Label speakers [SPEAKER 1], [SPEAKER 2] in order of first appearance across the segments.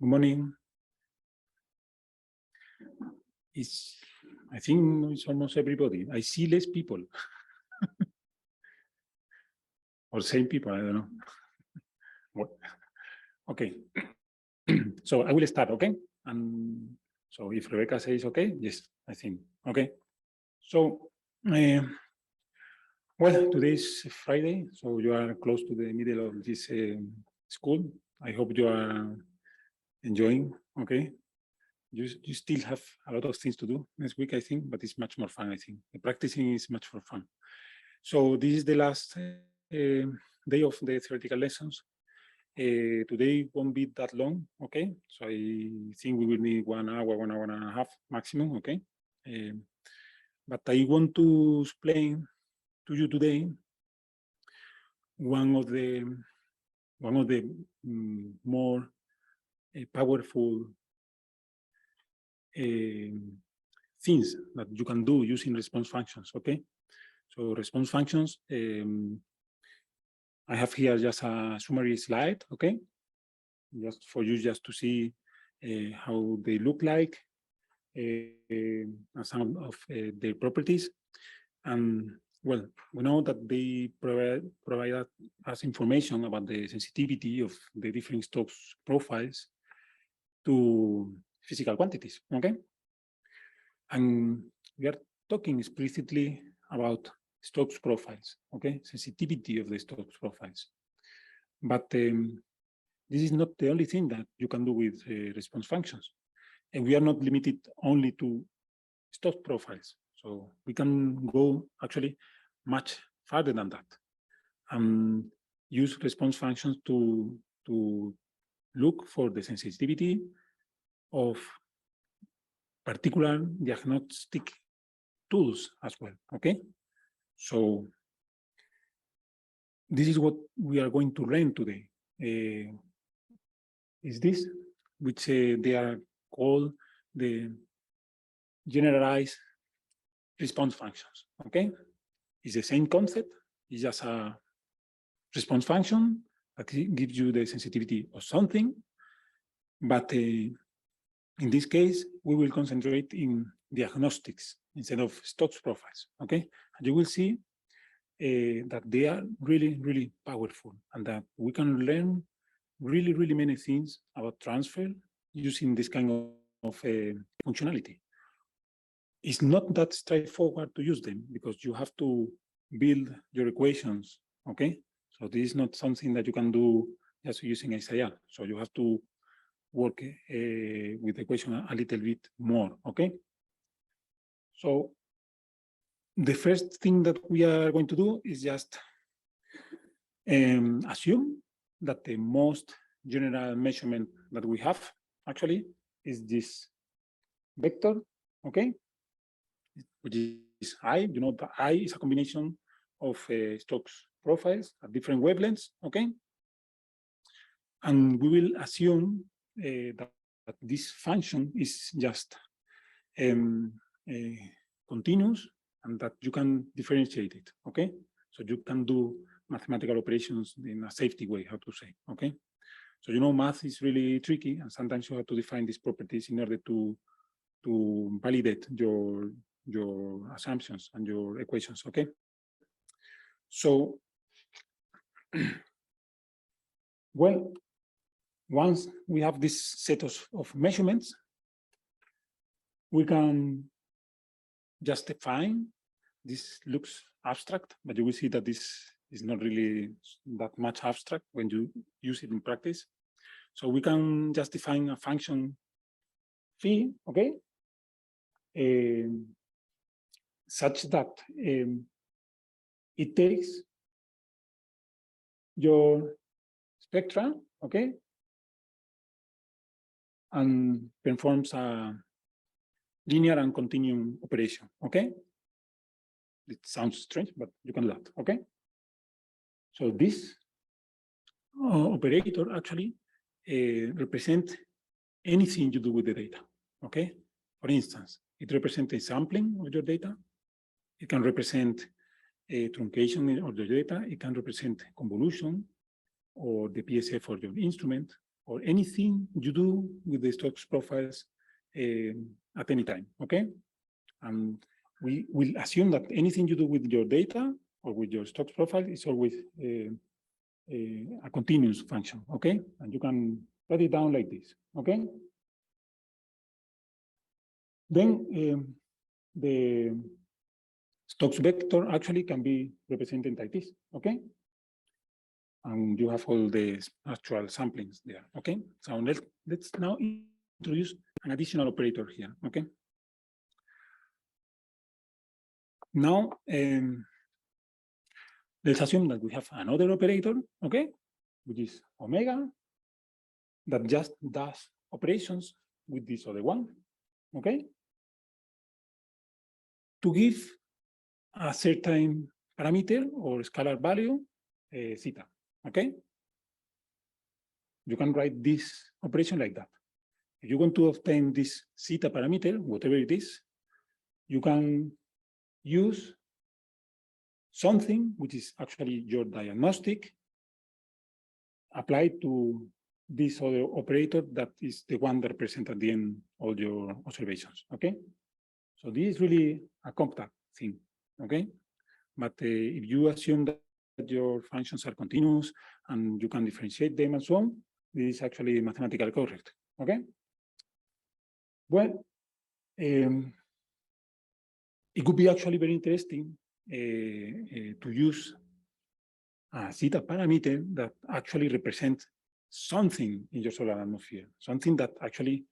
[SPEAKER 1] Good morning. I think it's almost everybody. I see less people. Or same people, I don't know. What? Okay. So I will start, okay? And so if Rebecca says okay, yes, I think, okay. So, well, today is Friday, so you are close to the middle of this school. I hope you are enjoying, okay? You still have a lot of things to do next week, I think, but it's much more fun, I think. The practicing is much more fun. So this is the last day of the theoretical lessons. Today won't be that long, okay? So I think we will need 1 hour, 1 hour and a half maximum, okay? But I want to explain to you today one of the more powerful things that you can do using response functions, okay? So response functions, I have here just a summary slide, okay? Just for you just to see how they look like, some of their properties. And well, we know that they provide us information about the sensitivity of the different Stokes profiles to physical quantities, okay? And we are talking explicitly about Stokes profiles, okay? Sensitivity of the Stokes profiles. But this is not the only thing that you can do with response functions. And we are not limited only to Stokes profiles. So we can go actually much farther than that and use response functions to look for the sensitivity of particular diagnostic tools as well, okay? So this is what we are going to learn today. Is this, which they are called the generalized response functions, okay? It's the same concept, it's just a response function that gives you the sensitivity of something, but in this case, we will concentrate in diagnostics instead of Stokes profiles, okay? And you will see that they are really, really powerful and that we can learn really, really many things about transfer using this kind of functionality. It's not that straightforward to use them because you have to build your equations, okay? So this is not something that you can do just using SIR. So you have to work with the equation a little bit more, okay? So the first thing that we are going to do is just assume that the most general measurement that we have actually is this vector, okay? Which is I, you know, the I is a combination of Stokes profiles at different wavelengths, okay? And we will assume that this function is just continuous and that you can differentiate it, okay? So you can do mathematical operations in a safety way, how to say, okay? So, you know, math is really tricky and sometimes you have to define these properties in order to validate your assumptions and your equations, okay? So, well, once we have this set of measurements, we can just define. This looks abstract, but you will see that this is not really that much abstract when you use it in practice. So we can just define a function phi, okay? Such that it takes your spectra, okay? And performs a linear and continuum operation, okay? It sounds strange, but you can do that, okay? So this operator actually represents anything you do with the data, okay? For instance, it represents a sampling of your data. It can represent a truncation of the data. It can represent convolution or the PSF for your instrument, or anything you do with the Stokes profiles at any time, okay? And we will assume that anything you do with your data or with your Stokes profile is always a continuous function, okay? And you can write it down like this, okay? Then the Stokes vector actually can be represented like this, okay? And you have all the actual samplings there, okay? So let's now introduce an additional operator here, okay? Now, let's assume that we have another operator, okay? Which is omega, that just does operations with this other one, okay? To give a certain parameter or scalar value, theta, okay? You can write this operation like that. If you want to obtain this theta parameter, whatever it is, you can use something which is actually your diagnostic applied to this other operator that is the one that represents at the end all your observations, okay? So this is really a compact thing, okay? But if you assume that your functions are continuous and you can differentiate them and so on, this is actually mathematically correct, okay? Well, it could be actually very interesting to use a theta parameter that actually represents something in your solar atmosphere, something that actually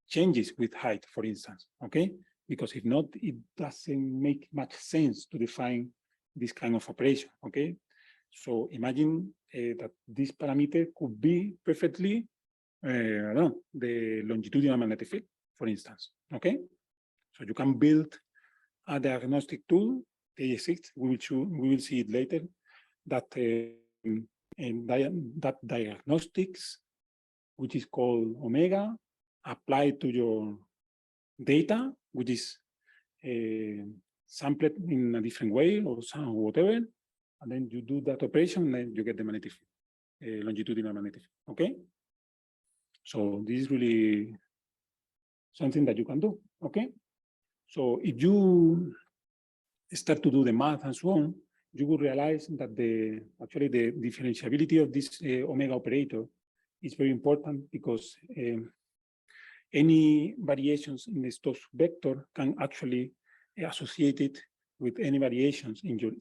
[SPEAKER 1] changes with height, for instance, okay? Because if not, it doesn't make much sense to define this kind of operation, okay? So imagine that this parameter could be perfectly, I don't know, the longitudinal magnetic field, for instance, okay? So you can build a diagnostic tool, ASX, we will see it later, that that diagnostics, which is called omega, applied to your data, which is sampled in a different way or whatever, and then you do that operation, and then you get the magnetic field, longitudinal magnetic field, okay? So this is really something that you can do, okay? So if you start to do the math and so on, you will realize that actually the differentiability of this omega operator is very important because any variations in the Stokes vector can actually associate it with any variations in your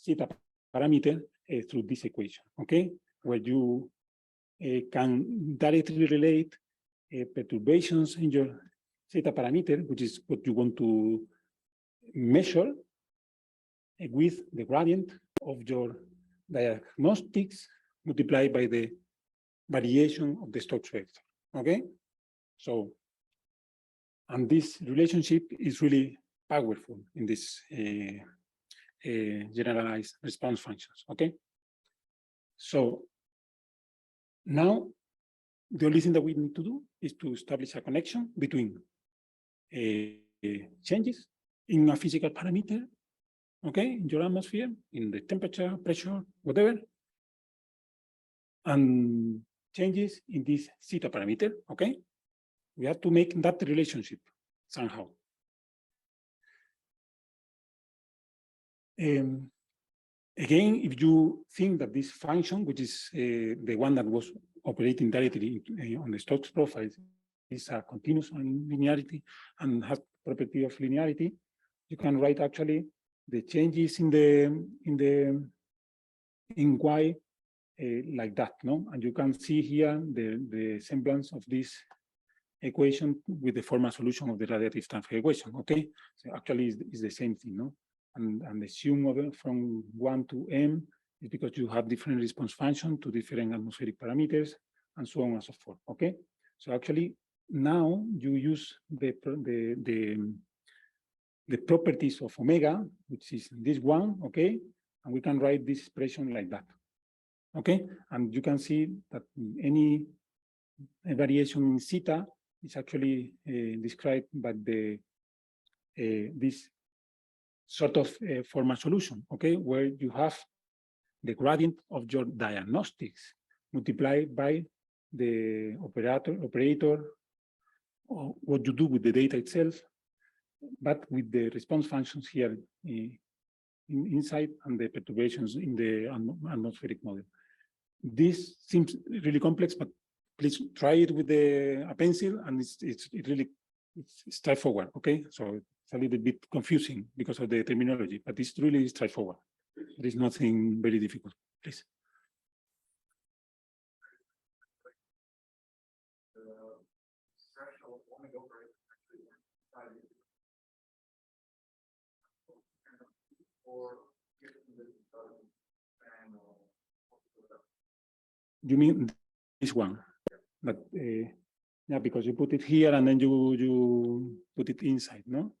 [SPEAKER 1] theta parameter through this equation, okay? Where you can directly relate perturbations in your theta parameter, which is what you want to measure, with the gradient of your diagnostics multiplied by the variation of the Stokes vector, okay? So, and this relationship is really powerful in this generalized response functions, okay? So now the only thing that we need to do is to establish a connection between changes in a physical parameter, okay, in your atmosphere, in the temperature, pressure, whatever, and changes in this theta parameter, okay? We have to make that relationship somehow. Again, if you think that this function, which is the one that was operating directly on the Stokes profiles, is a continuous linearity and has property of linearity, you can write actually the changes in Y like that, no? And you can see here the semblance of this equation with the formal solution of the radiative transfer equation, okay? So actually it's the same thing, no? And the sum of it from 1 to m is because you have different response function to different atmospheric parameters and so on and so forth, okay? So actually now you use the properties of omega, which is this one, okay? And we can write this expression like that, okay? And you can see that any variation in theta is actually described by this sort of formal solution, okay? Where you have the gradient of your diagnostics multiplied by the operator, or what you do with the data itself, but with the response functions here inside and the perturbations in the atmospheric model. This seems really complex, but please try it with a pencil, and it's straightforward. Okay, so it's a little bit confusing because of the terminology, but it's really straightforward. There is nothing very difficult. Please. You mean this one? But yeah, because you put it here and then you put it inside, no?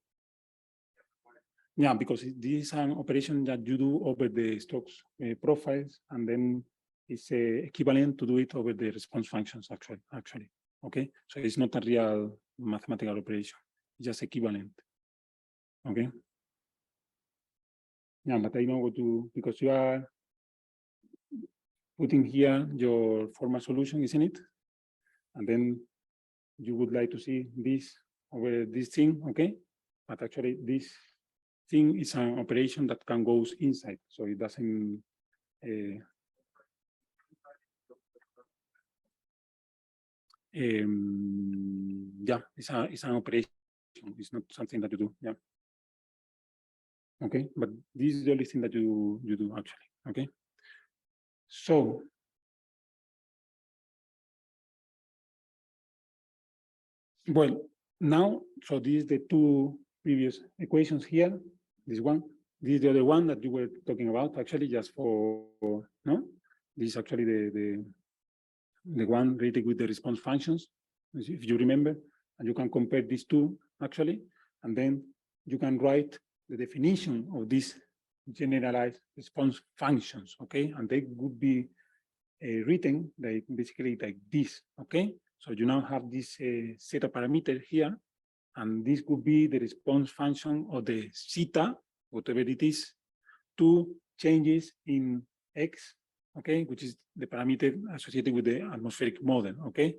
[SPEAKER 1] Yeah, because this is an operation that you do over the Stokes profiles, and then it's equivalent to do it over the response functions. Actually, okay. So it's not a real mathematical operation; it's just equivalent. Okay. Yeah, but I know what to, because you are putting here your formal solution, isn't it? And then you would like to see this over this thing, okay? But actually this thing is an operation that can go inside, so it doesn't yeah, it's an operation. It's not something that you do. Yeah. Okay, but this is the only thing that you do actually. Okay. So well, now, so this is the two previous equations here. This one, this is the other one that you were talking about, actually, just for, no? This is actually the one related with the response functions, if you remember, and you can compare these two, actually, and then you can write the definition of these generalized response functions, okay? And they would be written like basically like this, okay? So you now have this set of parameters here, and this could be the response function of the zeta, whatever it is, to changes in x, okay, which is the parameter associated with the atmospheric model, okay?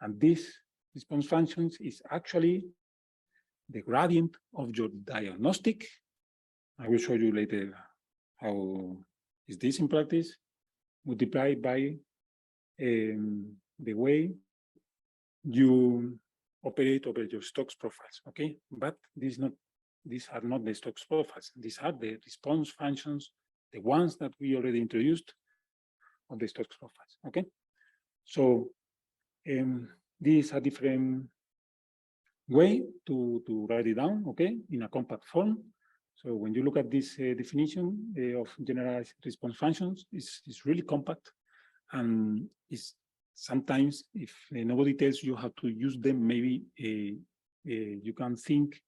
[SPEAKER 1] And this response function is actually the gradient of your diagnostic. I will show you later how is this in practice, multiplied by the way you operate over your Stokes profiles, okay? But these are not the Stokes profiles. These are the response functions, the ones that we already introduced on the Stokes profiles, okay? So this is a different way to write it down, okay, in a compact form. So when you look at this definition of generalized response functions, it's really compact, and it's sometimes, if nobody tells you how to use them, maybe you can think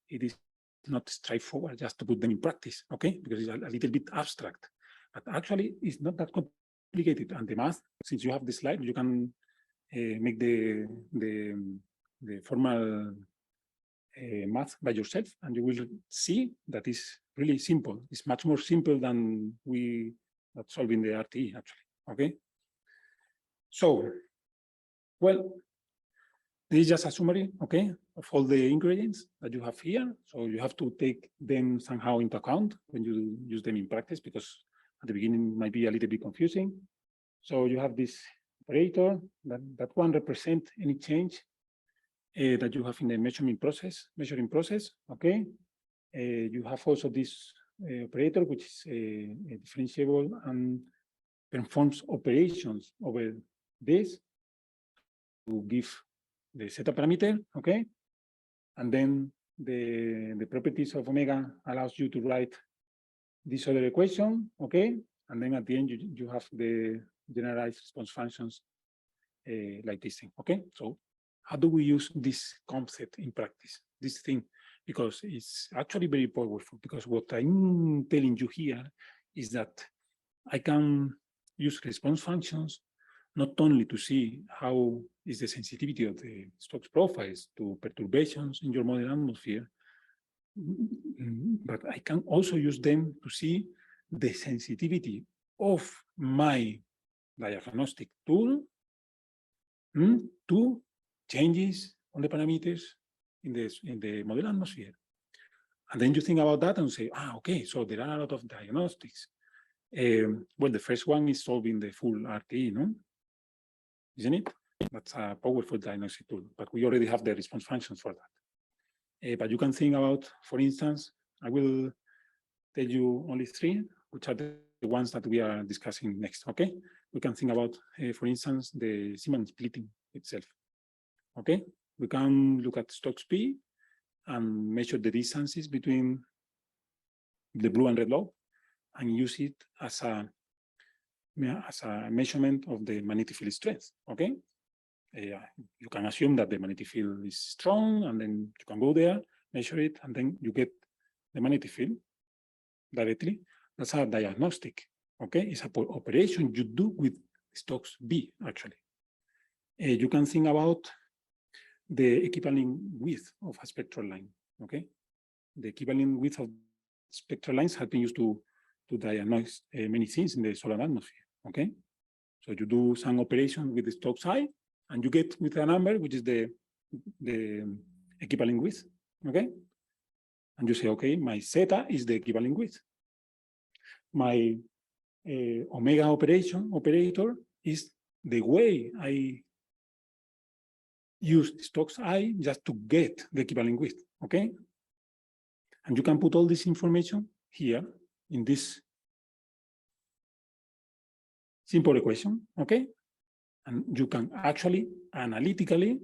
[SPEAKER 1] it is not straightforward just to put them in practice, okay? Because it's a little bit abstract. But actually, it's not that complicated. And the math, since you have the slide, you can make the formal math by yourself, and you will see that it's really simple. It's much more simple than solving the RTE, actually, okay? So, well, this is just a summary, okay, of all the ingredients that you have here. So you have to take them somehow into account when you use them in practice, because at the beginning it might be a little bit confusing. So you have this operator, that one represents any change that you have in the measuring process, okay? You have also this operator, which is differentiable and performs operations over this to give the zeta parameter, okay? And then the properties of omega allows you to write this other equation, okay? And then at the end, you have the generalized response functions like this thing, okay? So how do we use this concept in practice, this thing? Because it's actually very powerful, because what I'm telling you here is that I can use response functions not only to see how is the sensitivity of the Stokes profiles to perturbations in your model atmosphere, but I can also use them to see the sensitivity of my diagnostic tool to changes on the parameters in the model atmosphere. And then you think about that and say, okay, so there are a lot of diagnostics. Well, the first one is solving the full RT, no? Isn't it? That's a powerful diagnostic tool, but we already have the response functions for that. But you can think about, for instance, I will tell you only three, which are the ones that we are discussing next, okay? We can think about, for instance, the Zeeman splitting itself, okay? We can look at Stokes P and measure the distances between the blue and red lobe and use it as a measurement of the magnetic field strength, okay? You can assume that the magnetic field is strong, and then you can go there, measure it, and then you get the magnetic field directly. That's a diagnostic, okay? It's an operation you do with Stokes B, actually. You can think about the equivalent width of a spectral line, okay? The equivalent width of spectral lines has been used to diagnose many things in the solar atmosphere, okay? So you do some operation with the Stokes I, and you get with a number, which is the equivalent width, okay? And you say, okay, my zeta is the equivalent width. My omega operator is the way I use Stokes I just to get the equivalent width, okay? And you can put all this information here in this simple equation, okay? And you can actually analytically,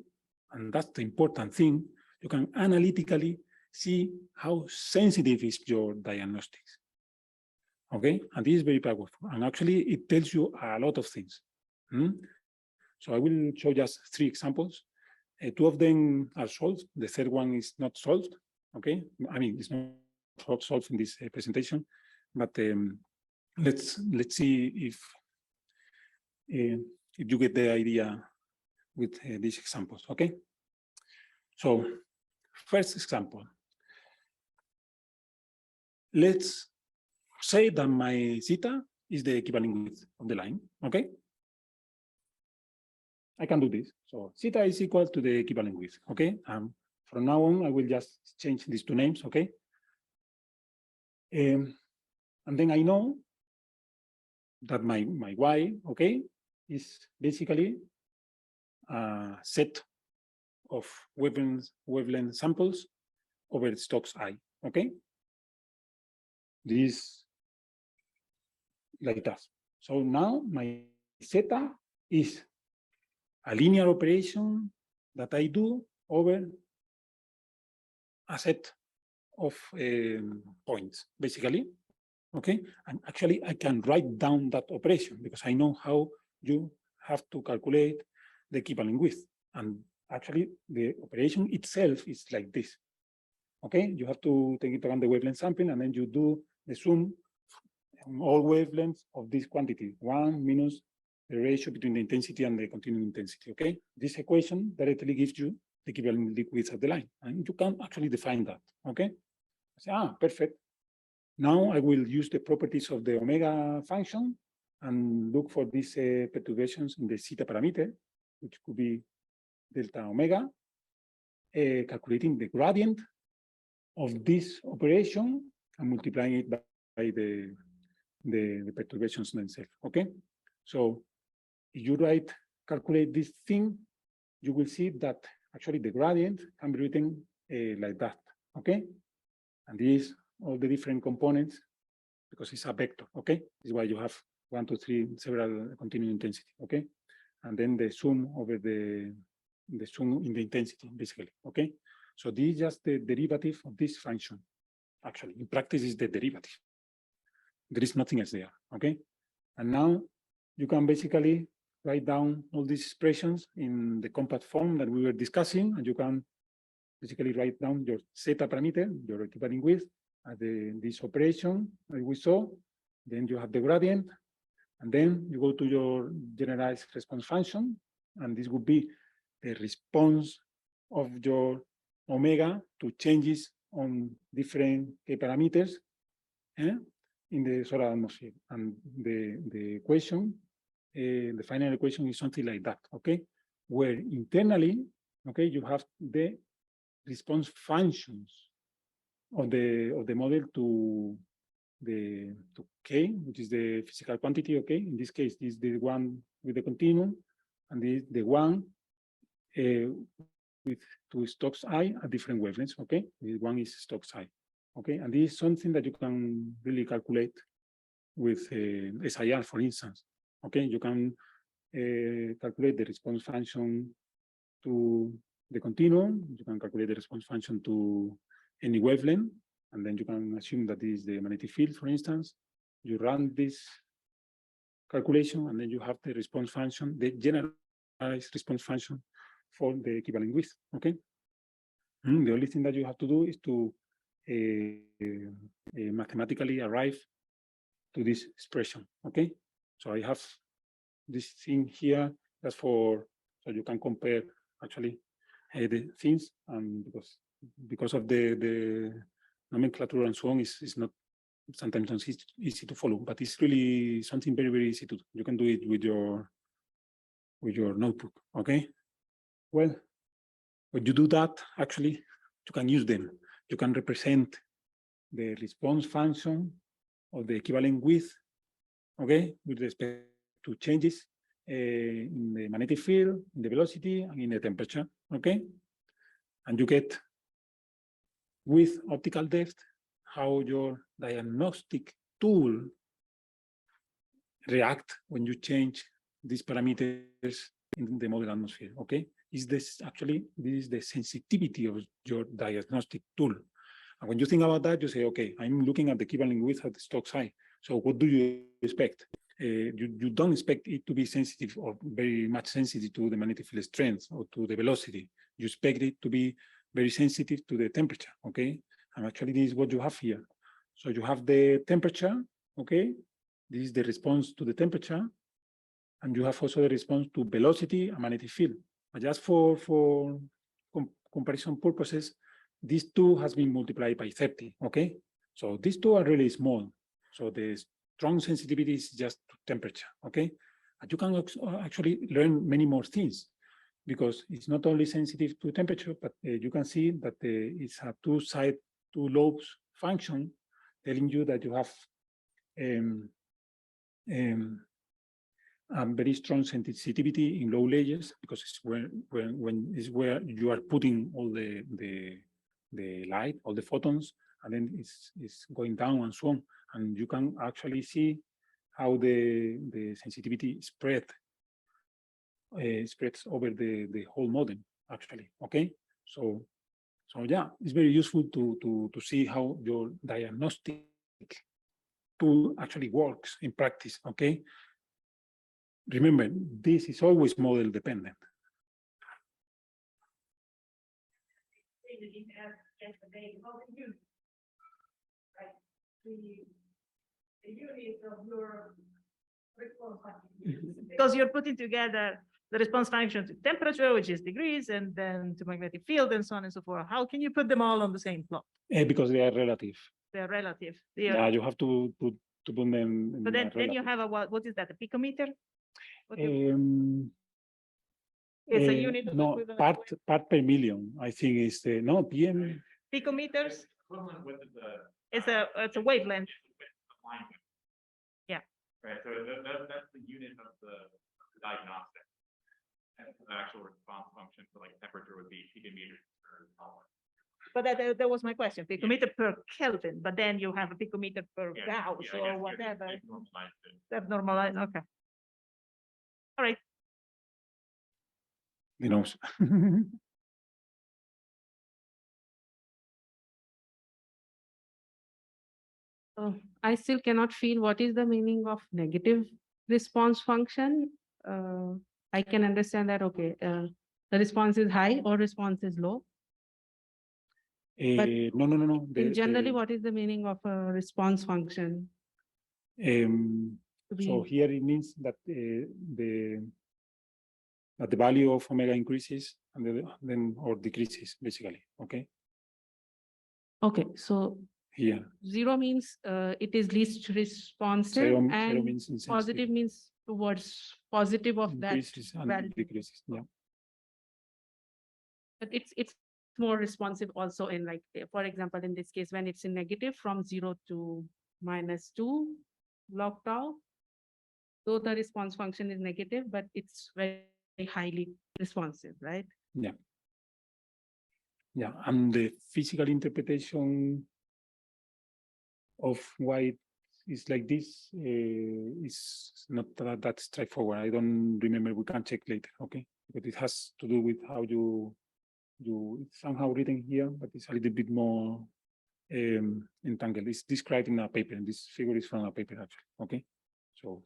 [SPEAKER 1] and that's the important thing, you can analytically see how sensitive is your diagnostics, okay? And this is very powerful. And actually, it tells you a lot of things. So I will show just three examples. Two of them are solved. The third one is not solved, okay? I mean, it's not solved in this presentation, but let's see if you get the idea with these examples, okay? So, first example. Let's say that my zeta is the equivalent width of the line, okay? I can do this. So zeta is equal to the equivalent width, okay? From now on, I will just change these two names, okay? And then I know that my y, okay, is basically a set of wavelength samples over Stokes I, okay? This like that. So now my zeta is a linear operation that I do over a set of points, basically, okay? And actually, I can write down that operation because I know how you have to calculate the equivalent width. And actually, the operation itself is like this, okay? You have to take into account the wavelength sampling, and then you do the sum on all wavelengths of this quantity, 1 minus the ratio between the intensity and the continuum intensity, okay? This equation directly gives you the equivalent width of the line, and you can actually define that, okay? Say, perfect. Now I will use the properties of the omega function and look for these perturbations in the zeta parameter, which could be delta omega, calculating the gradient of this operation and multiplying it by the perturbations themselves, okay? So if you calculate this thing, you will see that actually the gradient can be written like that, okay? And these all the different components because it's a vector, okay? This is why you have 1, 2, 3, several continuum intensity, okay? And then the sum over the sum in the intensity, basically, okay? So this is just the derivative of this function. Actually, in practice, is the derivative. There is nothing else there, okay? And now you can basically write down all these expressions in the compact form that we were discussing, and you can basically write down your zeta parameter, your equivalent width, this operation that we saw. Then you have the gradient, and then you go to your generalized response function, and this would be the response of your omega to changes on different parameters in the solar atmosphere. And the equation, the final equation is something like that, okay? where internally, okay, you have the response functions of the model to K, which is the physical quantity, okay? In this case, this is the one with the continuum, and this is the one with two stocks I at different wavelengths, okay? This one is stocks I, okay? And this is something that you can really calculate with SIR, for instance, okay? You can calculate the response function to the continuum, you can calculate the response function to any wavelength, and then you can assume that this is the magnetic field, for instance. You run this calculation, and then you have the response function, the generalized response function for the equivalent width, okay? The only thing that you have to do is to mathematically arrive to this expression, okay? So I have this thing here that's for, so you can compare actually the things, and because of the nomenclature and so on, is not sometimes not easy to follow, but it's really something very, very easy to do. You can do it with your notebook, okay? Well, when you do that, actually, you can use them. You can represent the response function of the equivalent width, okay, with respect to changes in the magnetic field, in the velocity, and in the temperature, okay? And you get, with optical depth, how your diagnostic tool react when you change these parameters in the model atmosphere, okay? This is the sensitivity of your diagnostic tool. And when you think about that, you say, okay, I'm looking at the equivalent width at the stock side. So what do you expect? You don't expect it to be sensitive or very much sensitive to the magnetic field strength or to the velocity. You expect it to be very sensitive to the temperature, okay? And actually, this is what you have here. So you have the temperature, okay? This is the response to the temperature. And you have also the response to velocity and magnetic field. But just for comparison purposes, these two has been multiplied by 30, okay? So these two are really small. So the strong sensitivity is just to temperature, okay? And you can actually learn many more things, because it's not only sensitive to temperature, but you can see that it's a two lobes function, telling you that you have a very strong sensitivity in low layers, because it's where you are putting all the light, all the photons, and then it's going down and so on. And you can actually see how the sensitivity spreads over the whole model, actually, okay? So yeah, it's very useful to see how your diagnostic tool actually works in practice, okay? Remember, this is always model dependent.
[SPEAKER 2] The unit of your response function. Because you're putting together the response function to temperature, which is degrees, and then to magnetic field, and so on and so forth. How can you put them all on the same plot?
[SPEAKER 1] Because they are relative.
[SPEAKER 2] They are relative.
[SPEAKER 1] Yeah, you have to put them.
[SPEAKER 2] But then you have a what is that? A picometer? It's a unit of
[SPEAKER 1] no, part per million. I think is the PM.
[SPEAKER 2] Picometers. It's a wavelength. Yeah.
[SPEAKER 3] Right. So that's the unit of the diagnostic. And the actual response function for like temperature would be picometers per hour.
[SPEAKER 2] But that was my question. Picometer per Kelvin, but then you have a picometer per Gauss or whatever. That's normalized. Okay. All right.
[SPEAKER 1] You know.
[SPEAKER 4] I still cannot feel what is the meaning of negative response function. I can understand that, okay, the response is high or response is low. But
[SPEAKER 1] no.
[SPEAKER 4] Generally, what is the meaning of a response function?
[SPEAKER 1] So here it means that the value of omega increases and then or decreases, basically. Okay.
[SPEAKER 4] Okay, so
[SPEAKER 1] here
[SPEAKER 4] 0 means it is least responsive,
[SPEAKER 1] zero
[SPEAKER 4] and
[SPEAKER 1] means
[SPEAKER 4] positive means towards positive of
[SPEAKER 1] increases
[SPEAKER 4] that
[SPEAKER 1] and
[SPEAKER 4] value.
[SPEAKER 1] decreases. Yeah.
[SPEAKER 4] But it's more responsive also in like, for example, in this case, when it's in negative from 0 to -2 log tau, though the response function is negative, but it's very highly responsive, right?
[SPEAKER 1] Yeah. Yeah, and the physical interpretation of why it's like this is not that straightforward. I don't remember. We can check later, okay? But it has to do with how you it's somehow written here, but it's a little bit more entangled. It's described in a paper, and this figure is from a paper actually, okay? So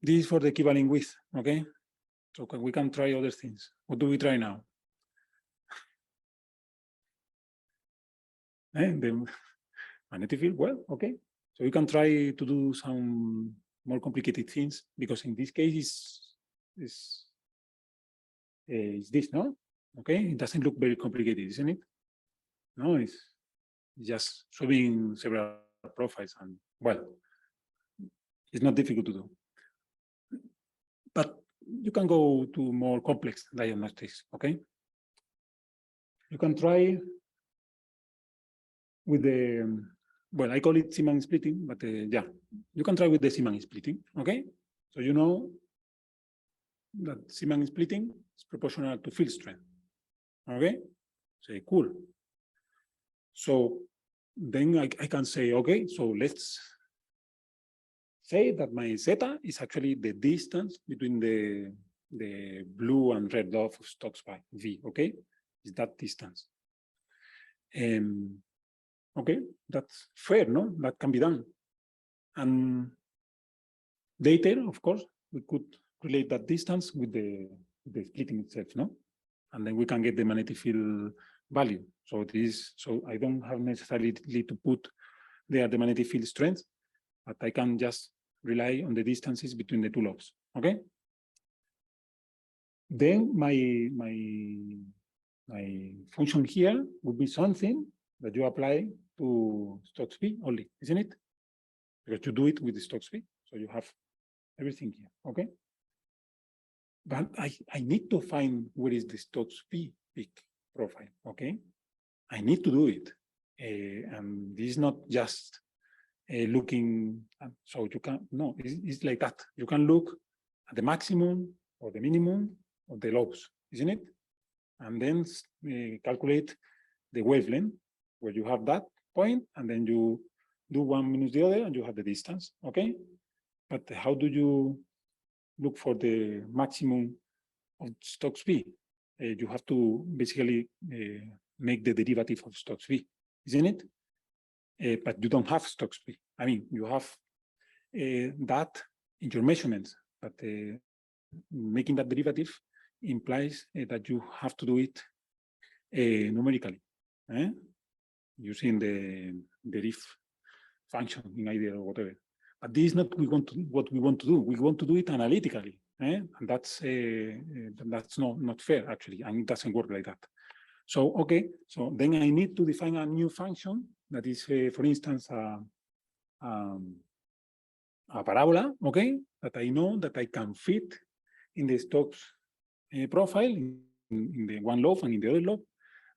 [SPEAKER 1] this is for the equivalent width, okay? So we can try other things. What do we try now? The magnetic field, well, okay. So you can try to do some more complicated things, because in this case is this, no? Okay, it doesn't look very complicated, isn't it? No, it's just showing several profiles, and well, it's not difficult to do. But you can go to more complex diagnostics, okay? You can try with the, well, I call it Zeeman splitting, but yeah, you can try with the Zeeman splitting, okay? So you know that Zeeman splitting is proportional to field strength, okay? Say, cool. So then I can say, okay, so let's say that my zeta is actually the distance between the blue and red dot of Stokes V, okay? Is that distance. Okay, that's fair, no? That can be done. And later, of course, we could relate that distance with the splitting itself, no? And then we can get the magnetic field value. So I don't have necessarily to put there the magnetic field strength, but I can just rely on the distances between the two lobes, okay? Then my function here would be something that you apply to Stokes V only, isn't it? Because you do it with the Stokes V, so you have everything here, okay? But I need to find where is the Stokes V peak profile, okay? I need to do it. And this is not just looking, so you can, no, it's like that. You can look at the maximum or the minimum of the lobes, isn't it? And then calculate the wavelength where you have that point, and then you do one minus the other, and you have the distance, okay? But how do you look for the maximum of Stokes V? You have to basically make the derivative of Stokes V, isn't it? But you don't have Stokes V. I mean, you have that in your measurements, but making that derivative implies that you have to do it numerically, using the deriv function in IDEA or whatever. But this is not what we want to do. We want to do it analytically, and that's not fair actually, and it doesn't work like that. So okay, so then I need to define a new function that is, for instance, a parabola, okay, that I know that I can fit in the Stokes profile in the one lobe and in the other lobe,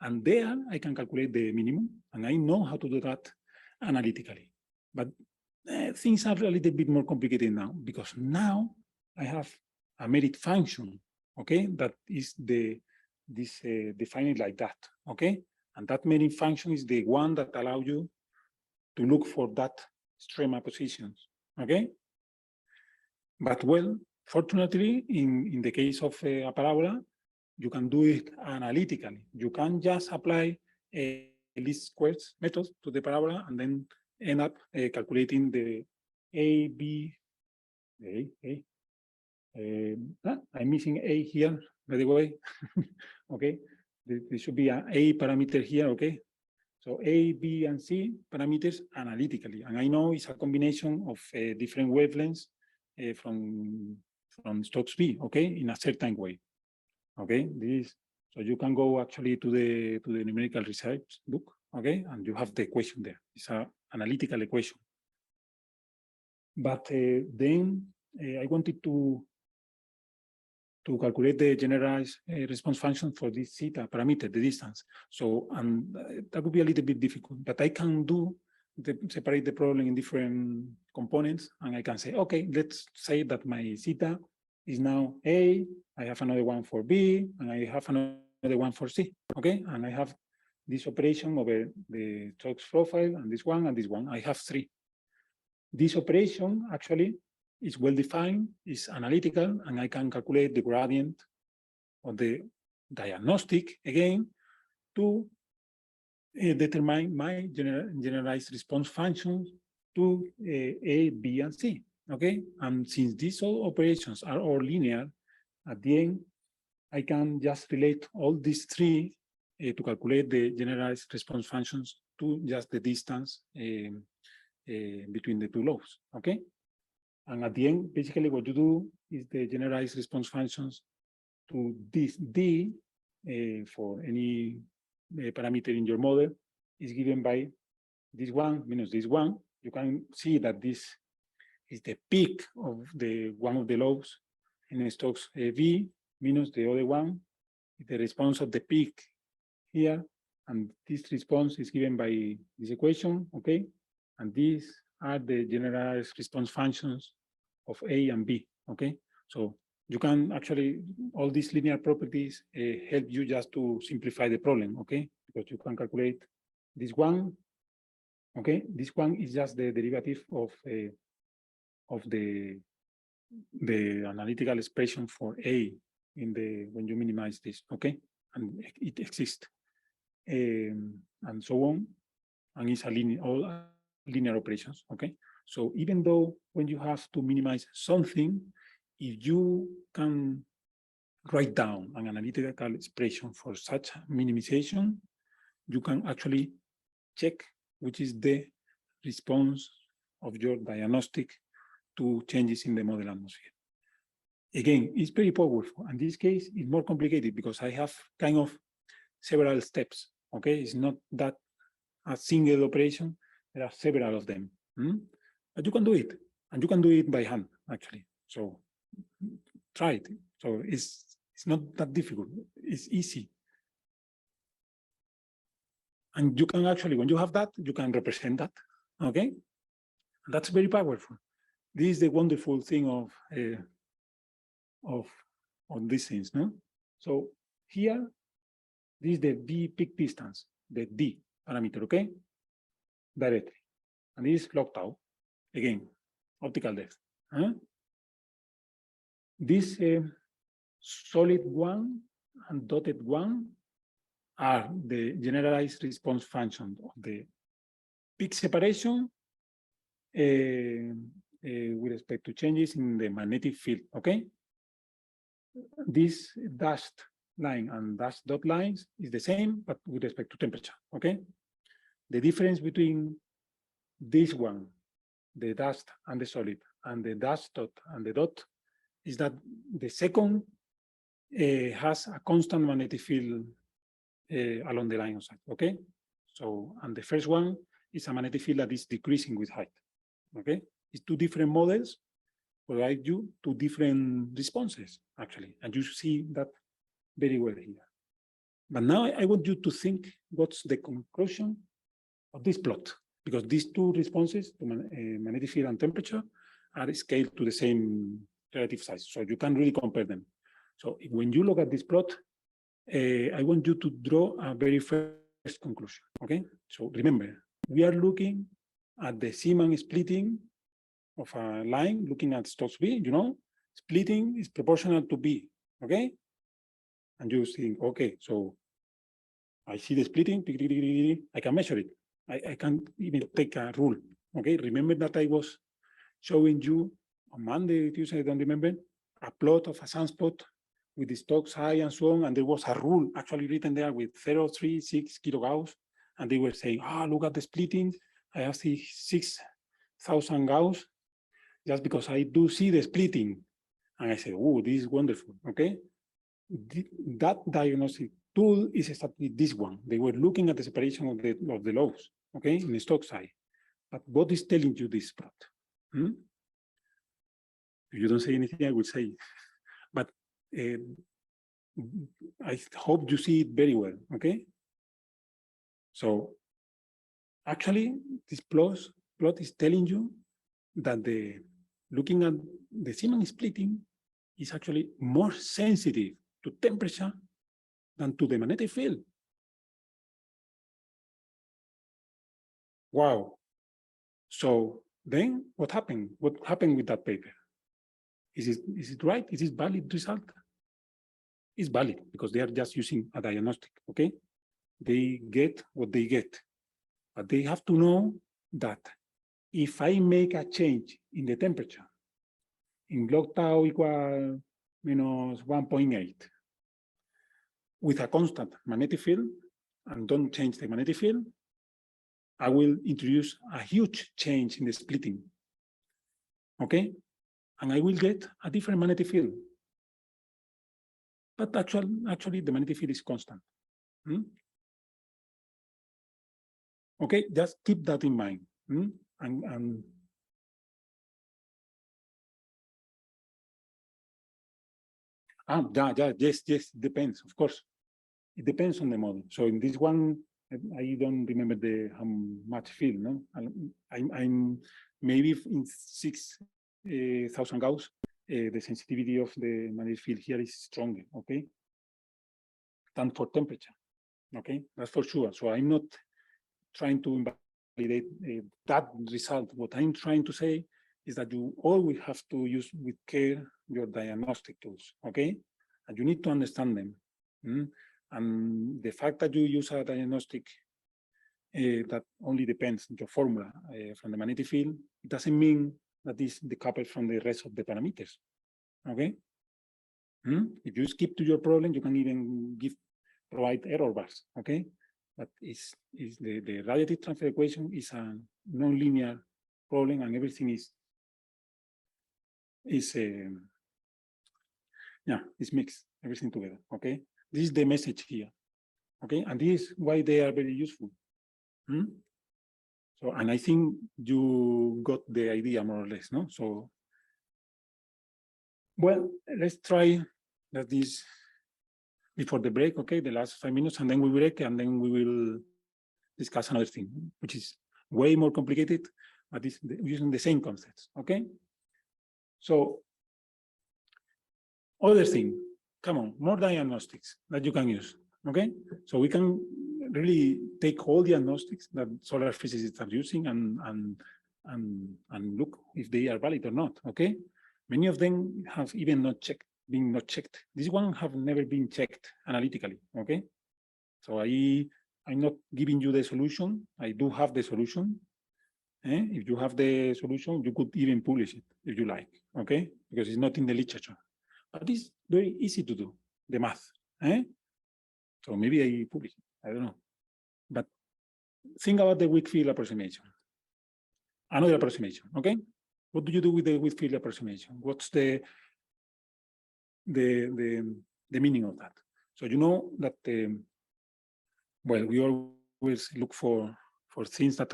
[SPEAKER 1] and there I can calculate the minimum, and I know how to do that analytically. But things are a little bit more complicated now, because now I have a merit function, okay, that is defined like that, okay? And that merit function is the one that allows you to look for that strema positions, okay? But well, fortunately, in the case of a parabola, you can do it analytically. You can just apply a least squares method to the parabola and then end up calculating the A, B, I'm missing A here, by the way. Okay, there should be an A parameter here, okay? So A, B, and C parameters analytically. And I know it's a combination of different wavelengths from Stokes V, okay, in a certain way. Okay, so you can go actually to the numerical research book, okay, and you have the equation there. It's an analytical equation. But then I wanted to to calculate the generalized response function for this theta parameter, the distance. So that would be a little bit difficult, but I can separate the problem in different components, and I can say, okay, let's say that my theta is now A, I have another one for B, and I have another one for C, okay? And I have this operation over the Stokes profile, and this one, I have three. This operation actually is well defined, is analytical, and I can calculate the gradient of the diagnostic again to determine my generalized response functions to A, B, and C. Okay, and since these all operations are all linear, at the end, I can just relate all these three to calculate the generalized response functions to just the distance between the two lobes. Okay, and at the end, basically what you do is the generalized response functions to this D for any parameter in your model is given by this one minus this one. You can see that this is the peak of the one of the lobes in Stokes V minus the other one, the response of the peak here, and this response is given by this equation, okay? And these are the generalized response functions of A and B, okay? So you can actually, all these linear properties help you just to simplify the problem, okay? Because you can calculate this one, okay? This one is just the derivative of the analytical expression for A in the when you minimize this, okay? And it exists, and so on, and it's a linear, all linear operations, okay? So even though when you have to minimize something, if you can write down an analytical expression for such minimization, you can actually check which is the response of your diagnostic to changes in the model atmosphere. Again, it's very powerful. In this case, it's more complicated because I have kind of several steps, okay? It's not that a single operation, there are several of them. But you can do it, and you can do it by hand, actually. So try it. So it's not that difficult, it's easy. And you can actually, when you have that, you can represent that, okay? That's very powerful. This is the wonderful thing of these things, no? So here, this is the V peak distance, the D parameter, okay? Directly. And this is log tau, again, optical depth. This solid one and dotted one are the generalized response function of the peak separation with respect to changes in the magnetic field, okay? This dashed line and dashed dot lines is the same, but with respect to temperature, okay? The difference between this one, the dashed and the solid, and the dashed dot and the dot is that the second has a constant magnetic field along the line of sight, okay? So, and the first one is a magnetic field that is decreasing with height, okay? It's two different models provide you two different responses, actually, and you see that very well here. But now I want you to think what's the conclusion of this plot, because these two responses, to magnetic field and temperature, are scaled to the same relative size, so you can really compare them. So when you look at this plot, I want you to draw a very first conclusion, okay? So remember, we are looking at the Zeeman splitting of a line, looking at Stokes V, you know, splitting is proportional to B, okay? And you think, okay, so I see the splitting, I can measure it. I can even take a rule, okay? Remember that I was showing you on Monday, Tuesday, I don't remember, a plot of a sunspot with the Stokes high and so on, and there was a rule actually written there with 0.36 kilogauss, and they were saying, look at the splitting, I have 6,000 gauss, just because I do see the splitting. And I said, oh, this is wonderful, okay? That diagnostic tool is exactly this one. They were looking at the separation of the lobes, okay, in the Stokes side. But what is telling you this plot? If you don't say anything, I will say. But I hope you see it very well, okay? So actually, this plot is telling you that looking at the Zeeman splitting is actually more sensitive to temperature than to the magnetic field. Wow. So then what happened? What happened with that paper? Is it right? Is it valid result? It's valid because they are just using a diagnostic, okay? They get what they get. But they have to know that if I make a change in the temperature, in log tau equal minus 1.8, with a constant magnetic field, and don't change the magnetic field, I will introduce a huge change in the splitting, okay? And I will get a different magnetic field. But actually the magnetic field is constant. Okay, just keep that in mind. And yes, depends, of course. It depends on the model. So in this one, I don't remember how much field, no? I'm maybe in 6,000 Gauss, the sensitivity of the magnetic field here is stronger, okay? Than for temperature, okay? That's for sure. So I'm not trying to invalidate that result. What I'm trying to say is that you always have to use with care your diagnostic tools, okay? And you need to understand them. And the fact that you use a diagnostic that only depends on your formula from the magnetic field, it doesn't mean that is decoupled from the rest of the parameters, okay? If you skip to your problem, you can even provide error bars, okay? But the radiative transfer equation is a non-linear problem, and everything is mixed, everything together, okay? This is the message here, okay? And this is why they are very useful. So, and I think you got the idea more or less, no? So, well, let's try that this before the break, okay? The last 5 minutes, and then we break, and then we will discuss another thing, which is way more complicated, but it's using the same concepts, okay? So, other thing, come on, more diagnostics that you can use, okay? So we can really take all diagnostics that solar physicists are using and look if they are valid or not, okay? Many of them have even been not checked. This one have never been checked analytically, okay? So I'm not giving you the solution. I do have the solution. If you have the solution, you could even publish it if you like, okay? Because it's not in the literature. But it's very easy to do, the math. So maybe I publish it, I don't know. But think about the weak field approximation. Another approximation, okay? What do you do with the weak field approximation? What's the meaning of that? So you know that, well, we always look for things that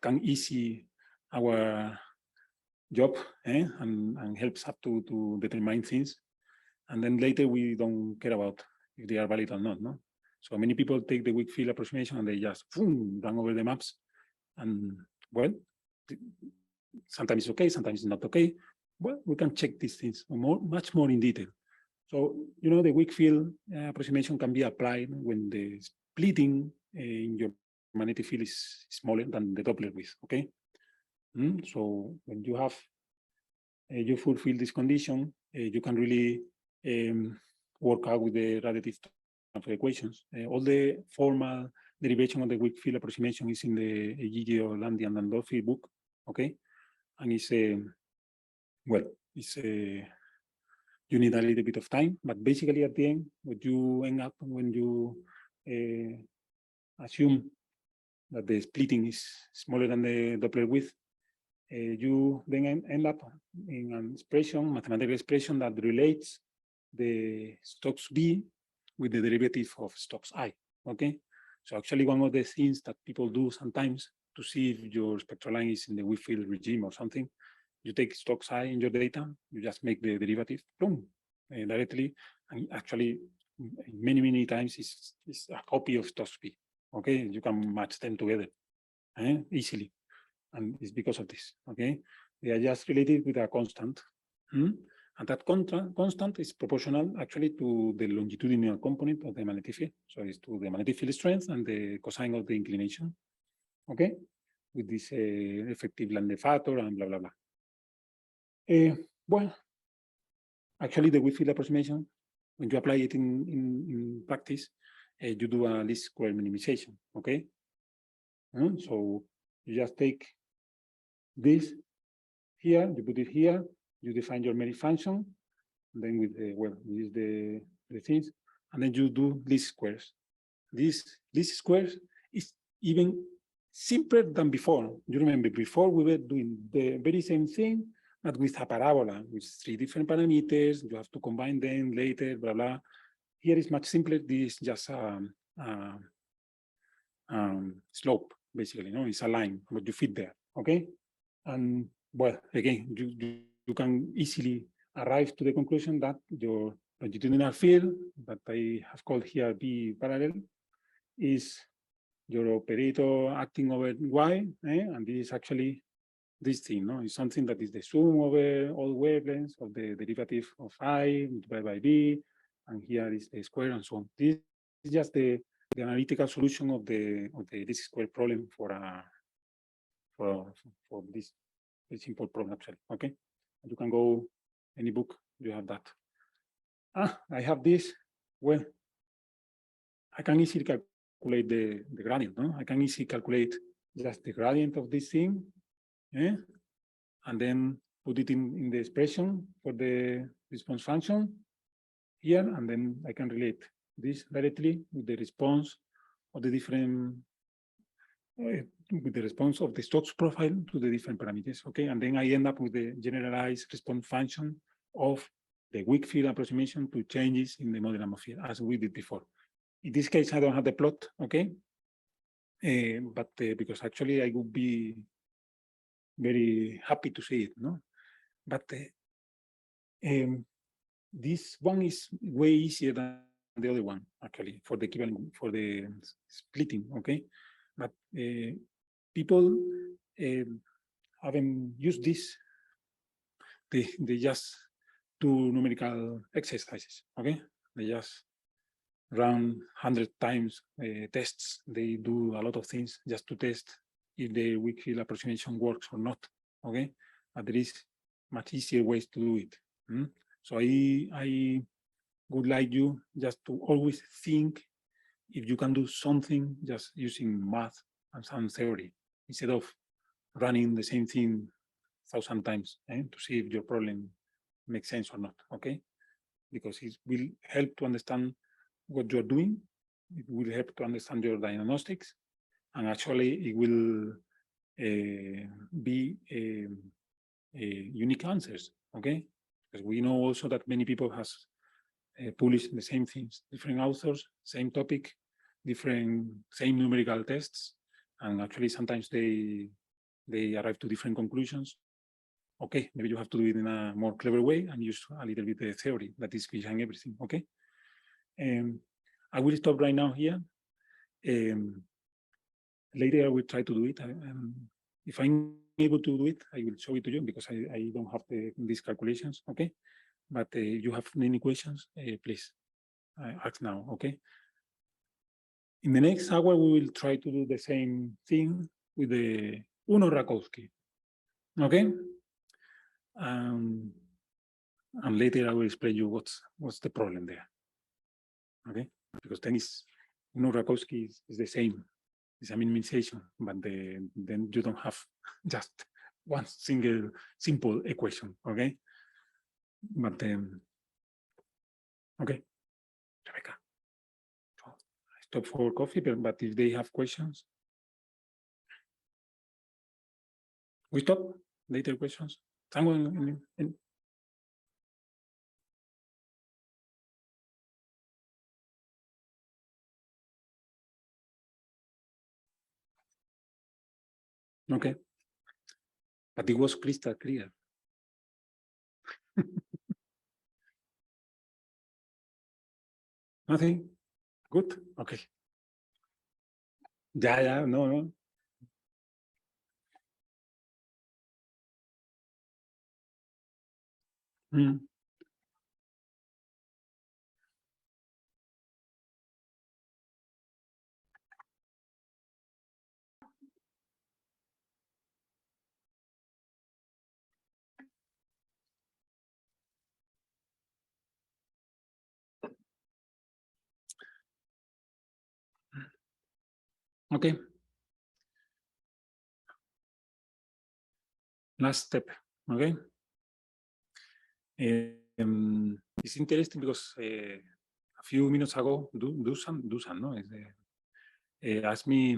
[SPEAKER 1] can easy our job and helps up to determine things. And then later we don't care about if they are valid or not, no? So many people take the weak field approximation and they just run over the maps. And well, sometimes it's okay, sometimes it's not okay. Well, we can check these things much more in detail. So, you know, the weak field approximation can be applied when the splitting in your magnetic field is smaller than the Doppler width, okay? So when you have, you fulfill this condition, you can really work out with the radiative transfer equations. All the formal derivation of the weak field approximation is in the Egidio, Landi, and Landolfi book, okay? And it's, well, it's you need a little bit of time, but basically at the end, what you end up when you assume that the splitting is smaller than the Doppler width, you then end up in an expression, mathematical expression that relates the Stokes B with the derivative of Stokes I, okay? So actually one of the things that people do sometimes to see if your spectral line is in the weak field regime or something, you take Stokes I in your data, you just make the derivative, boom, directly, and actually many times is a copy of Tospy. Okay, you can match them together easily, and it's because of this. Okay, they are just related with a constant, and that constant is proportional actually to the longitudinal component of the magnetic field. So it's to the magnetic field strength and the cosine of the inclination. Okay, with this effective Landé factor and blah blah blah. Well, actually, the weak field approximation, when you apply it in practice, you do a least square minimization. Okay, so you just take this here, you put it here, you define your merit function, and then with the, well, this is the things, and then you do least squares. This least squares is even simpler than before. You remember before we were doing the very same thing, but with a parabola, with 3 different parameters, you have to combine them later, blah, blah. Here is much simpler. This is just slope, basically, it's a line, but you fit there, okay? And well, again, you can easily arrive to the conclusion that your longitudinal field that I have called here B parallel is your operator acting over Y, and this is actually this thing, It's something that is the sum over all wavelengths of the derivative of I divided by B, and here is the square and so on. This is just the analytical solution of the least square problem for this simple problem actually. Okay, you can go any book, you have that. I have this. Well, I can easily calculate the gradient. I can easily calculate just the gradient of this thing, and then put it in the expression for the response function here, and then I can relate this directly with the response of the different with the response of the Stokes profile to the different parameters. Okay, and then I end up with the generalized response function of the weak field approximation to changes in the model atmosphere, as we did before. In this case, I don't have the plot, okay, but because actually I would be very happy to see it, But this one is way easier than the other one, actually, for the equivalent, for the splitting, okay? But people haven't used this. They just do numerical exercises, okay? They just run 100 times tests. They do a lot of things just to test if the weak field approximation works or not, okay? But there is much easier ways to do it. So I would like you just to always think if you can do something just using math and some theory instead of running the same thing 1,000 times to see if your problem makes sense or not, okay? Because it will help to understand what you're doing. It will help to understand your diagnostics, and actually it will be unique answers, okay? Because we know also that many people has published the same things, different authors, same topic, same numerical tests, and actually sometimes they arrive to different conclusions. Okay, maybe you have to do it in a more clever way and use a little bit of theory that is behind everything, okay? I will stop right now here. Later I will try to do it. If I'm able to do it, I will show it to you because I don't have these calculations, okay? But if you have any questions, please ask now, okay? In the next hour, we will try to do the same thing with the Uno Rakowski, okay? And later I will explain you what's the problem there, okay? Because then Uno Rakowski is the same. It's a minimization, but then you don't have just one single simple equation, okay? But okay, Rebecca. Stop for coffee, but if they have questions, we stop. Later questions. Someone okay, but it was crystal clear. Nothing? Good? Okay. Yeah, no. Mm. Okay. Last step. Okay. It's interesting because a few minutes ago, Dusan, no, asked me,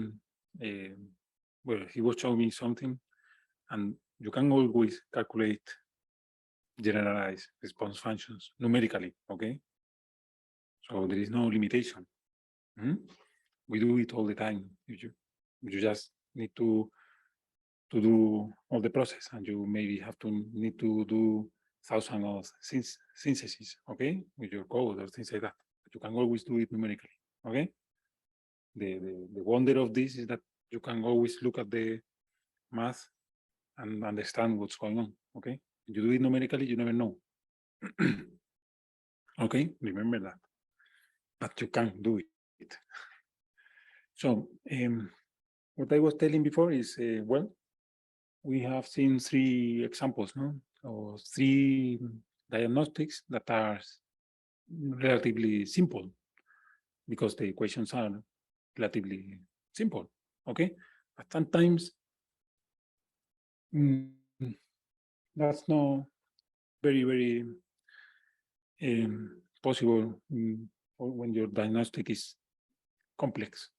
[SPEAKER 1] well, he was showing me something, and you can always calculate generalized response functions numerically, okay? So there is no limitation. We do it all the time. You just need to do all the process, and you maybe need to do thousands of syntheses, okay, with your code or things like that. But you can always do it numerically, okay? The wonder of this is that you can always look at the math and understand what's going on, okay? If you do it numerically, you never know. Okay, remember that. But you can do it. So what I was telling before is, well, we have seen 3 examples, no? Or 3 diagnostics that are relatively simple because the equations are relatively simple, okay? But sometimes that's not very possible when your diagnostic is complex,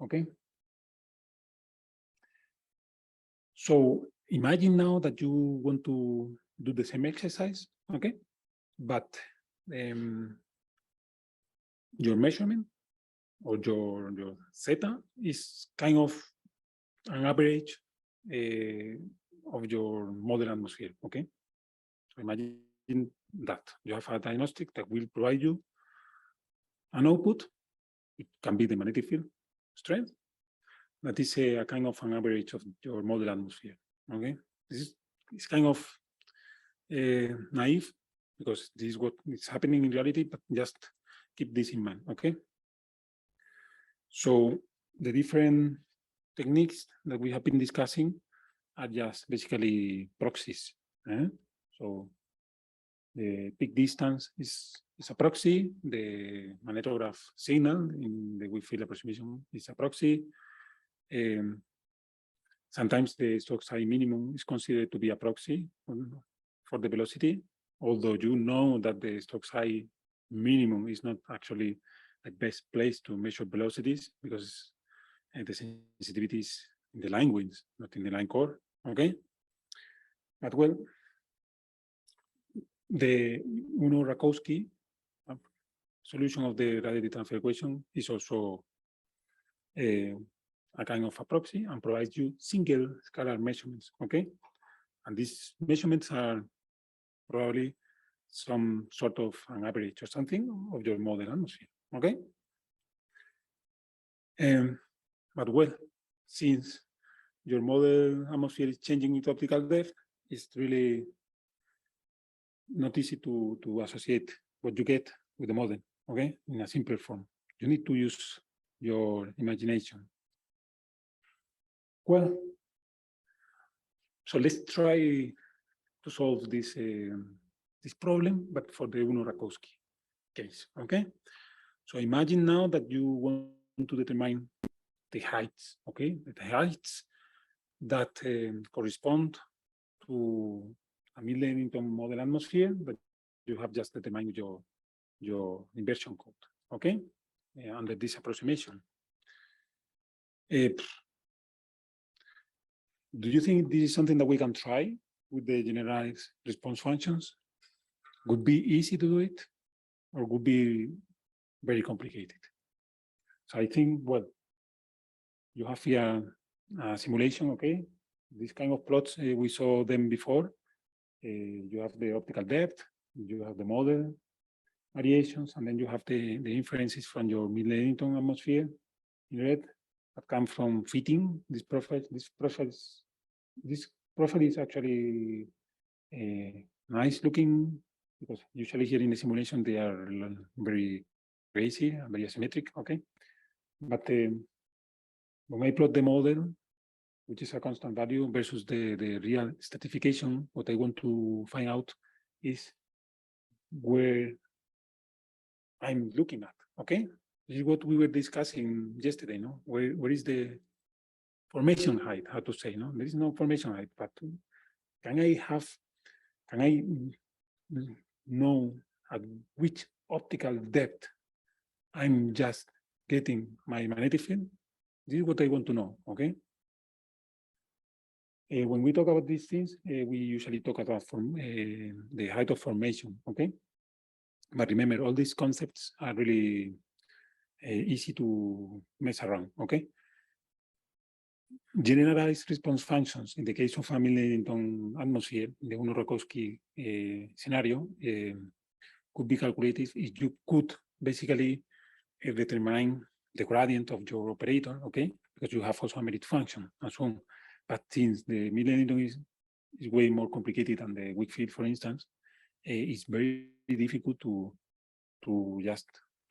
[SPEAKER 1] okay? So imagine now that you want to do the same exercise, okay? But your measurement or your theta is kind of an average of your model atmosphere, okay? So imagine that you have a diagnostic that will provide you an output. It can be the magnetic field strength. That is a kind of an average of your model atmosphere, okay? This is kind of naive because this is what is happening in reality, but just keep this in mind, okay? So the different techniques that we have been discussing are just basically proxies. So the peak distance is a proxy. The magnetograph signal in the weak field approximation is a proxy. Sometimes the Stokes high minimum is considered to be a proxy for the velocity, although you know that the Stokes high minimum is not actually the best place to measure velocities because the sensitivity is in the line winds, not in the line core, okay? But well, the Uno-Rakowski solution of the radiative transfer equation is also a kind of a proxy and provides you single scalar measurements, okay? And these measurements are probably some sort of an average or something of your model atmosphere, okay? But well, since your model atmosphere is changing with optical depth, it's really not easy to associate what you get with the model, okay, in a simple form. You need to use your imagination. Well, so let's try to solve this this problem, but for the Uno-Rakowski case, okay? So imagine now that you want to determine the heights, okay? The heights that correspond to a mid-Eddington model atmosphere, but you have just determined your inversion code, okay? Under this approximation. Do you think this is something that we can try with the generalized response functions? Would be easy to do it, or would be very complicated? So I think, well, you have here a simulation, okay? This kind of plots, we saw them before. You have the optical depth, you have the model, variations, and then you have the inferences from your mid-Eddington atmosphere in red that come from fitting this profile. This profile is actually nice looking, because usually here in the simulation they are very crazy and very asymmetric, okay? But when I plot the model, which is a constant value, versus the real stratification, what I want to find out is where I'm looking at, okay? This is what we were discussing yesterday, no? Where is the formation height, how to say, no? There is no formation height, but can I know at which optical depth I'm just getting my magnetic field? This is what I want to know, okay? When we talk about these things, we usually talk about the height of formation, okay? But remember, all these concepts are really easy to mess around, okay? Generalized response functions in the case of a mid-Eddington atmosphere, the Orozco scenario, could be calculated if you could basically determine the gradient of your operator, okay? Because you have also a merit function and so on. But since the mid-Eddington is way more complicated than the weak field, for instance, it's very difficult to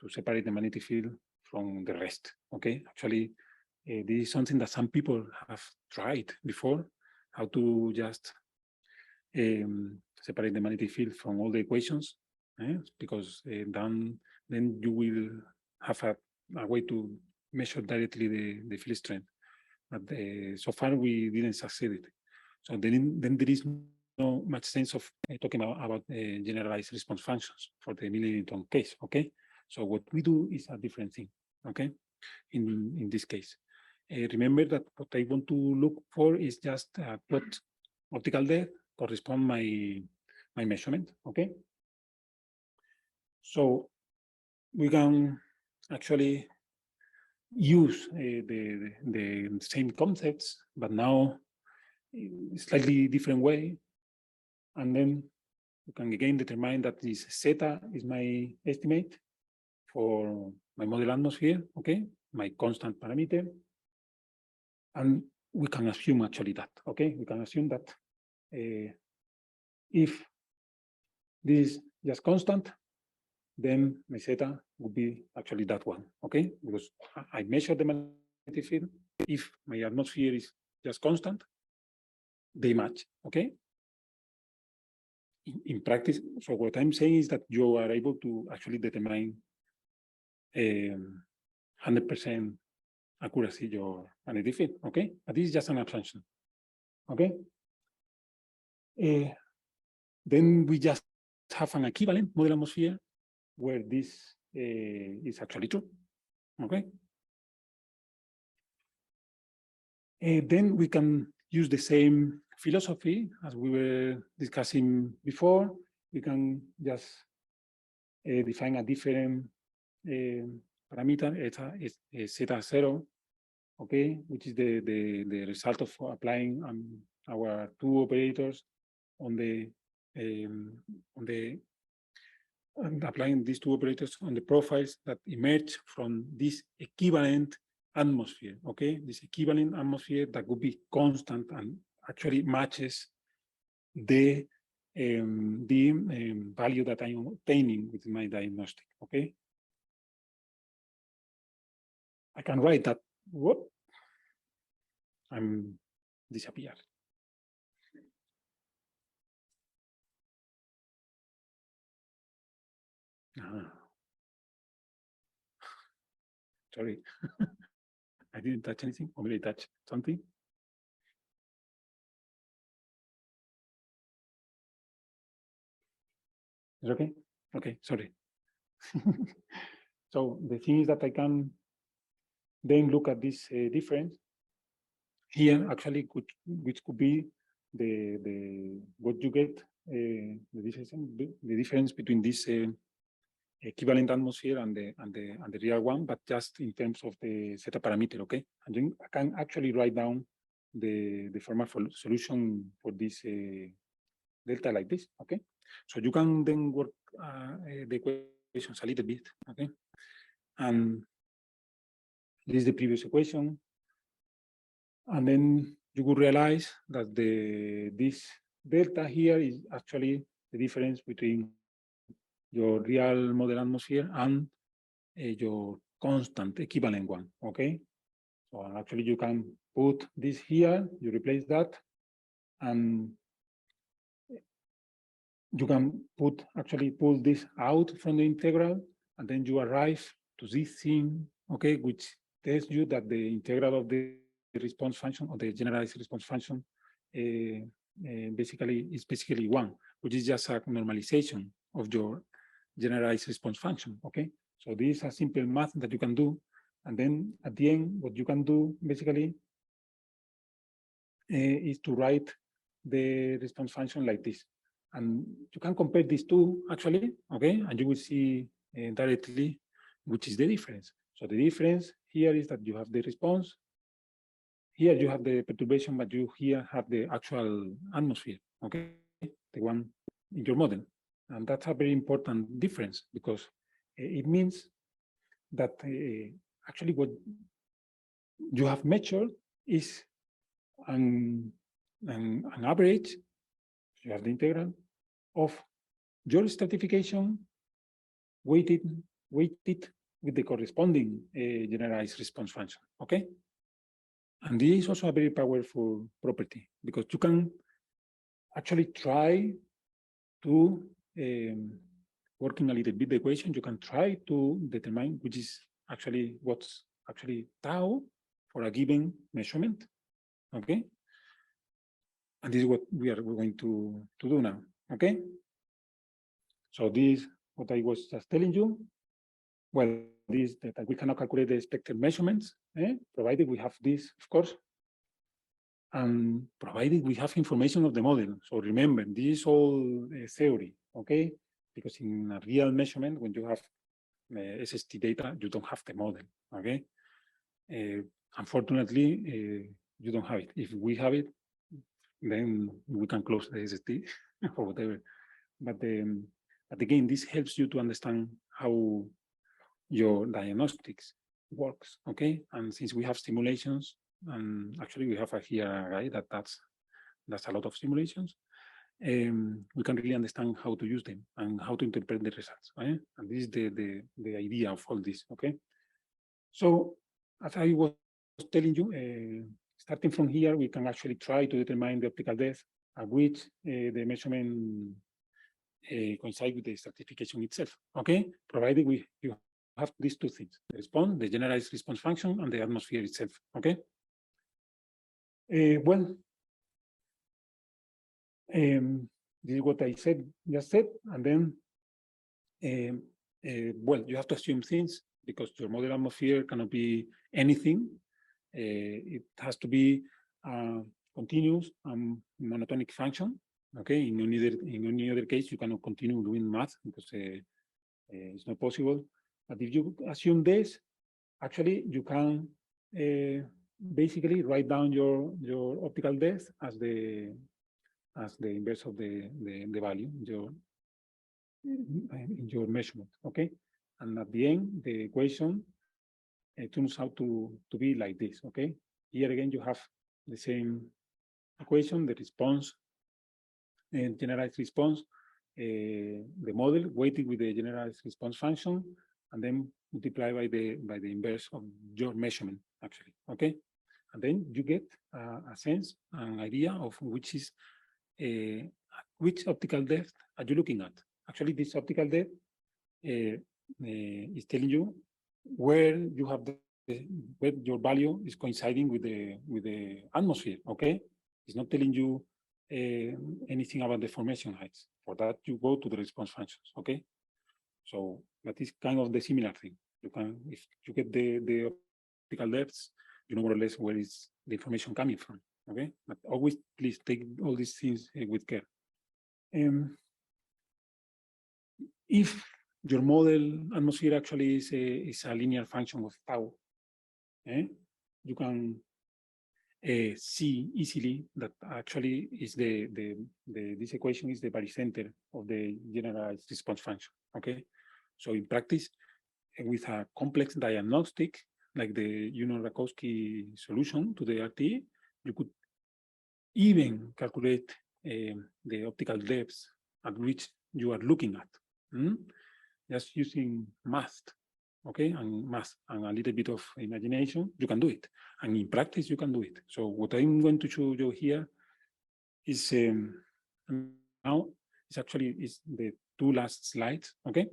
[SPEAKER 1] separate the magnetic field from the rest, okay? Actually, this is something that some people have tried before, how to just separate the magnetic field from all the equations, because then you will have a way to measure directly the field strength. But so far we didn't succeed. So then there is no much sense of talking about generalized response functions for the mid-Eddington case, okay? So what we do is a different thing, okay? In this case. Remember that what I want to look for is just what optical depth correspond my measurement, okay? So we can actually use the same concepts, but now in a slightly different way. And then you can again determine that this zeta is my estimate for my model atmosphere, okay? My constant parameter. And we can assume actually that, okay? We can assume that if this is just constant, then my zeta would be actually that one, okay? Because I measure the magnetic field. If my atmosphere is just constant, they match, okay? In practice, so what I'm saying is that you are able to actually determine 100% accuracy your magnetic field, okay? But this is just an assumption, okay? Then we just have an equivalent model atmosphere where this is actually true, okay? Then we can use the same philosophy as we were discussing before. We can just define a different parameter, zeta 0, okay, which is the result of applying our two operators and applying these two operators on the profiles that emerge from this equivalent atmosphere, okay? This equivalent atmosphere that would be constant and actually matches the value that I'm obtaining with my diagnostic, okay? I can write that, what? I'm disappeared. Sorry, I didn't touch anything, or maybe I touched something. Is it okay? Okay, sorry. So the thing is that I can then look at this difference here, actually, which could be what you get, the difference between this equivalent atmosphere and the real one, but just in terms of the zeta parameter, okay? And then I can actually write down the formal solution for this delta like this, okay? So you can then work the equations a little bit, okay? And this is the previous equation. And then you will realize that this delta here is actually the difference between your real model atmosphere and your constant equivalent one, okay? So actually you can put this here, you replace that, and you can actually pull this out from the integral, and then you arrive to this thing, okay, which tells you that the integral of the response function or the generalized response function basically is basically one, which is just a normalization of your generalized response function, okay? So this is a simple math that you can do. And then at the end, what you can do basically is to write the response function like this. And you can compare these two actually, okay? And you will see directly which is the difference. So the difference here is that you have the response. Here you have the perturbation, but you here have the actual atmosphere, okay? The one in your model. And that's a very important difference because it means that actually what you have measured is an average, you have the integral of your stratification weighted with the corresponding generalized response function, okay? And this is also a very powerful property because you can actually try to, working a little bit the equation, you can try to determine which is actually what's actually tau for a given measurement, okay? And this is what we're going to do now, okay? So this, what I was just telling you, well, this that we cannot calculate the expected measurements, provided we have this, of course, and provided we have information of the model. So remember, this is all theory, okay? Because in a real measurement, when you have SST data, you don't have the model, okay? Unfortunately, you don't have it. If we have it, then we can close the SST or whatever. But again, this helps you to understand how your diagnostics works, okay? And since we have simulations, and actually we have here a guy that's a lot of simulations, we can really understand how to use them and how to interpret the results, right? And this is the idea of all this, okay? So as I was telling you, starting from here, we can actually try to determine the optical depth at which the measurement coincide with the stratification itself, okay? Provided you have these two things, the response, the generalized response function, and the atmosphere itself, okay? Well, this is what I just said, and then, well, you have to assume things because your model atmosphere cannot be anything. It has to be a continuous and monotonic function, okay? In any other case, you cannot continue doing math because it's not possible. But if you assume this, actually you can basically write down your optical depth as the inverse of the value in your measurement, okay? And at the end, the equation turns out to be like this, okay? Here again, you have the same equation, the response, generalized response, the model weighted with the generalized response function, and then multiply by the inverse of your measurement, actually, okay? And then you get a sense, an idea of which is which optical depth are you looking at. Actually, this optical depth is telling you where you have where your value is coinciding with the atmosphere, okay? It's not telling you anything about the formation heights. For that, you go to the response functions, okay? So that is kind of the similar thing. You can, if you get the optical depths, you know more or less where is the information coming from, okay? But always please take all these things with care. If your model atmosphere actually is a linear function of tau, you can see easily that actually is this equation is the barycenter of the generalized response function, okay? So in practice, with a complex diagnostic, like the Rakowski solution to the RT, you could even calculate the optical depths at which you are looking at, just using math, okay, and math and a little bit of imagination, you can do it. And in practice, you can do it. So what I'm going to show you here is now it's actually the two last slides, okay?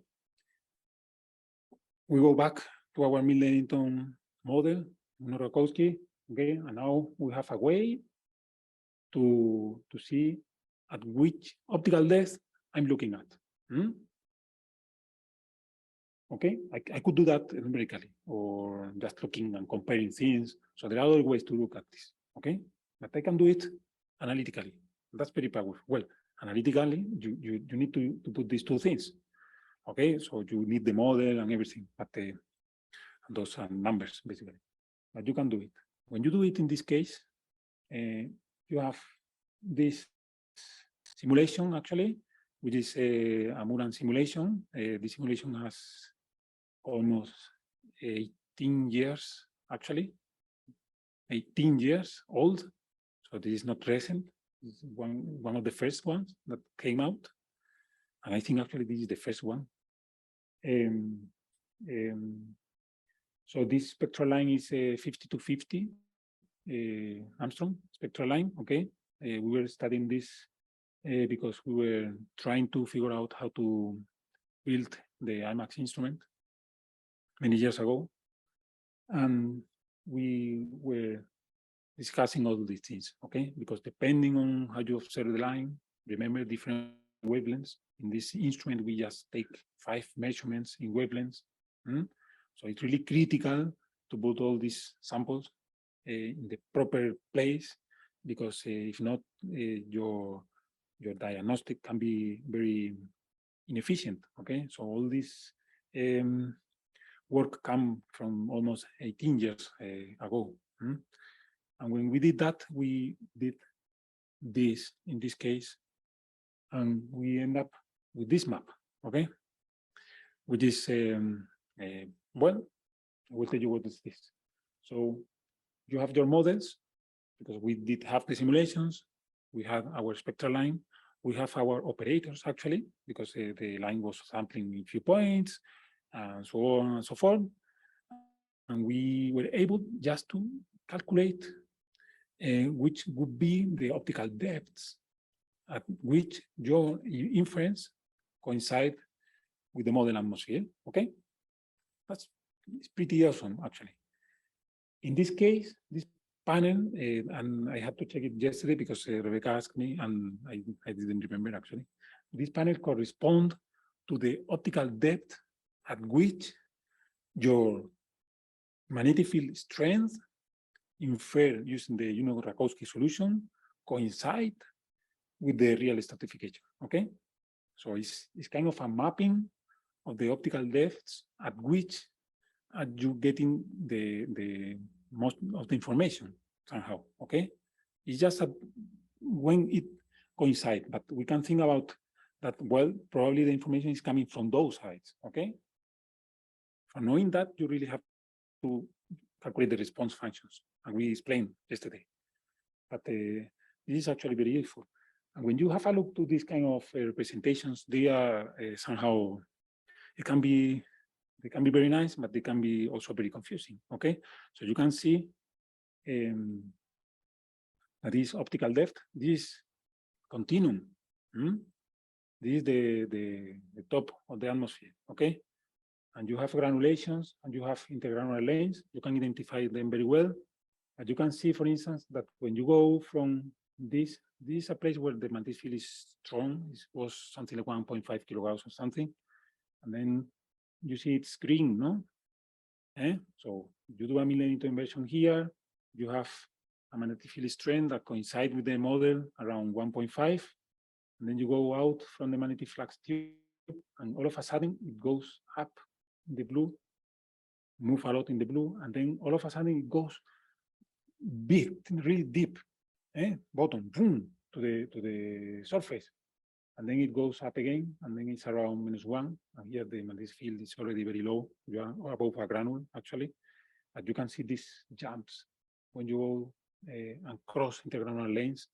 [SPEAKER 1] We go back to our mid-Leamington model, Rakowski, okay, and now we have a way to see at which optical depth I'm looking at. Okay, I could do that numerically or just looking and comparing things. So there are other ways to look at this, okay? But I can do it analytically. That's very powerful. Well, analytically, you need to put these two things, okay? So you need the model and everything, but those are numbers, basically. But you can do it. When you do it in this case, you have this simulation, actually, which is a Muran simulation. This simulation has almost 18 years, actually, 18 years old. So this is not recent. This is one of the first ones that came out. And I think actually this is the first one. So this spectral line is 5250 Armstrong spectral line, okay? We were studying this because we were trying to figure out how to build the IMAX instrument many years ago. And we were discussing all these things, okay? Because depending on how you observe the line, remember different wavelengths. In this instrument, we just take 5 measurements in wavelengths. So it's really critical to put all these samples in the proper place, because if not, your diagnostic can be very inefficient, okay? So all this work come from almost 18 years ago. And when we did that, we did this in this case, and we end up with this map, okay? Which is, well, I will tell you what is this. So you have your models, because we did have the simulations, we have our spectral line, we have our operators, actually, because the line was sampling in few points, and so on and so forth. And we were able just to calculate which would be the optical depths at which your inference coincide with the model atmosphere, okay? It's pretty awesome, actually. In this case, this panel, and I had to check it yesterday because Rebecca asked me, and I didn't remember, actually. This panel corresponds to the optical depth at which your magnetic field strength inferred using the Rakowski solution coincide with the real stratification, okay? So it's kind of a mapping of the optical depths at which are you getting the most of the information somehow, okay? It's just when it coincides, but we can think about that, well, probably the information is coming from those sides, okay? For knowing that, you really have to calculate the response functions, and we explained yesterday. But this is actually very useful. And when you have a look to these kind of representations, they are somehow, they can be very nice, but they can be also very confusing, okay? So you can see that this optical depth, this continuum, this is the top of the atmosphere, okay? And you have granulations and you have intergranular lanes. You can identify them very well. But you can see, for instance, that when you go from this is a place where the magnetic field is strong. It was something like 1.5 kilogauss or something. And then you see it's green, no? So you do a mid-Leamington inversion here. You have a magnetic field strength that coincides with the model around 1.5. And then you go out from the magnetic flux tube, and all of a sudden it goes up in the blue, move a lot in the blue, and then all of a sudden it goes big, really deep, bottom, boom, to the surface. and then it goes up again, and then it's around -1. And here the magnetic field is already very low. You are above a granule, actually. But you can see these jumps when you go and cross intergranular lanes.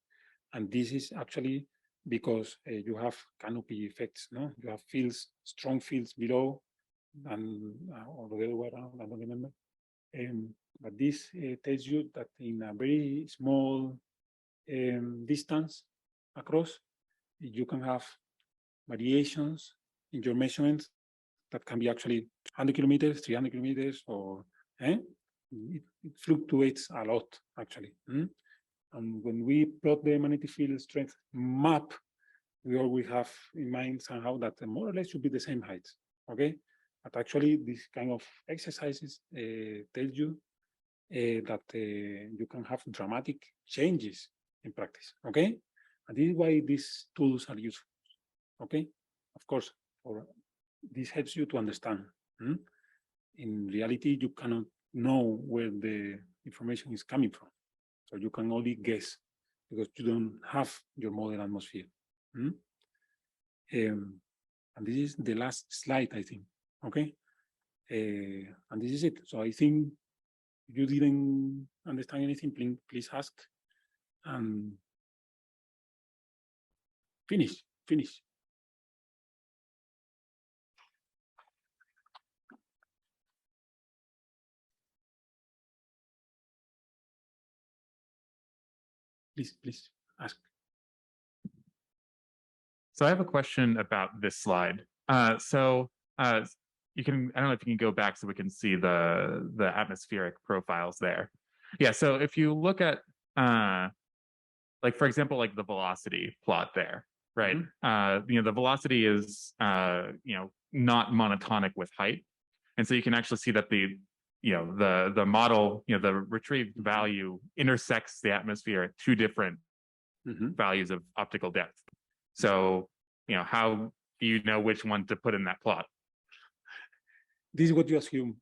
[SPEAKER 1] And this is actually because you have canopy effects, no? You have fields, strong fields below, and or the other way around, I don't remember. But this tells you that in a very small distance across, you can have variations in your measurements that can be actually 100 kilometers, 300 kilometers, or it fluctuates a lot, actually. And when we plot the magnetic field strength map, we always have in mind somehow that more or less should be the same height, okay? But actually, this kind of exercises tell you that you can have dramatic changes in practice, okay? And this is why these tools are useful, okay? Of course, this helps you to understand. In reality, you cannot know where the information is coming from. So you can only guess because you don't have your model atmosphere. And this is the last slide, I think, okay? And this is it. So I think if you didn't understand anything, please ask. And finish. Please ask.
[SPEAKER 3] So I have a question about this slide. You can, I don't know if you can go back so we can see the atmospheric profiles there. Yeah, so if you look at, like, for example, like the velocity plot there, right? The velocity is, not monotonic with height. And so you can actually see that the model, the retrieved value intersects the atmosphere at two different values of optical depth. So, how do you know which one to put in that plot?
[SPEAKER 1] This is what you assume,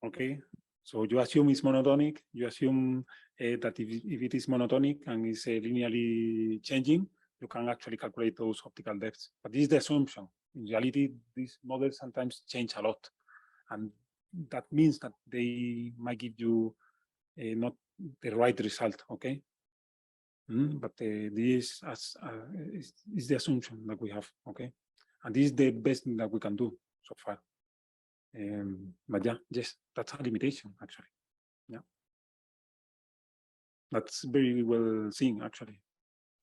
[SPEAKER 1] okay? So you assume it's monotonic. You assume that if it is monotonic and is linearly changing, you can actually calculate those optical depths. But this is the assumption. In reality, these models sometimes change a lot. And that means that they might give you not the right result, okay? But this is the assumption that we have, okay? And this is the best thing that we can do so far. But yeah, yes, that's a limitation, actually. Yeah. That's very well seen, actually.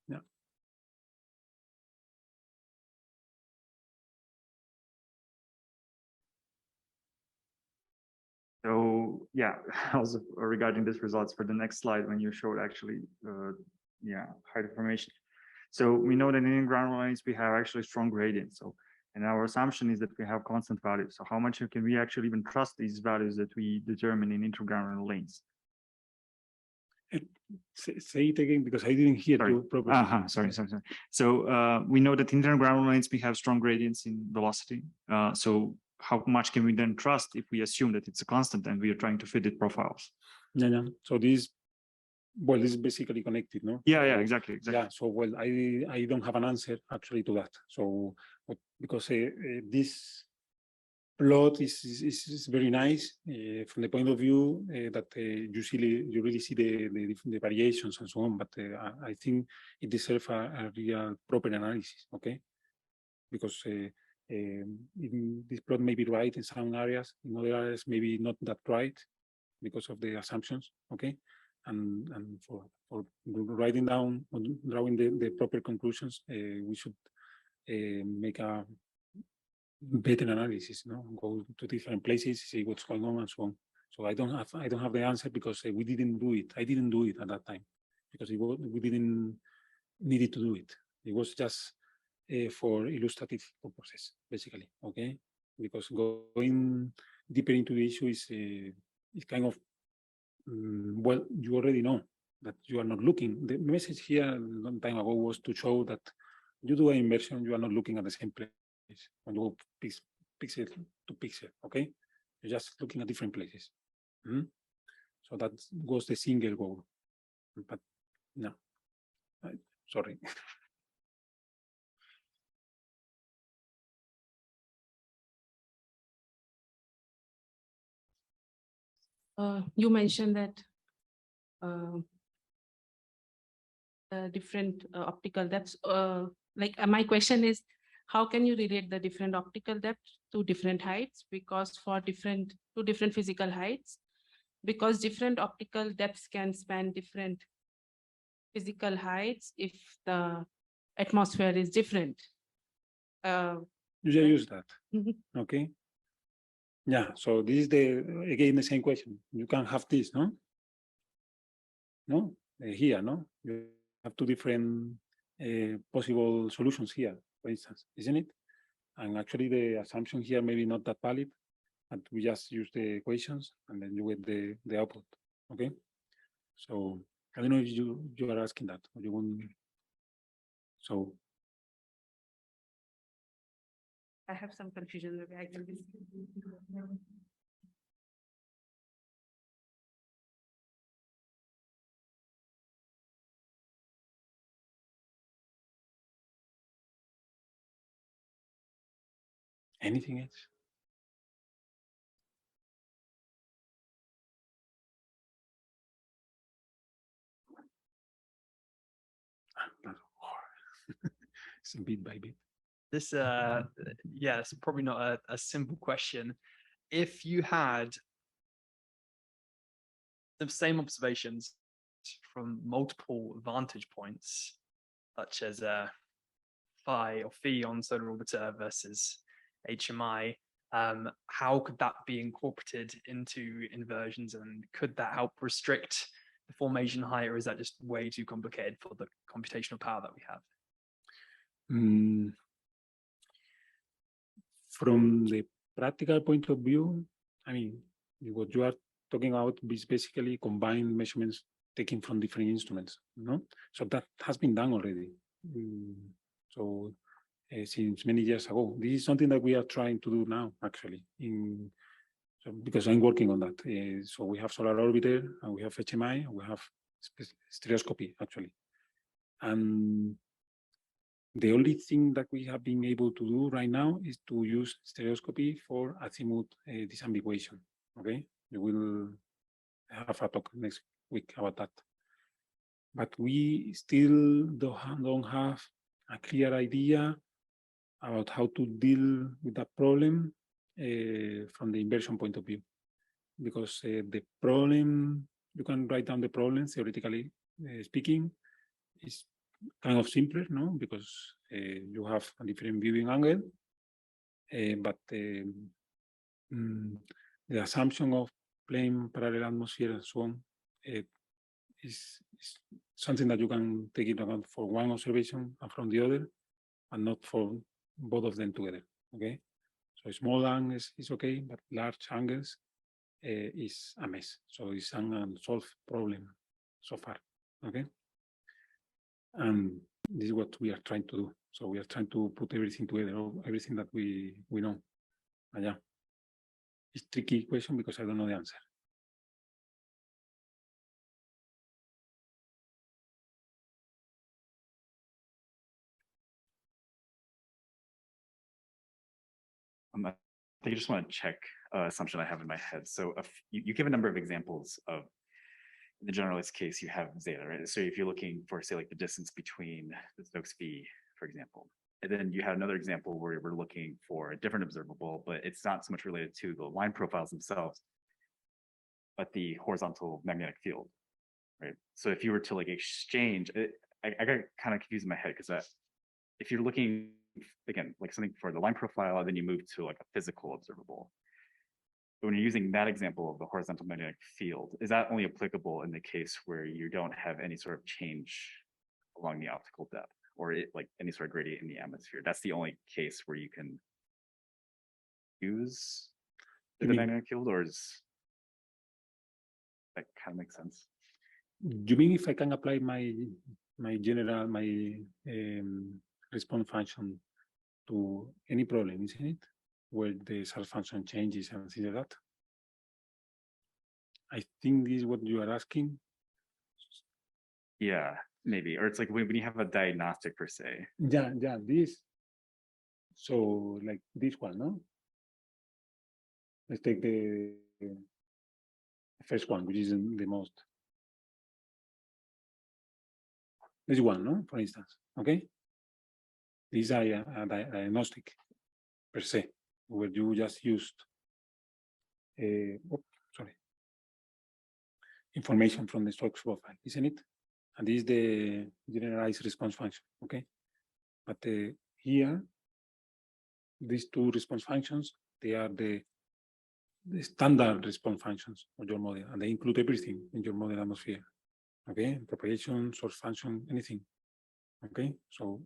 [SPEAKER 1] Yeah.
[SPEAKER 5] So yeah, also regarding these results for the next slide, when you showed actually, height information. So we know that in ground lines, we have actually strong gradients. So, and our assumption is that we have constant values. So how much can we actually even trust these values that we determine in interground lanes?
[SPEAKER 1] Say it again, because I didn't hear you properly.
[SPEAKER 5] Sorry. So we know that in interground lanes, we have strong gradients in velocity. So how much can we then trust if we assume that it's a constant and we are trying to fit it profiles?
[SPEAKER 1] Yeah. So this is basically connected, no?
[SPEAKER 5] Yeah, exactly.
[SPEAKER 1] Yeah. So I don't have an answer actually to that. So because this plot is very nice from the point of view that you really see the variations and so on. But I think it deserves a real proper analysis. Okay, because this plot may be right in some areas, in other areas maybe not that right because of the assumptions. Okay, and for writing down, drawing the proper conclusions, we should make a better analysis, go to different places, see what's going on and so on. So I don't have the answer because we didn't do it. I didn't do it at that time because we didn't needed to do it. It was just for illustrative purposes, basically. Okay, because going deeper into the issue is kind of well, you already know that you are not looking. The message here a long time ago was to show that you do an inversion, you are not looking at the same place when you go pixel to pixel, okay? You're just looking at different places. So that was the single goal. But no, sorry.
[SPEAKER 4] You mentioned that different optical depths. My question is, how can you relate the different optical depths to different heights? Because for two different physical heights, because different optical depths can span different physical heights if the atmosphere is different.
[SPEAKER 1] You just use that. Okay. Yeah. So this is again the same question. You can have this, no? No, here, no? You have two different possible solutions here, for instance, isn't it? And actually, the assumption here maybe not that valid, and we just use the equations, and then you get the output. Okay. So I don't know if you are asking that, or you want. So
[SPEAKER 4] I have some confusion. Maybe I can.
[SPEAKER 1] anything else? It's bit by bit.
[SPEAKER 6] This, yeah, it's probably not a simple question. If you had the same observations from multiple vantage points, such as phi or phi on solar orbiter versus HMI, how could that be incorporated into inversions, and could that help restrict the formation height, or is that just way too complicated for the computational power that we have?
[SPEAKER 1] From the practical point of view, I mean, what you are talking about is basically combined measurements taken from different instruments, no? So that has been done already. Since many years ago, this is something that we are trying to do now, actually, because I'm working on that. So we have Solar Orbiter, and we have HMI, and we have stereoscopy, actually. And the only thing that we have been able to do right now is to use stereoscopy for azimuth disambiguation. Okay, we will have a talk next week about that. But we still don't have a clear idea about how to deal with that problem from the inversion point of view. Because the problem, you can write down the problem theoretically speaking, is kind of simpler, no? Because you have a different viewing angle, but the assumption of plane parallel atmosphere and so on is something that you can take into account for one observation and from the other, and not for both of them together. Okay, so small angles is okay, but large angles is a mess. So it's an unsolved problem so far. Okay. And this is what we are trying to do. So we are trying to put everything together, everything that we know. And yeah, it's a tricky question because I don't know the answer.
[SPEAKER 7] I think I just want to check assumption I have in my head. So you give a number of examples of, in the generalist case, you have zeta, right? So if you're looking for, say, like the distance between the Stokes phi, for example, and then you have another example where we're looking for a different observable, but it's not so much related to the line profiles themselves, but the horizontal magnetic field, right? So if you were to like exchange, I got kind of confused in my head because if you're looking, again, like something for the line profile, and then you move to like a physical observable. But when you're using that example of the horizontal magnetic field, is that only applicable in the case where you don't have any sort of change along the optical depth, or like any sort of gradient in the atmosphere? That's the only case where you can use the magnetic field, or is that kind of makes sense?
[SPEAKER 1] You mean if I can apply my response function to any problem, isn't it? Where the self function changes and things like that. I think this is what you are asking.
[SPEAKER 7] Yeah, maybe. Or it's like when you have a diagnostic per se.
[SPEAKER 1] Yeah, this. So like this one, no? Let's take the first one, which is the most. This one, no, for instance, okay? These are a diagnostic per se, where you just used, information from the Stokes profile, isn't it? And this is the generalized response function, okay? But here, these two response functions, they are the standard response functions of your model, and they include everything in your model atmosphere, okay? Propagation, source function, anything, okay? So,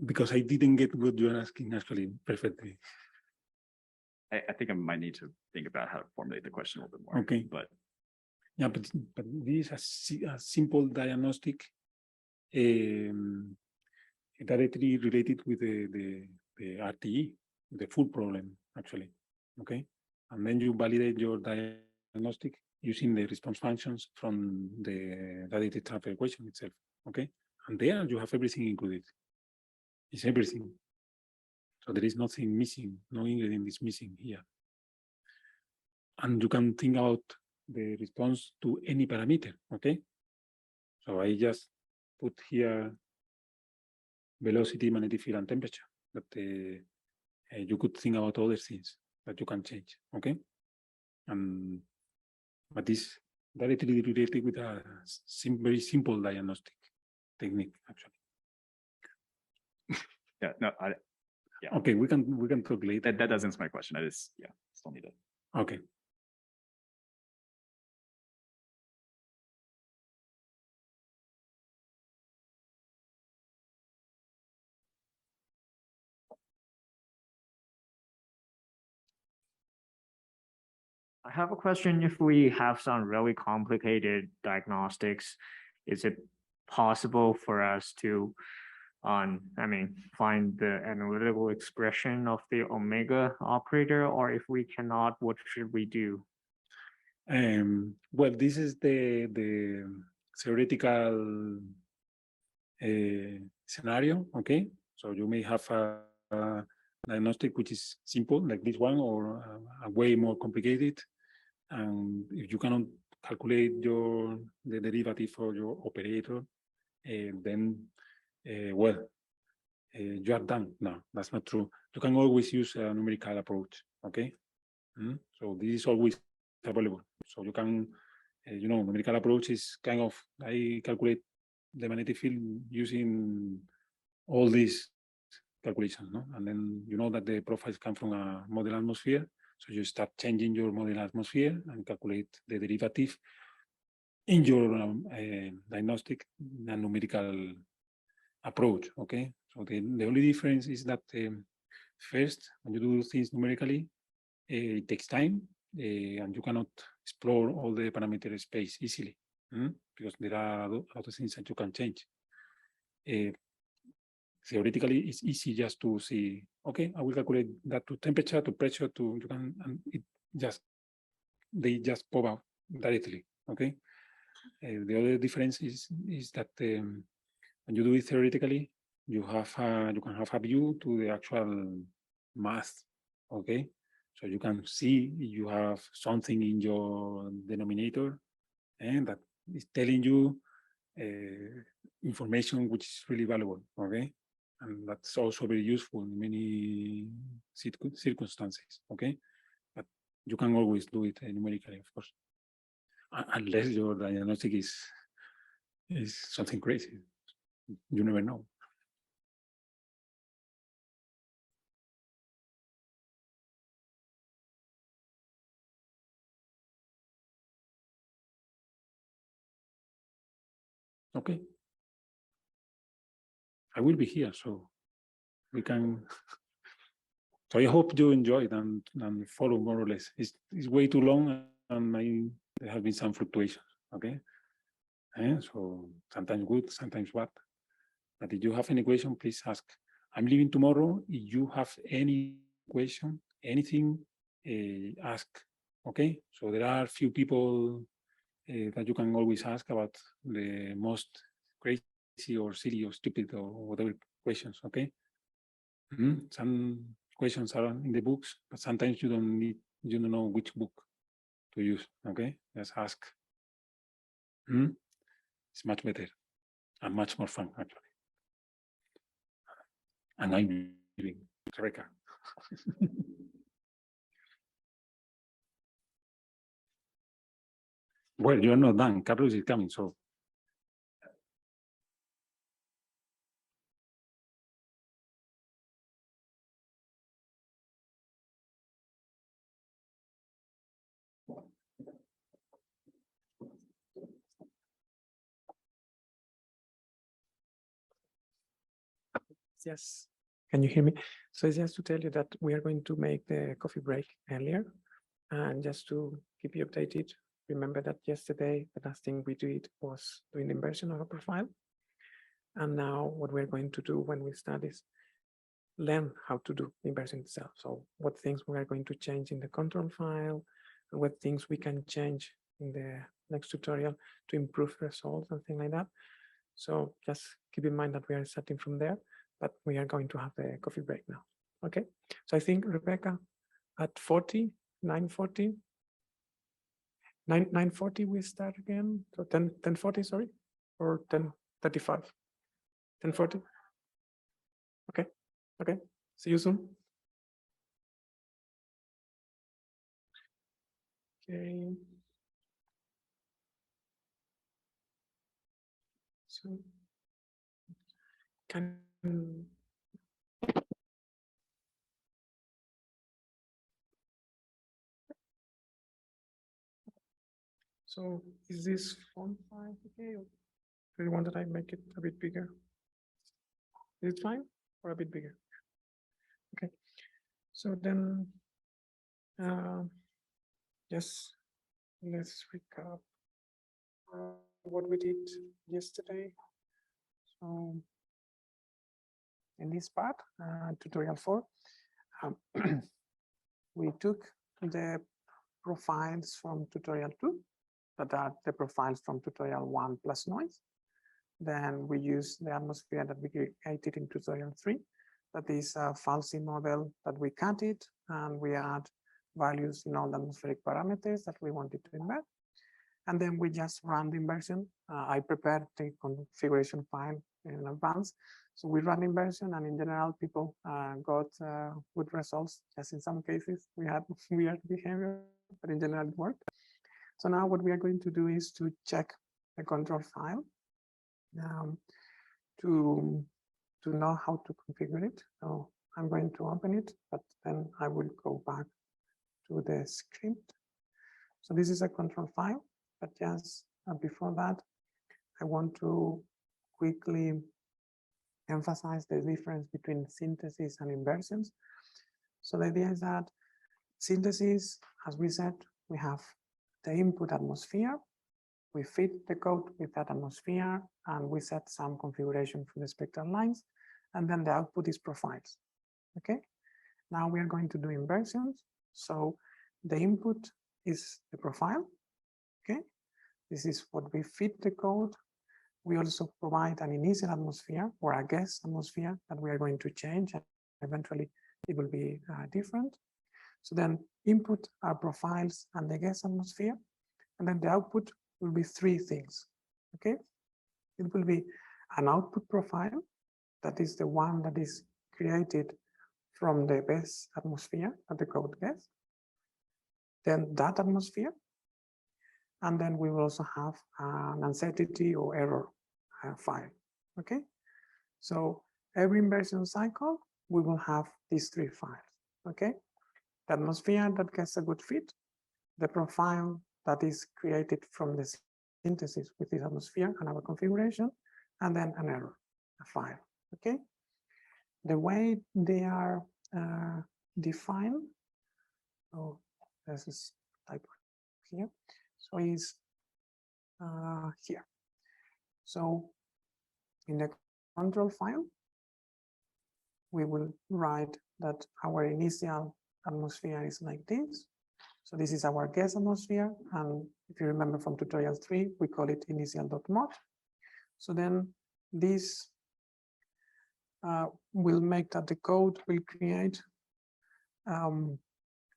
[SPEAKER 1] because I didn't get what you're asking actually perfectly.
[SPEAKER 7] I think I might need to think about how to formulate the question a little bit more.
[SPEAKER 1] Okay.
[SPEAKER 7] But
[SPEAKER 1] Yeah, but this is a simple diagnostic directly related with the RTE, the full problem, actually, okay? And then you validate your diagnostic using the response functions from the radiative transfer equation itself, okay? And there you have everything included. It's everything. So there is nothing missing, no ingredient is missing here. And you can think about the response to any parameter, okay? So I just put here velocity, magnetic field, and temperature, but you could think about other things that you can change, okay? But this directly related with a very simple diagnostic technique, actually.
[SPEAKER 7] yeah, no, yeah.
[SPEAKER 1] Okay, we can talk later.
[SPEAKER 7] That does answer my question. I just, yeah, still need it.
[SPEAKER 1] Okay.
[SPEAKER 8] I have a question. If we have some really complicated diagnostics, is it possible for us to, find the analytical expression of the omega operator, or if we cannot, what should we do?
[SPEAKER 1] Well, this is the theoretical scenario, okay? So you may have a diagnostic which is simple, like this one, or a way more complicated. And if you cannot calculate the derivative for your operator, then, well, you are done. No, that's not true. You can always use a numerical approach, okay? So this is always available. So you can, numerical approach is kind of, I calculate the magnetic field using all these calculations, no? And then you know that the profiles come from a model atmosphere. So you start changing your model atmosphere and calculate the derivative in your diagnostic and numerical approach, okay? So the only difference is that first, when you do things numerically, it takes time and you cannot explore all the parameter space easily because there are a lot of things that you can change. Theoretically, it's easy just to see, okay, I will calculate that to temperature, to pressure, you can, and they just pop out directly, okay? The other difference is that when you do it theoretically, you can have a view to the actual math, okay? So you can see you have something in your denominator and that is telling you information which is really valuable, okay? And that's also very useful in many circumstances, okay? But you can always do it numerically, of course, unless your diagnostic is something crazy. You never know. Okay. I will be here, so we can. So I hope you enjoyed and follow more or less. It's way too long and there have been some fluctuations, okay? So sometimes good, sometimes bad. But if you have any question, please ask. I'm leaving tomorrow. If you have any question, anything, ask, okay? So there are a few people that you can always ask about the most crazy or silly or stupid or whatever questions, okay? Some questions are in the books, but sometimes you don't need you don't know which book to use. Okay, just ask. It's much better and much more fun, actually. And I'm leaving, Rebecca. Well, you're not done. Carlos is coming, so.
[SPEAKER 9] Yes. Can you hear me? So it's just to tell you that we are going to make the coffee break earlier. And just to keep you updated, remember that yesterday, the last thing we did was doing the inversion of a profile. And now what we're going to do when we start is learn how to do inversion itself. So what things we are going to change in the control file, and what things we can change in the next tutorial to improve results and things like that. So just keep in mind that we are starting from there, but we are going to have a coffee break now. Okay, so I think Rebecca at 9:40 we start again. So 10:40, sorry, or 10:35, 10:40. Okay, see you soon. Okay. So so is this font size okay? Or do you want that I make it a bit bigger? Is it fine or a bit bigger? Okay, so then yes, let's recap what we did yesterday. So in this part, tutorial 4, we took the profiles from tutorial 2, that are the profiles from tutorial 1 plus noise. Then we use the atmosphere that we created in tutorial 3. That is a falsy model that we cut it and we add values in all the atmospheric parameters that we wanted to embed. And then we just run the inversion. I prepared the configuration file in advance. So we run inversion, and in general, people got good results. Just in some cases, we had weird behavior, but in general, it worked. So now what we are going to do is to check the control file to know how to configure it. So I'm going to open it, but then I will go back to the script. So this is a control file, but just before that, I want to quickly emphasize the difference between synthesis and inversions. So the idea is that synthesis, as we said, we have the input atmosphere, we feed the code with that atmosphere, and we set some configuration for the spectral lines, and then the output is profiles. Okay, now we are going to do inversions. So the input is the profile. Okay, this is what we feed the code. We also provide an initial atmosphere or a guess atmosphere that we are going to change, and eventually it will be different. So then input are profiles and the guess atmosphere, and then the output will be 3 things. Okay, it will be an output profile, that is the one that is created from the base atmosphere that the code gets, then that atmosphere, and then we will also have an uncertainty or error file. Okay, so every inversion cycle we will have these 3 files. Okay, the atmosphere that gets a good fit, the profile that is created from the synthesis with this atmosphere and our configuration, and then an error, a file. Okay, the way they are defined, oh, this is type here, so is here. So in the control file, we will write that our initial atmosphere is like this. So this is our guess atmosphere, and if you remember from tutorial 3, we call it initial.mod. So then this will make that the code will create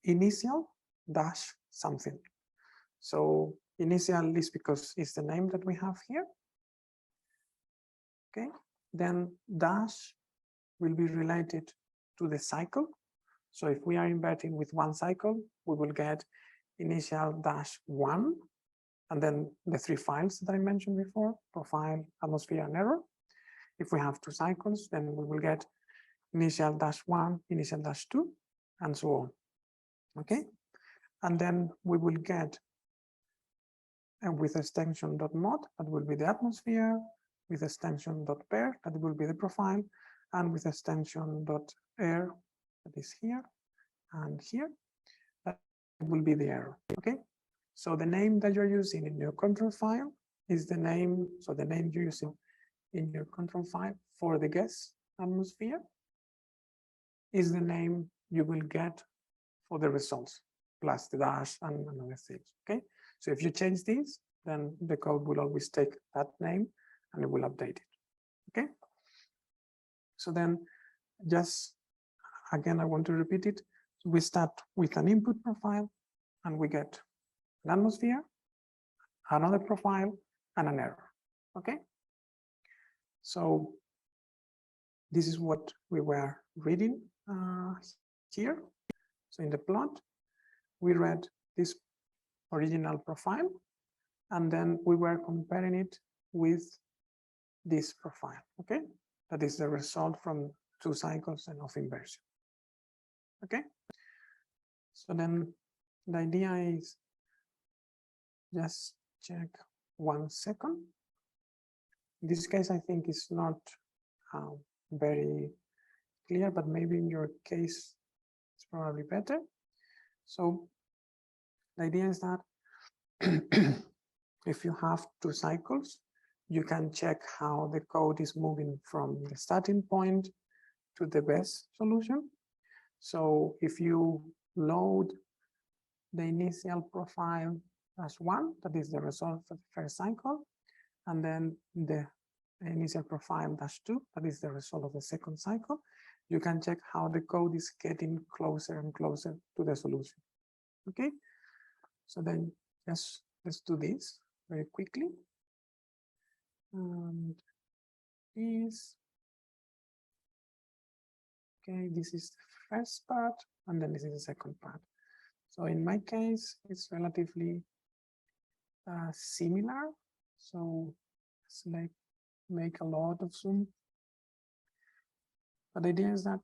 [SPEAKER 9] initial dash something. So initial is because it's the name that we have here. Okay, then dash will be related to the cycle. So if we are inverting with one cycle, we will get initial dash 1, and then the 3 files that I mentioned before, profile, atmosphere, and error. If we have 2 cycles, then we will get initial dash 1, initial dash 2, and so on. Okay, and then we will get with extension.mod, that will be the atmosphere, with extension.pair, that will be the profile, and with extension.air, that is here and here, that will be the error. Okay, so the name that you're using in your control file is the name, so the name you're using in your control file for the gas atmosphere is the name you will get for the results, plus the dash and other things. Okay, so if you change these, then the code will always take that name and it will update it. Okay, so then just again, I want to repeat it. So we start with an input profile and we get an atmosphere, another profile, and an error. Okay, so this is what we were reading here. So in the plot, we read this original profile, and then we were comparing it with this profile. Okay, that is the result from 2 cycles and of inversion. Okay, so then the idea is just check 1 second. In this case, I think it's not very clear, but maybe in your case, it's probably better. So the idea is that if you have 2 cycles, you can check how the code is moving from the starting point to the best solution. So if you load the initial profile as 1, that is the result of the first cycle, and then the initial profile dash 2, that is the result of the second cycle, you can check how the code is getting closer and closer to the solution. Okay, so then let's do this very quickly. And this, okay, this is the first part, and then this is the second part. So in my case, it's relatively similar. So it's like make a lot of zoom. But the idea is that,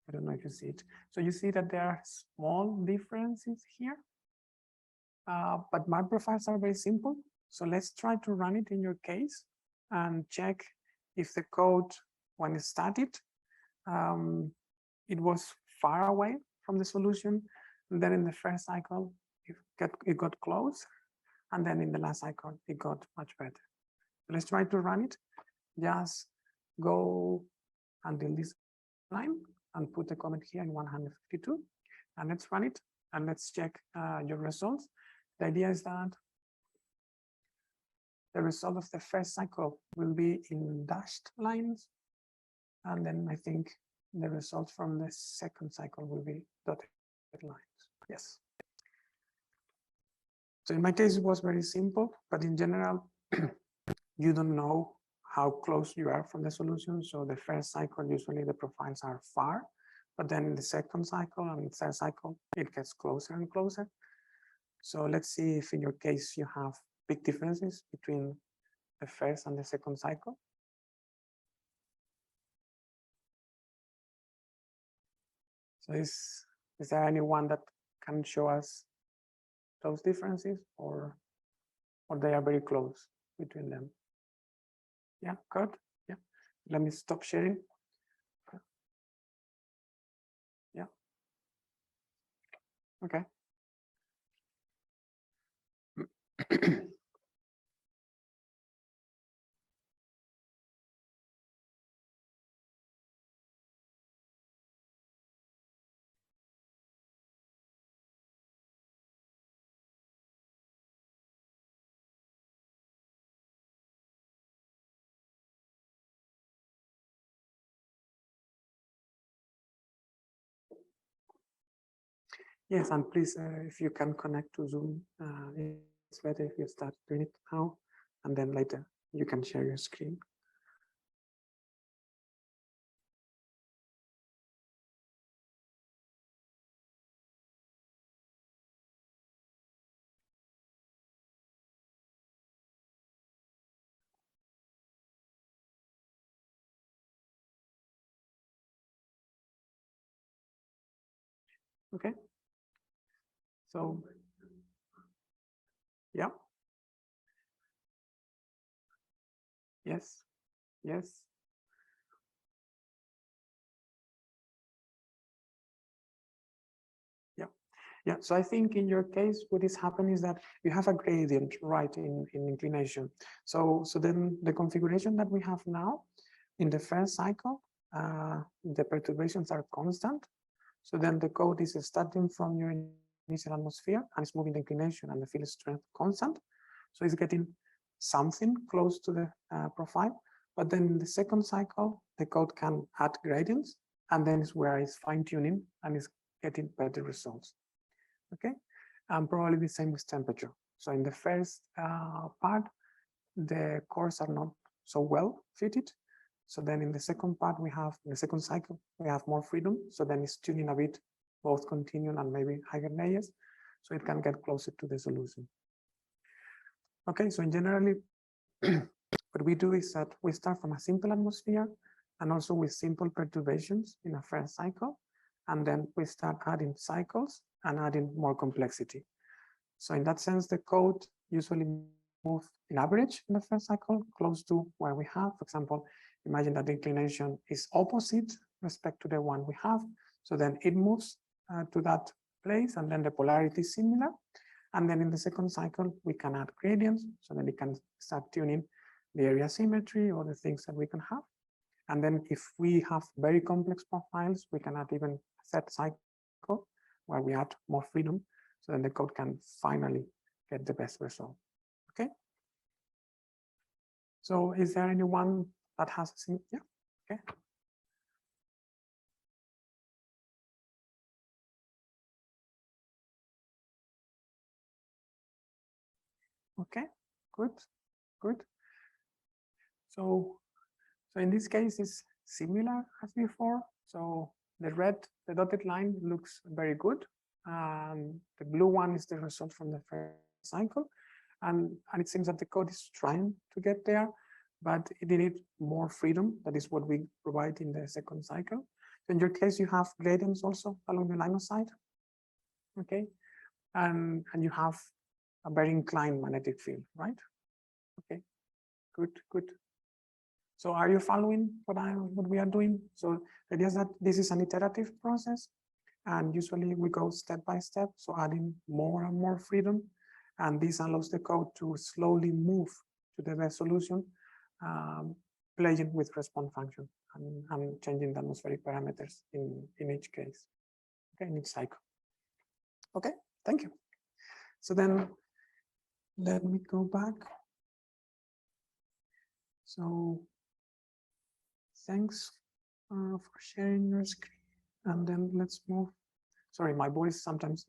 [SPEAKER 9] I don't know if you see it. So you see that there are small differences here. But my profiles are very simple. So let's try to run it in your case and check if the code, when it started, it was far away from the solution. And then in the first cycle, it got close. And then in the last cycle, it got much better. Let's try to run it. Just go until this line and put a comment here in 152. And let's run it and let's check your results. The idea is that the result of the first cycle will be in dashed lines. And then I think the results from the second cycle will be dotted lines. Yes. So in my case, it was very simple, but in general, you don't know how close you are from the solution. So the first cycle, usually the profiles are far, but then in the second cycle and the third cycle, it gets closer and closer. So let's see if in your case you have big differences between the first and the second cycle. So is there anyone that can show us those differences, or they are very close between them? Yeah, good. Yeah, let me stop sharing. Yeah. Okay. Yes, and please, if you can connect to Zoom, it's better if you start doing it now, and then later you can share your screen. Okay. So, yeah. Yes. Yes. Yeah. Yeah. So I think in your case, what is happening is that you have a gradient, right, in inclination. So then the configuration that we have now in the first cycle, the perturbations are constant. So then the code is starting from your initial atmosphere and it's moving the inclination and the field strength constant. So it's getting something close to the profile. But then in the second cycle, the code can add gradients, and then it's where it's fine tuning and it's getting better results. Okay, and probably the same with temperature. So in the first part, the cores are not so well fitted. So then in the second part, we have, in the second cycle, we have more freedom. So then it's tuning a bit, both continuum and maybe higher layers, so it can get closer to the solution. Okay, so in generally, what we do is that we start from a simple atmosphere and also with simple perturbations in a first cycle. And then we start adding cycles and adding more complexity. So in that sense, the code usually moves in average in the first cycle close to where we have. For example, imagine that the inclination is opposite respect to the one we have. So then it moves to that place, and then the polarity is similar. And then in the second cycle, we can add gradients. So then we can start tuning the area symmetry or the things that we can have. And then if we have very complex profiles, we can add even a third cycle where we add more freedom. So then the code can finally get the best result. Okay. So is there anyone that has a yeah? Okay. Okay, good, good. So in this case, it's similar as before. So the dotted line looks very good. The blue one is the result from the first cycle. And it seems that the code is trying to get there, but it needs more freedom. That is what we provide in the second cycle. So in your case, you have gradients also along the line of sight. Okay. And you have a very inclined magnetic field, right? Okay, good, good. So are you following what we are doing? So the idea is that this is an iterative process, and usually we go step by step, so adding more and more freedom, and this allows the code to slowly move to the best solution, playing with response function and changing the atmospheric parameters in each case, okay, in each cycle. Okay, thank you. So then let me go back. So thanks for sharing your screen. And then let's move. Sorry, my voice sometimes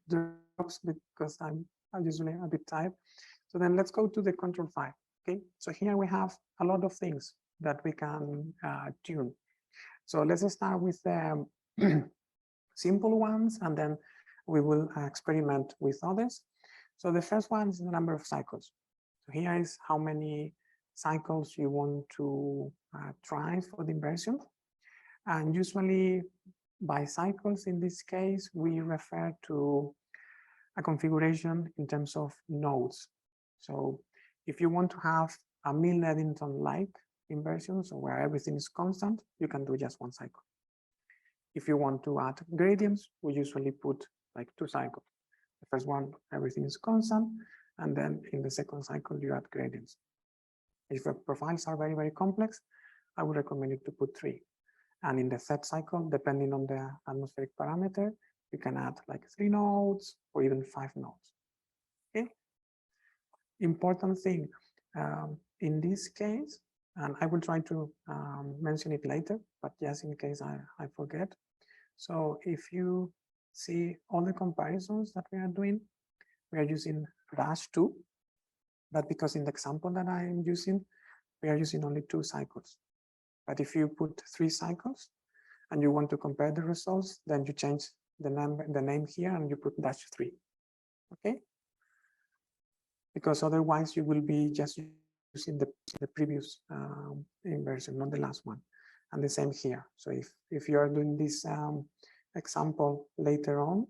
[SPEAKER 9] drops because I'm usually a bit tired. So then let's go to the control file. Okay, so here we have a lot of things that we can tune. So let's start with the simple ones, and then we will experiment with others. So the first one is the number of cycles. So here is how many cycles you want to try for the inversion. And usually by cycles in this case, we refer to a configuration in terms of nodes. So if you want to have a Milne-Eddington-like inversion, so where everything is constant, you can do just one cycle. If you want to add gradients, we usually put like 2 cycles. The first one, everything is constant, and then in the second cycle, you add gradients. If the profiles are very, very complex, I would recommend you to put 3. And in the third cycle, depending on the atmospheric parameter, you can add like 3 nodes or even 5 nodes. Okay. Important thing in this case, and I will try to mention it later, but just in case I forget. So if you see all the comparisons that we are doing, we are using -2, but because in the example that I am using, we are using only 2 cycles. But if you put 3 cycles and you want to compare the results, then you change the name here and you put -3. Okay? Because otherwise you will be just using the previous inversion, not the last one. And the same here. So if you are doing this example later on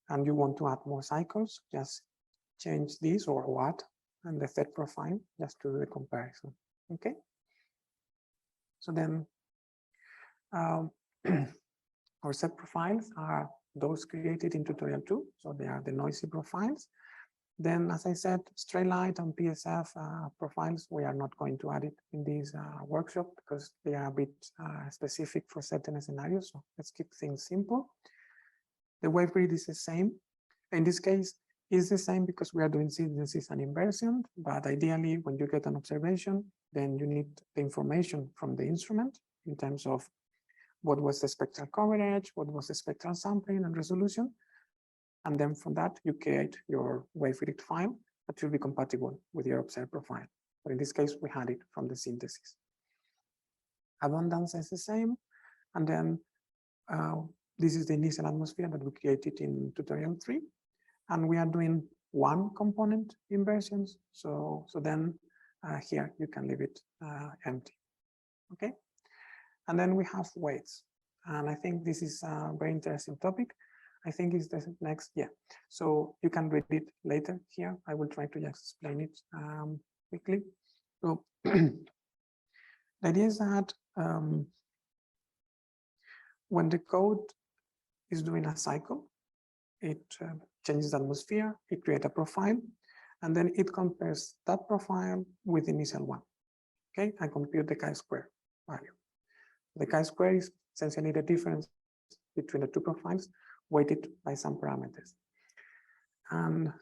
[SPEAKER 9] and you want to add more cycles, just change this or what and the third profile just to do the comparison. Okay. So then our set profiles are those created in tutorial 2. So they are the noisy profiles. Then, as I said, straight light and PSF profiles, we are not going to add it in this workshop because they are a bit specific for certain scenarios. So let's keep things simple. The wave grid is the same. In this case, it's the same because we are doing synthesis and inversion. But ideally, when you get an observation, then you need the information from the instrument in terms of what was the spectral coverage, what was the spectral sampling and resolution. And then from that, you create your wave grid file that should be compatible with your observed profile. But in this case, we had it from the synthesis. Abundance is the same. And then this is the initial atmosphere that we created in tutorial 3. And we are doing 1 component inversions. So then here you can leave it empty. Okay. And then we have weights. And I think this is a very interesting topic. I think it's the next, yeah. So you can read it later here. I will try to just explain it quickly. So the idea is that when the code is doing a cycle, it changes the atmosphere, it creates a profile, and then it compares that profile with the initial one. Okay, I compute the chi-square value. The chi-square is essentially the difference between the 2 profiles weighted by some parameters. And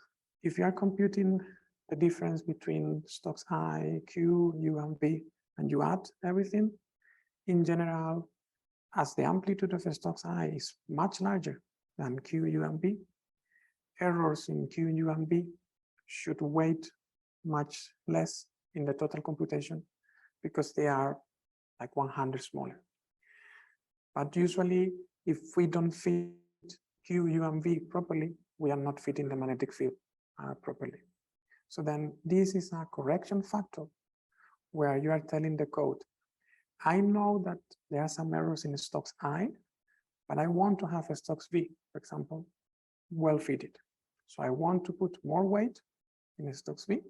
[SPEAKER 9] if you are computing the difference between stocks I, Q, U, and V, and you add everything, in general, as the amplitude of the stocks I is much larger than Q, U, and V, errors in Q, U, and V should weight much less in the total computation because they are like 100 smaller. But usually, if we don't fit Q, U, and V properly, we are not fitting the magnetic field properly. So then this is a correction factor where you are telling the code, I know that there are some errors in stocks I, but I want to have a stocks V, for example, well fitted. So I want to put more weight in a stocks V.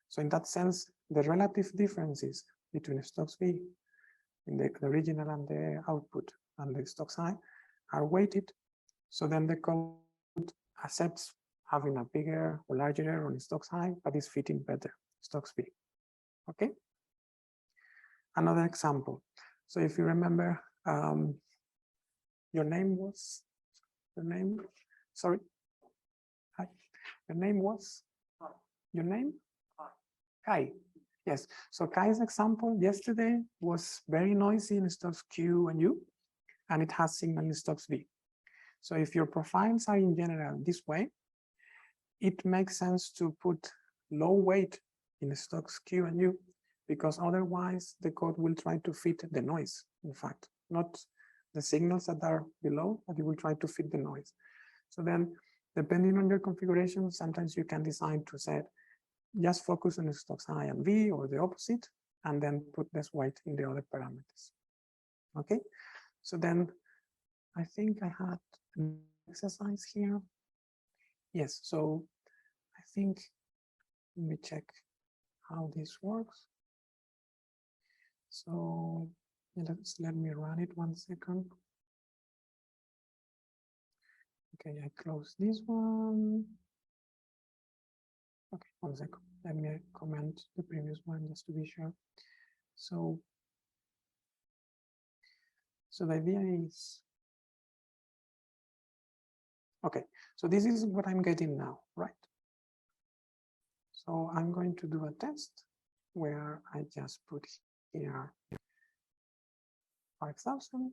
[SPEAKER 9] So in that sense, the relative differences between stocks V in the original and the output and the stocks I are weighted. So then the code accepts having a bigger or larger error on stocks I, but is fitting better stocks V. Okay. Another example. So if you remember, your name was, sorry. Hi. Your name was, your name? Kai. Yes. So Kai's example yesterday was very noisy in stocks Q and U, and it has signal in stocks V. So if your profiles are in general this way, it makes sense to put low weight in the stocks Q and U, because otherwise the code will try to fit the noise, in fact, not the signals that are below, but it will try to fit the noise. So then, depending on your configuration, sometimes you can decide to set, just focus on the stocks I and V or the opposite, and then put less weight in the other parameters. Okay, so then I think I had an exercise here. Yes, so I think, let me check how this works. So let me run it 1 second. Okay, I close this one. Okay, 1 second. Let me comment the previous one just to be sure. So the idea is, okay, so this is what I'm getting now, right? So I'm going to do a test where I just put here 5,000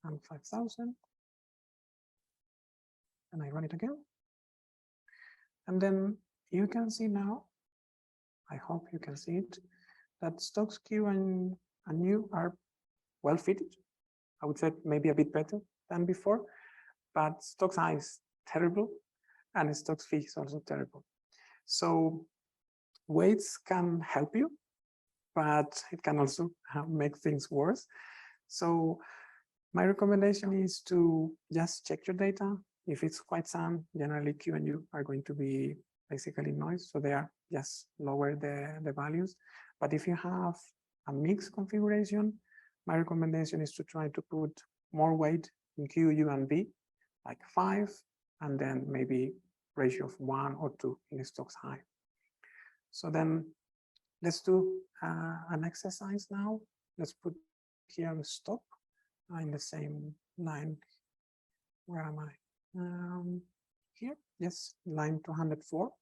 [SPEAKER 9] and 5,000. and I run it again. And then you can see now, I hope you can see it, that stocks Q and U are well fitted. I would say maybe a bit better than before, but stocks I is terrible and stocks phi is also terrible. So weights can help you, but it can also make things worse. So my recommendation is to just check your data. If it's quite some, generally Q and U are going to be basically noise, so they are just lower the values. But if you have a mixed configuration, my recommendation is to try to put more weight in Q, U, and V, like 5, and then maybe ratio of 1 or 2 in stocks high. So then let's do an exercise now. Let's put here a stop in the same line. Where am I? Here, yes, line 204.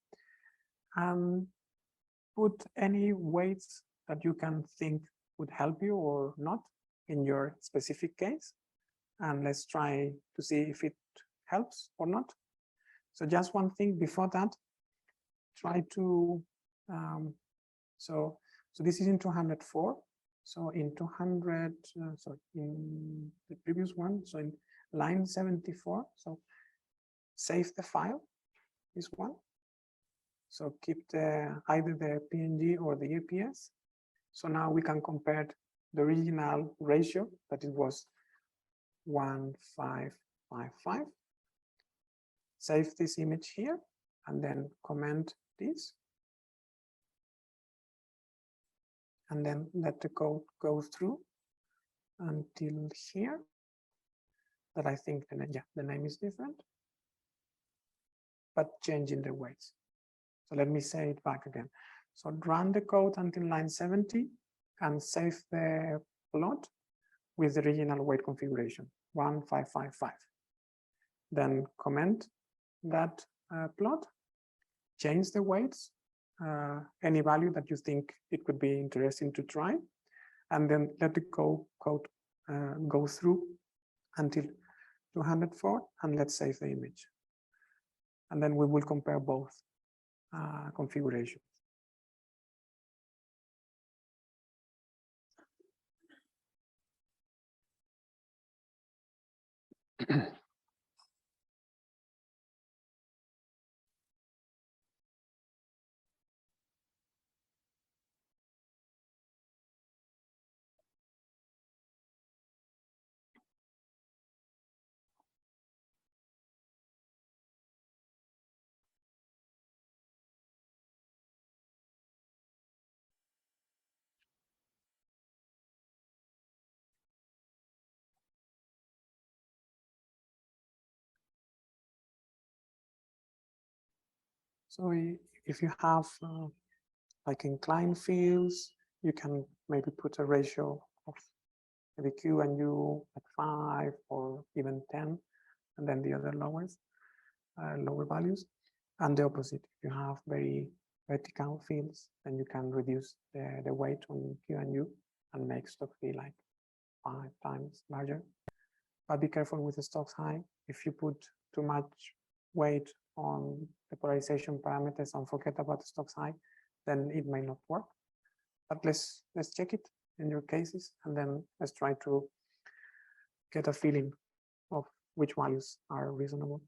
[SPEAKER 9] Put any weights that you can think would help you or not in your specific case. And let's try to see if it helps or not. So just one thing before that, try to, so this is in 204. So in 200, sorry, in the previous one, so in line 74, so save the file, this one. So keep either the PNG or the APS. So now we can compare the original ratio that it was 1555. Save this image here and then comment this. And then let the code go through until here. That I think the name is different, but changing the weights. So let me say it back again. So run the code until line 70 and save the plot with the original weight configuration, 1555. Then comment that plot, change the weights, any value that you think it could be interesting to try, and then let the code go through until 204, and let's save the image. And then we will compare both configurations. So if you have like inclined fields, you can maybe put a ratio of maybe Q and U at 5 or even 10, and then the other lower values. And the opposite, if you have very vertical fields, then you can reduce the weight on Q and U and make stock be like 5 times larger. But be careful with the stocks high. If you put too much weight on the polarization parameters and forget about the stocks high, then it may not work. But let's check it in your cases, and then let's try to get a feeling of which values are reasonable.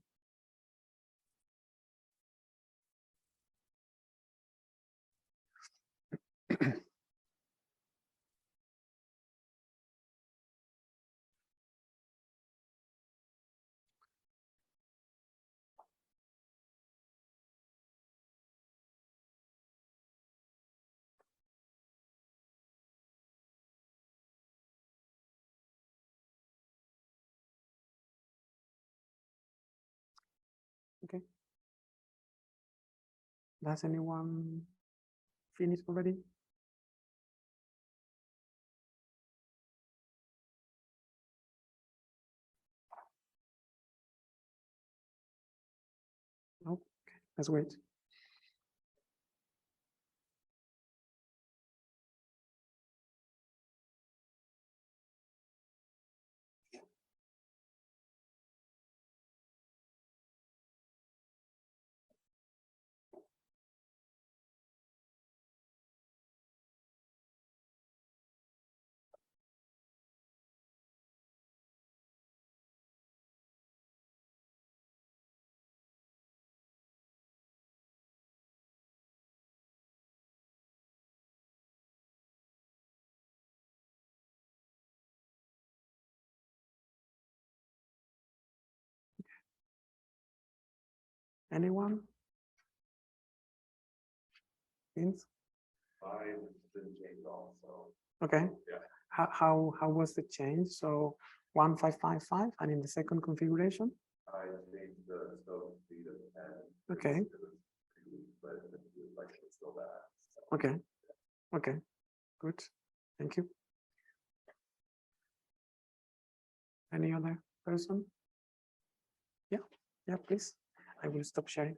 [SPEAKER 9] Okay. Does anyone finish already? No? Okay, let's wait. Anyone? Hints? Okay. How was the change? So 1555, and in the second configuration? Okay. Okay. Okay. Good. Thank you. Any other person? Yeah. Yeah, please. I will stop sharing.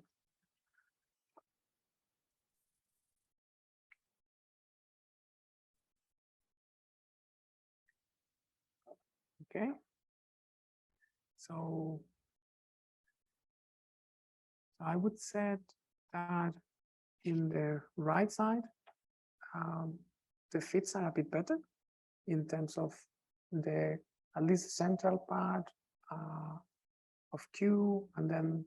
[SPEAKER 9] Okay. So I would say that in the right side, the fits are a bit better in terms of the at least central part of Q, and then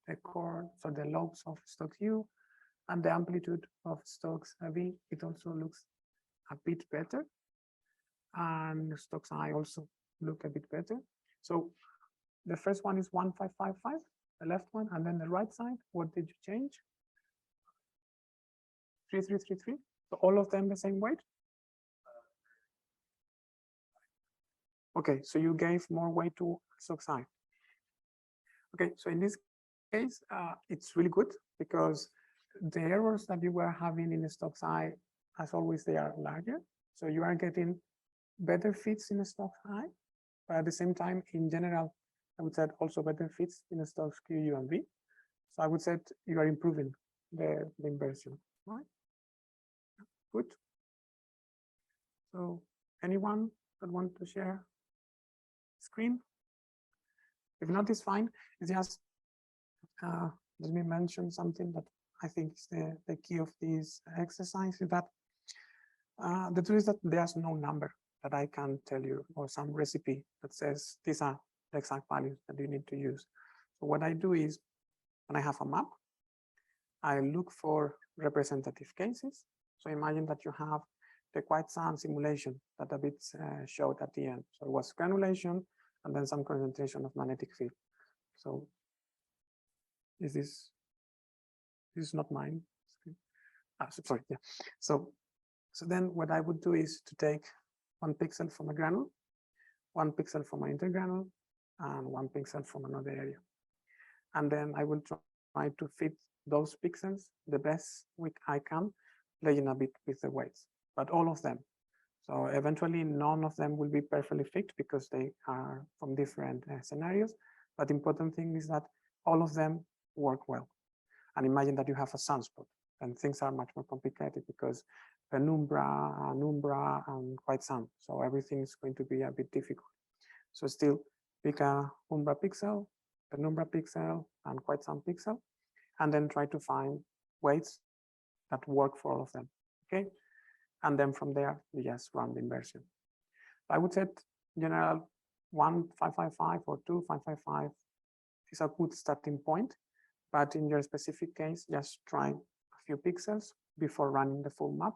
[SPEAKER 9] the core, so the lobes of Stokes U, and the amplitude of Stokes V. It also looks a bit better, and Stokes I also look a bit better. So the first one is 1555, the left one, and then the right side. What did you change? 3333. So all of them the same weight? Okay, so you gave more weight to Stokes I. Okay, so in this case, it's really good because the errors that you were having in the Stokes I, as always, they are larger. So you are getting better fits in the Stokes I, but at the same time, in general, I would say also better fits in the Stokes Q, U, and V. So I would say you are improving the inversion, right? Good. So anyone that want to share screen? If not, it's fine. It's just let me mention something that I think is the key of this exercise, is that the truth is that there's no number that I can tell you, or some recipe that says these are the exact values that you need to use. So what I do is, when I have a map, I look for representative cases. So imagine that you have the quiet sun simulation that a bit showed at the end. So it was granulation and then some concentration of magnetic field. So is this is not mine? Sorry, yeah. So then what I would do is to take 1 pixel from a granule, 1 pixel from an intergranule, and 1 pixel from another area. And then I will try to fit those pixels the best I can, playing a bit with the weights, but all of them. So eventually none of them will be perfectly fit because they are from different scenarios. But the important thing is that all of them work well. And imagine that you have a sunspot, and things are much more complicated because penumbra, umbra, and quiet sun. So everything is going to be a bit difficult. So still pick a umbra pixel, penumbra pixel, and quiet sun pixel, and then try to find weights that work for all of them. Okay. And then from there, you just run the inversion. I would say, in general, 1555 or 2555 is a good starting point. But in your specific case, just try a few pixels before running the full map,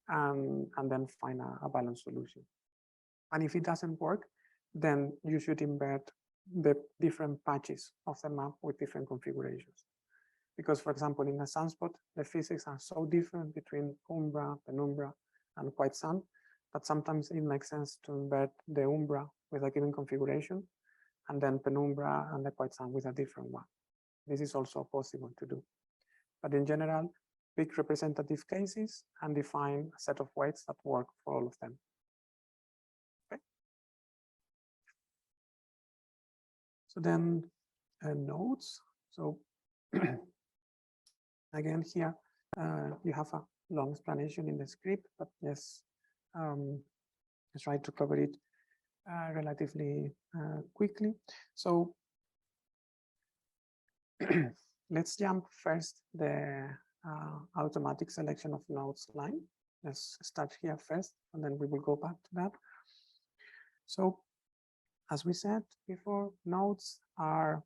[SPEAKER 9] and then find a balanced solution. And if it doesn't work, then you should embed the different patches of the map with different configurations. Because, for example, in a sunspot, the physics are so different between umbra, penumbra, and quiet sun that sometimes it makes sense to embed the umbra with a given configuration, and then penumbra and the quiet sun with a different one. This is also possible to do. But in general, pick representative cases and define a set of weights that work for all of them. Okay. So then nodes. So again, here you have a long explanation in the script, but yes, let's try to cover it relatively quickly. So let's jump first the automatic selection of nodes line. Let's start here first, and then we will go back to that. So as we said before, nodes are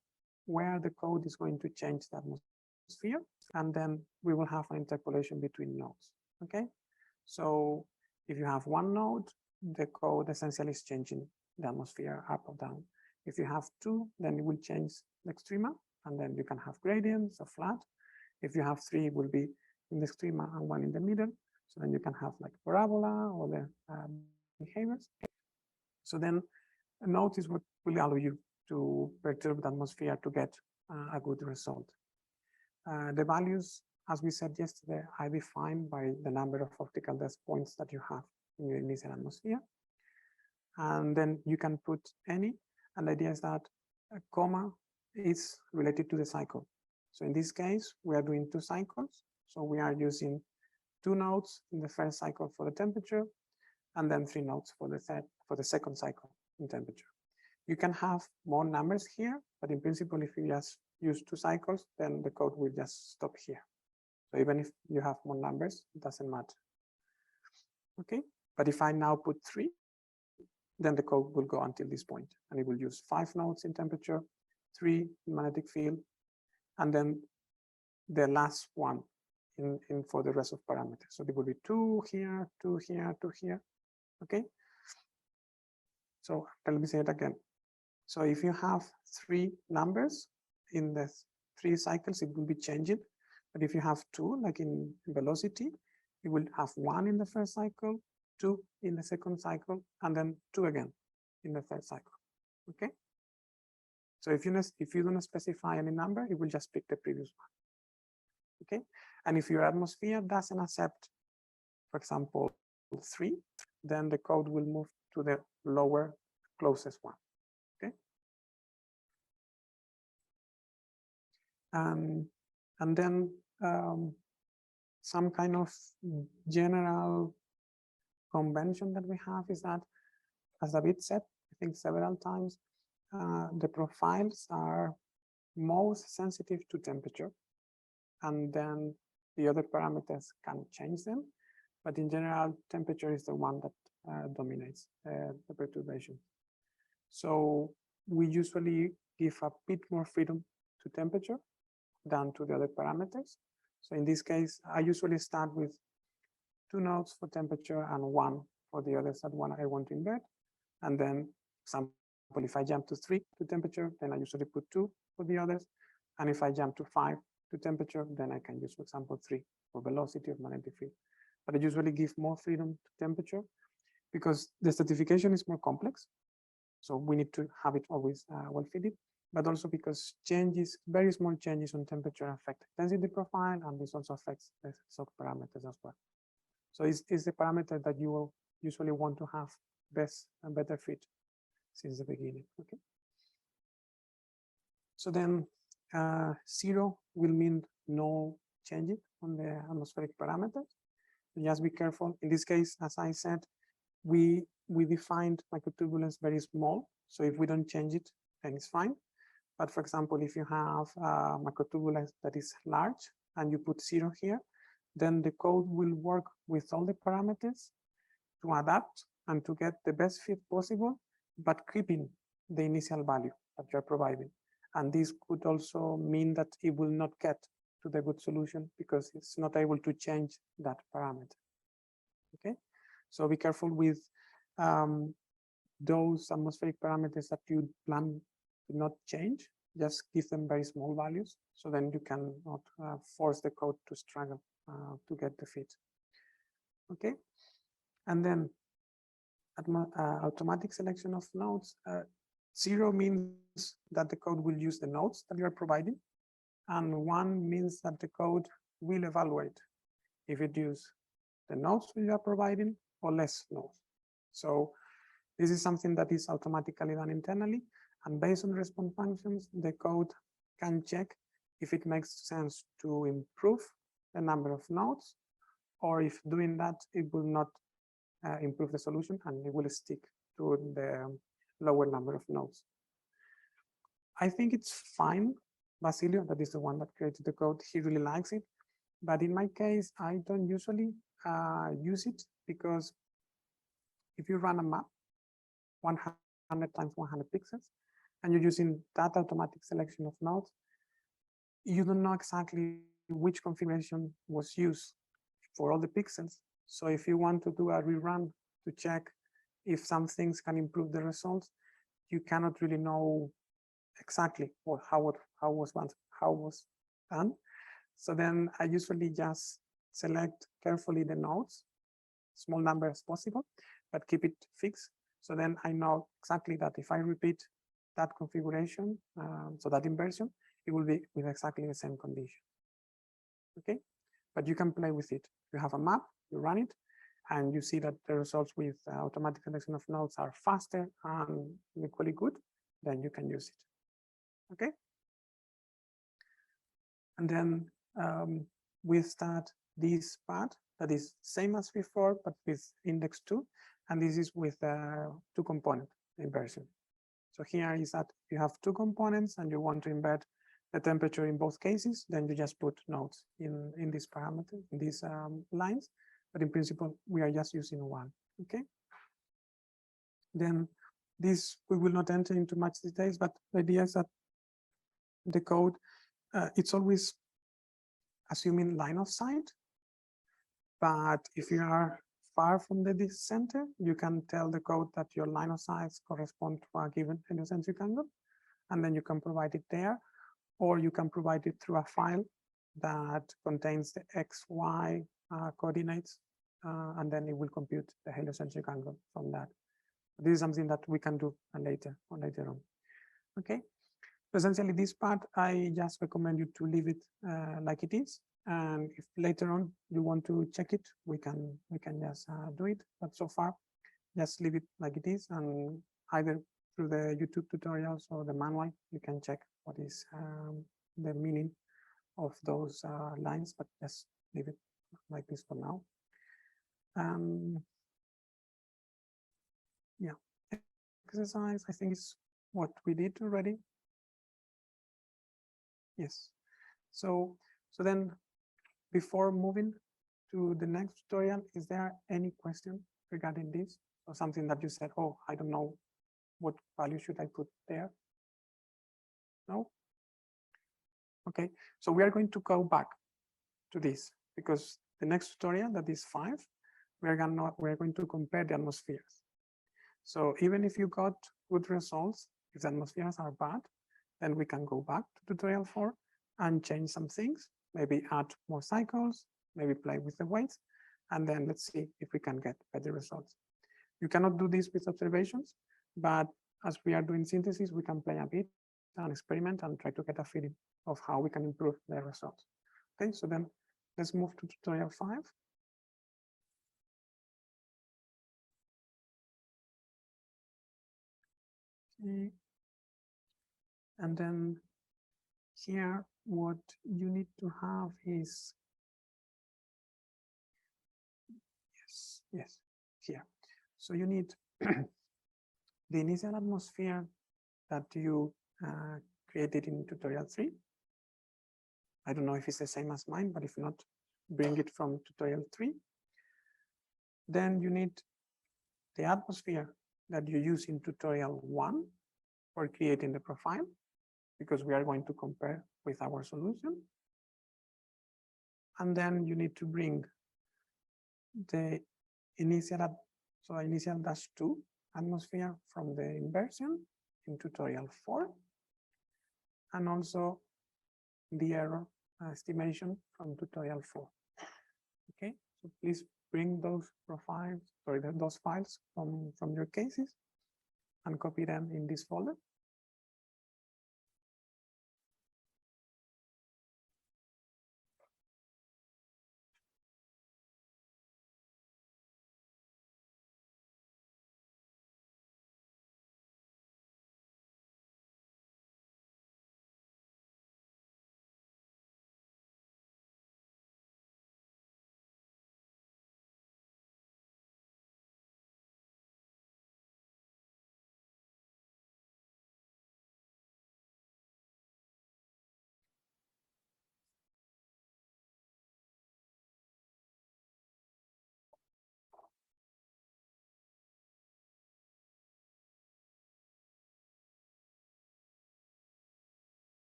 [SPEAKER 9] where the code is going to change the atmosphere, and then we will have an interpolation between nodes. Okay, so if you have one node, the code essentially is changing the atmosphere up or down. If you have two, then it will change the extrema, and then you can have gradients or flat. If you have 3, it will be in the extreme and 1 in the middle. So then you can have like parabola or the behaviors. So then a node is what will allow you to perturb the atmosphere to get a good result. The values, as we said yesterday, are defined by the number of optical depth points that you have in your initial atmosphere. And then you can put any, and the idea is that a comma is related to the cycle. So in this case, we are doing 2 cycles. So we are using 2 nodes in the first cycle for the temperature, and then 3 nodes for the second cycle in temperature. You can have more numbers here, but in principle, if you just use 2 cycles, then the code will just stop here. So even if you have more numbers, it doesn't matter. Okay, but if I now put 3, then the code will go until this point, and it will use 5 nodes in temperature, 3 in magnetic field, and then the last one in for the rest of parameters. So there will be 2 here, 2 here, 2 here. Okay. So let me say it again. So if you have 3 numbers in the 3 cycles, it will be changing. But if you have 2, like in velocity, you will have 1 in the first cycle, 2 in the second cycle, and then 2 again in the third cycle. Okay. So if you don't specify any number, it will just pick the previous one. Okay. And if your atmosphere doesn't accept, for example, 3, then the code will move to the lower closest one. Okay. And then some kind of general convention that we have is that, as David said, I think several times, the profiles are most sensitive to temperature, and then the other parameters can change them. But in general, temperature is the one that dominates the perturbation. So we usually give a bit more freedom to temperature than to the other parameters. So in this case, I usually start with 2 nodes for temperature and 1 for the others that I want to embed. And then, for example, if I jump to 3 to temperature, then I usually put 2 for the others. And if I jump to 5 to temperature, then I can use, for example, 3 for velocity of magnetic field. But I usually give more freedom to temperature because the stratification is more complex. So we need to have it always well fitted, but also because changes, very small changes on temperature affect density profile, and this also affects the SOC parameters as well. So it's the parameter that you will usually want to have best and better fit since the beginning. Okay. So then 0 will mean no changes on the atmospheric parameters. So just be careful. In this case, as I said, we defined microturbulence very small. So if we don't change it, then it's fine. But for example, if you have microturbulence that is large and you put 0 here, then the code will work with all the parameters to adapt and to get the best fit possible, but keeping the initial value that you're providing. And this could also mean that it will not get to the good solution because it's not able to change that parameter. Okay, so be careful with those atmospheric parameters that you plan to not change. Just give them very small values, so then you cannot force the code to struggle to get the fit. Okay, and then automatic selection of nodes. 0 means that the code will use the nodes that you are providing, and 1 means that the code will evaluate if it uses the nodes you are providing or less nodes. So this is something that is automatically done internally, and based on response functions, the code can check if it makes sense to improve the number of nodes, or if doing that, it will not improve the solution and it will stick to the lower number of nodes. I think it's fine. Basilio, that is the one that created the code, he really likes it. But in my case, I don't usually use it because if you run a map, 100 times 100 pixels, and you're using that automatic selection of nodes, you don't know exactly which configuration was used for all the pixels. So if you want to do a rerun to check if some things can improve the results, you cannot really know exactly how was done. So then I usually just select carefully the nodes, small number as possible, but keep it fixed. So then I know exactly that if I repeat that configuration, so that inversion, it will be with exactly the same condition. Okay, but you can play with it. You have a map, you run it, and you see that the results with automatic selection of nodes are faster and equally good, then you can use it. Okay. And then we start this part that is same as before, but with index 2. And this is with two component inversion. So here is that you have two components and you want to embed the temperature in both cases, then you just put nodes in this parameter, in these lines. But in principle, we are just using one. Okay. Then this, we will not enter into much details, but the idea is that the code, it's always assuming line of sight. But if you are far from the center, you can tell the code that your line of sight correspond to a given heliocentric angle, and then you can provide it there, or you can provide it through a file that contains the X, Y coordinates, and then it will compute the heliocentric angle from that. This is something that we can do later on. Okay. Essentially, this part, I just recommend you to leave it like it is. And if later on you want to check it, we can just do it. But so far, just leave it like it is, and either through the YouTube tutorials or the manual, you can check what is the meaning of those lines. But just leave it like this for now. Yeah, exercise, I think is what we did already. Yes. So then before moving to the next tutorial, is there any question regarding this or something that you said, oh, I don't know what value should I put there? No? Okay, so we are going to go back to this because the next tutorial, that is 5, we're going to compare the atmospheres. So even if you got good results, if the atmospheres are bad, then we can go back to tutorial 4 and change some things, maybe add more cycles, maybe play with the weights, and then let's see if we can get better results. You cannot do this with observations, but as we are doing synthesis, we can play a bit and experiment and try to get a feeling of how we can improve the results. Okay, so then let's move to tutorial 5. Okay. And then here, what you need to have is, yes, here. So you need the initial atmosphere that you created in tutorial 3. I don't know if it's the same as mine, but if not, bring it from tutorial 3. Then you need the atmosphere that you use in tutorial 1 for creating the profile, because we are going to compare with our solution. And then you need to bring the initial -2 atmosphere from the inversion in tutorial 4, and also the error estimation from tutorial 4. Okay, so please bring those profiles, sorry, those files from your cases and copy them in this folder.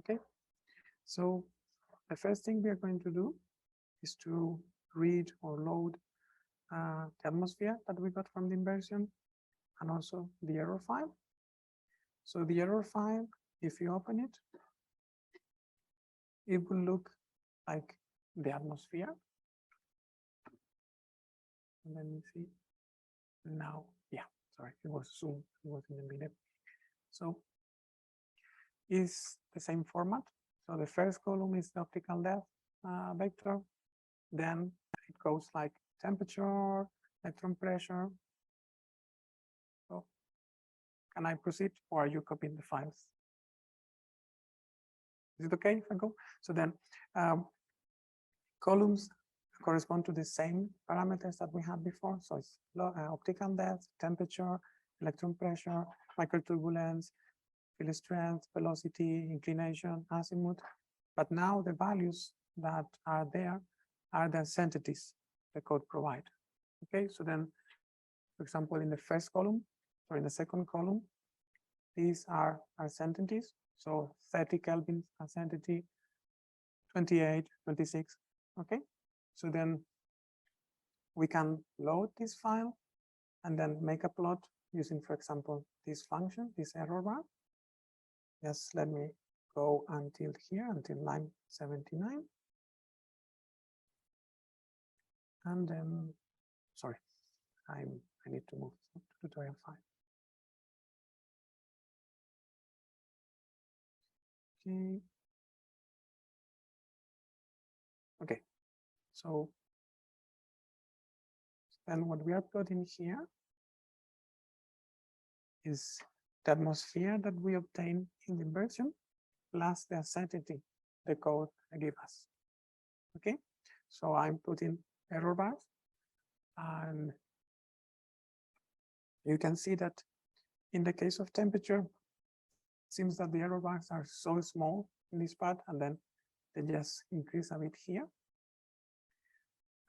[SPEAKER 9] Okay, so the first thing we are going to do is to read or load the atmosphere that we got from the inversion, and also the error file. So the error file, if you open it, it will look like the atmosphere. Let me see. Now, yeah, sorry, it was Zoom, it was in the middle. So it's the same format. So the first column is the optical depth vector. Then it goes like temperature, electron pressure. So can I proceed, or are you copying the files? Is it okay if I go? So then columns correspond to the same parameters that we had before. So it's optical depth, temperature, electron pressure, microturbulence, field strength, velocity, inclination, azimuth. But now the values that are there are the uncertainties the code provide. Okay, so then, for example, in the first column or in the second column, these are uncertainties. So 30 Kelvin uncertainty, 28, 26. Okay, so then we can load this file and then make a plot using, for example, this function, this error bar. Just let me go until here, until line 79. And then, sorry, I need to move to tutorial 5. Okay. Okay, so then what we are plotting here is the atmosphere that we obtain in the inversion plus the uncertainty the code gave us. Okay, so I'm putting error bars, and you can see that in the case of temperature, it seems that the error bars are so small in this part, and then they just increase a bit here.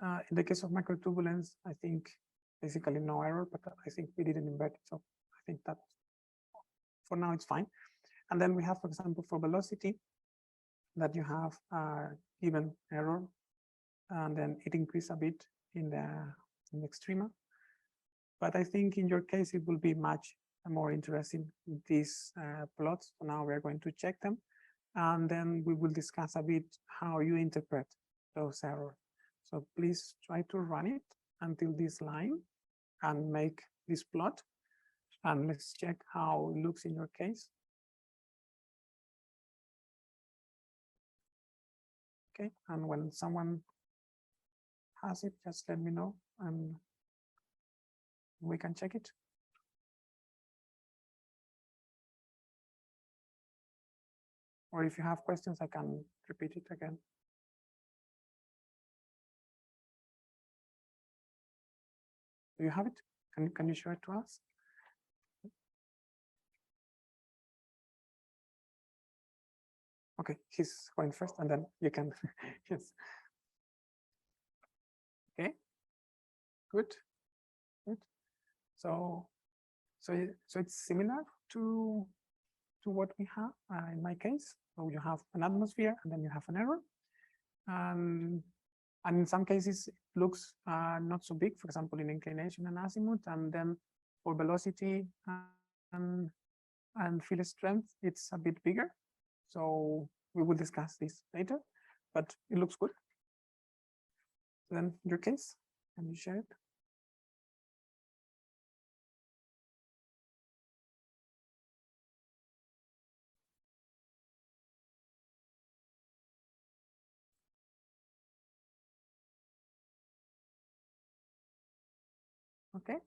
[SPEAKER 9] In the case of microturbulence, I think basically no error, but I think we didn't invert it, so I think that for now it's fine. And then we have, for example, for velocity, that you have given error, and then it increased a bit in the extrema. But I think in your case, it will be much more interesting, these plots. So now we're going to check them, and then we will discuss a bit how you interpret those errors. So please try to run it until this line and make this plot, and let's check how it looks in your case. Okay, and when someone has it, just let me know and we can check it. Or if you have questions, I can repeat it again. Do you have it? Can you show it to us? Okay, he's going first, and then you can. Yes. Okay. Good. Good. So it's similar to what we have in my case. So you have an atmosphere, and then you have an error. And in some cases, it looks not so big, for example, in inclination and azimuth, and then for velocity and field strength, it's a bit bigger. So we will discuss this later, but it looks good. Then your case, can you share it? Okay.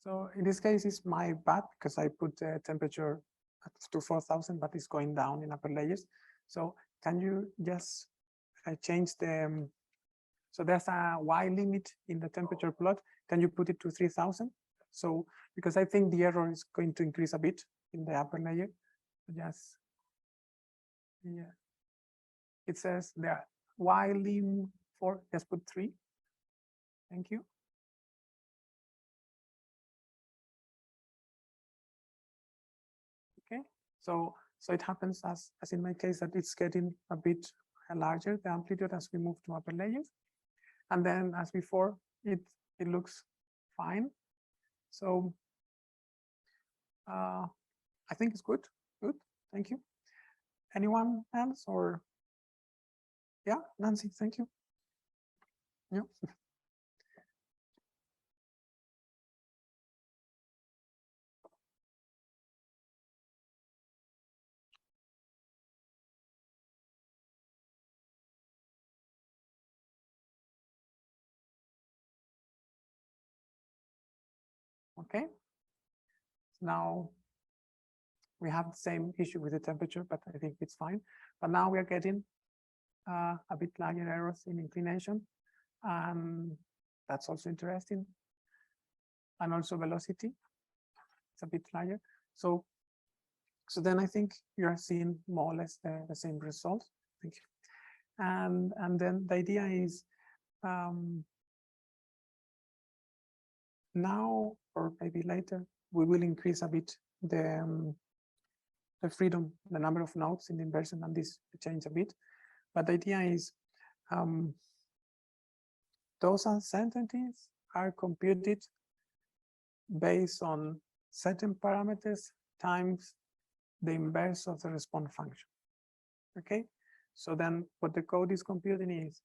[SPEAKER 9] So in this case, it's my bad because I put the temperature to 4,000, but it's going down in upper layers. So can you just change the, so there's a Y limit in the temperature plot. Can you put it to 3,000? So, because I think the error is going to increase a bit in the upper layer. Just, yeah. It says there, Y lim 4, just put 3. Thank you. Okay, so it happens as in my case that it's getting a bit larger, the amplitude, as we move to upper layers. And then as before, it it looks fine. So I think it's good. Good. Thank you. Anyone else or? Yeah, Nancy, thank you. Yeah. Okay. Now we have the same issue with the temperature, but I think it's fine. But now we are getting a bit larger errors in inclination. That's also interesting. And also velocity, it's a bit larger. So then I think you are seeing more or less the same results. Thank you. And then the idea is now or maybe later, we will increase a bit the freedom, the number of nodes in the inversion, and this change a bit. But the idea is those uncertainties are computed based on certain parameters times the inverse of the response function. Okay, so then what the code is computing is,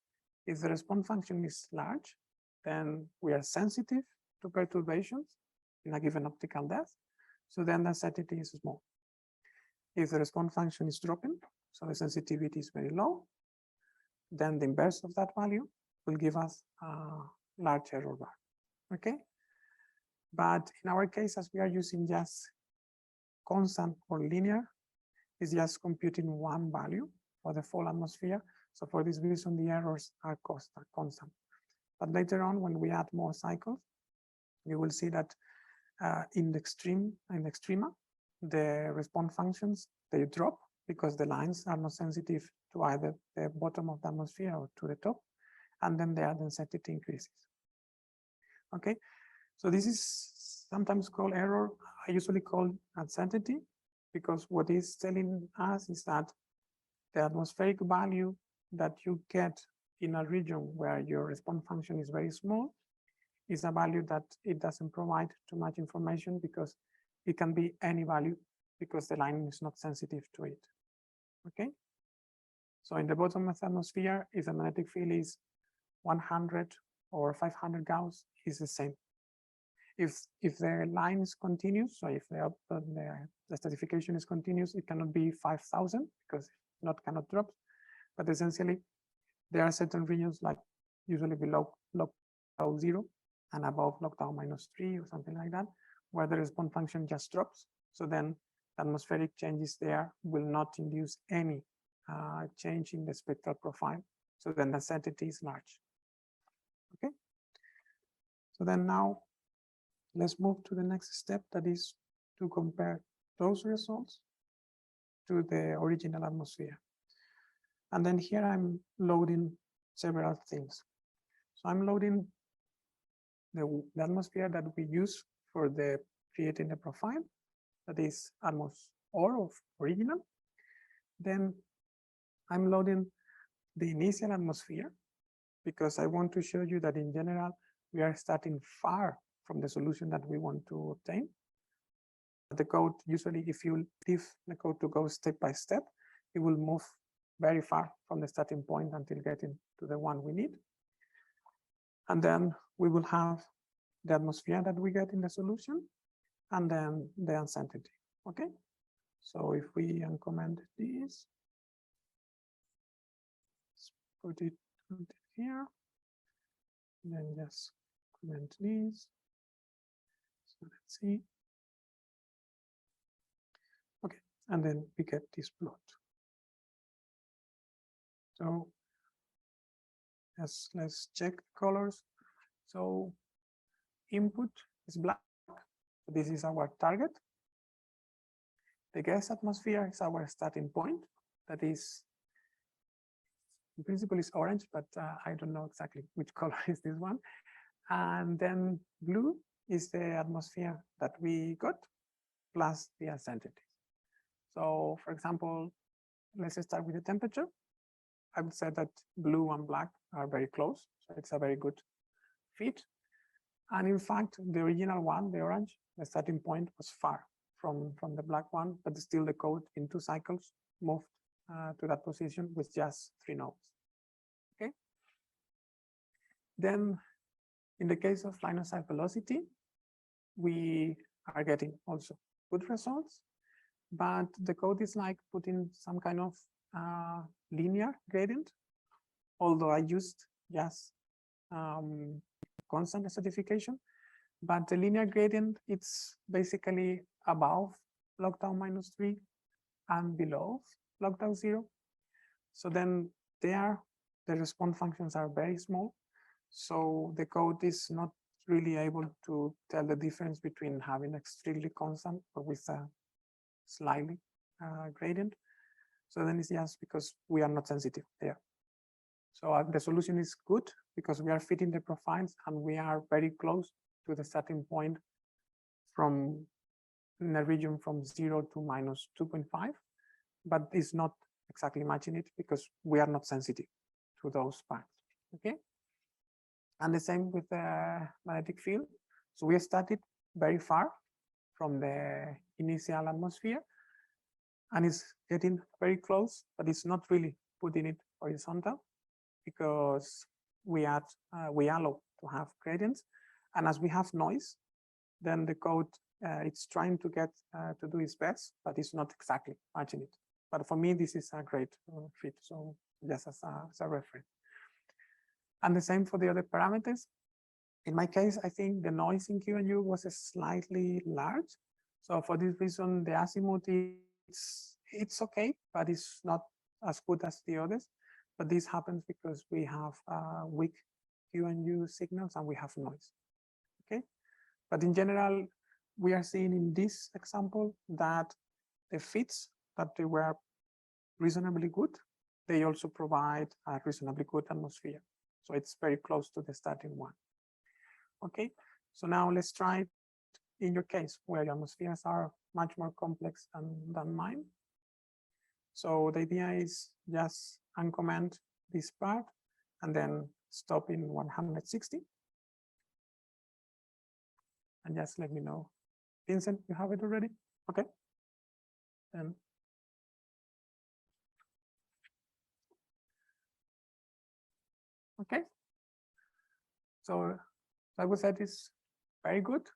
[SPEAKER 9] if the response function is large, then we are sensitive to perturbations in a given optical depth. So then the uncertainty is small. If the response function is dropping, so the sensitivity is very low, then the inverse of that value will give us a large error bar. Okay, but in our case, as we are using just constant or linear, it's just computing one value for the full atmosphere. So for this reason, the errors are constant. But later on, when we add more cycles, you will see that in the extrema, the response functions, they drop because the lines are not sensitive to either the bottom of the atmosphere or to the top, and then their density increases. Okay, so this is sometimes called error. I usually call uncertainty, because what it's telling us is that the atmospheric value that you get in a region where your response function is very small is a value that it doesn't provide too much information, because it can be any value because the line is not sensitive to it. Okay, so in the bottom of the atmosphere, if the magnetic field is 100 or 500 Gauss, is the same. If the line is continuous, so if the stratification is continuous, it cannot be 5,000 because not cannot drop. But essentially, there are certain regions, like usually below log tau 0 and above log tau -3 or something like that, where the response function just drops. So then the atmospheric changes there will not induce any change in the spectral profile. So then the uncertainty is large. Okay. So then now let's move to the next step, that is to compare those results to the original atmosphere. And then here I'm loading several things. So I'm loading the atmosphere that we use for the creating the profile, that is almost all of original. Then I'm loading the initial atmosphere, because I want to show you that in general, we are starting far from the solution that we want to obtain. The code, usually if you leave the code to go step by step, it will move very far from the starting point until getting to the one we need. And then we will have the atmosphere that we get in the solution, and then the uncertainty. Okay, so if we uncomment this, let's put it here, then just comment this. So let's see. Okay, and then we get this plot. So let's check the colors. So input is black. So this is our target. The gas atmosphere is our starting point. That is, in principle, is orange, but I don't know exactly which color is this one. And then blue is the atmosphere that we got, plus the uncertainty. So for example, let's start with the temperature. I would say that blue and black are very close, so it's a very good fit. And in fact, the original one, the orange, the starting point was far from the black one, but still the code in 2 cycles moved to that position with just 3 nodes. Okay. Then in the case of line of sight velocity, we are getting also good results, but the code is like putting some kind of linear gradient, although I used just constant certification, but the linear gradient, it's basically above log tau -3 and below log tau 0. So then there, the response functions are very small. So the code is not really able to tell the difference between having extremely constant or with a slightly gradient. So then it's just because we are not sensitive there. So the solution is good because we are fitting the profiles and we are very close to the starting point from in a region from 0 to -2.5, but it's not exactly matching it because we are not sensitive to those parts. Okay. And the same with the magnetic field. So we started very far from the initial atmosphere and it's getting very close, but it's not really putting it horizontal because we allow to have gradients. And as we have noise, then the code, it's trying to get to do its best, but it's not exactly matching it. But for me, this is a great fit. So just as a reference. And the same for the other parameters. In my case, I think the noise in Q and U was slightly large. So for this reason, the azimuth it's okay, but it's not as good as the others. But this happens because we have weak Q and U signals and we have noise. Okay. But in general, we are seeing in this example that the fits that they were reasonably good, they also provide a reasonably good atmosphere. So it's very close to the starting one. Okay, so now let's try it in your case where your atmospheres are much more complex than mine. So the idea is just uncomment this part and then stop in 160. And just let me know. Vincent, you have it already? Okay. Okay. So I would say it's very good.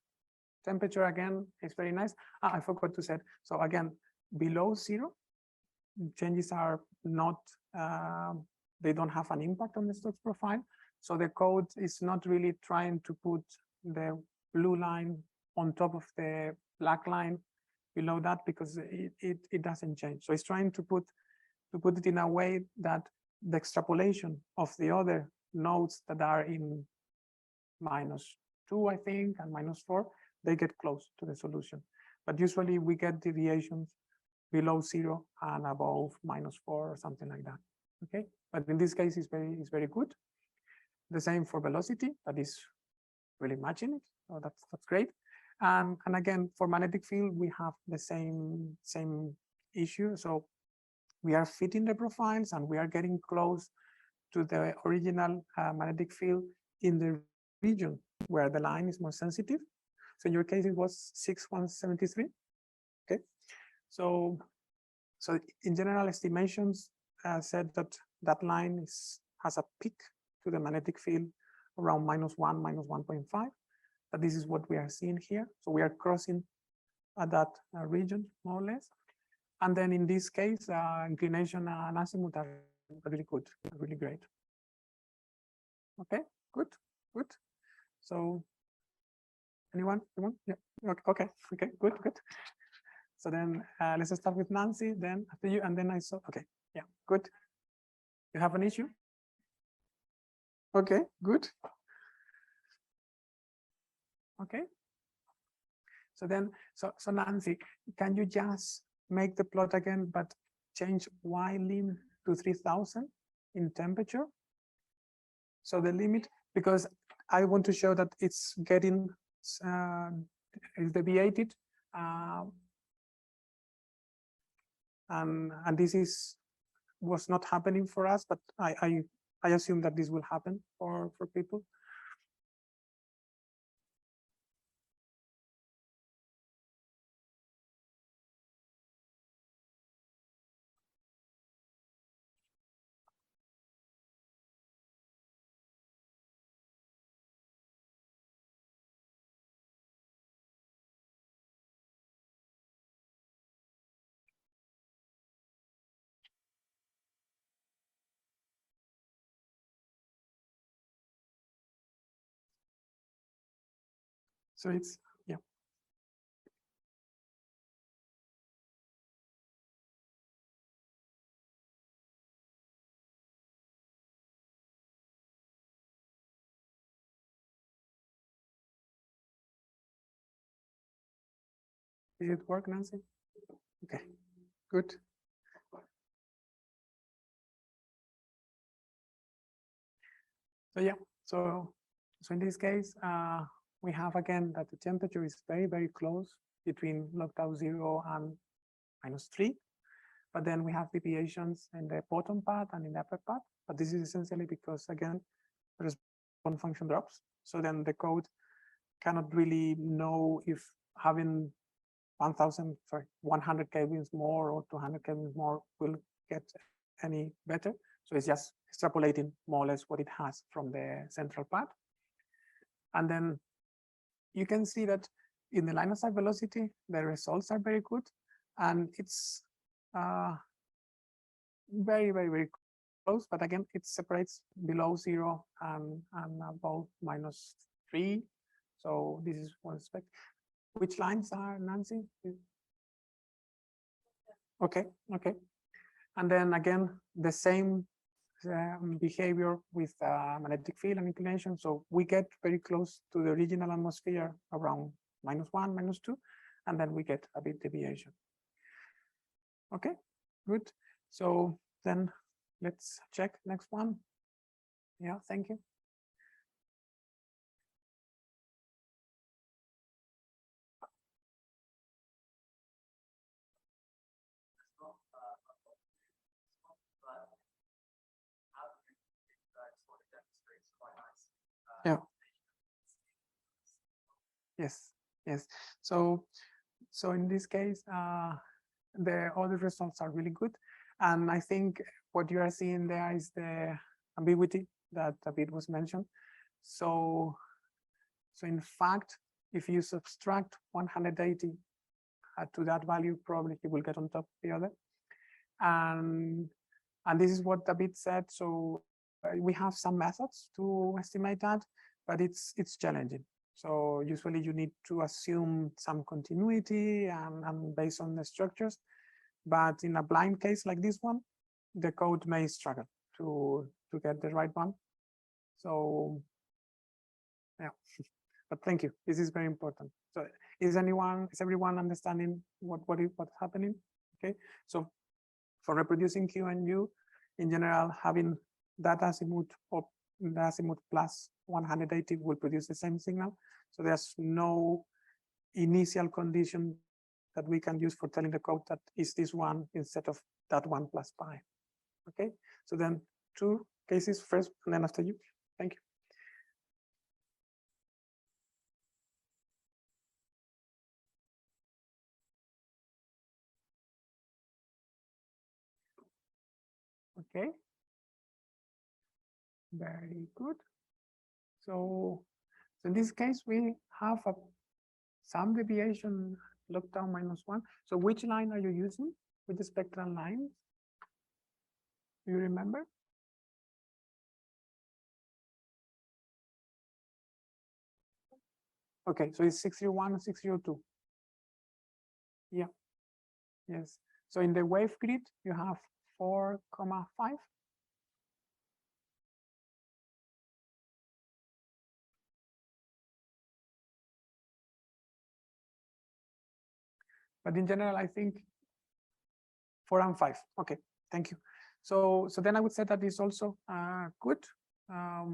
[SPEAKER 9] Temperature again is very nice. I forgot to say. So again, below 0, changes are not, they don't have an impact on the Stokes profile. So the code is not really trying to put the blue line on top of the black line below that because it doesn't change. So it's trying to put it in a way that the extrapolation of the other nodes that are in -2, I think, and -4, they get close to the solution. But usually we get deviations below 0 and above -4 or something like that. Okay, but in this case, it's very good. The same for velocity, that is really matching it. So that's great. And again, for magnetic field, we have the same issue. So we are fitting the profiles and we are getting close to the original magnetic field in the region where the line is more sensitive. So in your case, it was 6173. Okay. So in general estimations said that that line has a peak to the magnetic field around -1, -1.5. But this is what we are seeing here. So we are crossing at that region more or less. And then in this case, inclination and azimuth are really good, really great. Okay, good. So anyone? Yeah. Okay. Good. So then let's start with Nancy, then after you, and then I saw. Okay, yeah, good. You have an issue? Okay, good. Okay. So then, so Nancy, can you just make the plot again, but change Y lim to 3000 in temperature? So the limit, because I want to show that it's getting is deviated, and this was not happening for us, but I assume that this will happen for people. So it's, yeah. Did it work, Nancy? Okay, good. So yeah, so in this case, we have again that the temperature is very, very close between log tau 0 and -3. But then we have deviations in the bottom part and in the upper part. But this is essentially because, again, the response function drops. So then the code cannot really know if having 100 kelvins more or 200 kelvins more will get any better. So it's just extrapolating more or less what it has from the central part. And then you can see that in the line of sight velocity, the results are very good. And it's very, very, very close. But again, it separates below 0 and above -3. So this is one aspect. Which lines are, Nancy? Okay, okay. And then again, the same behavior with magnetic field and inclination. So we get very close to the original atmosphere around -1, -2, and then we get a bit deviation. Okay, good. So then let's check next one. Yeah, thank you. Yeah. Yes, yes. So in this case, the other results are really good. And I think what you are seeing there is the ambiguity that a bit was mentioned. So in fact, if you subtract 180 to that value, probably you will get on top of the other. And this is what David said. So we have some methods to estimate that, but it's challenging. So usually you need to assume some continuity and based on the structures. But in a blind case like this one, the code may struggle to get the right one. So yeah, but thank you. This is very important. So is everyone understanding what's happening? Okay, so for reproducing Q and U, in general, having that azimuth or the azimuth plus 180 will produce the same signal. So there's no initial condition that we can use for telling the code that is this one instead of that one plus pi. Okay, so then 2 cases first and then after you. Thank you. Okay. Very good. So in this case, we have some deviation log tau -1. So which line are you using with the spectral lines? Do you remember? Okay, so it's 601 and 602. Yeah. Yes. So in the wave grid, you have 4,5. But in general, I think 4 and 5. Okay, thank you. So then I would say that is also good. I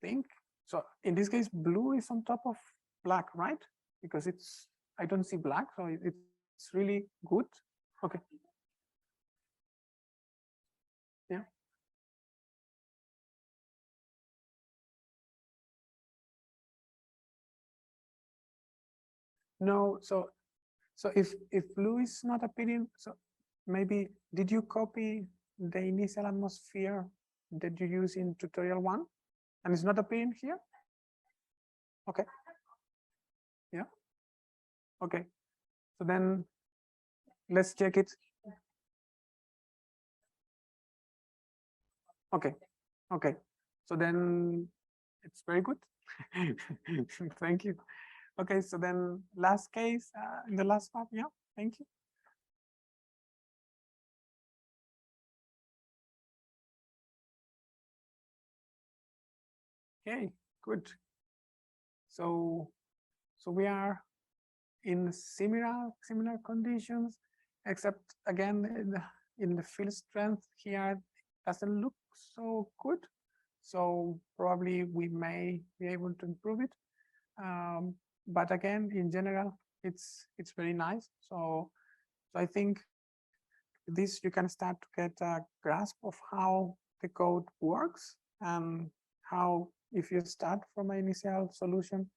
[SPEAKER 9] think so. In this case, blue is on top of black, right? Because I don't see black, so it's really good. Okay. Yeah. No, so if blue is not appearing, so maybe did you copy the initial atmosphere that you use in tutorial 1 and it's not appearing here? Okay. Yeah. Okay. So then let's check it. Okay. Okay. So then it's very good. Thank you. Okay, so then last case in the last part. Yeah, thank you. Okay, good. So we are in similar conditions, except again in the field strength here doesn't look so good. So probably we may be able to improve it. But again, in general, it's very nice. So I think this you can start to get a grasp of how the code works and how if you start from an initial solution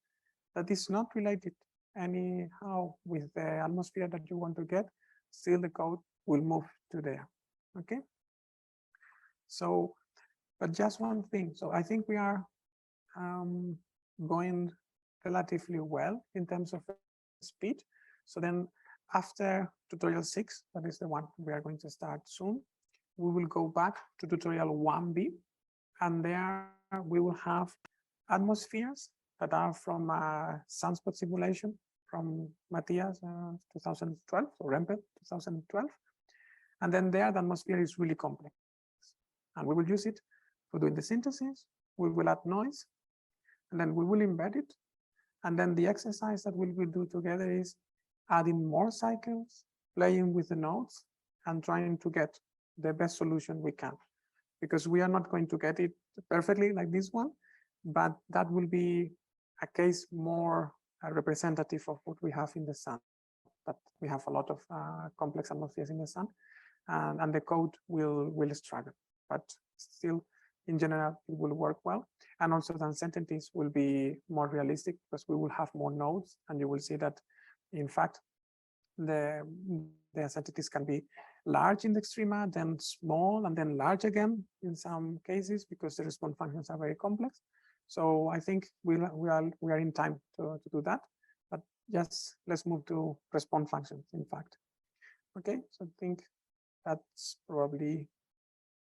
[SPEAKER 9] that is not related anyhow with the atmosphere that you want to get, still the code will move to there. Okay. So, but just one thing. So I think we are going relatively well in terms of speed. So then after tutorial 6, that is the one we are going to start soon, we will go back to tutorial 1B, and there we will have atmospheres that are from sunspot simulation from Matthias 2012, or Rempel 2012. And then there the atmosphere is really complex. And we will use it for doing the synthesis. We will add noise, and then we will embed it. And then the exercise that we will do together is adding more cycles, playing with the nodes, and trying to get the best solution we can. Because we are not going to get it perfectly like this one, but that will be a case more representative of what we have in the sun. That we have a lot of complex atmospheres in the sun, and the code will struggle. But still, in general, it will work well. And also the uncertainties will be more realistic because we will have more nodes, and you will see that, in fact, the uncertainties can be large in the extrema, then small, and then large again in some cases because the response functions are very complex. So I think we are in time to do that. But just let's move to response functions, in fact. Okay, so I think that's probably,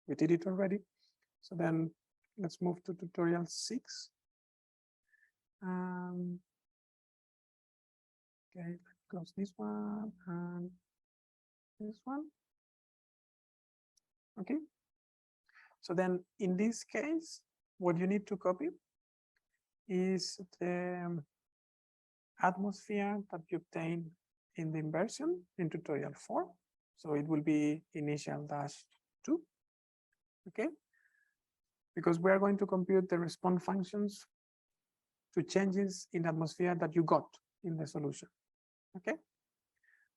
[SPEAKER 9] we did it already. So then let's move to tutorial 6. Okay, let's close this one and this one. Okay. So then in this case, what you need to copy is the atmosphere that you obtain in the inversion in tutorial 4. So it will be initial -2. Okay. Because we are going to compute the response functions to changes in the atmosphere that you got in the solution. Okay.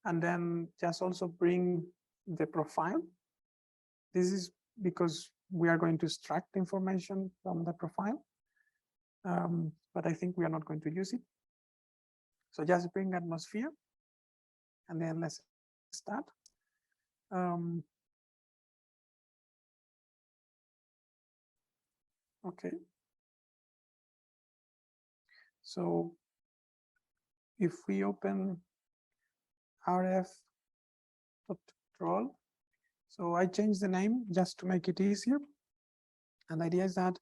[SPEAKER 9] And then just also bring the profile. This is because we are going to extract information from the profile. But I think we are not going to use it. So just bring atmosphere, and then let's start. Okay. So if we open rf.control, so I changed the name just to make it easier. And the idea is that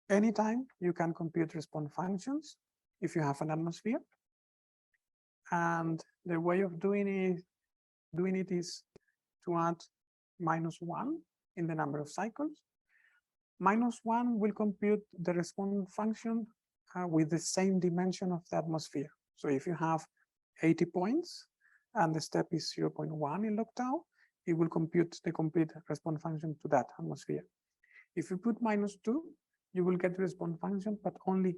[SPEAKER 9] anytime you can compute response functions if you have an atmosphere. And the way of doing it is to add -1 in the number of cycles. -1 will compute the response function with the same dimension of the atmosphere. So if you have 80 points and the step is 0.1 in log tau, it will compute the complete response function to that atmosphere. If you put -2, you will get the response function, but only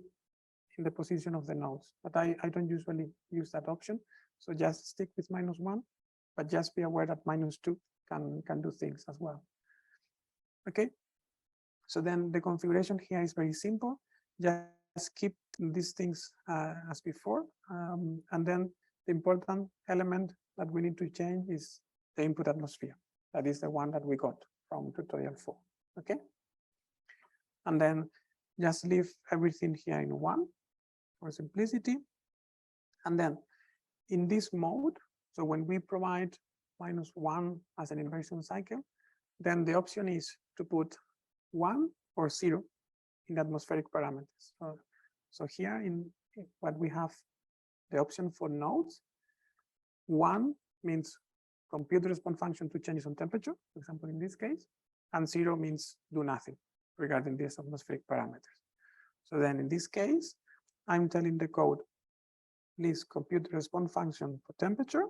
[SPEAKER 9] in the position of the nodes. But I don't usually use that option. So just stick with -1, but just be aware that -2 can do things as well. Okay. So then the configuration here is very simple. Just keep these things as before. And then the important element that we need to change is the input atmosphere. That is the one that we got from tutorial 4. Okay. And then just leave everything here in 1 for simplicity. And then in this mode, so when we provide -1 as an inversion cycle, then the option is to put 1 or 0 in the atmospheric parameters. So So here in what we have the option for nodes, 1 means compute the response function to changes on temperature, for example, in this case, and 0 means do nothing regarding these atmospheric parameters. So then in this case, I'm telling the code, please compute the response function for temperature,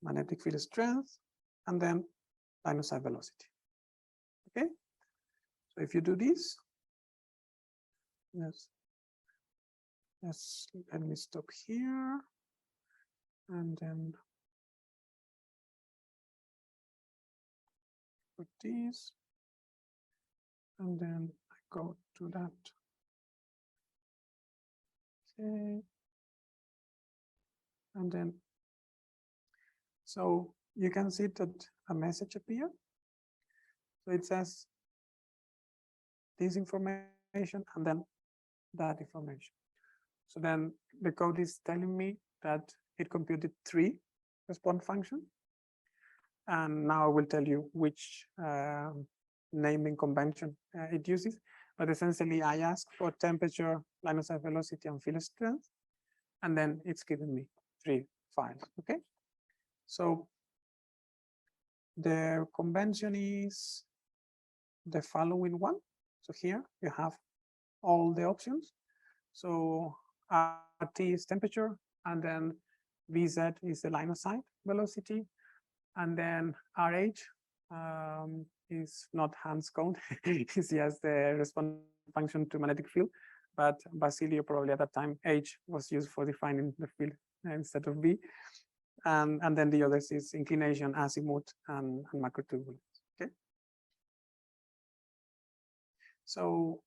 [SPEAKER 9] magnetic field strength, and then line of sight velocity. Okay, so if you do this, yes, let me stop here, and then put this, and then I go to that. Okay, and then so you can see that a message appear. So it says this information and then that information. So then the code is telling me that it computed 3 response functions. And now I will tell you which naming convention it uses. But essentially, I ask for temperature, line of sight velocity, and field strength. And then it's giving me 3 files. Okay. So the convention is the following one. So here you have all the options. So RT is temperature, and then VZ is the line of sight velocity, and then RH is not Hans code, it's just the response function to magnetic field. But Basilio probably at that time H was used for defining the field instead of V. And then the others is inclination, azimuth, and macroturbulence. Okay. So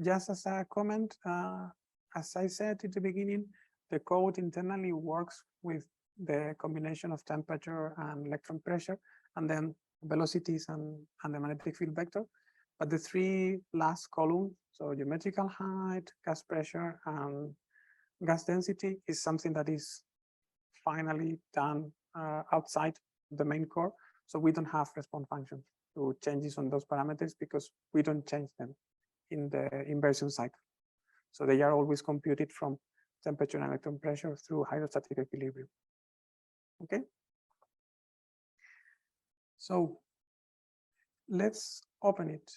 [SPEAKER 9] just as a comment, as I said at the beginning, the code internally works with the combination of temperature and electron pressure, and then velocities and the magnetic field vector. But the 3 last columns, so geometrical height, gas pressure, and gas density, is something that is finally done outside the main core. So we don't have response functions to changes on those parameters because we don't change them in the inversion cycle. So they are always computed from temperature and electron pressure through hydrostatic equilibrium. Okay. So let's open it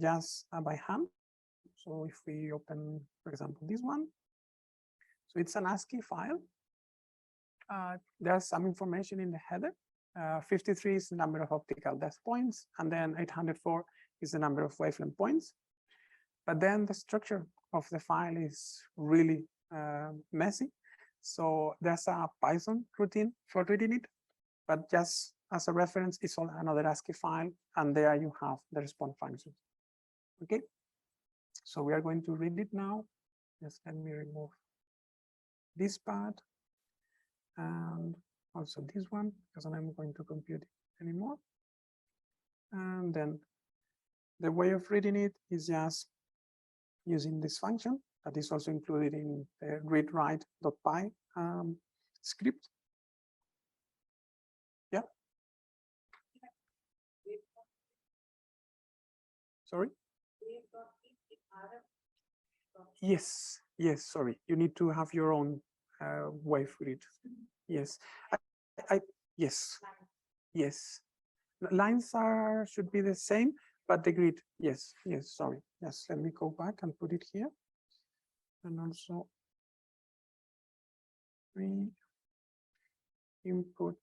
[SPEAKER 9] just by hand. So if we open, for example, this one, so it's an ASCII file. There's some information in the header. 53 is the number of optical depth points, and then 804 is the number of wavelength points. But then the structure of the file is really messy. So there's a Python routine for reading it, but just as a reference, it's on another ASCII file, and there you have the response functions. Okay, so we are going to read it now. Just let me remove this part and also this one, because I'm going to compute it anymore. And then the way of reading it is just using this function that is also included in the read-write.py script. Yeah. Sorry? Yes, yes, sorry. You need to have your own wave grid. Yes, yes, yes. Lines should be the same, but the grid, yes, yes, sorry. Yes, let me go back and put it here. And also 3 input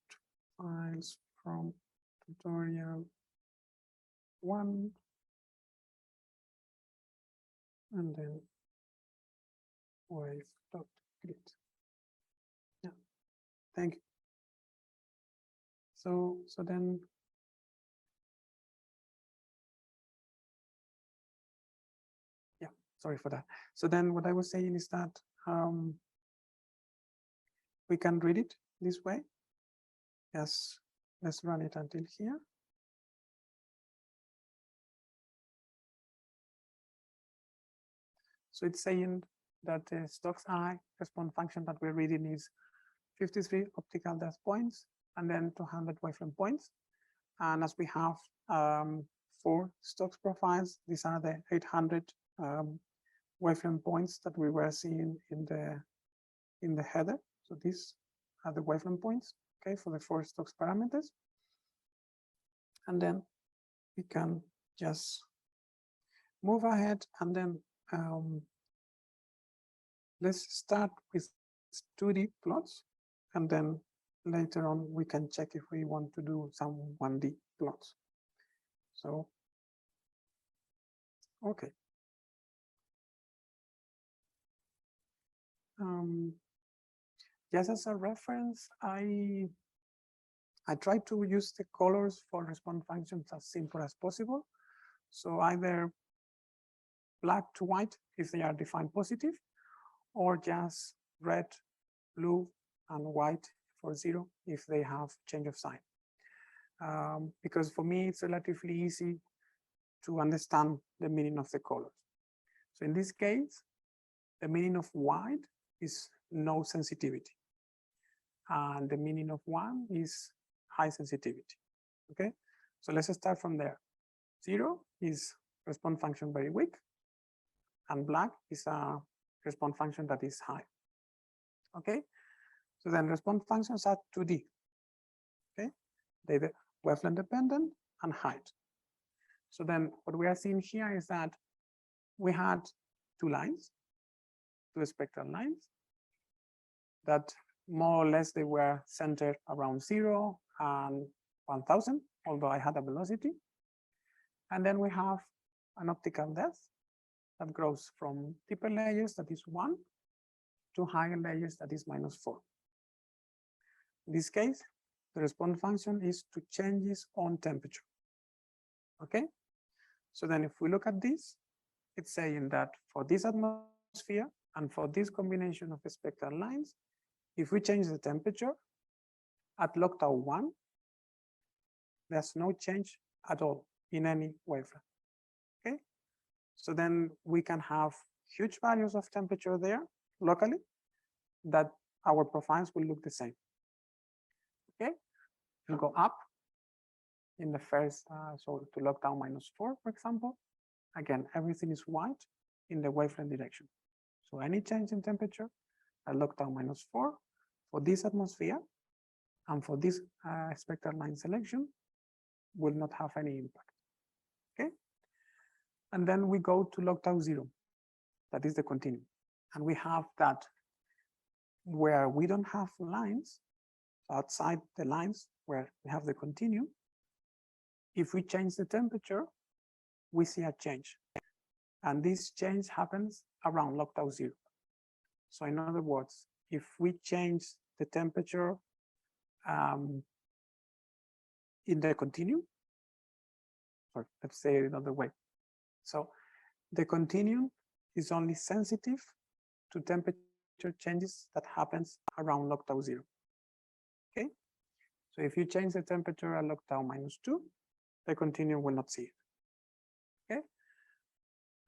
[SPEAKER 9] files from tutorial 1. And then wave.grid. Yeah, thank you. So then yeah, sorry for that. So then what I was saying is that we can read it this way. Yes, let's run it until here. So it's saying that the Stokes I response function that we're reading is 53 optical depth points and then 200 wavelength points. And as we have 4 Stokes profiles, these are the 800 wavelength points that we were seeing in the header. So these are the wavelength points, okay, for the four Stokes parameters. And then we can just move ahead, and then let's start with 2D plots, and then later on we can check if we want to do some 1D plots. So, okay. Just as a reference, I try to use the colors for response functions as simple as possible. So either black to white if they are defined positive, or just red, blue, and white for 0 if they have change of sign. Because for me, it's relatively easy to understand the meaning of the colors. So in this case, the meaning of white is no sensitivity. And the meaning of 1 is high sensitivity. Okay, so let's start from there. 0 is response function very weak, and black is a response function that is high. Okay, so then response functions are 2D. Okay, they're wavelength dependent and height. So then what we are seeing here is that we had 2 lines, 2 spectral lines that more or less they were centered around 0 and 1000, although I had a velocity. And then we have an optical depth that grows from deeper layers, that is 1, to higher layers, that is -4. In this case, the response function is to changes on temperature. Okay, so then if we look at this, it's saying that for this atmosphere and for this combination of spectral lines, if we change the temperature at log tau 1, there's no change at all in any wavelength. Okay, so then we can have huge values of temperature there locally that our profiles will look the same. Okay, we'll go up in the first, so to log tau -4, for example. Again, everything is white in the wavelength direction. So any change in temperature at log tau -4 for this atmosphere and for this spectral line selection will not have any impact. Okay, and then we go to log tau 0, that is the continuum, and we have that where we don't have lines outside the lines where we have the continuum. If we change the temperature, we see a change, and this change happens around log tau 0. So in other words, if we change the temperature in the continuum, or let's say it another way. So the continuum is only sensitive to temperature changes that happens around log tau 0. Okay, so if you change the temperature at log tau -2, the continuum will not see it. Okay,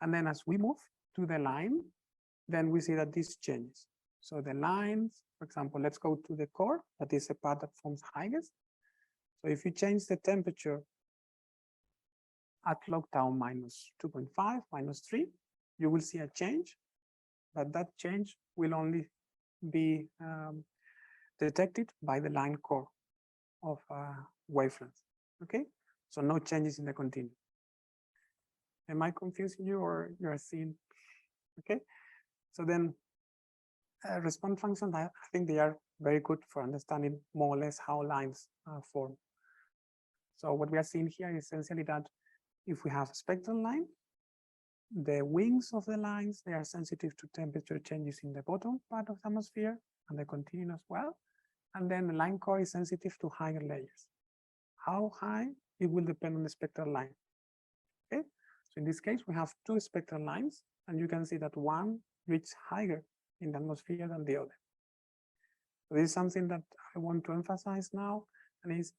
[SPEAKER 9] and then as we move to the line, then we see that this changes. So the lines, for example, let's go to the core, that is a part that forms highest. So if you change the temperature at log tau -2.5, -3, you will see a change, but that change will only be detected by the line core of wavelength. Okay, so no changes in the continuum. Am I confusing you, or you are seeing? Okay, so then response functions, I think they are very good for understanding more or less how lines form. So what we are seeing here is essentially that if we have a spectral line, the wings of the lines, they are sensitive to temperature changes in the bottom part of the atmosphere and the continuum as well. And then the line core is sensitive to higher layers. How high? It will depend on the spectral line. Okay, so in this case, we have 2 spectral lines, and you can see that one reaches higher in the atmosphere than the other. So this is something that I want to emphasize now, and is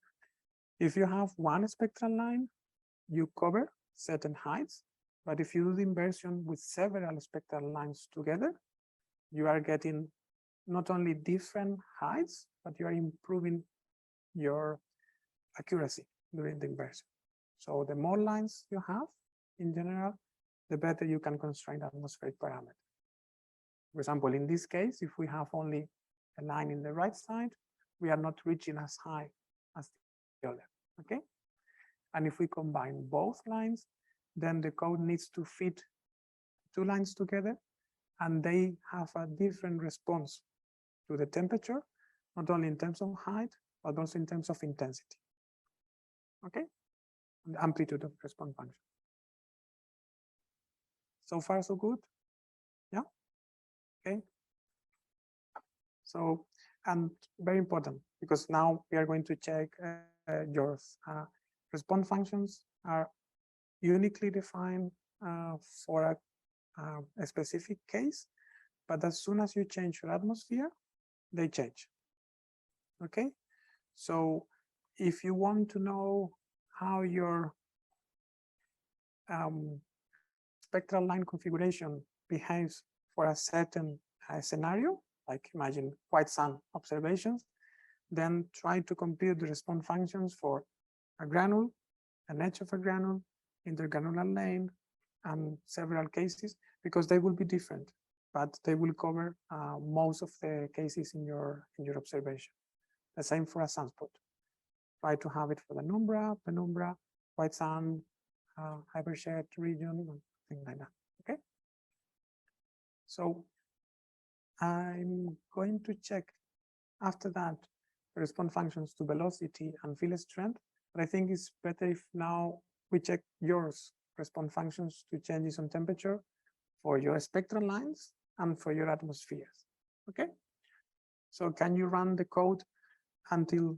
[SPEAKER 9] if you have one spectral line, you cover certain heights, but if you do the inversion with several spectral lines together, you are getting not only different heights, but you are improving your accuracy during the inversion. So the more lines you have in general, the better you can constrain the atmospheric parameter. For example, in this case, if we have only a line in the right side, we are not reaching as high as the other, okay? And if we combine both lines, then the code needs to fit two lines together, and they have a different response to the temperature, not only in terms of height, but also in terms of intensity, okay? And the amplitude of response function. So far, so good? Yeah, okay. So, and very important, because now we are going to check your response functions are uniquely defined for a specific case, but as soon as you change your atmosphere, they change, okay? So if you want to know how your spectral line configuration behaves for a certain scenario, like imagine white sun observations, then try to compute the response functions for a granule, an edge of a granule, intergranular lane, and several cases, because they will be different, but they will cover most of the cases in your observation. The same for a sunspot. Try to have it for the penumbra, white sun, hypershed region, things like that. Okay. So I'm going to check after that the response functions to velocity and field strength, but I think it's better if now we check yours response functions to changes in temperature for your spectral lines and for your atmospheres. Okay. So can you run the code until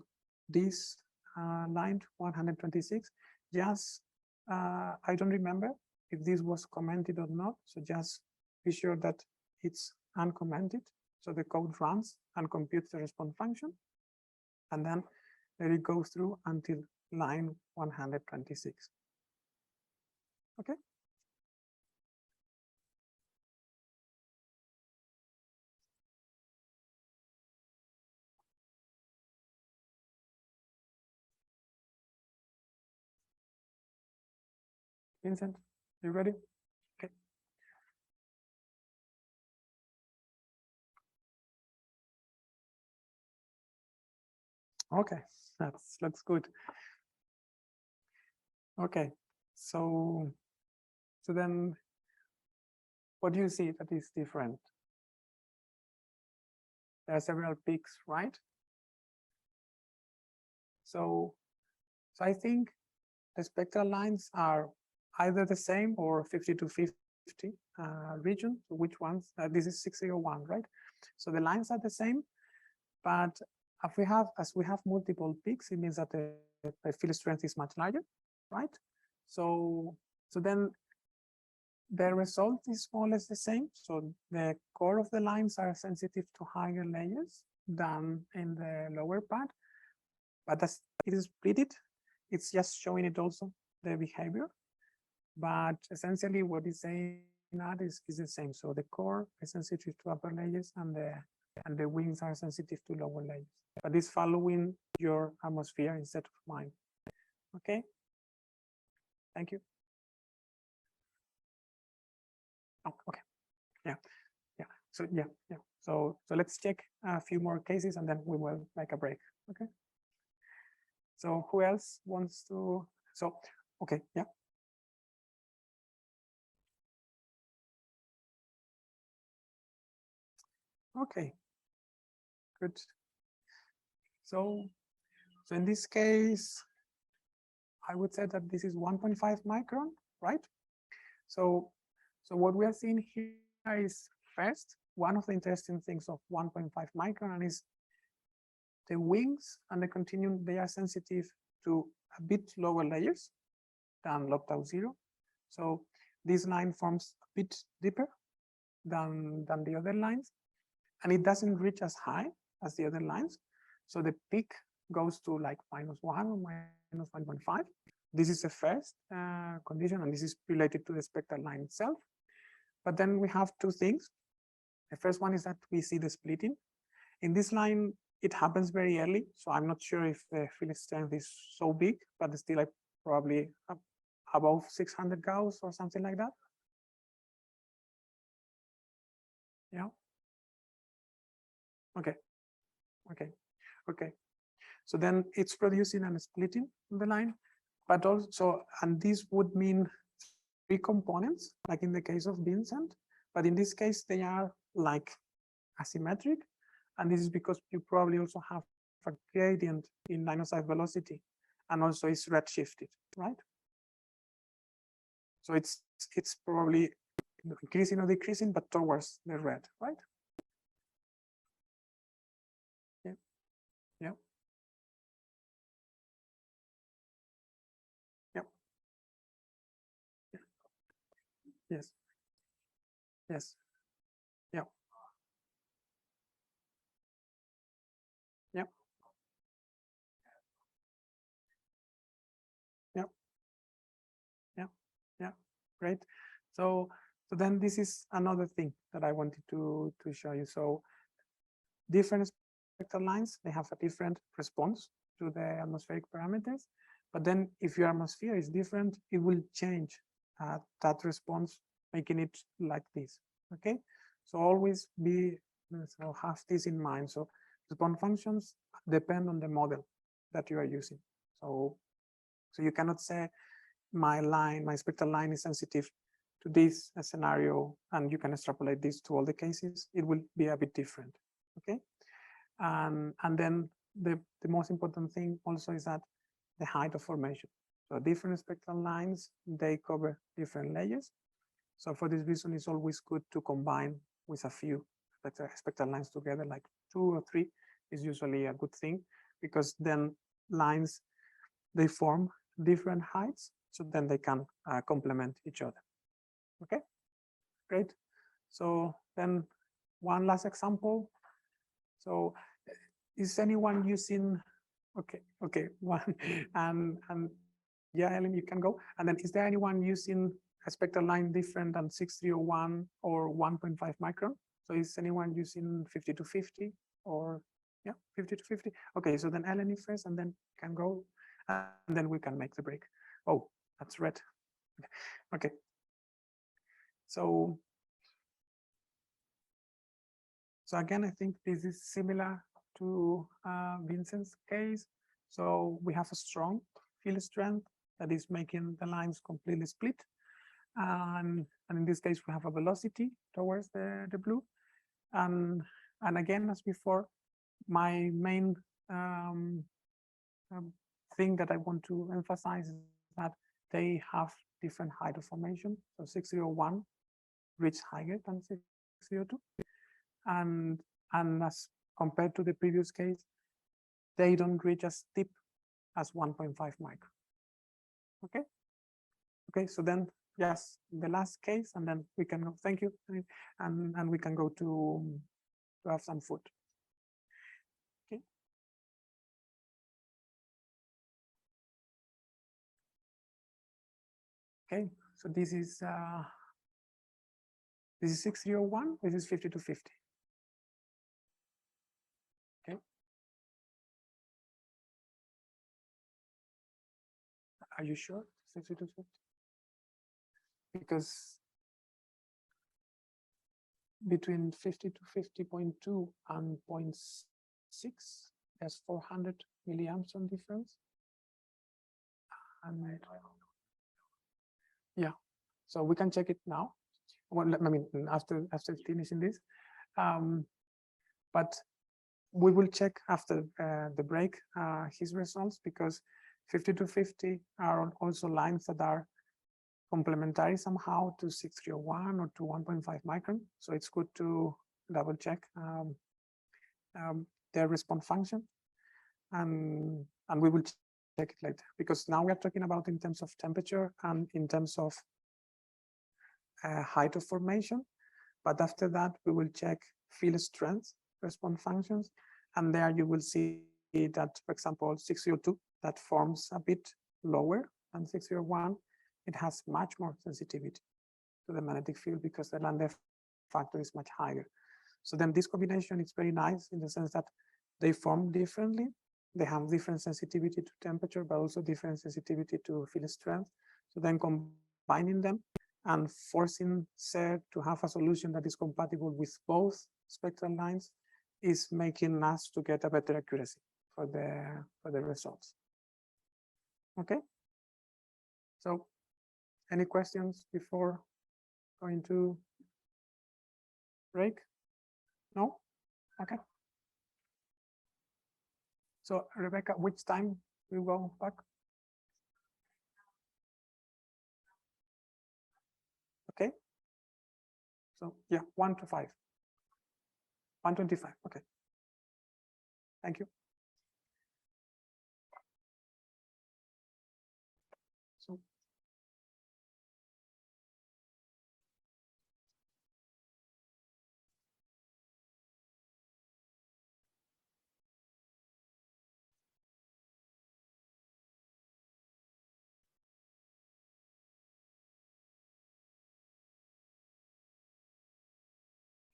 [SPEAKER 9] this line 126? Just I don't remember if this was commented or not, so just be sure that it's uncommented, so the code runs and computes the response function, and then let it go through until line 126. Okay. Vincent, you ready? Okay. Okay, that looks good. Okay, so then what do you see that is different? There are several peaks, right? So I think the spectral lines are either the same or 50 to 50 region. So which ones? This is 601, right? So the lines are the same, but as we have multiple peaks, it means that the field strength is much larger, right? So then the result is more or less the same. So the core of the lines are sensitive to higher layers than in the lower part, but as it is split, it's just showing it also the behavior. But essentially what it's saying that is the same. So the core is sensitive to upper layers and the wings are sensitive to lower layers. But it's following your atmosphere instead of mine. Okay. Thank you. Oh, okay. Yeah. So yeah. So let's check a few more cases and then we will make a break. Okay. So who else wants to? So okay. Yeah. Okay. Good. So in this case, I would say that this is 1.5 micron, right? So what we are seeing here is first, one of the interesting things of 1.5 micron is the wings and the continuum, they are sensitive to a bit lower layers than log tau 0. So this line forms a bit deeper than the other lines, and it doesn't reach as high as the other lines. So the peak goes to like -1 or -1.5. This is the first condition, and this is related to the spectral line itself. But then we have two things. The first one is that we see the splitting. In this line, it happens very early, so I'm not sure if the field strength is so big, but it's still like probably above 600 Gauss or something like that. Yeah. Okay. Okay. Okay. So then it's producing and splitting the line, but also, and this would mean 3 components, like in the case of Vincent, but in this case, they are like asymmetric. And this is because you probably also have a gradient in line of sight velocity, and also it's redshifted, right? So it's probably increasing or decreasing, but towards the red, right? Yeah. Yeah. Yeah. Yes. Yes. Yeah. Yeah. Yeah. Yeah. Yeah. Great. So then this is another thing that I wanted to show you. So different spectral lines, they have a different response to the atmospheric parameters. But then if your atmosphere is different, it will change that response, making it like this. Okay. So always so have this in mind. So response functions depend on the model that you are using. So you cannot say my spectral line is sensitive to this scenario, and you can extrapolate this to all the cases. It will be a bit different. Okay. And then the most important thing also is that the height of formation. So different spectral lines, they cover different layers. So for this reason, it's always good to combine with a few spectral lines together, like 2 or 3 is usually a good thing, because then lines, they form different heights, so then they can complement each other. Okay, great. So then one last example. So is anyone using, okay, one, and yeah, Ellen, you can go. And then is there anyone using a spectral line different than 6301 or 1.5 micron? So is anyone using 50-50 or, yeah, 50-50? Okay, so then Ellen is first, and then can go, and then we can make the break. Oh, that's red. Okay. So again, I think this is similar to Vincent's case. So we have a strong field strength that is making the lines completely split. And in this case, we have a velocity towards the blue. And again, as before, my main thing that I want to emphasize is that they have different height of formation. So 601 reach higher than 602. And as compared to the previous case, they don't reach as steep as 1.5 micron. Okay. Okay. So then, yes, the last case, and then we can go. Thank you, and we can go to have some food. Okay. Okay. So this is 601. This is 50-50. Okay. Are you sure? 50-50? Because between 50 to 50.2 and 0.6, there's 400 milliamps on difference. And yeah, so we can check it now. Well, I mean, after finishing this, but we will check after the break his results, because 50-50 are also lines that are complementary somehow to 6301 or to 1.5 micron. So it's good to double check their response function, and we will check it later, because now we are talking about in terms of temperature and in terms of height of formation. But after that, we will check field strength response functions, and there you will see that, for example, 602 that forms a bit lower than 601. It has much more sensitivity to the magnetic field because the Landau factor is much higher. So then this combination is very nice in the sense that they form differently. They have different sensitivity to temperature, but also different sensitivity to field strength. So then combining them, and forcing SER to have a solution that is compatible with both spectral lines is making us to get a better accuracy for the results. Okay. So any questions before going to break? No? Okay. So Rebecca, which time we go back? Okay. So yeah, 1 to 5. 1:25. Okay. Thank you. So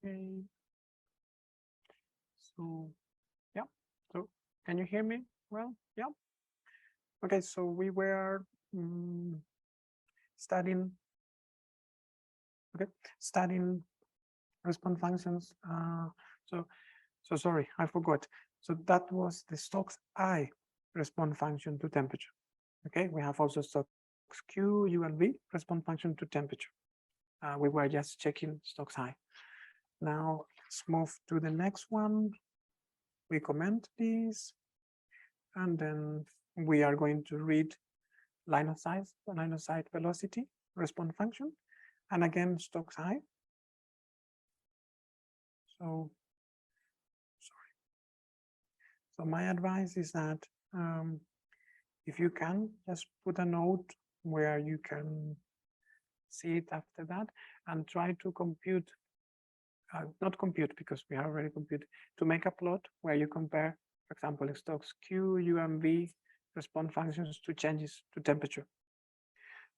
[SPEAKER 9] okay. So yeah. So can you hear me? Well, yeah. Okay. So we were studying. Okay, studying response functions. So sorry, I forgot. So that was the Stokes I response function to temperature. Okay, we have also Stokes Q, U, and V response function to temperature. We were just checking Stokes I. Now let's move to the next one. We comment this, and then we are going to read line of sight velocity response function, and again Stokes I. So sorry. So my advice is that if you can, just put a note where you can see it after that, and try to compute, not compute because we have already computed, to make a plot where you compare, for example, Stokes Q, U, and V response functions to changes to temperature.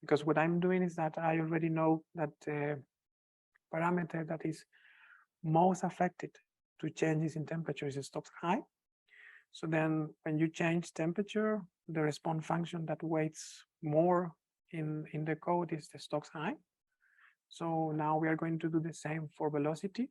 [SPEAKER 9] Because what I'm doing is that I already know that the parameter that is most affected to changes in temperature is Stokes I. So then when you change temperature, the response function that weights more in the code is the Stokes I. So now we are going to do the same for velocity.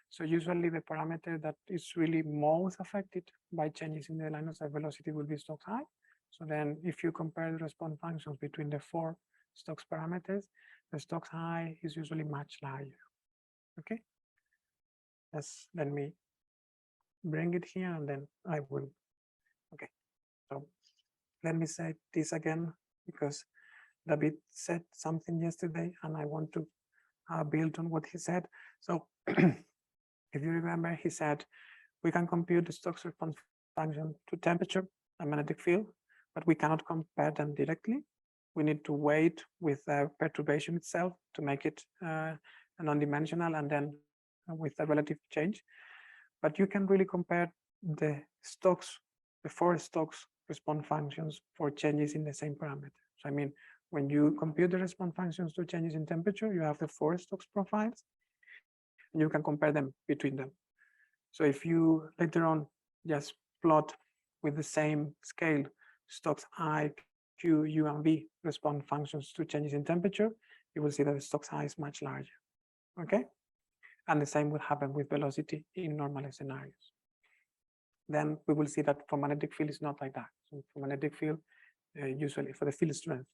[SPEAKER 9] So usually the parameter that is really most affected by changes in the line of sight velocity will be Stokes I. So then if you compare the response functions between the 4 Stokes parameters, the Stokes I is usually much larger. Okay. Let me bring it here and then I will. Okay. So let me say this again because David said something yesterday and I want to build on what he said. So if you remember, he said we can compute the Stokes response function to temperature and magnetic field, but we cannot compare them directly. We need to wait with the perturbation itself to make it non-dimensional and then with the relative change. But you can really compare the Stokes, the 4 Stokes response functions for changes in the same parameter. So I mean, when you compute the response functions to changes in temperature, you have the 4 Stokes profiles, and you can compare them between them. So if you later on just plot with the same scale Stokes I, Q, U, and V response functions to changes in temperature, you will see that the Stokes I is much larger. Okay, and the same will happen with velocity in normal scenarios. Then we will see that for magnetic field it's not like that. So for magnetic field, usually for the field strength,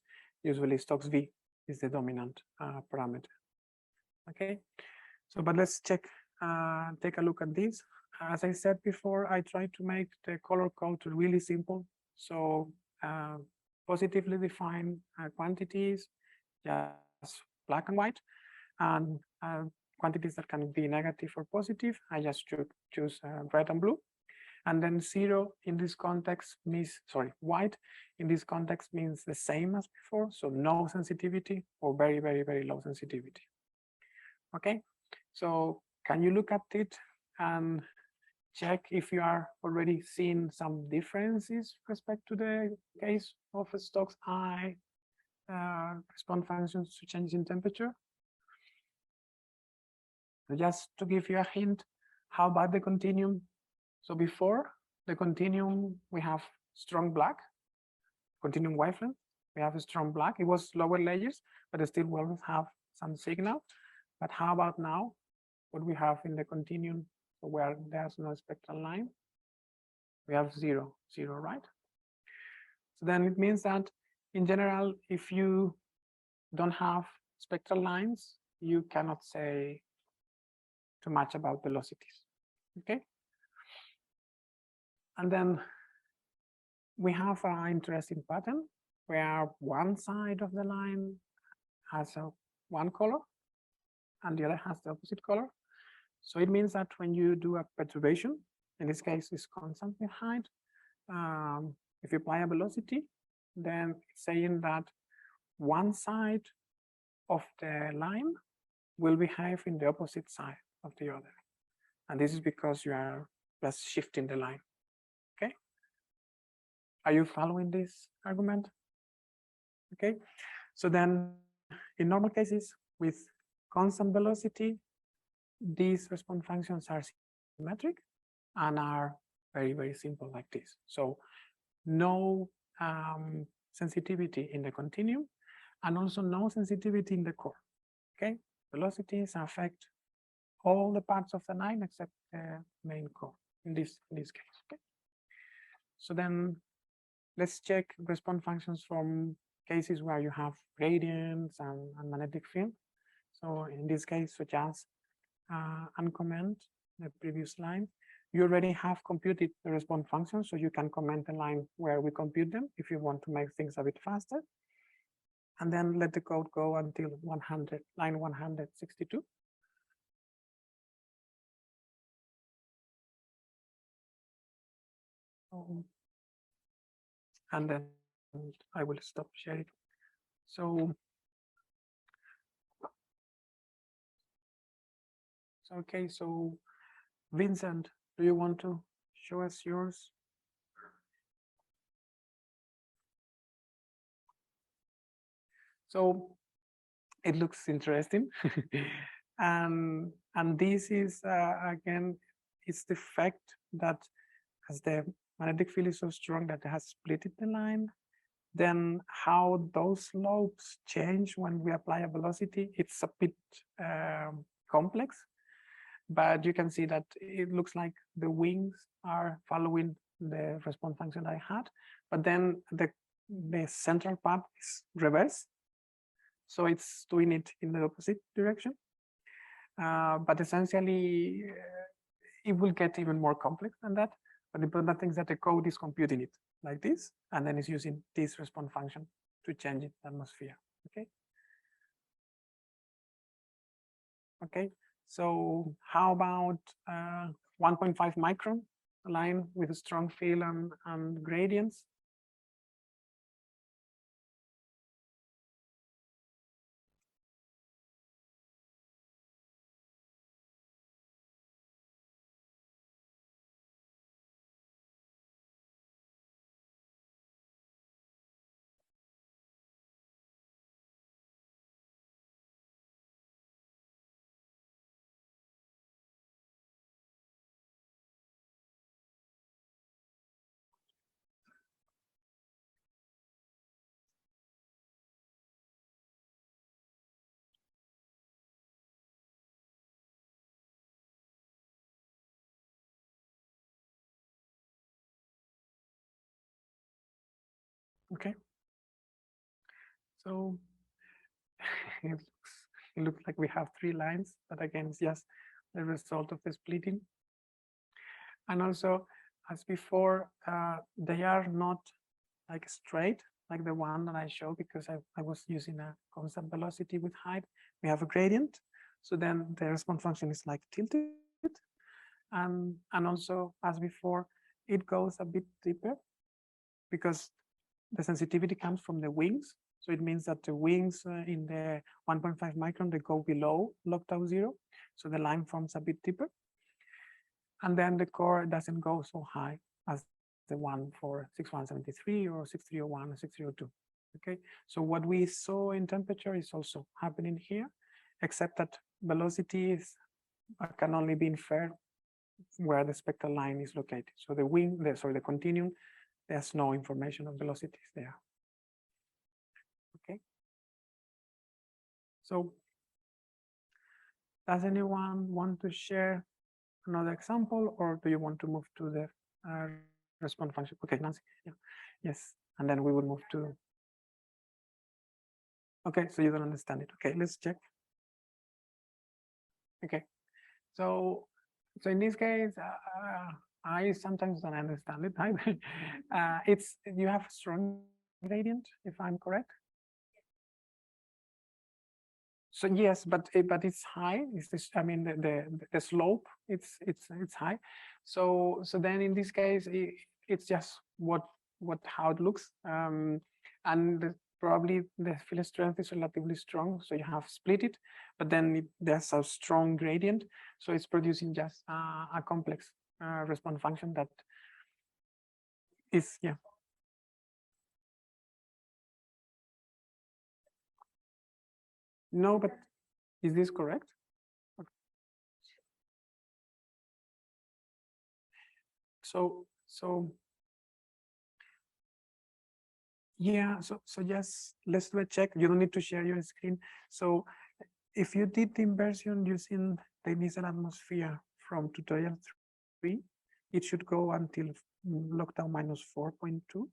[SPEAKER 9] usually Stokes V is the dominant parameter. Okay, so but let's check, take a look at this. As I said before, I try to make the color code really simple. So positively defined quantities, just black and white, and quantities that can be negative or positive, I just choose red and blue. And then 0 in this context means, sorry, white in this context means the same as before. So no sensitivity or very, very, very low sensitivity. Okay, so can you look at it and check if you are already seeing some differences with respect to the case of Stokes I response functions to changes in temperature? So just to give you a hint, how about the continuum? So before the continuum, we have strong black, continuum wavelength. We have a strong black. It was lower layers, but still we always have some signal. But how about now? What we have in the continuum where there's no spectral line? We have zero, right? So then it means that in general, if you don't have spectral lines, you cannot say too much about velocities, okay? And then we have an interesting pattern where one side of the line has one color and the other has the opposite color. So it means that when you do a perturbation, in this case is constant with height, if you apply a velocity, then it's saying that one side of the line will behave in the opposite side of the other. And this is because you are just shifting the line. Okay. Are you following this argument? Okay. So then in normal cases with constant velocity, these response functions are symmetric and are very, very simple like this. So no sensitivity in the continuum and also no sensitivity in the core. Okay, velocities affect all the parts of the line except the main core in this case. Okay, so then let's check response functions from cases where you have gradients and magnetic field. So in this case, such as uncomment the previous line, you already have computed the response function, so you can comment the line where we compute them if you want to make things a bit faster. And then let the code go until 100, line 162. And then I will stop sharing. So okay, so Vincent, do you want to show us yours? So it looks interesting. and this is, again, it's the fact that as the magnetic field is so strong that it has split the line, then how those slopes change when we apply a velocity, it's a bit complex. But you can see that it looks like the wings are following the response function I had, but then the central part is reverse. So it's doing it in the opposite direction. But essentially, it will get even more complex than that. But the important thing is that the code is computing it like this, and then it's using this response function to change it atmosphere. Okay. Okay. So how about 1.5 micron line with a strong field and gradients? Okay. So it looks like we have three lines, but again, it's just the result of the splitting. And also, as before, they are not like straight, like the one that I showed, because I was using a constant velocity with height. We have a gradient. So then the response function is like tilted. And also, as before, it goes a bit deeper because the sensitivity comes from the wings. So it means that the wings in the 1.5 micron, they go below log tau 0. So the line forms a bit deeper. And then the core doesn't go so high as the one for 6173 or 6301 or 6302. Okay, so what we saw in temperature is also happening here, except that velocities can only be inferred where the spectral line is located. So the continuum, there's no information of velocities there. Okay. So Does anyone want to share another example, or do you want to move to the response function? Okay, Nancy. Yeah. Yes, and then we will move to. Okay, so you don't understand it. Okay, let's check. Okay, so in this case, I sometimes don't understand it either. It's you have a strong gradient, if I'm correct. So yes, but it's high. Is this? I mean, the slope it's high. So then in this case, it's just how it looks. And probably the field strength is relatively strong, so you have split it. But then there's a strong gradient, so it's producing just a complex response function that is No, but is this correct? Okay. So yeah, so just let's do a check. You don't need to share your screen. So if you did the inversion using the initial atmosphere from tutorial 3, it should go until lockdown minus 4.2.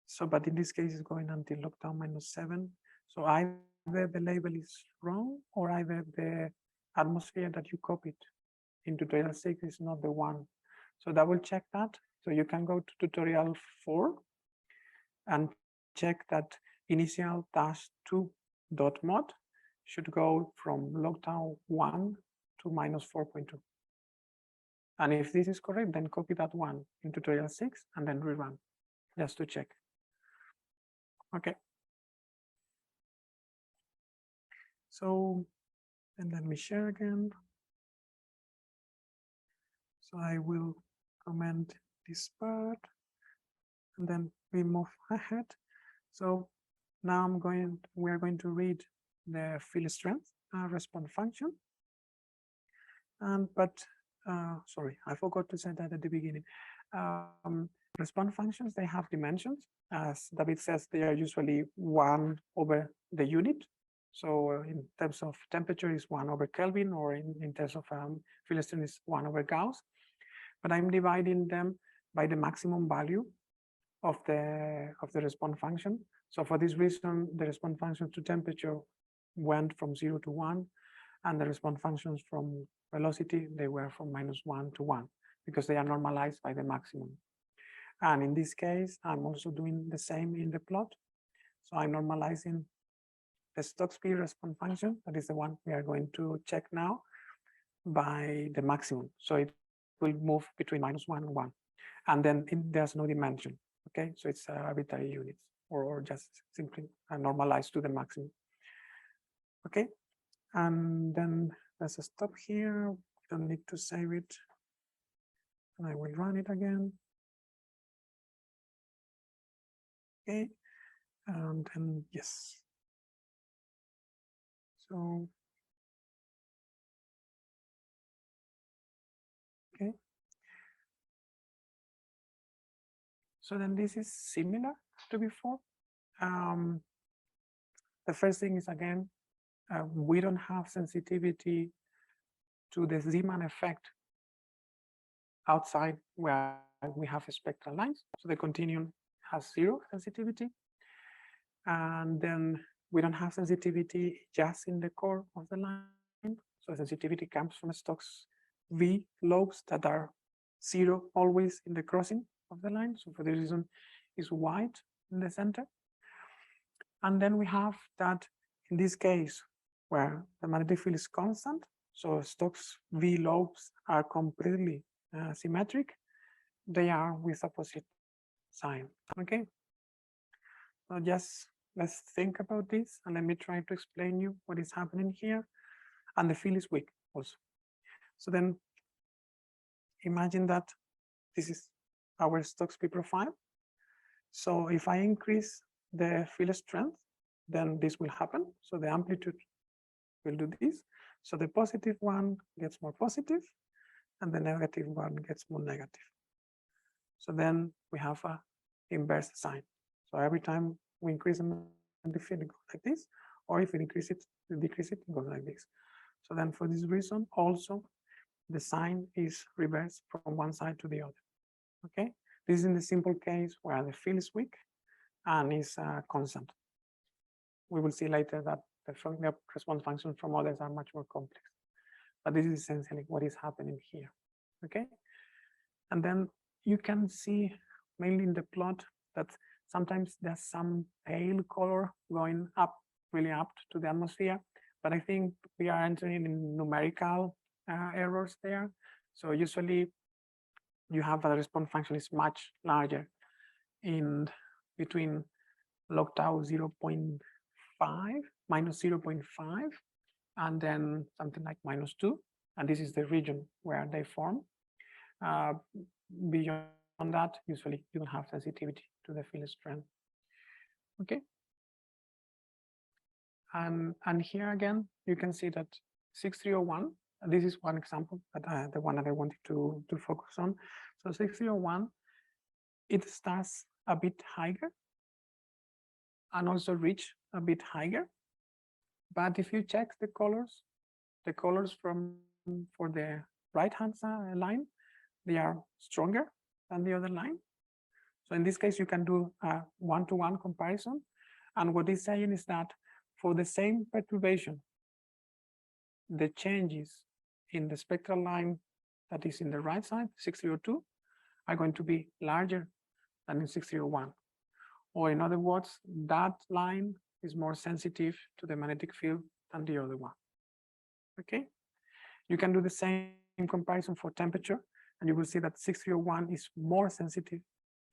[SPEAKER 9] So, but in this case, it's going until lockdown minus 7. So either the label is wrong, or either the atmosphere that you copied in tutorial 6 is not the one. So double check that. So you can go to tutorial 4 and check that initial -2.mod should go from lockdown 1 to minus 4.2. And if this is correct, then copy that one in tutorial 6 and then rerun just to check. Okay. So, and let me share again. So I will comment this part and then we move ahead. So now we are going to read the field strength response function. But sorry, I forgot to say that at the beginning. Response functions, they have dimensions. As David says, they are usually 1 over the unit. So in terms of temperature is 1 over Kelvin, or in terms of field strength is 1 over Gauss. But I'm dividing them by the maximum value of the response function. So for this reason, the response functions to temperature went from 0 to 1, and the response functions from velocity, they were from -1 to 1, because they are normalized by the maximum. And in this case, I'm also doing the same in the plot. So I'm normalizing the Stokes speed response function, that is the one we are going to check now, by the maximum. So it will move between -1 and 1. And then there's no dimension. Okay, so it's arbitrary units, or just simply normalized to the maximum. Okay, and then there's a stop here. We don't need to save it. And I will run it again. Okay, and then yes. So, okay. So then this is similar to before. The first thing is, again, we don't have sensitivity to the Zeeman effect outside where we have spectral lines. So the continuum has 0 sensitivity. And then we don't have sensitivity just in the core of the line. So sensitivity comes from Stokes V lobes that are 0 always in the crossing of the line. So for this reason, it's white in the center. And then we have that in this case, where the magnetic field is constant, so Stokes V lobes are completely symmetric, they are with opposite sign. Okay, so just let's think about this, and let me try to explain you what is happening here. And the field is weak also. So then imagine that this is our Stokes P profile. So if I increase the field strength, then this will happen. So the amplitude will do this. So the positive one gets more positive, and the negative one gets more negative. So then we have a inverse sign. So every time we increase the field, it goes like this, or if we increase it, we decrease it, it goes like this. So then for this reason, also the sign is reversed from one side to the other. Okay, this is in the simple case where the field is weak and is constant. We will see later that the response functions from others are much more complex. But this is essentially what is happening here. Okay, and then you can see mainly in the plot that sometimes there's some pale color going up, really up to the atmosphere. But I think we are entering in numerical errors there. So usually you have a response function is much larger in between log tau 0.5, minus 0.5, and then something like -2. And this is the region where they form. Beyond that, usually you don't have sensitivity to the field strength. Okay. And here again, you can see that 6301, this is one example, but the one that I wanted to focus on. So 6301, it starts a bit higher and also reach a bit higher. But if you check the colors for the right-hand side line, they are stronger than the other line. So in this case, you can do a one-to-one comparison. And what it's saying is that for the same perturbation, the changes in the spectral line that is in the right side, 6302, are going to be larger than in 6301. Or in other words, that line is more sensitive to the magnetic field than the other one. Okay, you can do the same comparison for temperature, and you will see that 6301 is more sensitive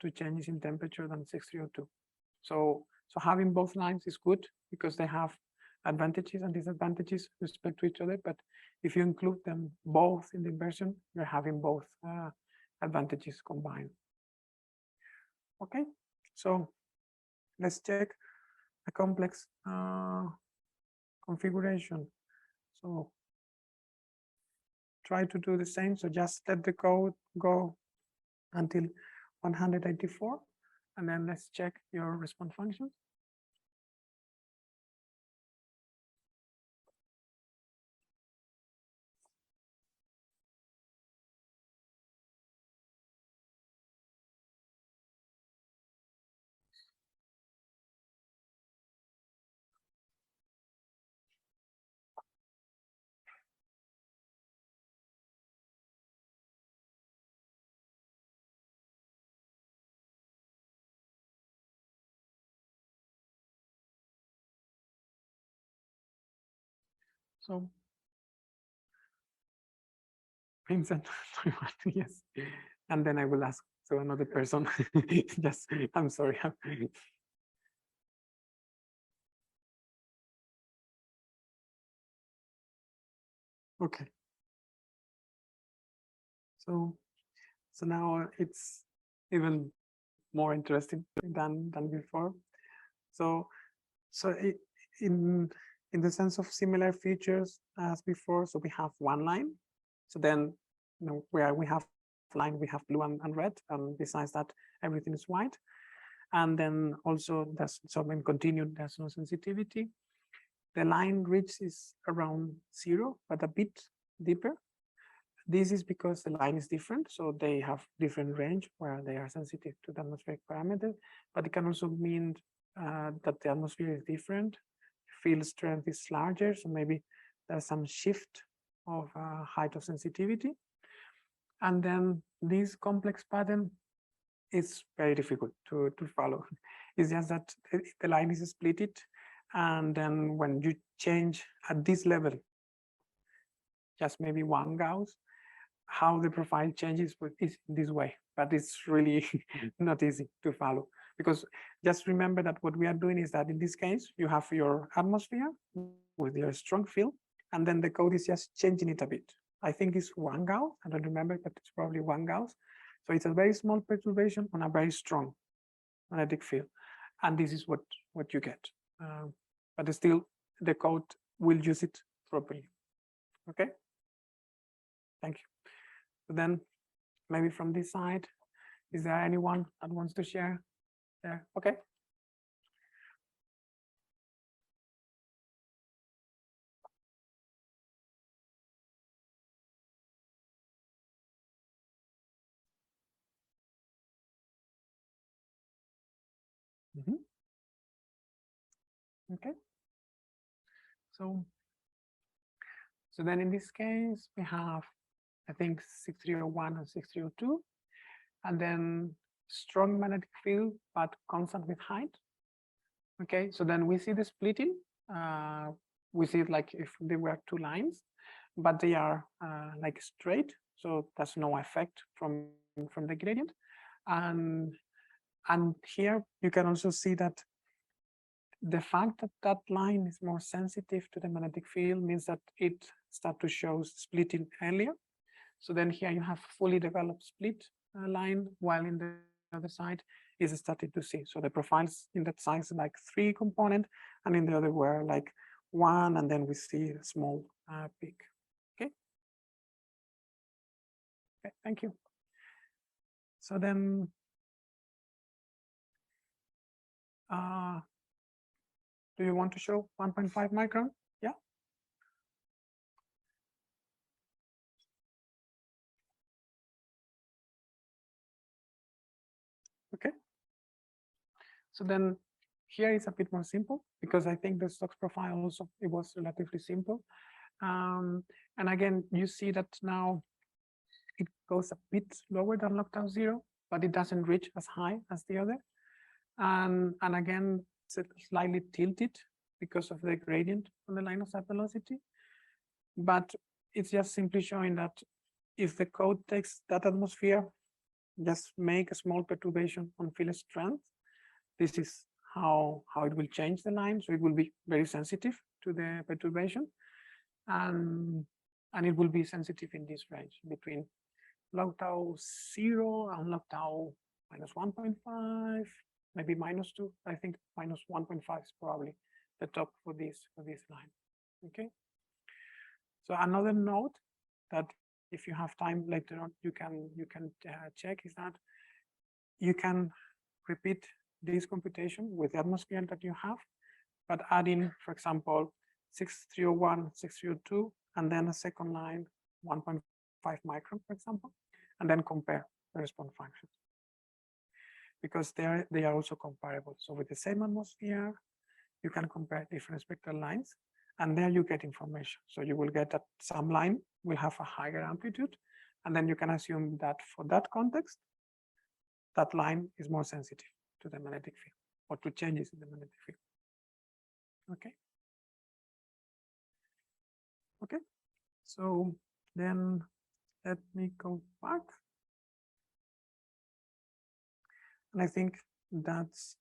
[SPEAKER 9] to changes in temperature than 6302. So having both lines is good because they have advantages and disadvantages with respect to each other. But if you include them both in the inversion, you're having both advantages combined. Okay, so let's check a complex configuration. So try to do the same. So just let the code go until 184, and then let's check your response functions. So Vincent, yes, and then I will ask to another person. Just, I'm sorry. Okay. So now it's even more interesting than before. So in the sense of similar features as before, so we have one line. So then, where we have line, we have blue and red, and besides that, everything is white. And then also there's when continued, there's no sensitivity. The line reach is around 0, but a bit deeper. This is because the line is different, so they have different range where they are sensitive to the atmospheric parameter. But it can also mean that the atmosphere is different, field strength is larger, so maybe there's some shift of height of sensitivity. And then this complex pattern is very difficult to follow. It's just that the line is splitted, and then when you change at this level, just maybe 1 Gauss, how the profile changes is this way, but it's really not easy to follow, because just remember that what we are doing is that in this case, you have your atmosphere with your strong field, and then the code is just changing it a bit. I think it's 1 Gauss, I don't remember, but it's probably 1 Gauss. So it's a very small perturbation on a very strong magnetic field. And this is what you get. But still, the code will use it properly. Okay? Thank you. So then maybe from this side, is there anyone that wants to share there? Okay. Mhm. Okay. So then in this case, we have, I think, 6301 and 6302, and then strong magnetic field, but constant with height. Okay, so then we see the splitting. We see it like if there were two lines, but they are like straight, so there's no effect from the gradient. And here you can also see that the fact that that line is more sensitive to the magnetic field means that it starts to show splitting earlier. So then here you have fully developed split line, while in the other side is started to see. So the profiles in that size like 3 component, and in the other were like 1, and then we see a small peak. Okay. Okay, thank you. So then do you want to show 1.5 micron? Yeah. Okay. So then here is a bit more simple, because I think the stocks profile also, it was relatively simple. And again, you see that now it goes a bit lower than log-tau 0, but it doesn't reach as high as the other. And again, it's slightly tilted because of the gradient on the line of sight velocity. But it's just simply showing that if the code takes that atmosphere, just make a small perturbation on field strength, this is how it will change the line. So it will be very sensitive to the perturbation. And it will be sensitive in this range between log-tau 0 and log-tau minus 1.5, maybe minus 2. I think minus 1.5 is probably the top for this line. Okay. So another note that if you have time later on, you can check is that you can repeat this computation with the atmosphere that you have, but add in, for example, 6301, 6302, and then a second line, 1.5 micron, for example, and then compare the response functions, because they are also comparable. So with the same atmosphere, you can compare different spectral lines, and there you get information. So you will get that some line will have a higher amplitude, and then you can assume that for that context, that line is more sensitive to the magnetic field or to changes in the magnetic field. Okay. Okay. So then let me go back. And I think that's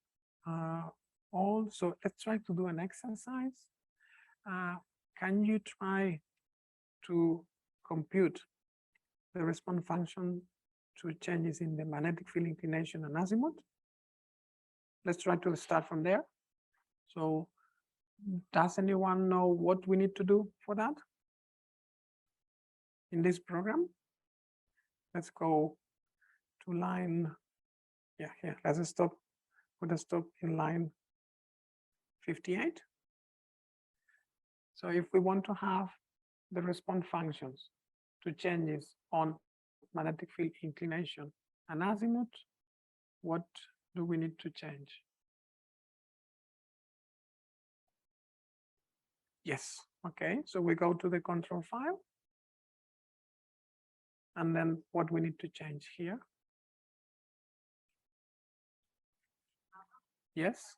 [SPEAKER 9] all. So let's try to do an exercise. Can you try to compute the response function to changes in the magnetic field inclination and azimuth? Let's try to start from there. So does anyone know what we need to do for that in this program? Let's go to line, yeah, let's stop, put a stop in line 58. So if we want to have the response functions to changes on magnetic field inclination and azimuth, what do we need to change? Yes, okay, so we go to the control file. And then what we need to change here? Yes,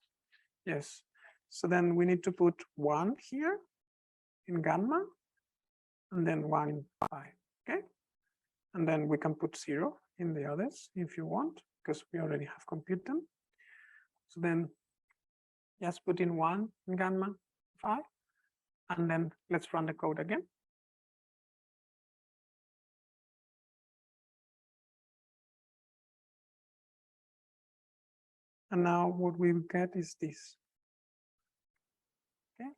[SPEAKER 9] yes. So then we need to put 1 here in gamma, and then 1 in pi, okay? And then we can put 0 in the others if you want, because we already have computed them. So then just put in 1 in gamma, 5, and then let's run the code again. And now what we will get is this. Okay,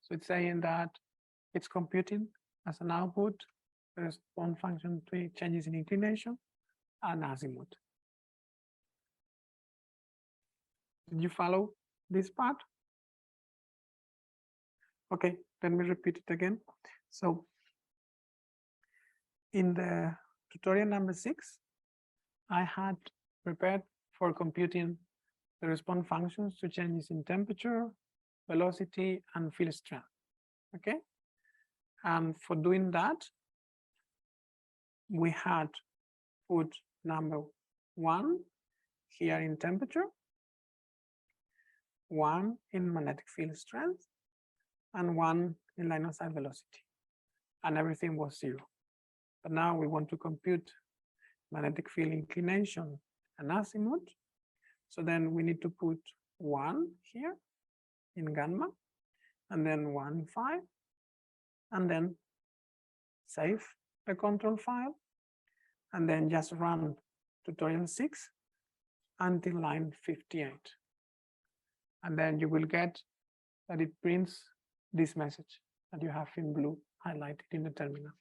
[SPEAKER 9] so it's saying that it's computing as an output the response function to changes in inclination and azimuth. Did you follow this part? Okay, let me repeat it again. So in the tutorial number 6, I had prepared for computing the response functions to changes in temperature, velocity, and field strength. Okay. And for doing that, we had put number 1 here in temperature, 1 in magnetic field strength, and 1 in line of sight velocity, and everything was 0. But now we want to compute magnetic field inclination and azimuth. So then we need to put 1 here in gamma, and then 1 in phi, and then save the control file, and then just run tutorial 6 until line 58. And then you will get that it prints this message that you have in blue highlighted in the terminal.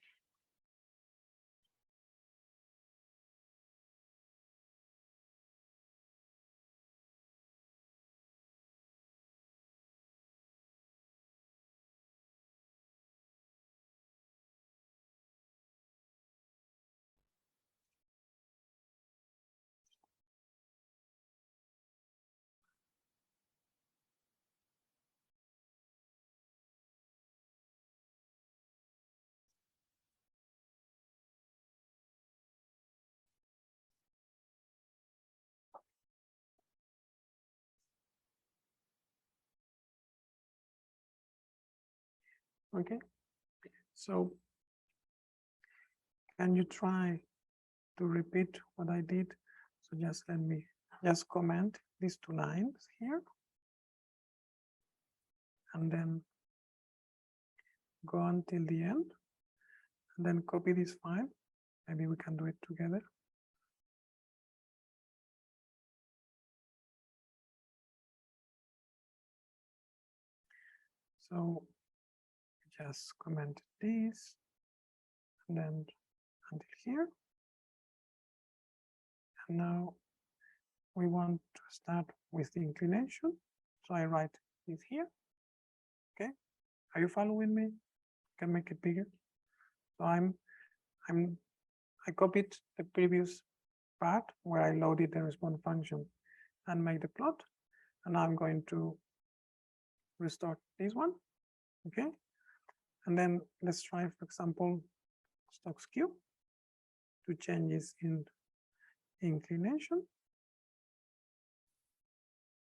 [SPEAKER 9] Okay, so can you try to repeat what I did? So just let me just comment these 2 lines here, and then go until the end, and then copy this file. Maybe we can do it together. So just comment this, and then until here. And now we want to start with the inclination. So I write this here. Okay, are you following me? Can make it bigger. So I copied the previous part where I loaded the response function and made the plot. And I'm going to restore this one. Okay, and then let's try, for example, Stokes Q to changes in inclination.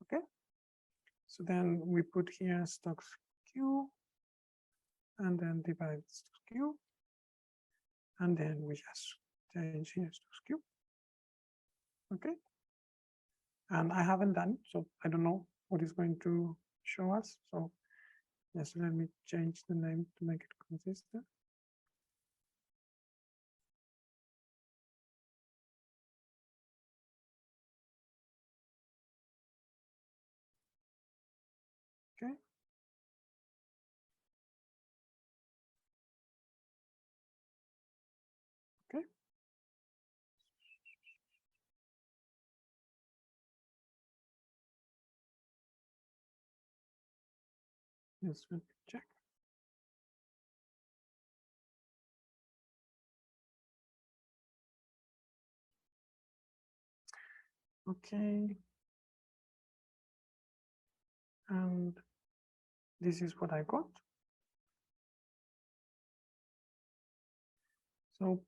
[SPEAKER 9] Okay, so then we put here Stokes Q, and then divide Stokes Q, and then we just change here Stokes Q. Okay, and I haven't done it, so I don't know what is going to show us. So yes, let me change the name to make it consistent. Okay. Okay. Yes, let me check. Okay. And this is what I got. So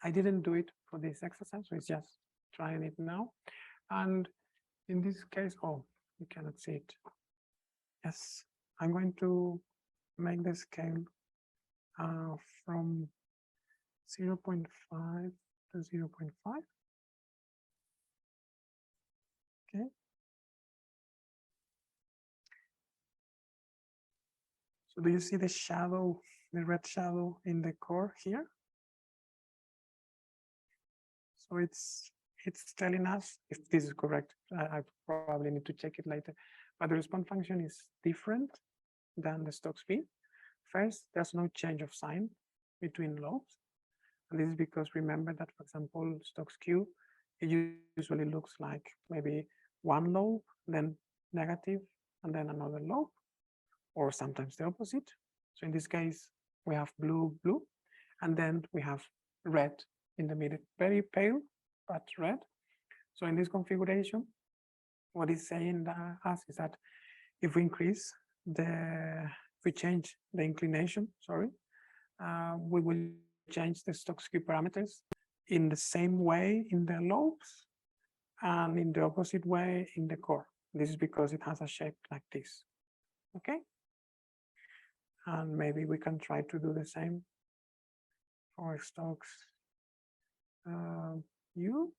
[SPEAKER 9] I didn't do it for this exercise, so it's just trying it now. And in this case, oh, you cannot see it. Yes, I'm going to make the scale from 0.5 to 0.5. Okay. So do you see the shadow, the red shadow in the core here? So it's telling us if this is correct. I probably need to check it later. But the response function is different than the Stokes speed. First, there's no change of sign between lobes. And this is because remember that, for example, Stokes Q, it usually looks like maybe one lobe, then negative, and then another lobe, or sometimes the opposite. So in this case, we have blue, blue, and then we have red in the middle, very pale, but red. So in this configuration, what it's saying us is that if we increase if we change the inclination, sorry, we will change the Stokes-Q parameters in the same way in the lobes and in the opposite way in the core. This is because it has a shape like this. Okay. And maybe we can try to do the same for Stokes U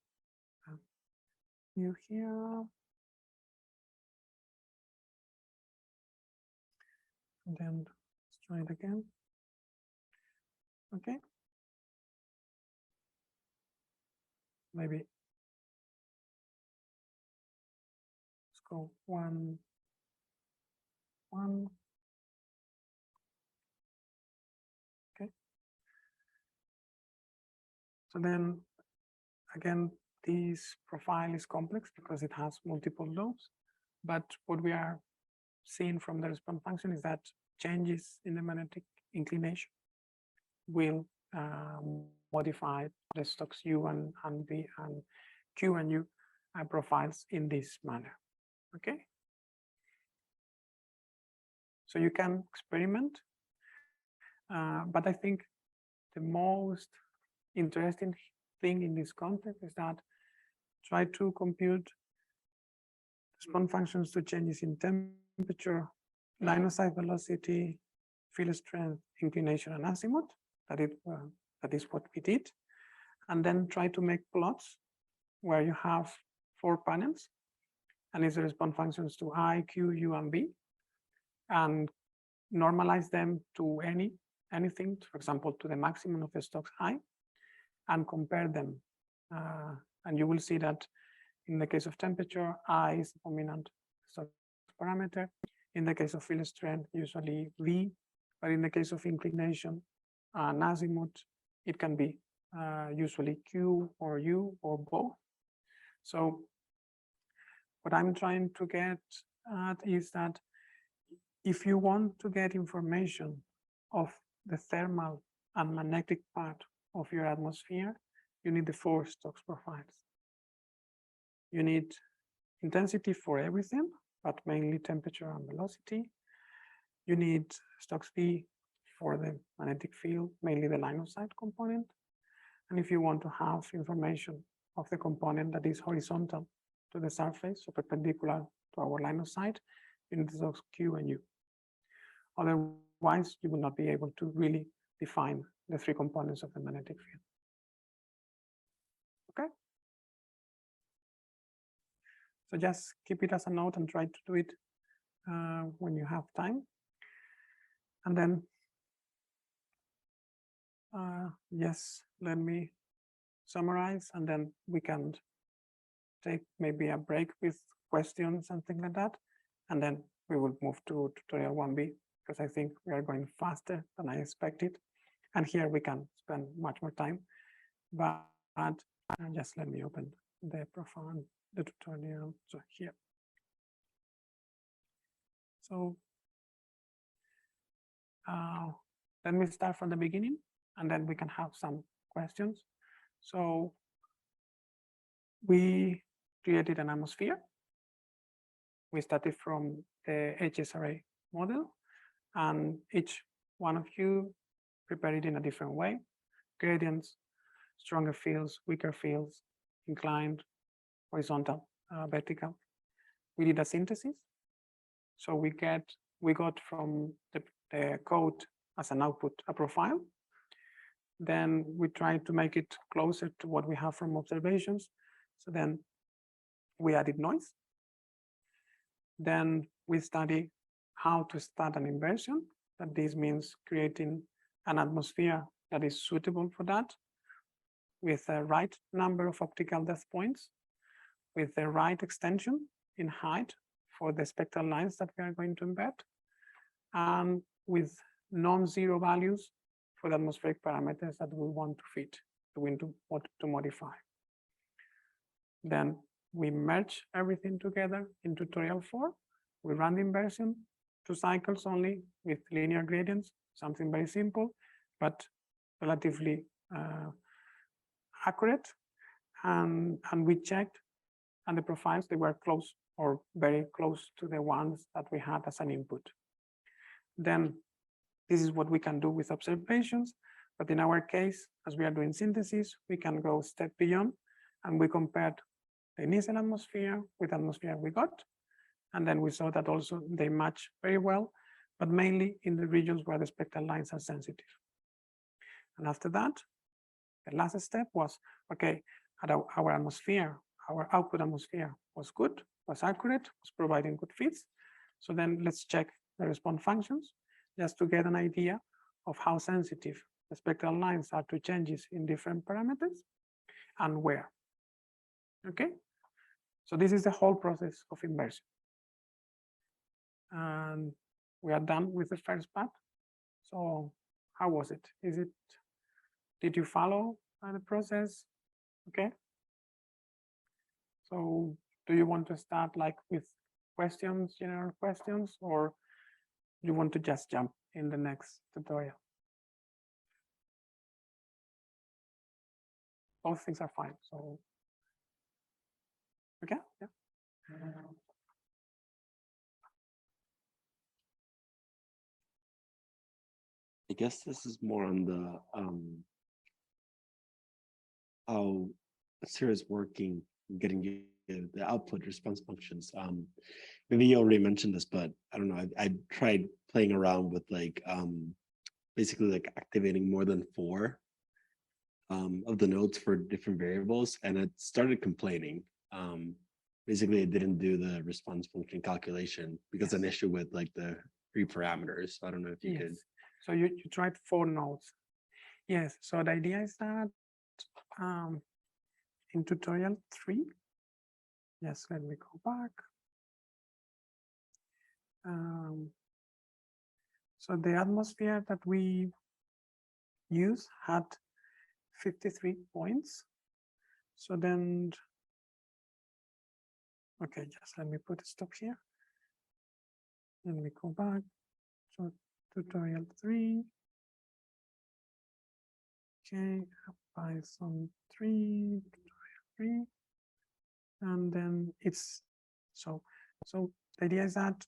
[SPEAKER 9] here. And then let's try it again. Okay. Maybe let's go 1, 1. Okay. So then again, this profile is complex because it has multiple lobes, but what we are seeing from the response function is that changes in the magnetic inclination will modify the Stokes U and V and Q and U profiles in this manner. Okay. So you can experiment, but I think the most interesting thing in this context is that try to compute response functions to changes in temperature, line of sight velocity, field strength, inclination, and azimuth. That is what we did. And then try to make plots where you have 4 panels, and it's the response functions to I, Q, U, and V, and normalize them to anything, for example, to the maximum of the Stokes I, and compare them. And you will see that in the case of temperature, I is the dominant Stokes parameter. In the case of field strength, usually V, but in the case of inclination and azimuth, it can be usually Q or U or both. So what I'm trying to get at is that if you want to get information of the thermal and magnetic part of your atmosphere, you need the 4 Stokes profiles. You need intensity for everything, but mainly temperature and velocity. You need Stokes V for the magnetic field, mainly the line of sight component. And if you want to have information of the component that is horizontal to the surface, so perpendicular to our line of sight, you need the Stokes Q and U. Otherwise, you will not be able to really define the 3 components of the magnetic field. Okay? So just keep it as a note and try to do it when you have time. And then, yes, let me summarize, and then we can take maybe a break with questions, something like that. And then we will move to tutorial 1B, because I think we are going faster than I expected. And here we can spend much more time. But just let me open the profile, the tutorial. So here. So let me start from the beginning, and then we can have some questions. So we created an atmosphere. We started from the HSRA model, and each one of you prepared it in a different way. Gradients, stronger fields, weaker fields, inclined, horizontal, vertical. We did a synthesis. So we got from the code as an output a profile. Then we tried to make it closer to what we have from observations. So then we added noise. Then we study how to start an inversion. That this means creating an atmosphere that is suitable for that, with the right number of optical depth points, with the right extension in height for the spectral lines that we are going to embed, and with non-zero values for the atmospheric parameters that we want to fit, to modify. Then we merge everything together in tutorial 4. We run the inversion, 2 cycles only with linear gradients, something very simple, but relatively accurate. And we checked, and the profiles, they were close or very close to the ones that we had as an input. Then this is what we can do with observations. But in our case, as we are doing synthesis, we can go a step beyond, and we compared the initial atmosphere with atmosphere we got. And then we saw that also they match very well, but mainly in the regions where the spectral lines are sensitive. And after that, the last step was, okay, our atmosphere, our output atmosphere was good, was accurate, was providing good fits. So then let's check the response functions just to get an idea of how sensitive the spectral lines are to changes in different parameters and where. Okay, so this is the whole process of inversion. And we are done with the first part. So how was it? Did you follow the process? Okay. So do you want to start like with questions, general questions, or you want to just jump in the next tutorial? Both things are fine. So, okay, yeah.
[SPEAKER 10] I guess this is more on the how SIR is working, getting you the output response functions. Maybe you already mentioned this, but I don't know. I tried playing around with like basically like activating more than 4 of the nodes for different variables, and it started complaining. Basically, it didn't do the response function calculation because an issue with like the 3 parameters. I don't know if you could.
[SPEAKER 9] So you tried 4 nodes. Yes. So the idea is that in tutorial 3. Yes, let me go back. So the atmosphere that we use had 53 points. So then, okay, just let me put a stop here. Let me go back. So tutorial 3. Okay, Python 3, tutorial 3. And then it's so the idea is that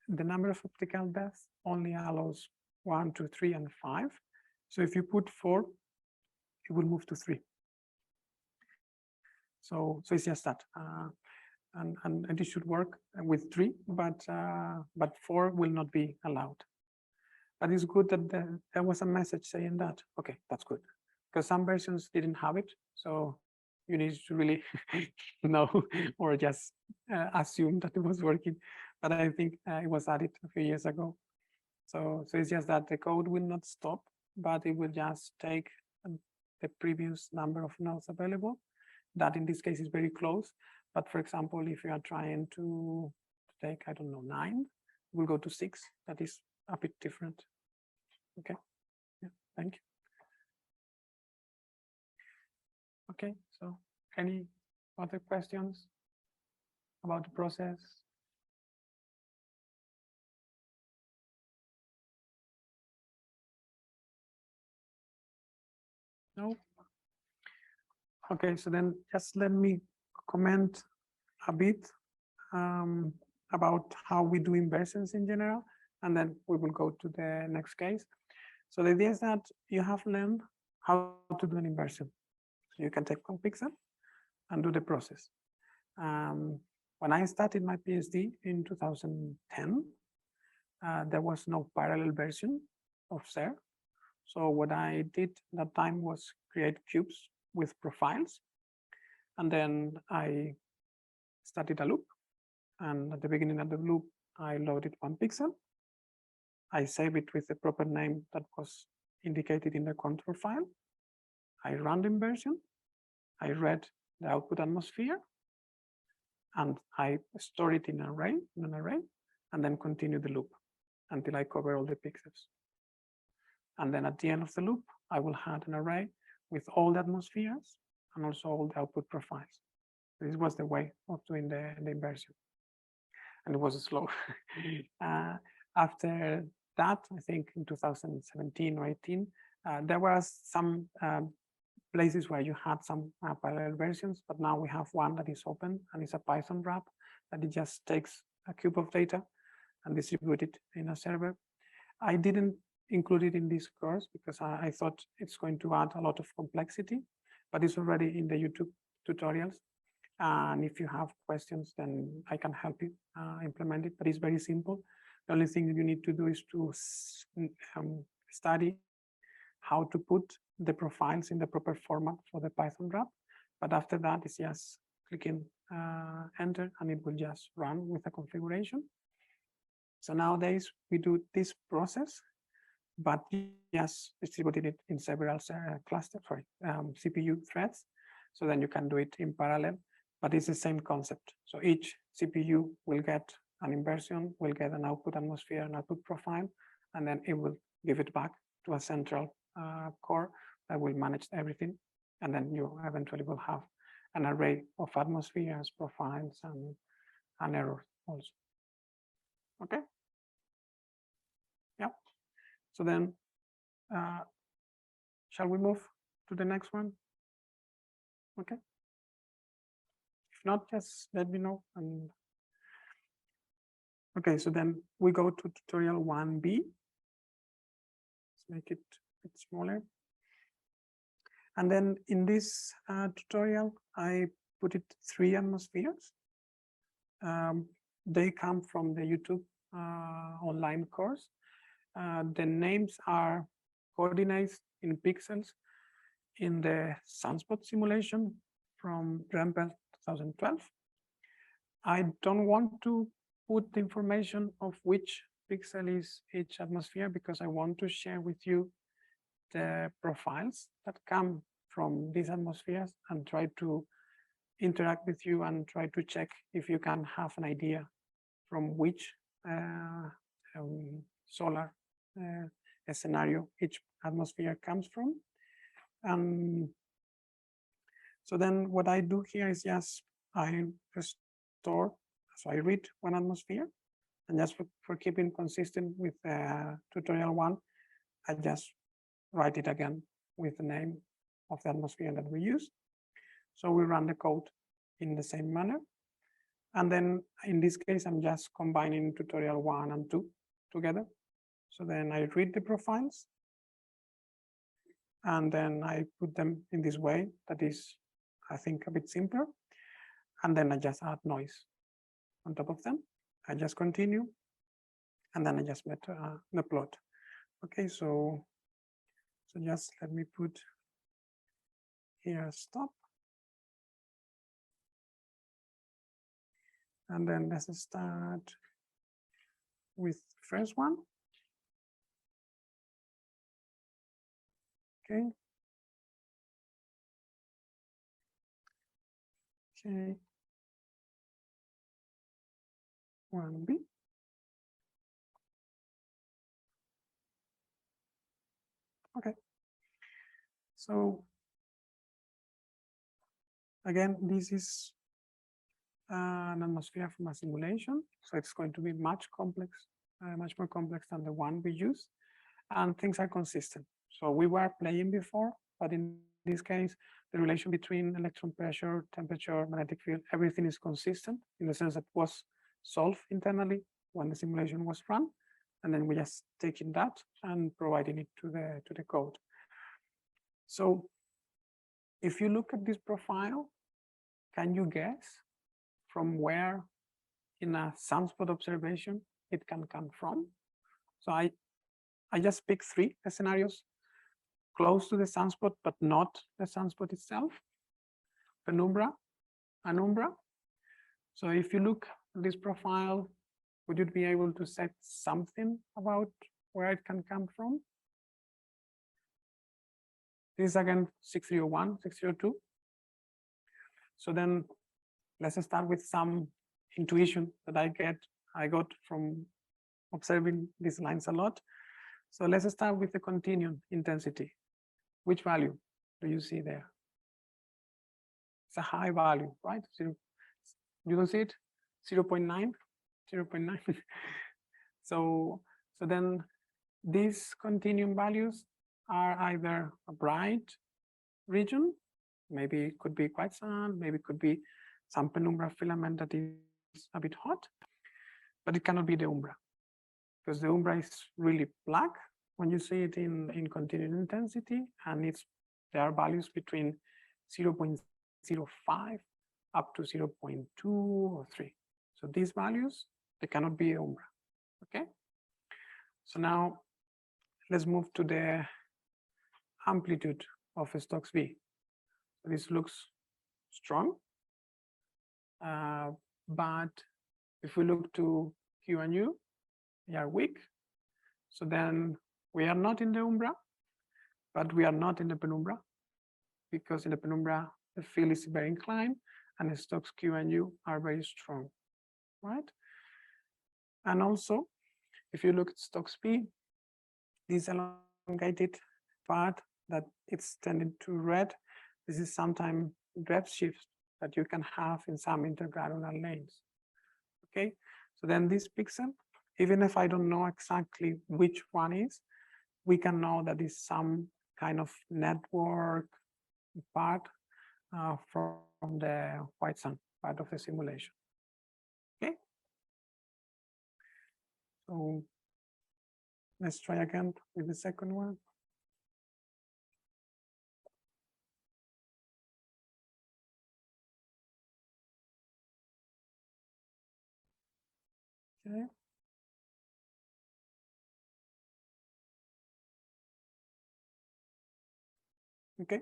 [SPEAKER 9] the number of optical depths only allows 1, 2, 3, and 5. So if you put 4, it will move to 3. So it's just that, and it should work with 3, but 4 will not be allowed. But it's good that there was a message saying that. Okay, that's good, because some versions didn't have it. So you need to really know or just assume that it was working. But I think it was added a few years ago. So it's just that the code will not stop, but it will just take the previous number of nodes available. That in this case is very close. But for example, if you are trying to take, I don't know, 9, we'll go to 6. That is a bit different. Okay. Yeah, thank you. Okay, so any other questions about the process? No? Okay, so then just let me comment a bit about how we do inversions in general, and then we will go to the next case. So the idea is that you have learned how to do an inversion. So you can take 1 pixel and do the process. When I started my PhD in 2010, there was no parallel version of SER. So what I did that time was create cubes with profiles. And then I started a loop. And at the beginning of the loop, I loaded 1 pixel. I save it with the proper name that was indicated in the control file. I ran the inversion. I read the output atmosphere. And I store it in an array, and then continue the loop until I cover all the pixels. And then at the end of the loop, I will have an array with all the atmospheres and also all the output profiles. This was the way of doing the inversion. And it was slow. After that, I think in 2017 or 18, there was some places where you had some parallel versions, but now we have one that is open and it's a Python wrap that it just takes a cube of data and distribute it in a server. I didn't include it in this course because I thought it's going to add a lot of complexity, but it's already in the YouTube tutorials. And if you have questions, then I can help you implement it, but it's very simple. The only thing that you need to do is to study how to put the profiles in the proper format for the Python wrap. But after that, it's just clicking enter and it will just run with a configuration. So nowadays we do this process, but just distributed it in several CPU threads. So then you can do it in parallel, but it's the same concept. So each CPU will get an inversion, will get an output atmosphere, an output profile, and then it will give it back to a central core that will manage everything. And then you eventually will have an array of atmospheres, profiles, and errors also. Okay. Yeah. So then, shall we move to the next one? Okay. If not, just let me know. And okay, so then we go to tutorial 1B. Let's make it a bit smaller. And then in this tutorial, I put it 3 atmospheres. They come from the YouTube online course. The names are coordinates in pixels in the sunspot simulation from Rempel 2012. I don't want to put the information of which pixel is each atmosphere because I want to share with you the profiles that come from these atmospheres and try to interact with you and try to check if you can have an idea from which solar scenario each atmosphere comes from. So then what I do here is just I restore, so I read one atmosphere, and just for keeping consistent with tutorial 1, I just write it again with the name of the atmosphere that we use. So we run the code in the same manner. And then in this case, I'm just combining tutorial 1 and 2 together. So then I read the profiles, and then I put them in this way that is, I think, a bit simpler. And then I just add noise on top of them. I just continue, and then I just met the plot. Okay, so just let me put here stop. And then let's start with first one. Okay. Okay. 1B. Okay. So again, this is an atmosphere from a simulation. So it's going to be much complex, much more complex than the one we use. And things are consistent. So we were playing before, but in this case, the relation between electron pressure, temperature, magnetic field, everything is consistent in the sense that it was solved internally when the simulation was run. And then we just taking that and providing it to the code. So if you look at this profile, can you guess from where in a sunspot observation it can come from? So I just picked 3 scenarios close to the sunspot, but not the sunspot itself. Penumbra, Anumbra. So if you look at this profile, would you be able to say something about where it can come from? This is again 601, 602. So then let's start with some intuition that I got from observing these lines a lot. So let's start with the continuum intensity. Which value do you see there? It's a high value, right? You don't see it? 0.9, 0.9. So then these continuum values are either bright, region. Maybe it could be quite sun, maybe it could be some penumbra filament that is a bit hot, but it cannot be the umbra, because the umbra is really black when you see it in continued intensity, and there are values between 0.05 up to 0.2 or 3. So these values, they cannot be umbra. Okay. So now let's move to the amplitude of Stokes V. This looks strong, but if we look to Q and U, they are weak. So then we are not in the umbra, but we are not in the penumbra, because in the penumbra, the field is very inclined and the Stokes Q and U are very strong, right? And also, if you look at Stokes P, this elongated part that it's tending to red, this is sometimes redshift that you can have in some intergranular lanes. Okay, so then this pixel, even if I don't know exactly which one is, we can know that is some kind of network part from the white sun part of the simulation. Okay, so let's try again with the second one. Okay. Okay.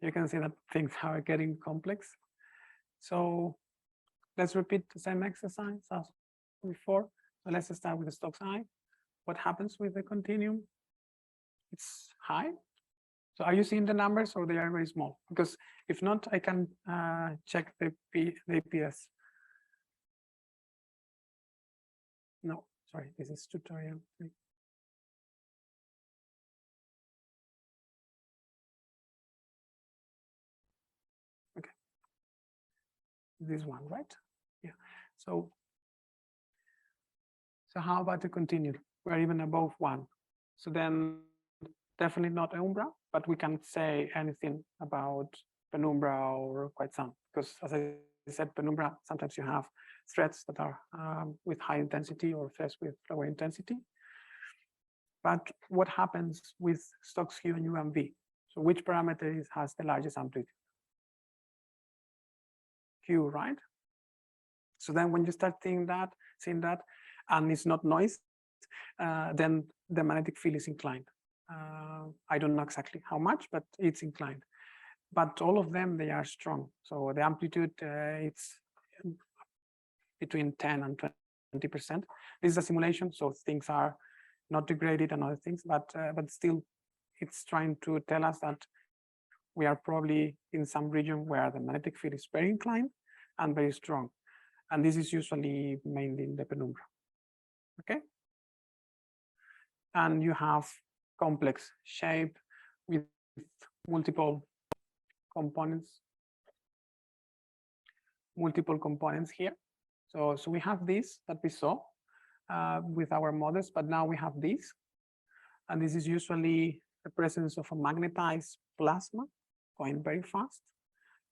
[SPEAKER 9] You can see that things are getting complex. So let's repeat the same exercise as before. So let's start with the Stokes I. What happens with the continuum? It's high. So are you seeing the numbers, or they are very small? Because if not, I can check the APS. No, sorry, this is tutorial 3. Okay. This one, right? Yeah. So how about the continuum? We're even above 1. So then definitely not umbra, but we can't say anything about penumbra or quite sun, because as I said, penumbra, sometimes you have threads that are with high intensity or threads with lower intensity. But what happens with Stokes Q and U and V? So which parameter has the largest amplitude? Q, right? So then when you start seeing that, and it's not noise, then the magnetic field is inclined. I don't know exactly how much, but it's inclined. But all of them, they are strong. So the amplitude, it's between 10 and 20%. This is a simulation, so things are not degraded and other things, but still, it's trying to tell us that we are probably in some region where the magnetic field is very inclined and very strong. And this is usually mainly in the penumbra. Okay. And you have complex shape with multiple components here. So we have this that we saw with our models, but now we have this. And this is usually the presence of a magnetized plasma going very fast.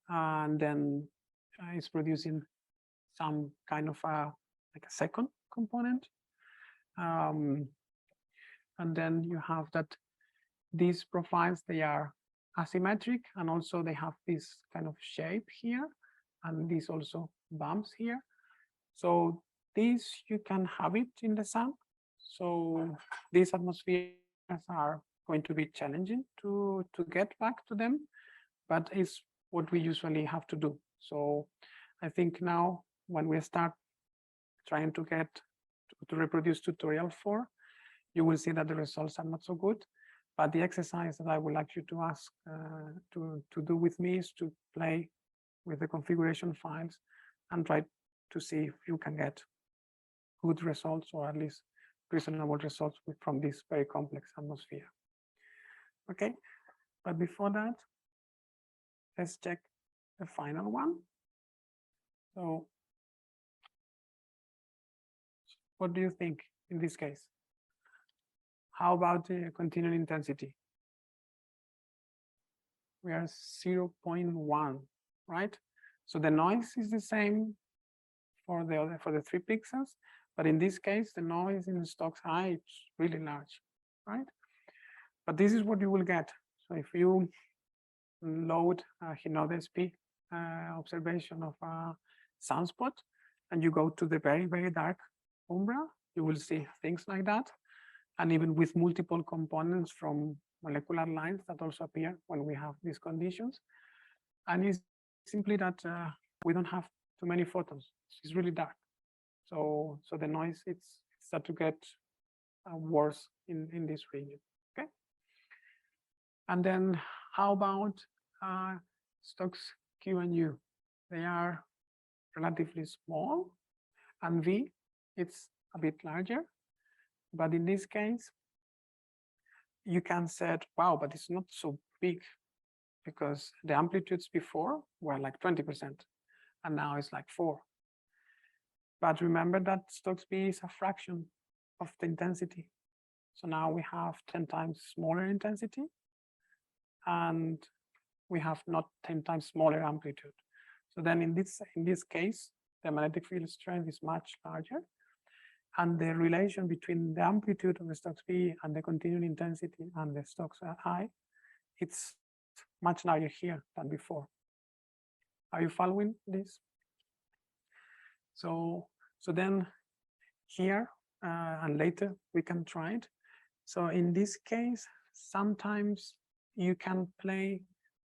[SPEAKER 9] And then it's producing some kind of like a second component. And then you have that these profiles, they are asymmetric, and also they have this kind of shape here, and these also bumps here. So these, you can have it in the sun. So these atmospheres are going to be challenging to get back to them, but it's what we usually have to do. So I think now when we start trying to get to reproduce tutorial 4, you will see that the results are not so good. But the exercise that I would like you to ask to do with me is to play with the configuration files and try to see if you can get good results, or at least reasonable results from this very complex atmosphere. Okay, but before that, let's check the final one. So what do you think in this case? How about the continued intensity? we are 0.1, right? So the noise is the same for the 3 pixels, but in this case, the noise in the stocks high is really large, right? But this is what you will get. So if you load a Hinode-SP observation of a sunspot, and you go to the very, very dark umbra, you will see things like that. And even with multiple components from molecular lines that also appear when we have these conditions. And it's simply that we don't have too many photons. It's really dark. So the noise, it's start to get worse in this region, okay? And then how about stocks Q and U? They are relatively small, and V, it's a bit larger. But in this case, you can say, wow, but it's not so big, because the amplitudes before were like 20%, and now it's like 4. But remember that Stokes B is a fraction of the intensity. So now we have 10 times smaller intensity, and we have not 10 times smaller amplitude. So then in this case, the magnetic field strength is much larger. And the relation between the amplitude of the Stokes B and the continued intensity and the Stokes I, it's much larger here than before. Are you following this? So then here and later we can try it. So in this case, sometimes you can play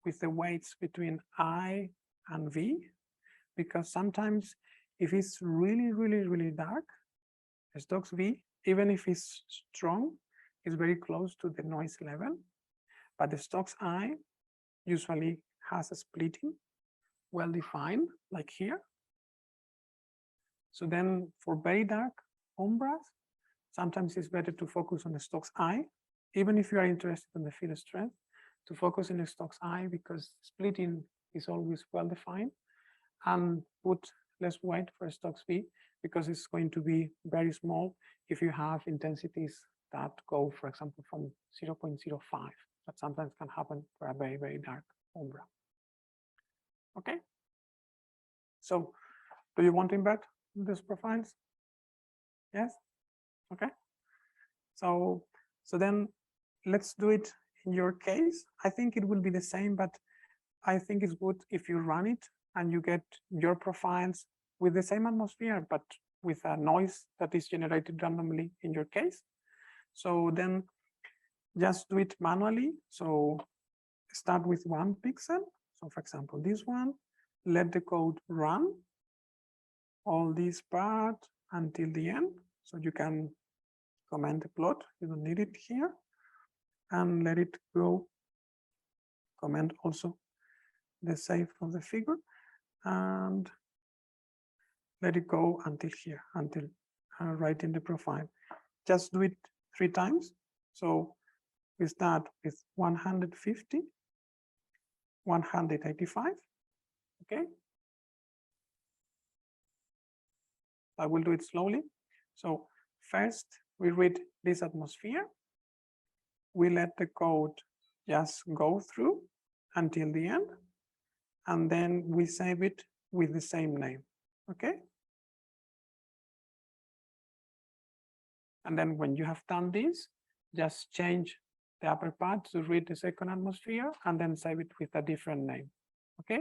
[SPEAKER 9] with the weights between I and V, because sometimes if it's really, really, really dark, the Stokes V, even if it's strong, is very close to the noise level. But the Stokes I usually has a splitting well defined, like here. So then for very dark umbras, sometimes it's better to focus on the Stokes I, even if you are interested in the field strength, to focus on the Stokes I, because splitting is always well defined, and put less weight for Stokes V, because it's going to be very small if you have intensities that go, for example, from 0.05. That sometimes can happen for a very, very dark umbra. Okay. So do you want to embed these profiles? Yes? Okay. So then let's do it in your case. I think it will be the same, but I think it's good if you run it and you get your profiles with the same atmosphere, but with a noise that is generated randomly in your case. So then just do it manually. So start with 1 pixel. So for example, this one, let the code run all this part until the end. So you can comment the plot, you don't need it here, and let it go. Comment also the save of the figure, and let it go until here, until right in the profile. Just do it 3 times. So we start with 150, 185, okay? I will do it slowly. So first we read this atmosphere. We let the code just go through until the end, and then we save it with the same name, okay? And then when you have done this, just change the upper part to read the second atmosphere, and then save it with a different name, okay?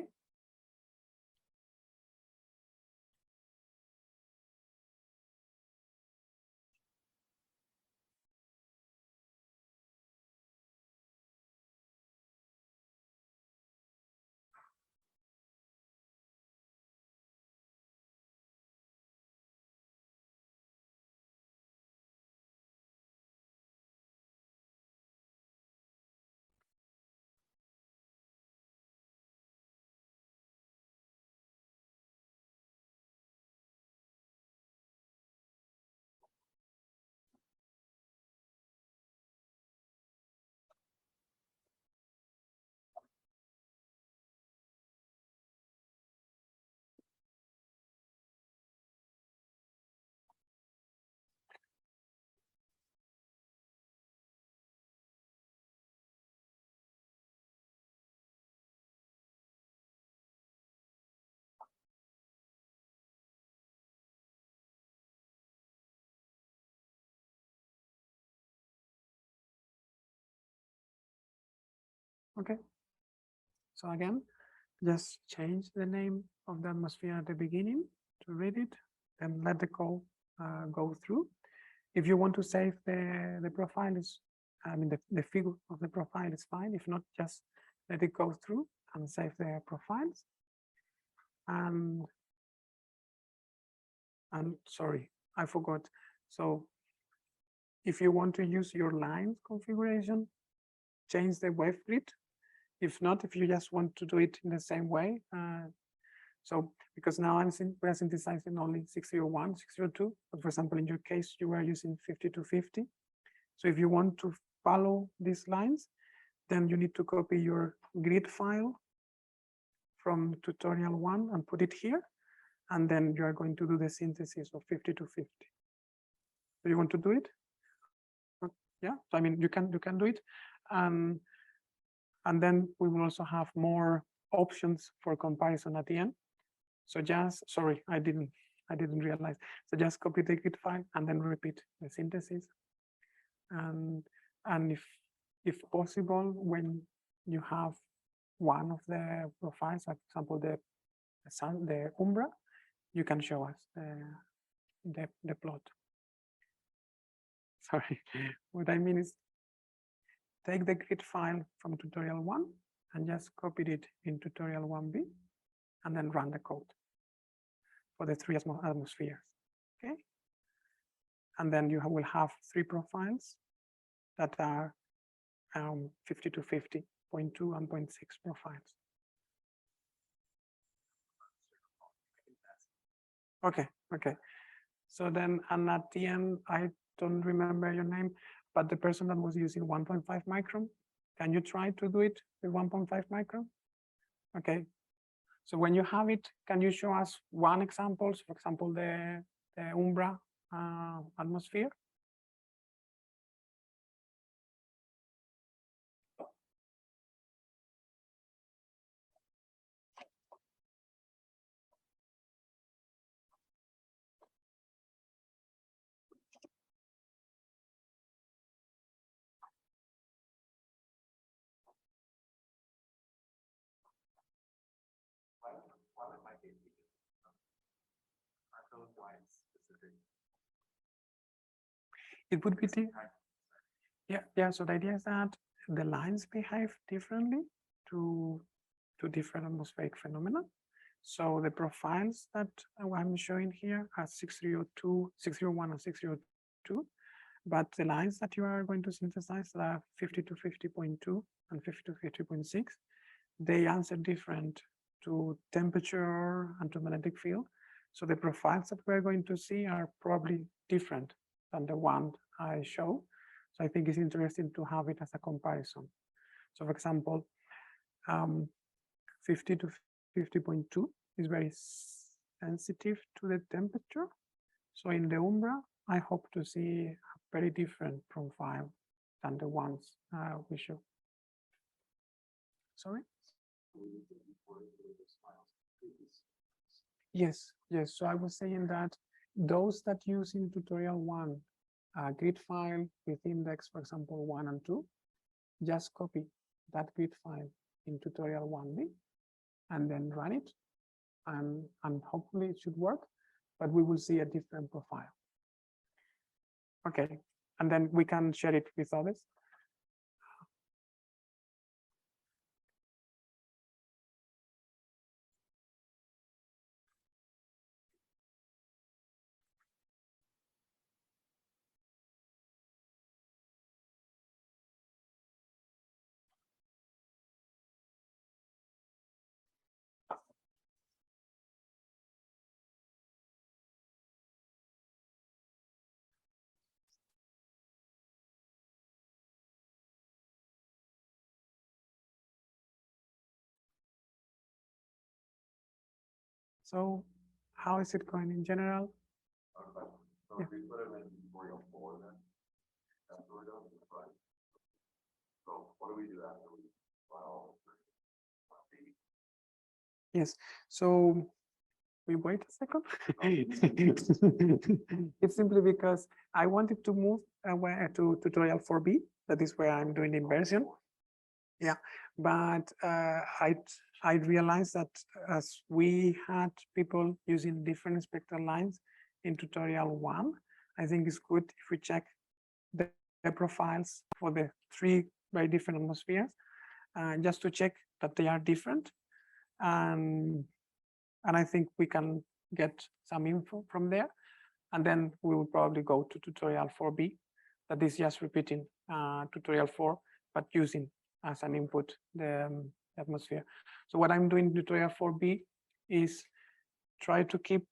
[SPEAKER 9] Okay. So again, just change the name of the atmosphere at the beginning to read it, and let the code go through. If you want to save the profile, the figure of the profile is fine. If not, just let it go through and save the profiles. And sorry, I forgot. So if you want to use your lines configuration, change the wave grid. If not, if you just want to do it in the same way, so because now we're synthesizing only 601, 602, but for example, in your case, you were using 5250. So if you want to follow these lines, then you need to copy your grid file from tutorial 1 and put it here. And then you are going to do the synthesis of 5250. Do you want to do it? Yeah, so I mean, you can do it. And then we will also have more options for comparison at the end. So just, sorry, I didn't realize. So just copy the grid file and then repeat the synthesis. And if possible, when you have one of the profiles, like for example, the umbra, you can show us the plot. Sorry, what I mean is take the grid file from tutorial 1 and just copy it in tutorial 1b and then run the code for the 3 atmospheres, okay? And then you will have 3 profiles that are 5250, 0.2 and 0.6 profiles. Okay. So then, and at the end, I don't remember your name, but the person that was using 1.5 micron, can you try to do it with 1.5 micron? Okay. So when you have it, can you show us one example? For example, the umbra atmosphere. It would be yeah. So the idea is that the lines behave differently to different atmospheric phenomena. So the profiles that I'm showing here are 602, 601, and 602. But the lines that you are going to synthesize that are 5250.2 and 5250.6, they answer different to temperature and to magnetic field. So the profiles that we're going to see are probably different than the one I show. So I think it's interesting to have it as a comparison. So for example, 50 to 50.2 is very sensitive to the temperature. So in the umbra, I hope to see a very different profile than the ones we show. Sorry? Yes. So I was saying that those that use in tutorial 1 grid file with index, for example, 1 and 2, just copy that grid file in tutorial 1b and then run it, and hopefully it should work, but we will see a different profile. Okay, and then we can share it with others. So how is it going in general? Yeah. Yes, so we wait a second. It's simply because I wanted to move to tutorial 4b, that is where I'm doing the inversion. Yeah, but I realized that as we had people using different spectral lines in tutorial 1, I think it's good if we check the profiles for the 3 very different atmospheres, just to check that they are different. And I think we can get some info from there. And then we will probably go to tutorial 4B, that is just repeating tutorial 4, but using as an input the atmosphere. So what I'm doing in tutorial 4B is try to keep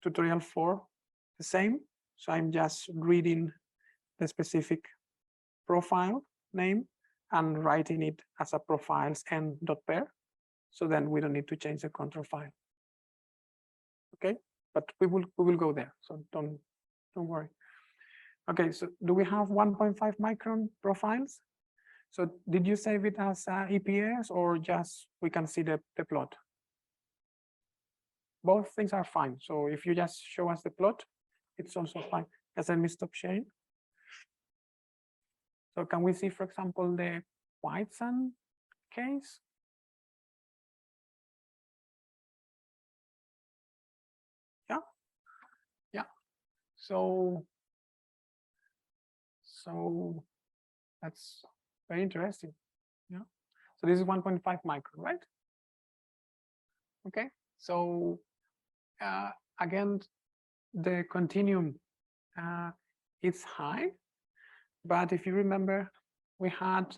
[SPEAKER 9] tutorial 4 the same. So I'm just reading the specific profile name and writing it as a profiles n.pair. So then we don't need to change the control file. Okay, but we will go there. So don't worry. Okay, so do we have 1.5 micron profiles? So did you save it as EPS or just we can see the plot? Both things are fine. So if you just show us the plot, it's also fine. As let me stop sharing. So can we see, for example, the white sun case? Yeah, yeah. So that's very interesting. Yeah. So this is 1.5 micron, right? Okay. So again, the continuum it's high, but if you remember, we had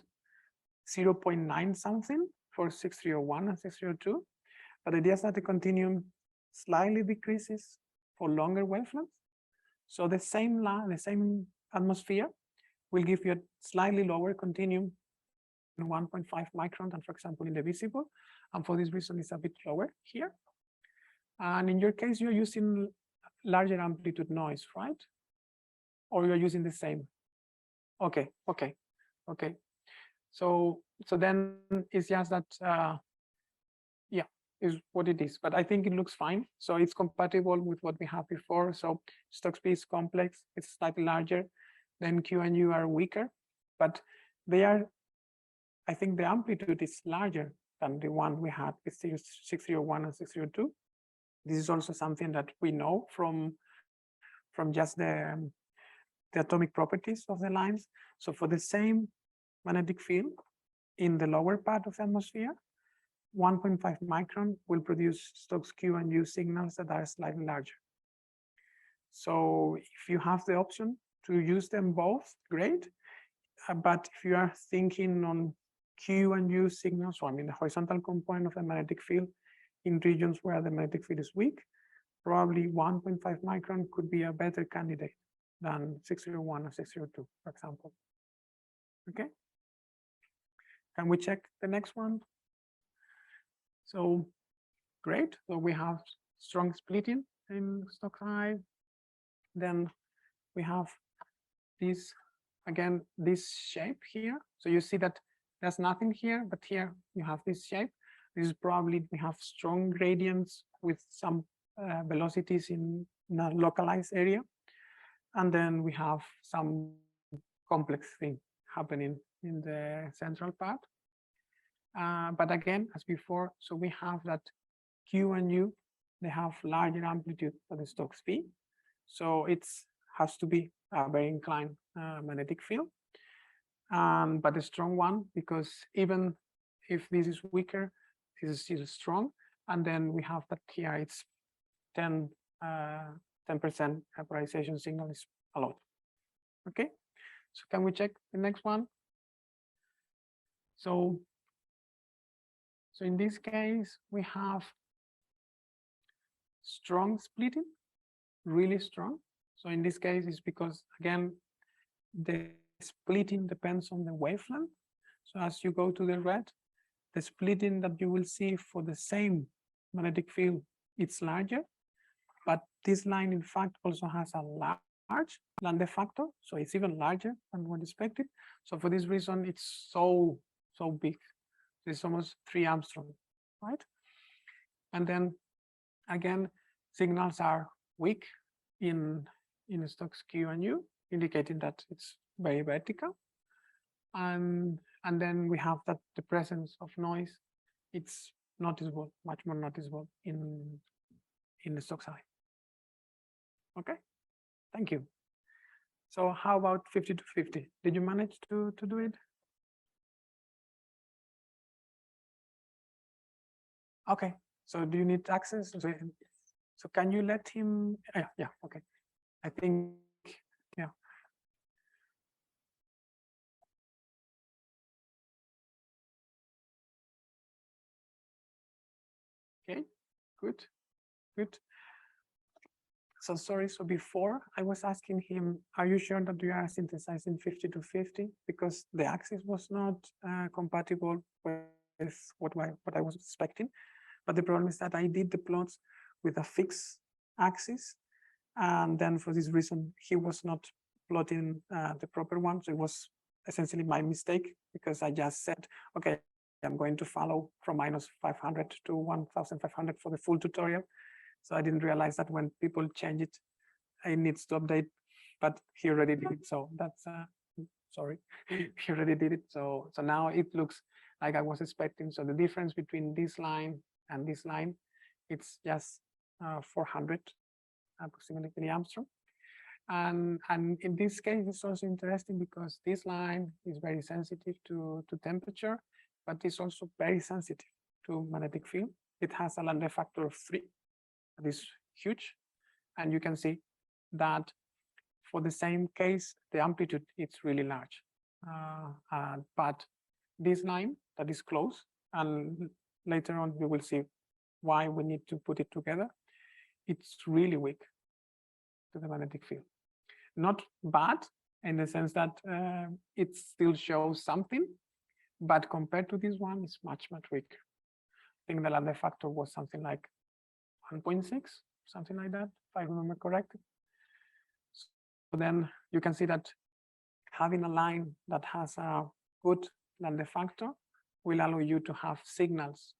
[SPEAKER 9] 0.9 something for 6301 and 6302, but the idea is that the continuum slightly decreases for longer wavelengths. So the same atmosphere will give you a slightly lower continuum, 1.5 micron than, for example, in the visible, and for this reason it's a bit lower here. And in your case, you're using larger amplitude noise, right? Or you're using the same? Okay. So then it's just that, yeah, is what it is. But I think it looks fine. So it's compatible with what we have before. So Stokes-P is complex, it's slightly larger. Then Q and U are weaker, but they are, I think the amplitude is larger than the one we had with 601 and 602. This is also something that we know from just the atomic properties of the lines. So for the same magnetic field in the lower part of the atmosphere, 1.5 micron will produce Stokes Q and U signals that are slightly larger. So if you have the option to use them both, great. But if you are thinking on Q and U signals, so I mean the horizontal component of the magnetic field in regions where the magnetic field is weak, probably 1.5 micron could be a better candidate than 601 or 602, for example. Okay. Can we check the next one? So great. So we have strong splitting in Stokes I. Then we have this, again, this shape here. So you see that there's nothing here, but here you have this shape. This is probably, we have strong gradients with some velocities in a localized area. And then we have some complex thing happening in the central part. But again, as before, so we have that Q and U, they have larger amplitude for the Stokes-P. So it has to be a very inclined magnetic field. But a strong one, because even if this is weaker, this is still strong. And then we have that here, it's 10% vaporization signal is a lot. Okay, so can we check the next one? So in this case, we have strong splitting, really strong. So in this case, it's because, again, the splitting depends on the wavelength. So as you go to the red, the splitting that you will see for the same magnetic field, it's larger. But this line, in fact, also has a large Landé factor. So it's even larger than what expected. So for this reason, it's so big. It's almost 3 Armstrong, right? And then again, signals are weak in Stokes Q and U, indicating that it's very vertical. And And then we have that the presence of noise, it's noticeable, much more noticeable in the stock side. Okay, thank you. So how about 50 to 50? Did you manage to do it? Okay, so do you need access? So can you let him? Yeah, okay. I think, yeah. Okay, good, good. So sorry, so before I was asking him, are you sure that you are synthesizing 50 to 50? Because the axis was not compatible with what I was expecting. But the problem is that I did the plots with a fixed axis. And then for this reason, he was not plotting the proper one. So it was essentially my mistake because I just said, okay, I'm going to follow from -500 to 1,500 for the full tutorial. So I didn't realize that when people change it, it needs to update, but he already did it. So that's, sorry, he already did it. So now it looks like I was expecting. So the difference between this line and this line, it's just 400 approximately milliamstrom. And in this case, it's also interesting because this line is very sensitive to temperature, but it's also very sensitive to magnetic field. It has a lambda factor of 3. That is huge. And you can see that for the same case, the amplitude is really large. But this line that is close, and later on we will see why we need to put it together, it's really weak to the magnetic field. Not bad in the sense that it still shows something, but compared to this one, it's much, much weaker. I think the lambda factor was something like 1.6, something like that, if I remember correctly. So then you can see that having a line that has a good lambda factor will allow you to have signals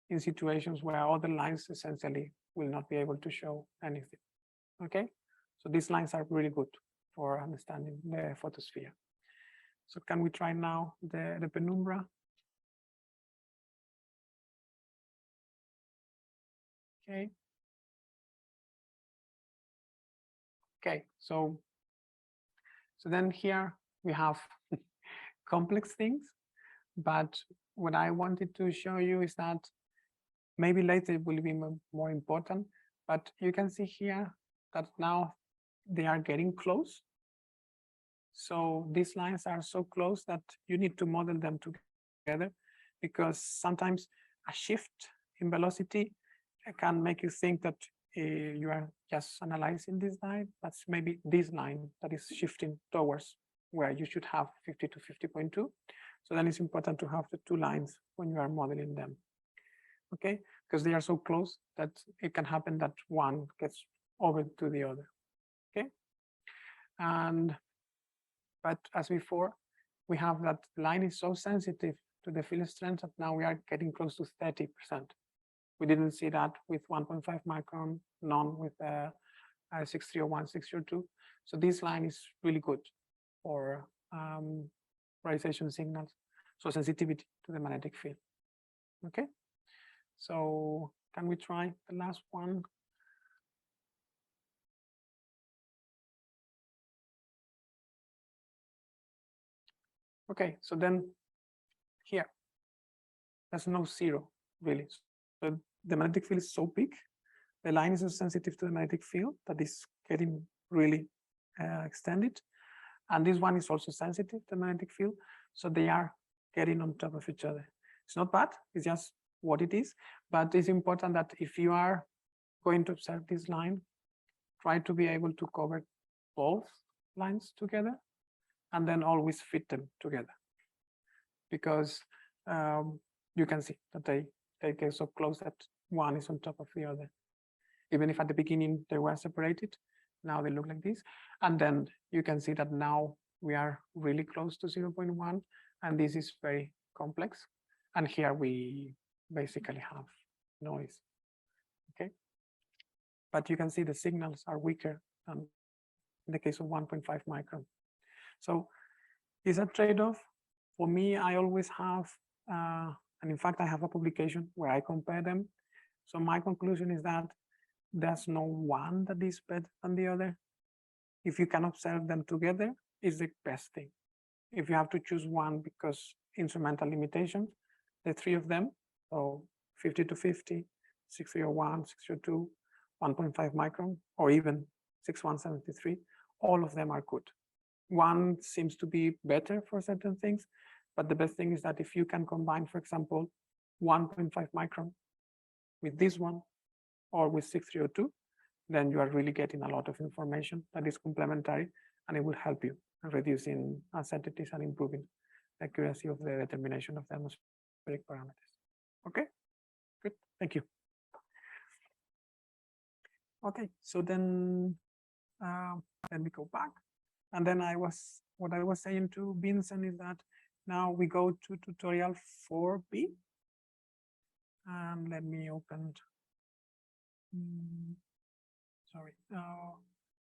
[SPEAKER 9] in situations where other lines essentially will not be able to show anything. Okay, so these lines are really good for understanding the photosphere. So can we try now the penumbra? Okay. Okay, so then here we have complex things, but what I wanted to show you is that maybe later it will be more important, but you can see here that now they are getting close. So these lines are so close that you need to model them together, because sometimes a shift in velocity can make you think that you are just analyzing this line, but maybe this line that is shifting towards where you should have 50 to 50.2. So then it's important to have the two lines when you are modeling them. Okay, because they are so close that it can happen that one gets over to the other. Okay, but as before, we have that line is so sensitive to the field strength that now we are getting close to 30%. We didn't see that with 1.5 micron, none with 6301, 602. So this line is really good for polarization signals, so sensitivity to the magnetic field. Okay, so can we try the last one? Okay, so then here, there's no zero really. So the magnetic field is so big, the line is so sensitive to the magnetic field that is getting really extended. And this one is also sensitive to the magnetic field. So they are getting on top of each other. It's not bad, it's just what it is. But it's important that if you are going to observe this line, try to be able to cover both lines together and then always fit them together. Because you can see that they get so close that one is on top of the other. Even if at the beginning they were separated, now they look like this. And then you can see that now we are really close to 0.1, and this is very complex. And here we basically have noise. Okay. But you can see the signals are weaker than in the case of 1.5 micron. So it's a trade-off, for me, I always have, and in fact, I have a publication where I compare them. So my conclusion is that there's no one that is better than the other. If you can observe them together, it's the best thing. If you have to choose one because instrumental limitations, the three of them, so 50 to 50, 6301, 602, 1.5 micron, or even 6173, all of them are good. One seems to be better for certain things, but the best thing is that if you can combine, for example, 1.5 micron with this one or with 6302, then you are really getting a lot of information that is complementary, and it will help you in reducing uncertainties and improving the accuracy of the determination of the atmospheric parameters. Okay, good, thank you. Okay, so then let me go back. And then what I was saying to Vincent is that now we go to tutorial 4B. And let me open,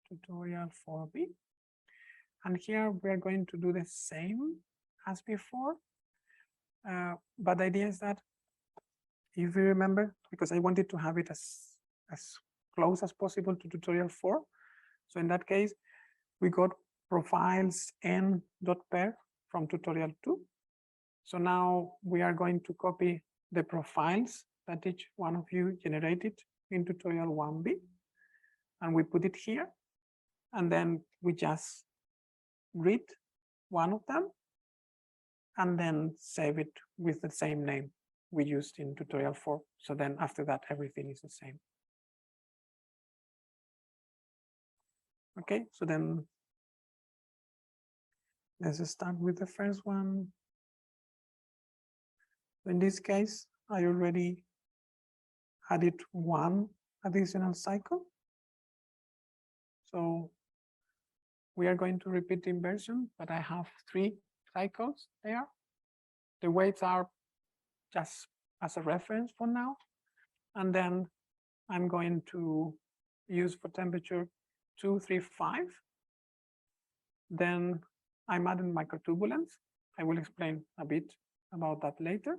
[SPEAKER 9] tutorial 4B. And here we're going to do the same as before. But the idea is that if you remember, because I wanted to have it as close as possible to tutorial 4. So in that case, we got profiles n.pair from tutorial 2. So now we are going to copy the profiles that each one of you generated in tutorial 1B. And we put it here. And then we just read one of them and then save it with the same name we used in tutorial 4. So then after that, everything is the same. Okay, so then let's start with the first one. In this case, I already added one additional cycle. So we are going to repeat the inversion, but I have 3 cycles there. The weights are just as a reference for now. And then I'm going to use for temperature 235. Then I'm adding microturbulence. I will explain a bit about that later.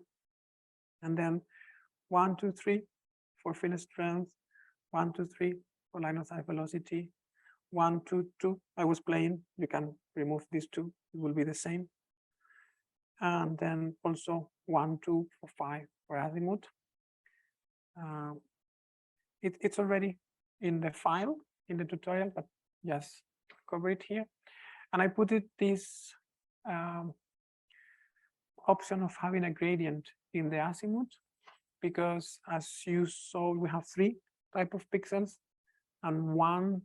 [SPEAKER 9] And then 1, 2, 3 for field strength, 1, 2, 3 for line of sight velocity, 1, 2, 2. I was playing. You can remove these 2. It will be the same. And then also 1, 2 for 5 for azimuth. It's already in the file in the tutorial, but just cover it here. And I put it this option of having a gradient in the azimuth, because as you saw, we have 3 types of pixels, and one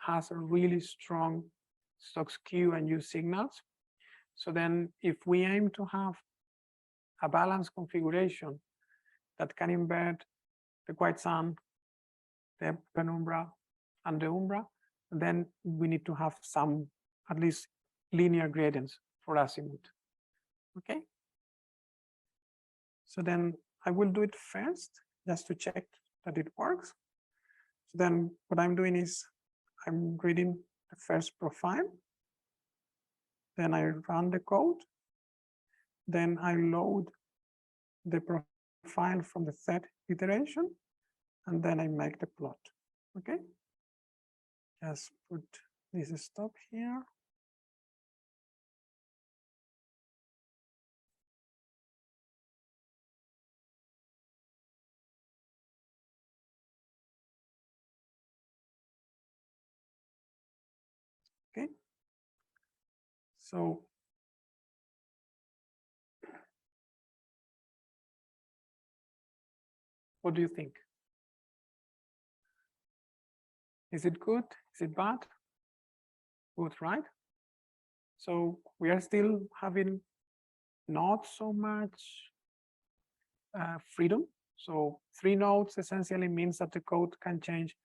[SPEAKER 9] has a really strong stock skew and U signals. So then if we aim to have a balanced configuration that can embed the white sun, the penumbra, and the umbra, then we need to have some at least linear gradients for azimuth. Okay. So then I will do it first just to check that it works. So then what I'm doing is I'm reading the first profile. Then I run the code. Then I load the profile from the 3rd iteration. And then I make the plot. Okay. Just put this stop here. Okay. So what do you think? Is it good? Is it bad? Good, right? So we are still having not so much freedom. So 3 nodes essentially means that the code can change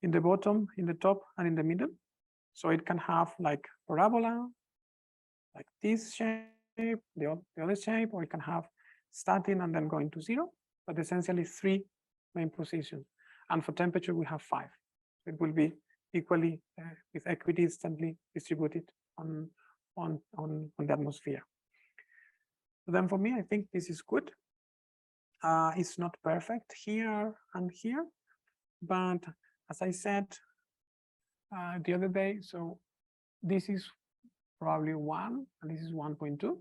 [SPEAKER 9] in the bottom, in the top, and in the middle. So it can have like parabola, like this shape, the other shape, or it can have starting and then going to 0, but essentially 3 main positions. And for temperature, we have 5. It will be equally with equidistantly distributed on the atmosphere. Then for me, I think this is good. It's not perfect here and here, but as I said the other day, so this is probably 1 and this is 1.2,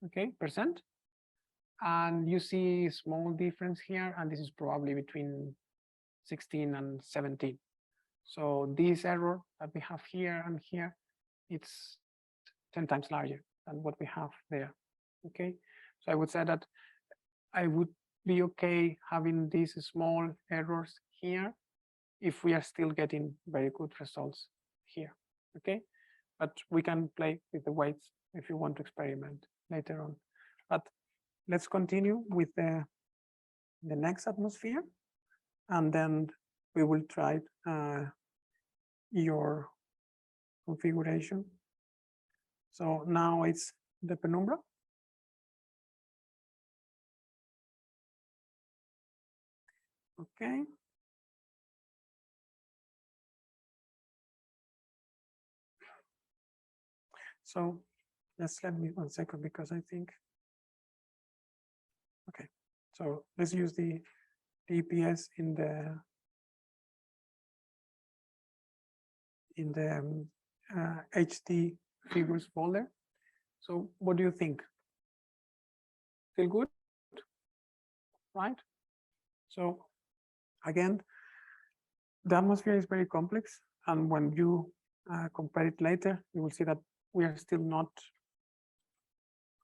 [SPEAKER 9] okay, percent. And you see small difference here, and this is probably between 16 and 17. So this error that we have here and here, it's 10 times larger than what we have there, okay? So I would say that I would be okay having these small errors here if we are still getting very good results here, okay? But we can play with the weights if you want to experiment later on. But let's continue with the next atmosphere, and then we will try your configuration. So now it's the penumbra. Okay. So just let me 1 second, because I think, okay. So let's use the EPS in the HD figures folder. So what do you think? Feel good? Right? So again, the atmosphere is very complex, and when you compare it later, you will see that we are still not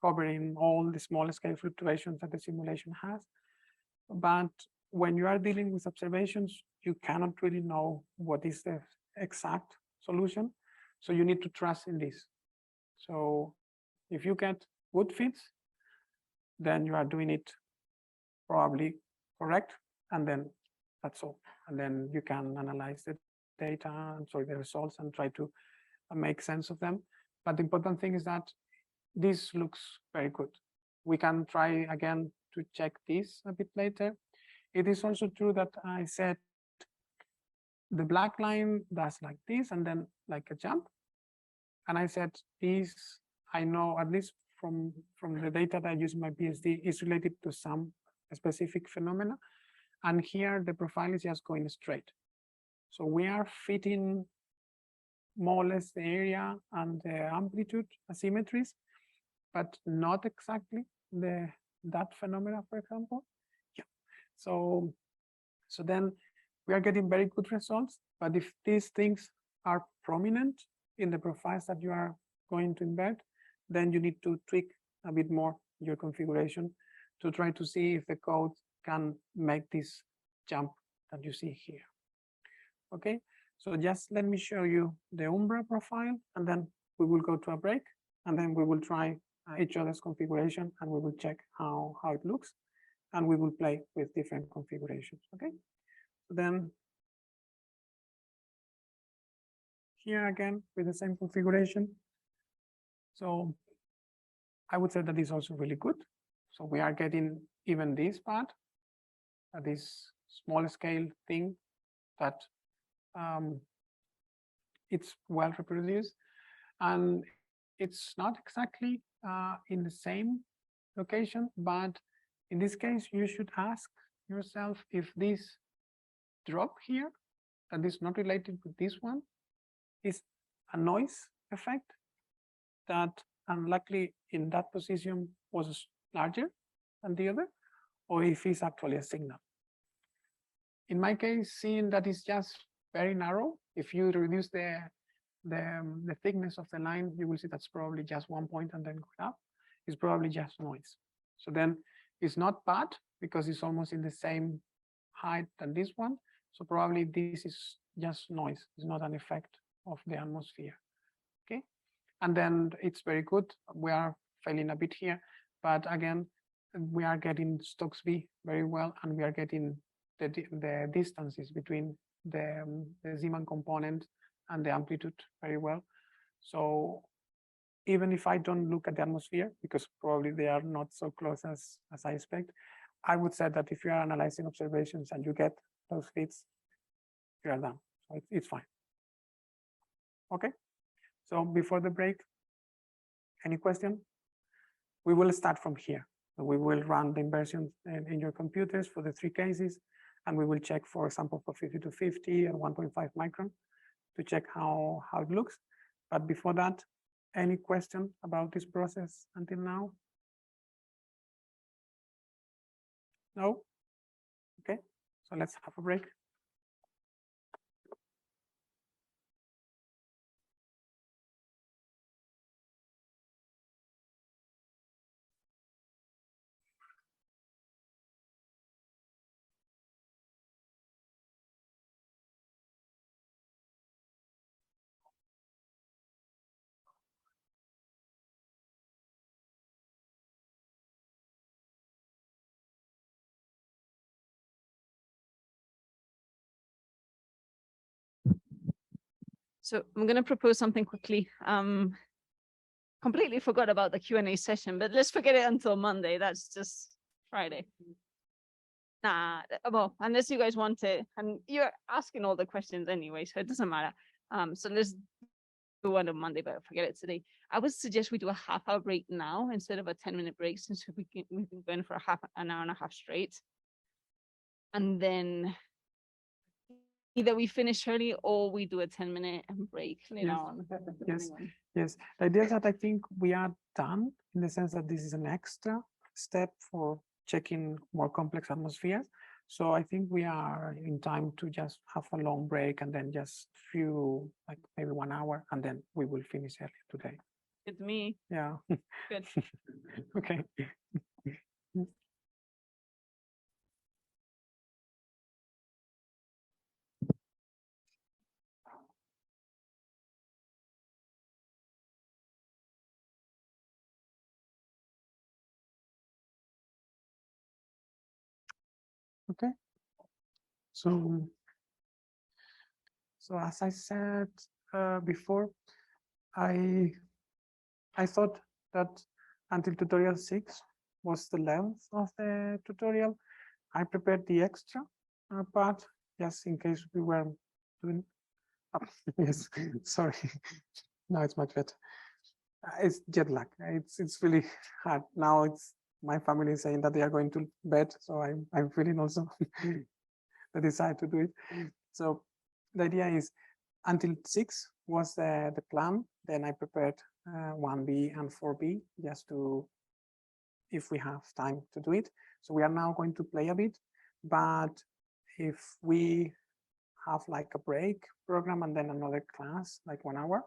[SPEAKER 9] covering all the small scale fluctuations that the simulation has. But when you are dealing with observations, you cannot really know what is the exact solution. So you need to trust in this. So if you get good fits, then you are doing it probably correct, and then that's all. And then you can analyze the data and sorry, the results, and try to make sense of them. But the important thing is that this looks very good. We can try again to check this a bit later. It is also true that I said the black line does like this and then like a jump. And I said this, I know at least from the data that I use in my PhD, is related to some specific phenomena. And here the profile is just going straight. So we are fitting more or less the area and the amplitude asymmetries, but not exactly that phenomena, for example. Yeah. So then we are getting very good results. But if these things are prominent in the profiles that you are going to embed, then you need to tweak a bit more your configuration to try to see if the code can make this jump that you see here. Okay, so just let me show you the Umbra profile, and then we will go to a break, and then we will try each other's configuration, and we will check how it looks, and we will play with different configurations. Okay, so then here again with the same configuration. So I would say that is also really good. So we are getting even this part, this small scale thing that it's well reproduced, and it's not exactly in the same location, but in this case, you should ask yourself if this drop here, that is not related with this one, is a noise effect that unluckily in that position was larger than the other, or if it's actually a signal. In my case, seeing that it's just very narrow, if you reduce the thickness of the line, you will see that's probably just 1 point and then go up. It's probably just noise. So then it's not bad because it's almost in the same height than this one. So probably this is just noise. It's not an effect of the atmosphere. Okay, and then it's very good. We are failing a bit here, but again, we are getting Stokes V very well, and we are getting the distances between the Zeeman component and the amplitude very well. So even if I don't look at the atmosphere, because probably they are not so close as I expect, I would say that if you are analyzing observations and you get those fits, you are done. So it's fine. Okay. So before the break, any question? we will start from here. So we will run the inversion in your computers for the 3 cases, and we will check, for example, for 50 to 50 and 1.5 micron to check how it looks. But before that, any question about this process until now? No? Okay, so let's have a break.
[SPEAKER 11] So I'm going to propose something quickly. Completely forgot about the Q&A session, but let's forget it until Monday. That's just Friday. Nah, well, unless you guys want it, and you're asking all the questions anyway, so it doesn't matter. So let's do one on Monday, but forget it today. I would suggest we do a half-hour break now instead of a 10-minute break, since we've been going for an hour and a half straight. And then either we finish early or we do a 10-minute break later on.
[SPEAKER 9] Yes, yes. The idea is that I think we are done in the sense that this is an extra step for checking more complex atmospheres. So I think we are in time to just have a long break and then just few, like maybe 1 hour, and then we will finish early today.
[SPEAKER 11] It's me.
[SPEAKER 9] Yeah.
[SPEAKER 11] Good.
[SPEAKER 9] Okay. Okay. So as I said before, I thought that until tutorial 6 was the length of the tutorial. I prepared the extra part just in case we were doing. Yes, sorry. Now it's much better. It's jet lag. It's really hard now. It's my family is saying that they are going to bed, so I'm feeling also the desire to do it. So the idea is until 6 was the plan. Then I prepared 1B and 4B just to, if we have time to do it. So we are now going to play a bit, but if we have like a break program and then another class, like 1 hour,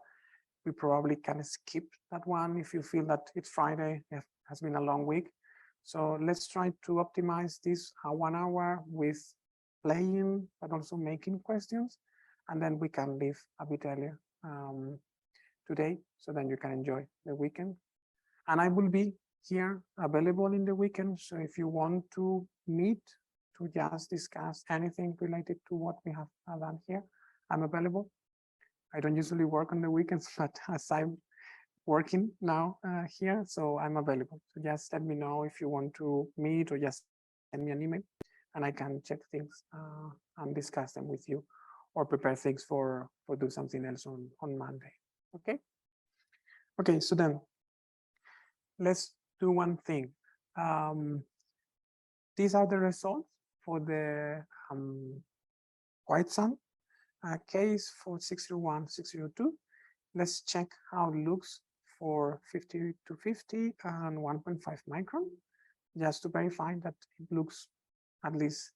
[SPEAKER 9] we probably can skip that one if you feel that it's Friday, it has been a long week. So let's try to optimize this 1 hour with playing, but also making questions. And then we can leave a bit earlier today, so then you can enjoy the weekend. And I will be here available in the weekend. So if you want to meet to just discuss anything related to what we have done here, I'm available. I don't usually work on the weekends, but as I'm working now here, so I'm available. So just let me know if you want to meet or just send me an email and I can check things and discuss them with you or prepare things for do something else on Monday. Okay. Okay, so then let's do one thing. These are the results for the white sun case for 601, 602. Let's check how it looks for 50 to 50 and 1.5 micron, just to verify that it looks at least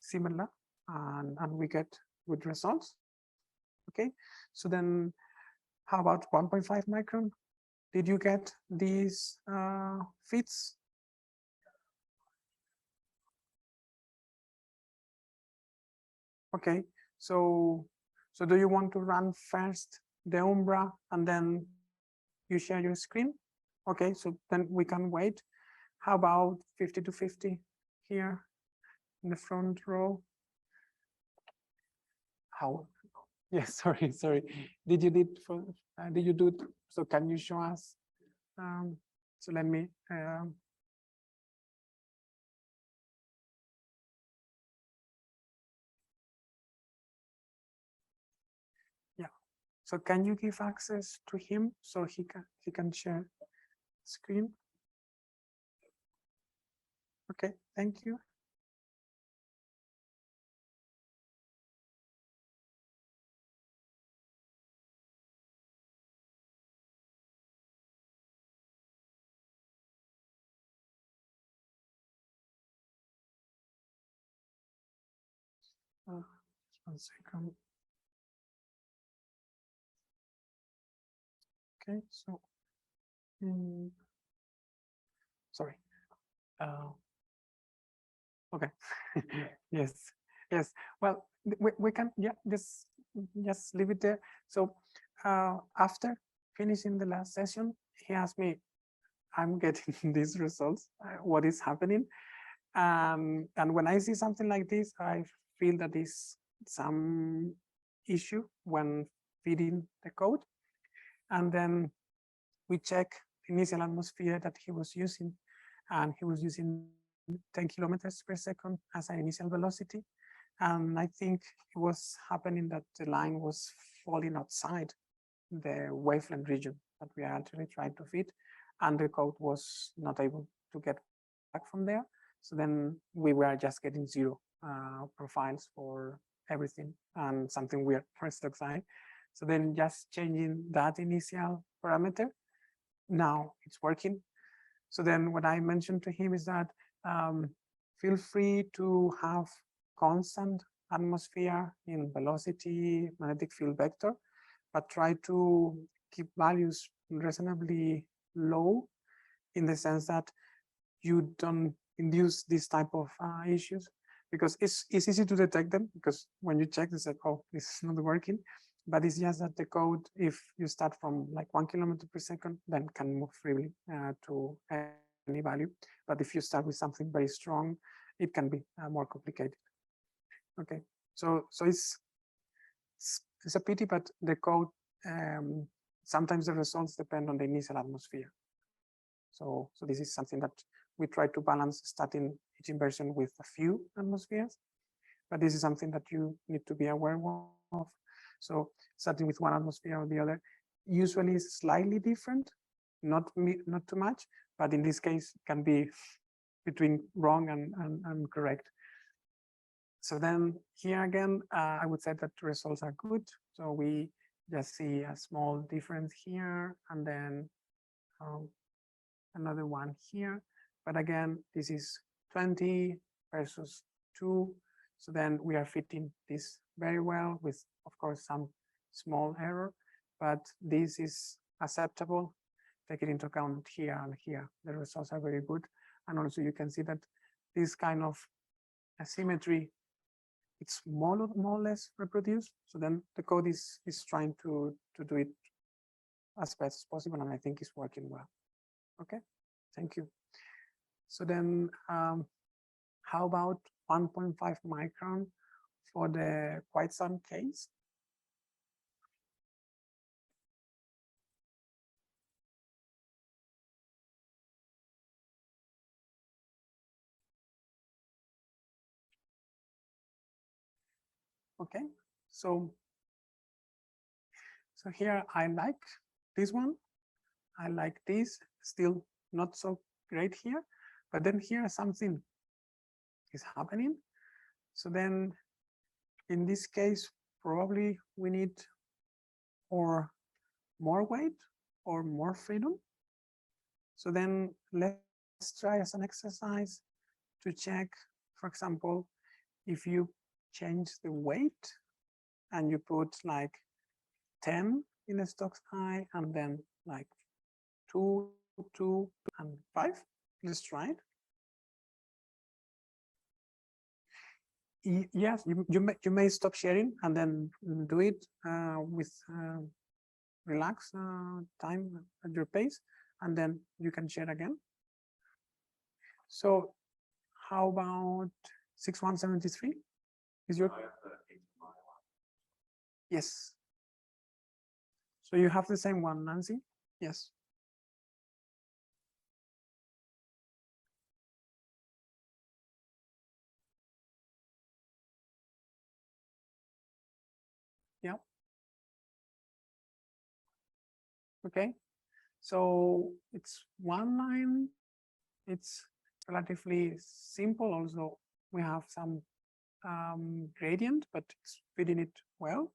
[SPEAKER 9] similar and we get good results. Okay, so then how about 1.5 micron? Did you get these fits? Okay, so do you want to run first the Umbra and then you share your screen? Okay, so then we can wait. How about 50 to 50 here in the front row? How? Yes, sorry. Did you do it? So can you show us? So let me. Yeah. So can you give access to him so he can share screen? Okay, thank you. Just 1 second. Okay, so, sorry. Okay. Yes, yes. Well, we can, yeah, just leave it there. So after finishing the last session, he asked me, I'm getting these results, what is happening? And when I see something like this, I feel that is some issue when feeding the code. And then we check the initial atmosphere that he was using, and he was using 10 kilometers per second as an initial velocity. And I think it was happening that the line was falling outside the wavelength region that we are actually trying to fit, and the code was not able to get back from there. So then we were just getting zero profiles for everything and something weird for STSW. So then just changing that initial parameter, now it's working. So then what I mentioned to him is that feel free to have constant atmosphere in velocity, magnetic field vector, but try to keep values reasonably low in the sense that you don't induce this type of issues, because it's easy to detect them, because when you check, it's like, oh, this is not working. But it's just that the code, if you start from like 1 kilometer per second, then can move freely to any value. But if you start with something very strong, it can be more complicated. Okay, so it's a pity, but the code, sometimes the results depend on the initial atmosphere. So this is something that we try to balance, starting each inversion with a few atmospheres, but this is something that you need to be aware of. So starting with one atmosphere or the other usually is slightly different, not too much, but in this case can be between wrong and correct. So then here again, I would say that the results are good. So we just see a small difference here, and then another one here. But again, this is 20 versus 2. So then we are fitting this very well with, of course, some small error, but this is acceptable. Take it into account here and here. The results are very good. And also you can see that this kind of asymmetry, it's more or less reproduced. So then the code is trying to do it as best as possible, and I think it's working well. Okay, thank you. So then how about 1.5 micron for the quite sun case? Okay, so here I like this one. I like this, still not so great here, but then here something is happening. So then in this case, probably we need or more weight or more freedom. So then let's try as an exercise to check, for example, if you change the weight and you put like 10 in a STSW and then like 2, 2, and 5. Let's try it. Yes, you may stop sharing and then do it with relax time at your pace, and then you can share again. So how about 6173? Is your yes? So you have the same one, Nancy? Yes. Yeah. Okay. So it's one line. It's relatively simple. Also, we have some gradient, but it's fitting it well.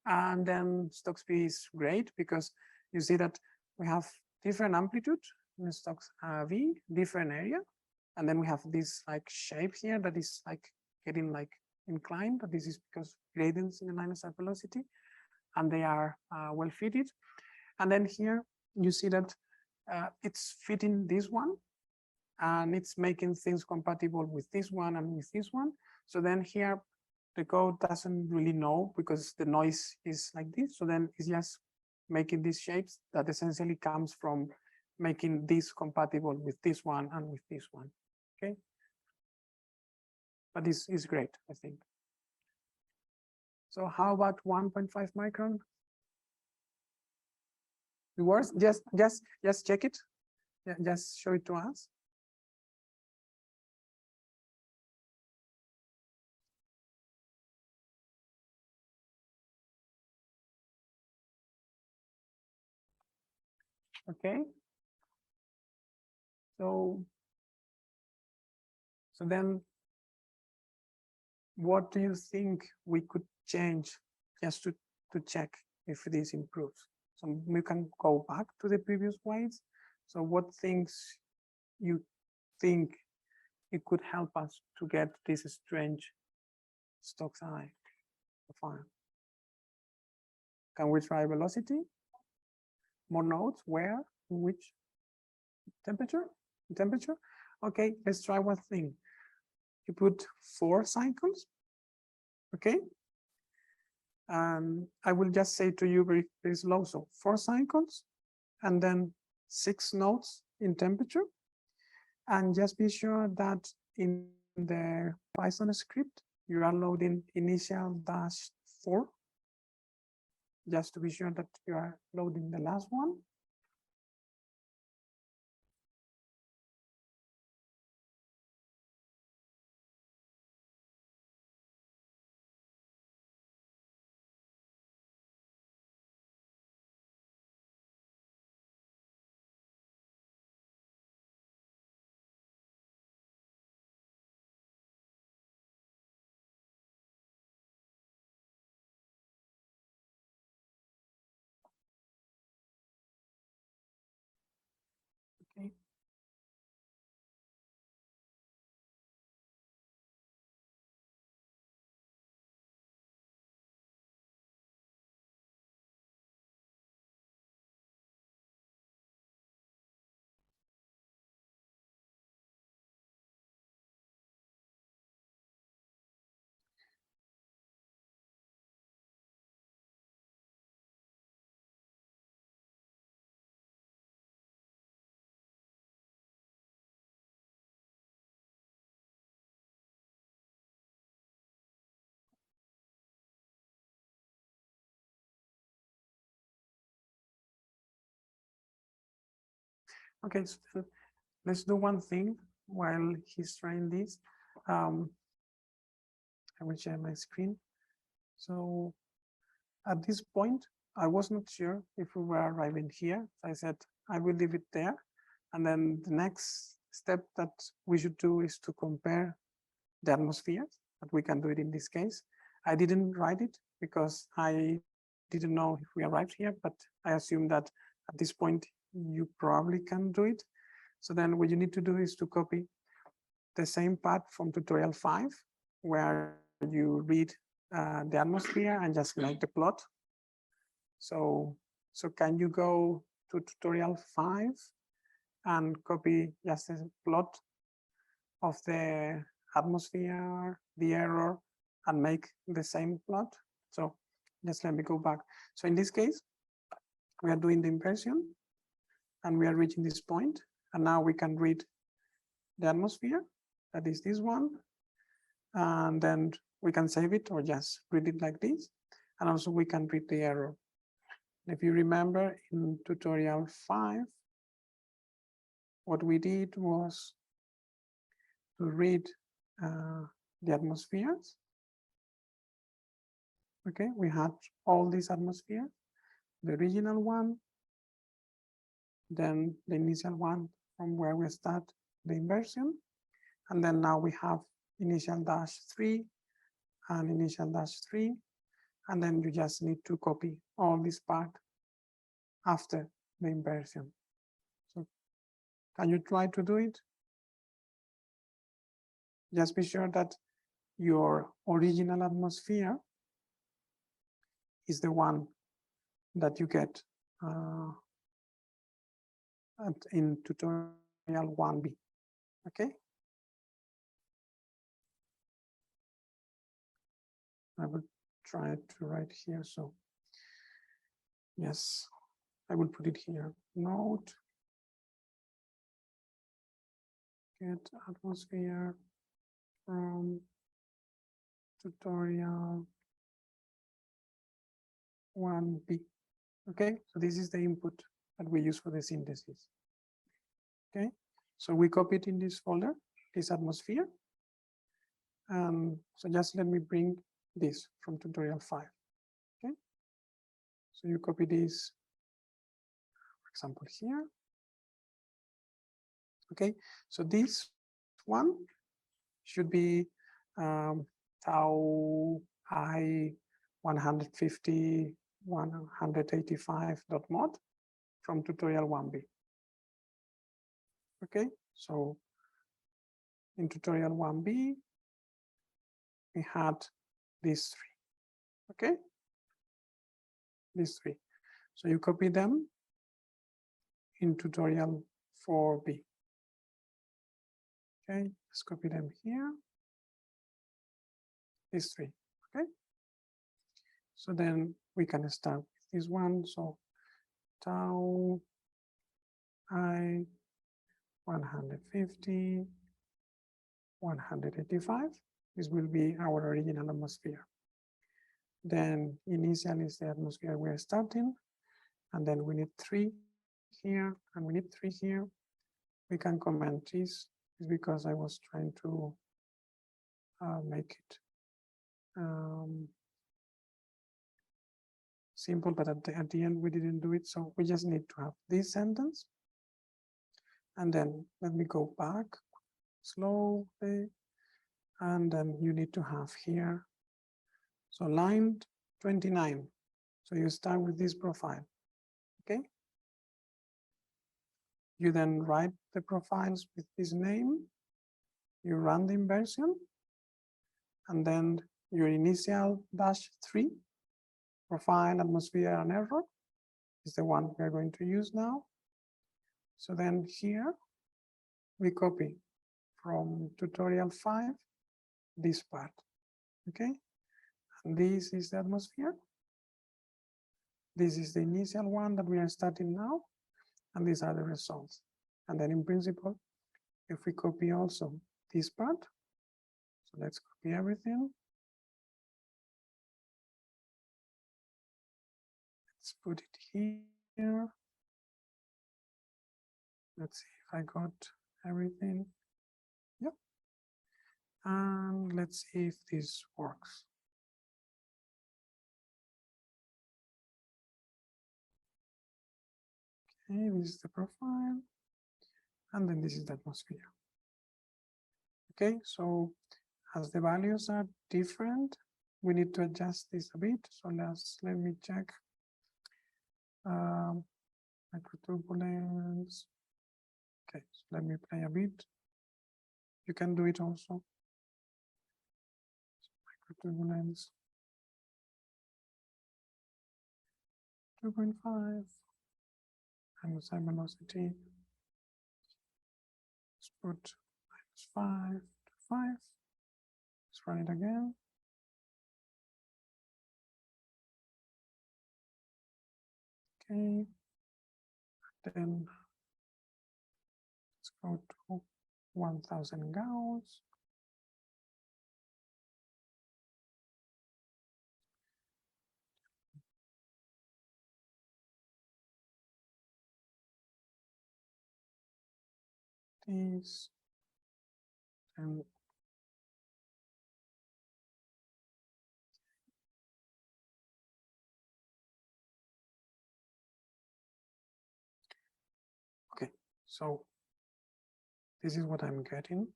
[SPEAKER 9] And then Stokes P is great because you see that we have different amplitude in Stokes V, different area. And then we have this like shape here that is like getting like inclined, but this is because gradients in the line of sight velocity, and they are well fitted. And then here you see that it's fitting this one, and it's making things compatible with this one and with this one. So then here the code doesn't really know because the noise is like this. So then it's just making these shapes that essentially comes from making this compatible with this one and with this one. Okay. But this is great, I think. So how about 1.5 micron? It works? Just check it. Yeah, just show it to us. Okay. So then what do you think we could change just to check if this improves? So we can go back to the previous slides. So what things you think it could help us to get this strange Stokes I profile? Can we try velocity? More nodes? Where? In which? Temperature? Temperature? Okay, let's try one thing. You put 4 cycles, okay? I will just say to you very, very slow. So 4 cycles, and then 6 nodes in temperature. And just be sure that in the Python script, you are loading initial -4, just to be sure that you are loading the last one. Okay. Okay, so let's do one thing while he's trying this. I will share my screen. So at this point, I was not sure if we were arriving here. I said, I will leave it there. And then the next step that we should do is to compare the atmospheres, but we can do it in this case. I didn't write it because I didn't know if we arrived here, but I assume that at this point, you probably can do it. So then what you need to do is to copy the same path from tutorial 5, where you read the atmosphere and just like the plot. So can you go to tutorial 5 and copy just a plot of the atmosphere, the error, and make the same plot? So just let me go back. So in this case, we are doing the inversion and we are reaching this point. And now we can read the atmosphere, that is this one. And then we can save it or just read it like this. And also we can read the error. If you remember in tutorial 5, what we did was to read the atmospheres. Okay, we had all these atmospheres, the original one, then the initial one from where we start the inversion. And then now we have initial -3 and initial -3. And then you just need to copy all this part after the inversion. So can you try to do it? Just be sure that your original atmosphere is the one that you get in tutorial 1B, okay? I will try to write here, so yes, I will put it here. Note, get atmosphere from tutorial 1B. Okay, so this is the input that we use for the synthesis. Okay, so we copy it in this folder, this atmosphere. So just let me bring this from tutorial 5. Okay, so you copy this, for example, here. Okay, so this one should be tau I 150 185.mod from tutorial 1B. Okay, so in tutorial 1B, we had these 3. Okay, these 3. So you copy them in tutorial 4B. Okay, let's copy them here. These 3. Okay, so then we can start with this one. So tau I 150 185. This will be our original atmosphere. Then initial is the atmosphere we're starting, and then we need 3 here, and we need 3 here. We can comment this is because I was trying to make it simple, but at the end we didn't do it, so we just need to have this sentence. And then let me go back slowly, and then you need to have here, so line 29. So you start with this profile, okay? You then write the profiles with this name, you run the inversion, and then your initial -3 profile, atmosphere, and error is the one we're going to use now. So then here we copy from tutorial 5 this part, okay? And this is the atmosphere. This is the initial one that we are starting now, and these are the results. And then in principle, if we copy also this part, so let's copy everything. Let's put it here. Let's see if I got everything. Yep. And let's see if this works. Okay, this is the profile. And then this is the atmosphere. Okay, so as the values are different, we need to adjust this a bit. So let me check. Microturbulence. Okay, so let me play a bit. You can do it also. Microturbulence. 2.5. And side velocity. Let's put -5 to 5. Let's run it again. Okay. Then let's go to 1000 Gauss. This and okay, so This is what I'm getting.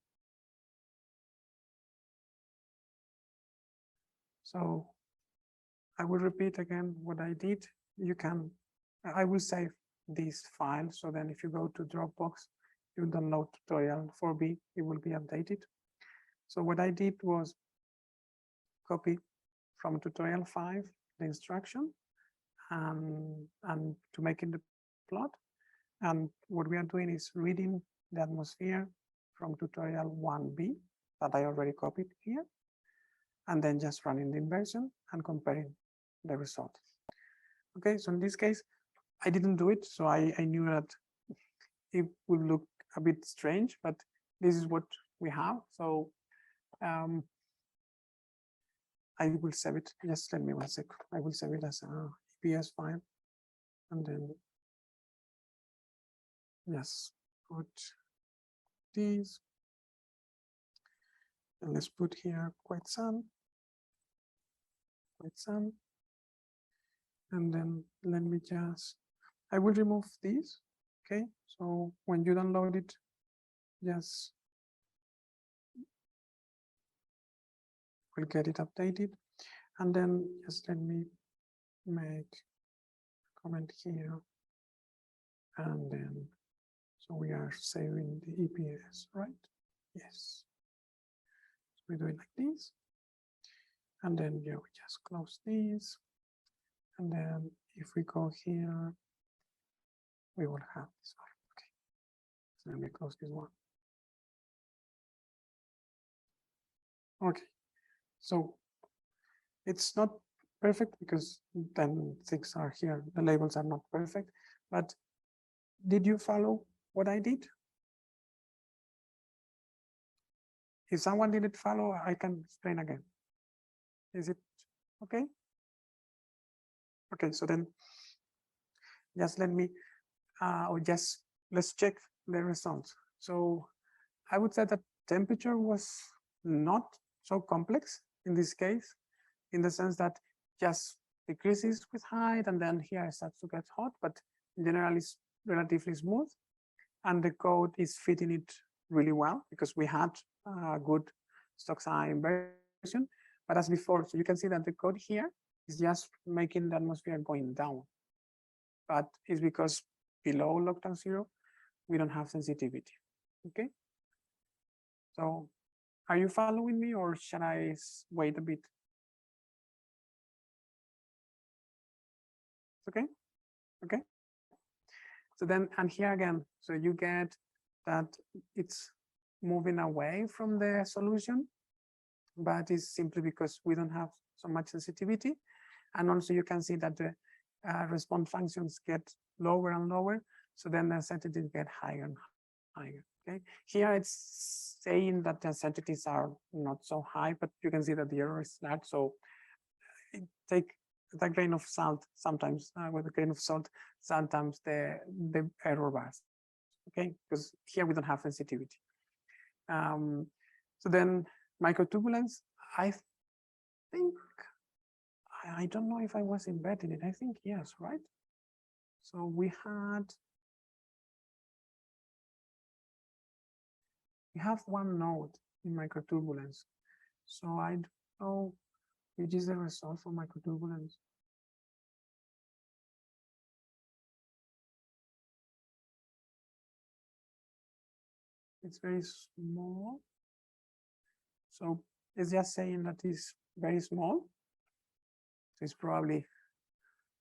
[SPEAKER 9] So I will repeat again what I did. I will save this file. So then if you go to Dropbox, you download tutorial 4B, it will be updated. So what I did was copy from tutorial 5 the instruction and to make it the plot. And what we are doing is reading the atmosphere from tutorial 1B that I already copied here, and then just running the inversion and comparing the results. Okay, so in this case, I didn't do it, so I knew that it would look a bit strange, but this is what we have. So I will save it. Just let me 1 sec. I will save it as a EPS file, and then yes, put these, and let's put here quite some, and then let me just, I will remove these. Okay, so when you download it, just we'll get it updated, and then just let me make a comment here, and then so we are saving the EPS, right? Yes. So we do it like this, and then yeah, we just close these, and then if we go here, we will have this one. Okay, so let me close this one. Okay, so it's not perfect because then things are here. The labels are not perfect, but did you follow what I did? If someone didn't follow, I can explain again. Is it okay? Okay, so then just let me, or just let's check the results. So I would say that temperature was not so complex in this case, in the sense that just decreases with height, and then here it starts to get hot, but in general it's relatively smooth, and the code is fitting it really well because we had a good Stokes-Eye inversion. But as before, so you can see that the code here is just making the atmosphere going down, but it's because below lockdown 0 we don't have sensitivity. Okay, so are you following me, or should I wait a bit? Okay, okay. So then, and here again, so you get that it's moving away from the solution, but it's simply because we don't have so much sensitivity. And also you can see that the response functions get lower and lower. So then the sensitivities get higher and higher. Okay, here it's saying that the sensitivities are not so high, but you can see that the error is large. So take a grain of salt sometimes, with a grain of salt, sometimes the error bars. Okay, because here we don't have sensitivity. So then microturbulence, I think, I don't know if I was embedding it. I think yes, right? So we have one node in microturbulence. So I don't know which is the result for microturbulence. It's very small. So it's just saying that it's very small. So it's probably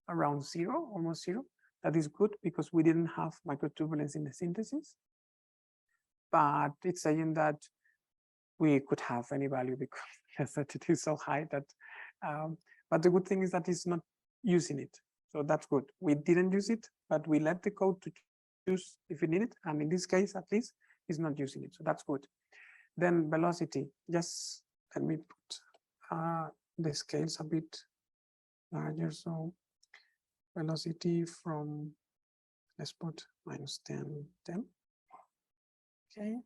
[SPEAKER 9] around 0, almost 0. That is good because we didn't have microturbulence in the synthesis. But it's saying that we could have any value because that it is so high that, but the good thing is that it's not using it. So that's good. We didn't use it, but we let the code to choose if we need it. And in this case, at least, it's not using it. So that's good. Then velocity, just let me put the scales a bit larger. So velocity from, let's put -10, 10. Okay.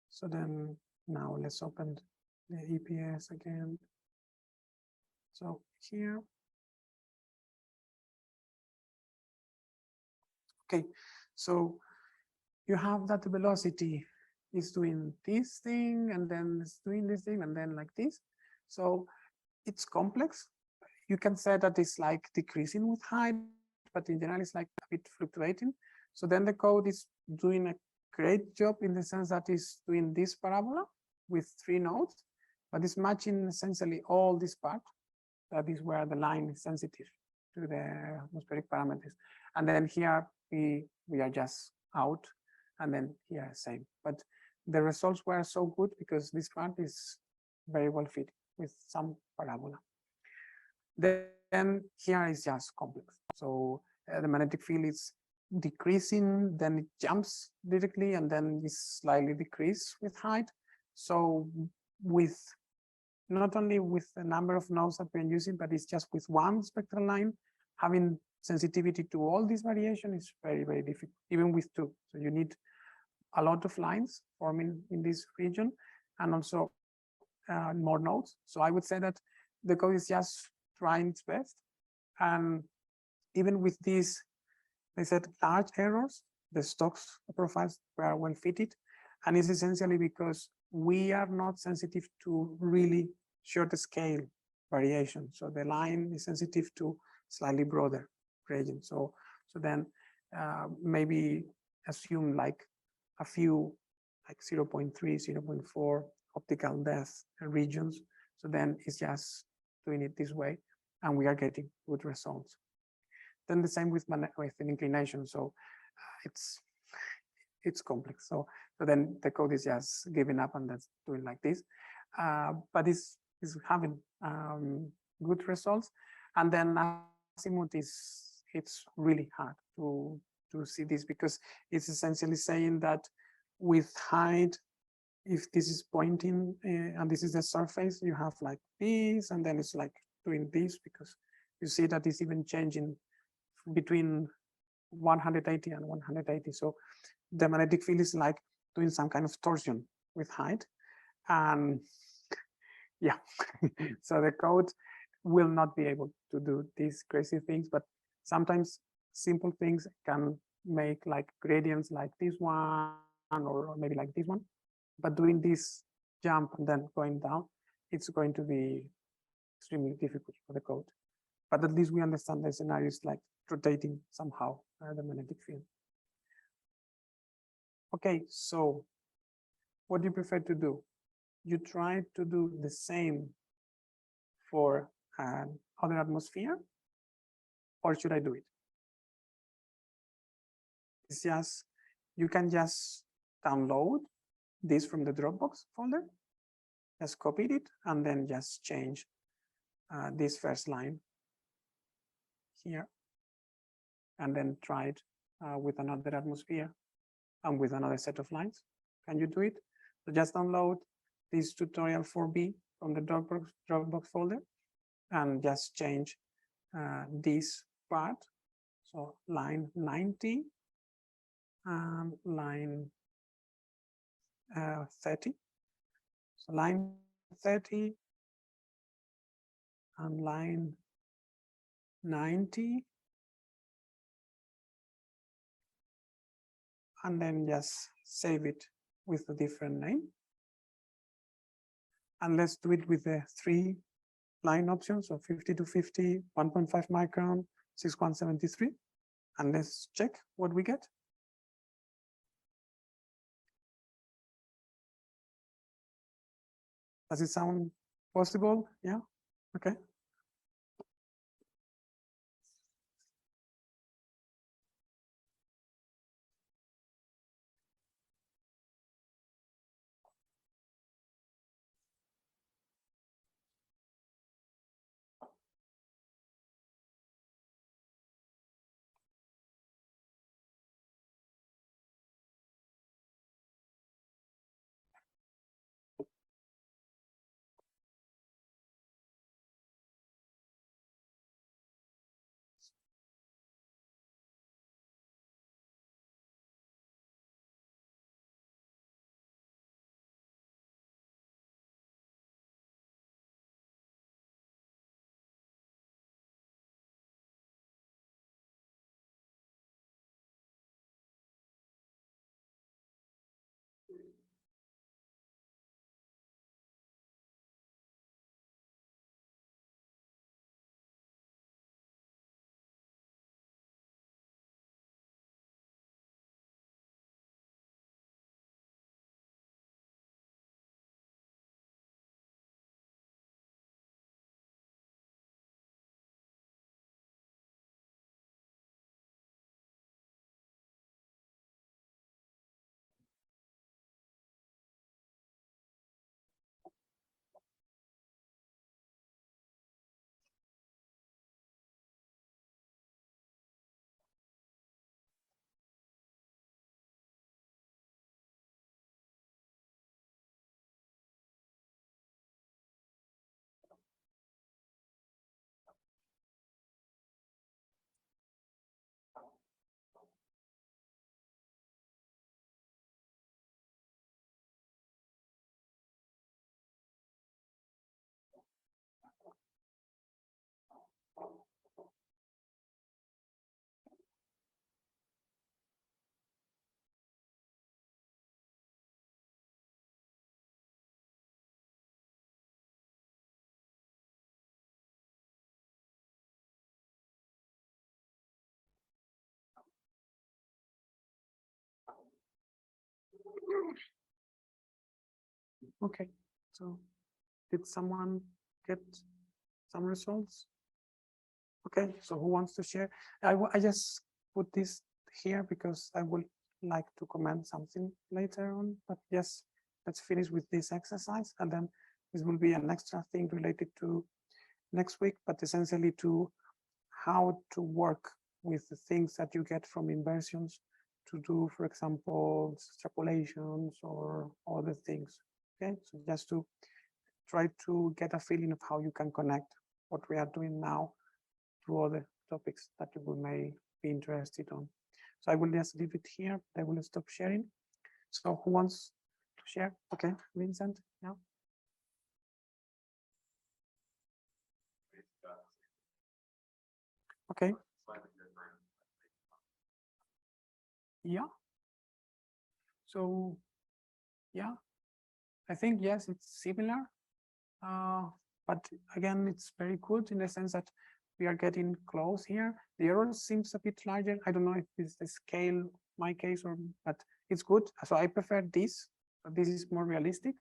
[SPEAKER 9] So then now let's open the EPS again. So here. Okay, So you have that the velocity is doing this thing, and then it's doing this thing, and then like this. So it's complex. You can say that it's like decreasing with height, but in general, it's like a bit fluctuating. So then the code is doing a great job in the sense that it's doing this parabola with 3 nodes, but it's matching essentially all this part. That is where the line is sensitive to the atmospheric parameters. And then here we are just out, and then here same. But the results were so good because this part is very well fit with some parabola. Then here is just complex. So the magnetic field is decreasing, then it jumps directly, and then it's slightly decrease with height. So with not only with the number of nodes that we're using, but it's just with one spectral line, having sensitivity to all this variation is very, very difficult, even with 2. So you need a lot of lines forming in this region, and also more nodes. So I would say that the code is just trying its best. And even with these, they said large errors, the stocks profiles were well fitted. And it's essentially because we are not sensitive to really short scale variation. So the line is sensitive to slightly broader region. So then maybe assume like a few, like 0.3, 0.4 optical depth regions. So then it's just doing it this way, and we are getting good results. Then the same with an inclination. So it's complex. So then the code is just giving up and that's doing like this. But it's having good results. And then azimuth it's really hard to see this because it's essentially saying that with height, if this is pointing and this is the surface, you have like this, and then it's like doing this because you see that it's even changing between 180 and 180. So the magnetic field is like doing some kind of torsion with height. And yeah, so the code will not be able to do these crazy things, but sometimes simple things can make like gradients like this one, or maybe like this one. But doing this jump and then going down, it's going to be extremely difficult for the code. But at least we understand the scenarios like rotating somehow the magnetic field. Okay, so what do you prefer to do? You try to do the same for other atmosphere, or should I do it? It's just, you can just download this from the Dropbox folder, just copy it, and then just change this first line here, and then try it with another atmosphere and with another set of lines. Can you do it? So just download this tutorial 4B from the Dropbox folder and just change this part. So line 90 and line 30. So line 30 and line 90. And then just save it with a different name. And let's do it with the 3 line options, so 50 to 50, 1.5 micron, 6173. And let's check what we get. Does it sound possible? Yeah, okay. Okay, so did someone get some results? Okay, so who wants to share? I just put this here because I would like to comment something later on, but yes, let's finish with this exercise, and then this will be an extra thing related to next week, but essentially to how to work with the things that you get from inversions to do, for example, extrapolations or other things. Okay, so just to try to get a feeling of how you can connect what we are doing now to other topics that you may be interested on. So I will just leave it here. I will stop sharing. So who wants to share? Okay, Vincent, now. Okay. Yeah. So, yeah, I think, yes, it's similar. But again, it's very good in the sense that we are getting close here. The error seems a bit larger. I don't know if it's the scale, my case, or but it's good. So I prefer this. This is more realistic.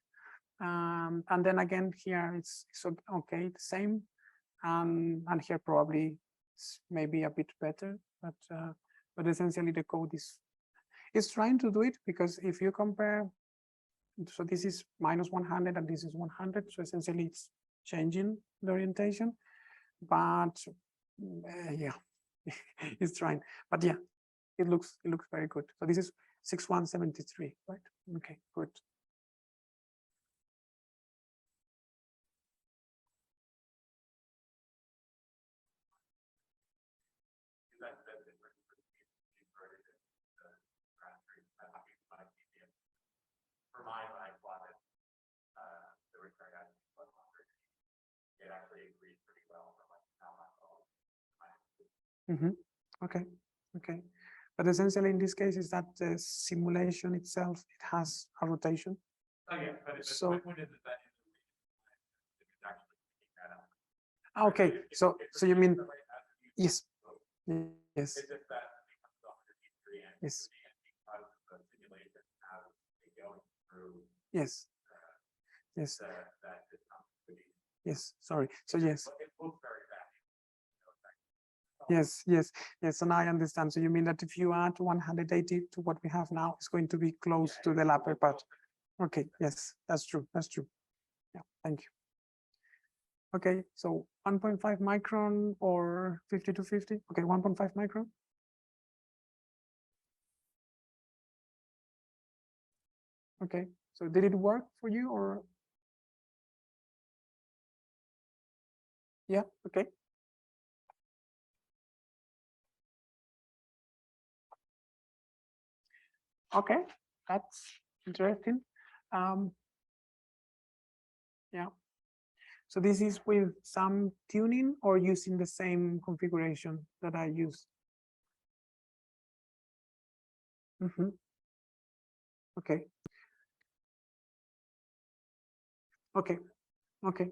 [SPEAKER 9] And then again, here it's okay, the same. And here probably it's maybe a bit better, but essentially the code is trying to do it, because if you compare, so this is -100 and this is 100, so essentially it's changing the orientation, but yeah, it's trying. But yeah, it looks very good. So this is 6173, right? Okay, good.
[SPEAKER 3] For mine, when I plotted the return at it actually agrees pretty well for like how
[SPEAKER 9] Mm-hmm. Okay, okay. But essentially in this case is that the simulation itself, it has a rotation.
[SPEAKER 3] Oh yeah, but
[SPEAKER 9] So
[SPEAKER 3] my point is that it's actually picking that up.
[SPEAKER 9] okay, so you mean yes, yes,
[SPEAKER 3] It's just that it becomes 100 and
[SPEAKER 9] yes,
[SPEAKER 3] because the simulation has it going through
[SPEAKER 9] yes, yes,
[SPEAKER 3] that
[SPEAKER 9] yes. Sorry. So yes.
[SPEAKER 3] it looks very bad.
[SPEAKER 9] Yes, yes, yes, and I understand. So you mean that if you add 180 to what we have now, it's going to be close to the latter part. Okay, yes, that's true. That's true. Yeah, thank you. Okay, so 1.5 micron or 50 to 50? Okay, 1.5 micron. Okay, so did it work for you or? Yeah, okay. Okay, that's interesting. Yeah. So this is with some tuning or using the same configuration that I use? Mm-hmm. Okay. Okay. Okay.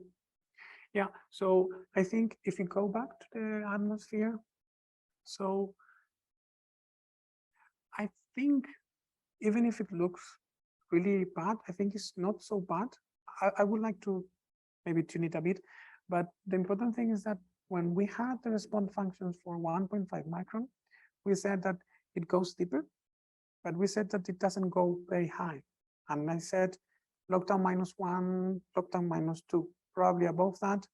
[SPEAKER 9] Yeah. So I think if you go back to the atmosphere, so I think even if it looks really bad, I think it's not so bad. I would like to maybe tune it a bit, but the important thing is that when we had the response functions for 1.5 micron, we said that it goes deeper, but we said that it doesn't go very high. And I said lockdown -1, lockdown -2, probably above that,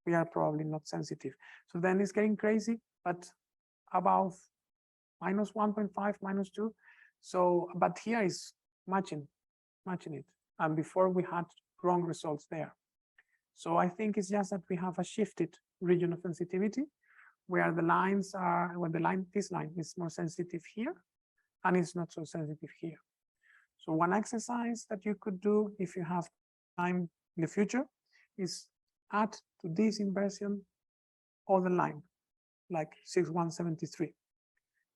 [SPEAKER 9] we are probably not sensitive. So then it's getting crazy, but above -1.5, -2. So, but here is matching it. And before we had wrong results there. So I think it's just that we have a shifted region of sensitivity where the lines are, when this line is more sensitive here and it's not so sensitive here. So one exercise that you could do if you have time in the future is add to this inversion other line, like 6173,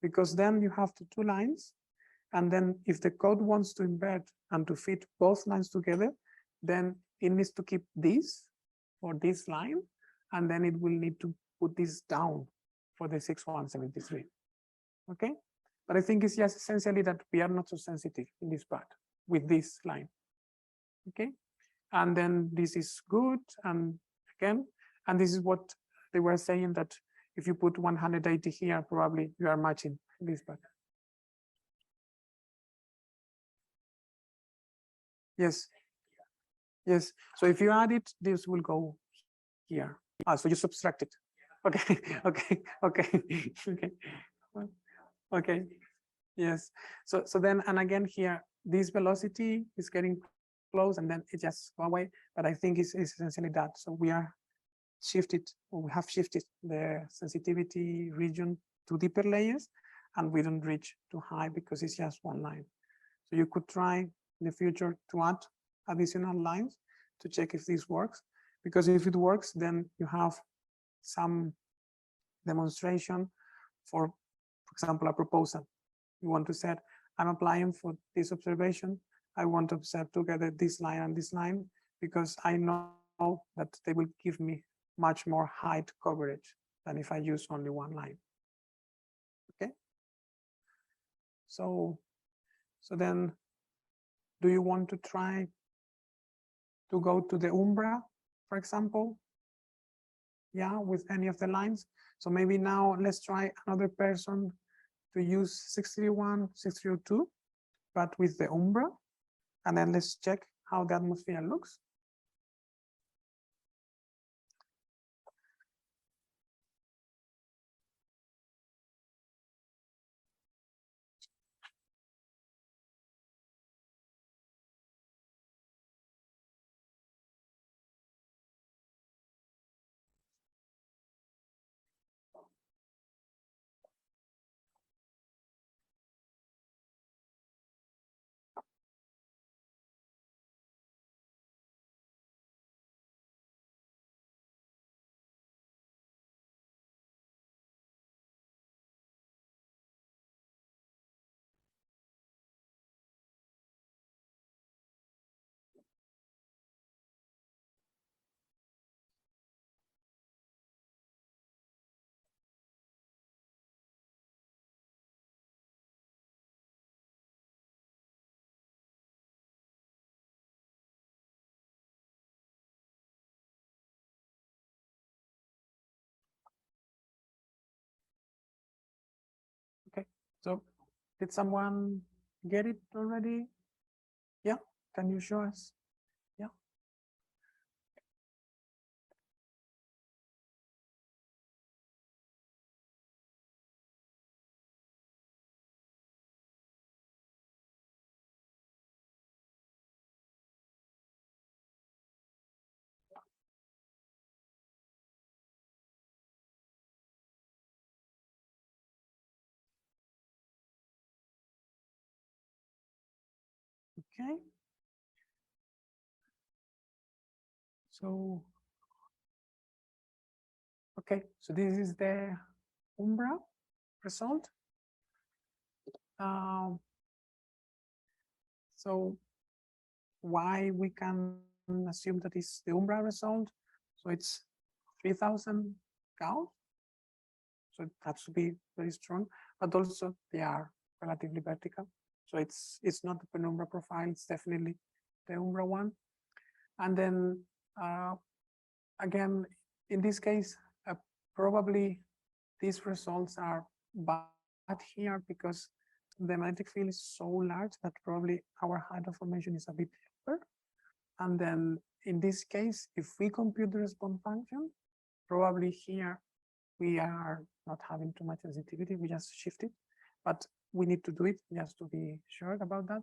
[SPEAKER 9] because then you have the two lines. And then if the code wants to invert and to fit both lines together, then it needs to keep this or this line, and then it will need to put this down for the 6173. Okay, but I think it's just essentially that we are not so sensitive in this part. with this line. Okay, and then this is good, and again, and this is what they were saying, that if you put 180 here, probably you are matching this pattern. Yes. Yes. So if you add it, this will go here. Ah, so you subtract it. Okay. Okay. Okay. Okay. Okay. Yes. So then, and again here, this velocity is getting close, and then it just go away. But I think it's essentially that. So we are shifted, or we have shifted the sensitivity region to deeper layers, and we don't reach too high because it's just one line. So you could try in the future to add additional lines to check if this works, because if it works, then you have some demonstration for example, a proposal. You want to say, I'm applying for this observation. I want to observe together this line and this line, because I know that they will give me much more height coverage than if I use only one line. Okay. So then, do you want to try to go to the umbra, for example? Yeah, with any of the lines. So maybe now let's try another person to use 631, 632, but with the umbra. And then let's check how the atmosphere looks. Okay, so did someone get it already? Yeah, can you show us? Yeah. Okay. So, okay, so this is the umbra result. So why we can assume that is the umbra result? So it's 3000 Gauss. So it has to be very strong, but also they are relatively vertical. So it's not the penumbra profile, it's definitely the umbra one. And then again, in this case, probably these results are bad here because the magnetic field is so large that probably our height of formation is a bit lower. And then in this case, if we compute the response function, probably here we are not having too much sensitivity, we just shift it, but we need to do it just to be sure about that.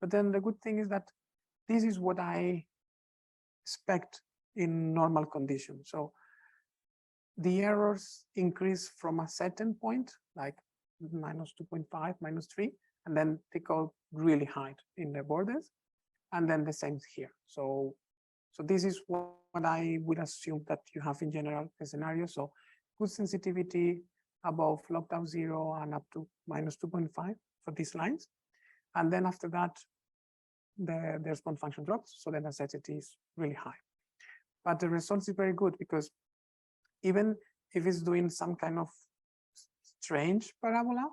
[SPEAKER 9] But then the good thing is that this is what I expect in normal conditions. So the errors increase from a certain point, like minus 2.5, minus 3, and then they go really high in the borders, and then the same here. So this is what I would assume that you have in general the scenario. So good sensitivity above log tau 0 and up to minus 2.5 for these lines. And then after that, the response function drops. So then the density is really high. But the result is very good because even if it's doing some kind of strange parabola,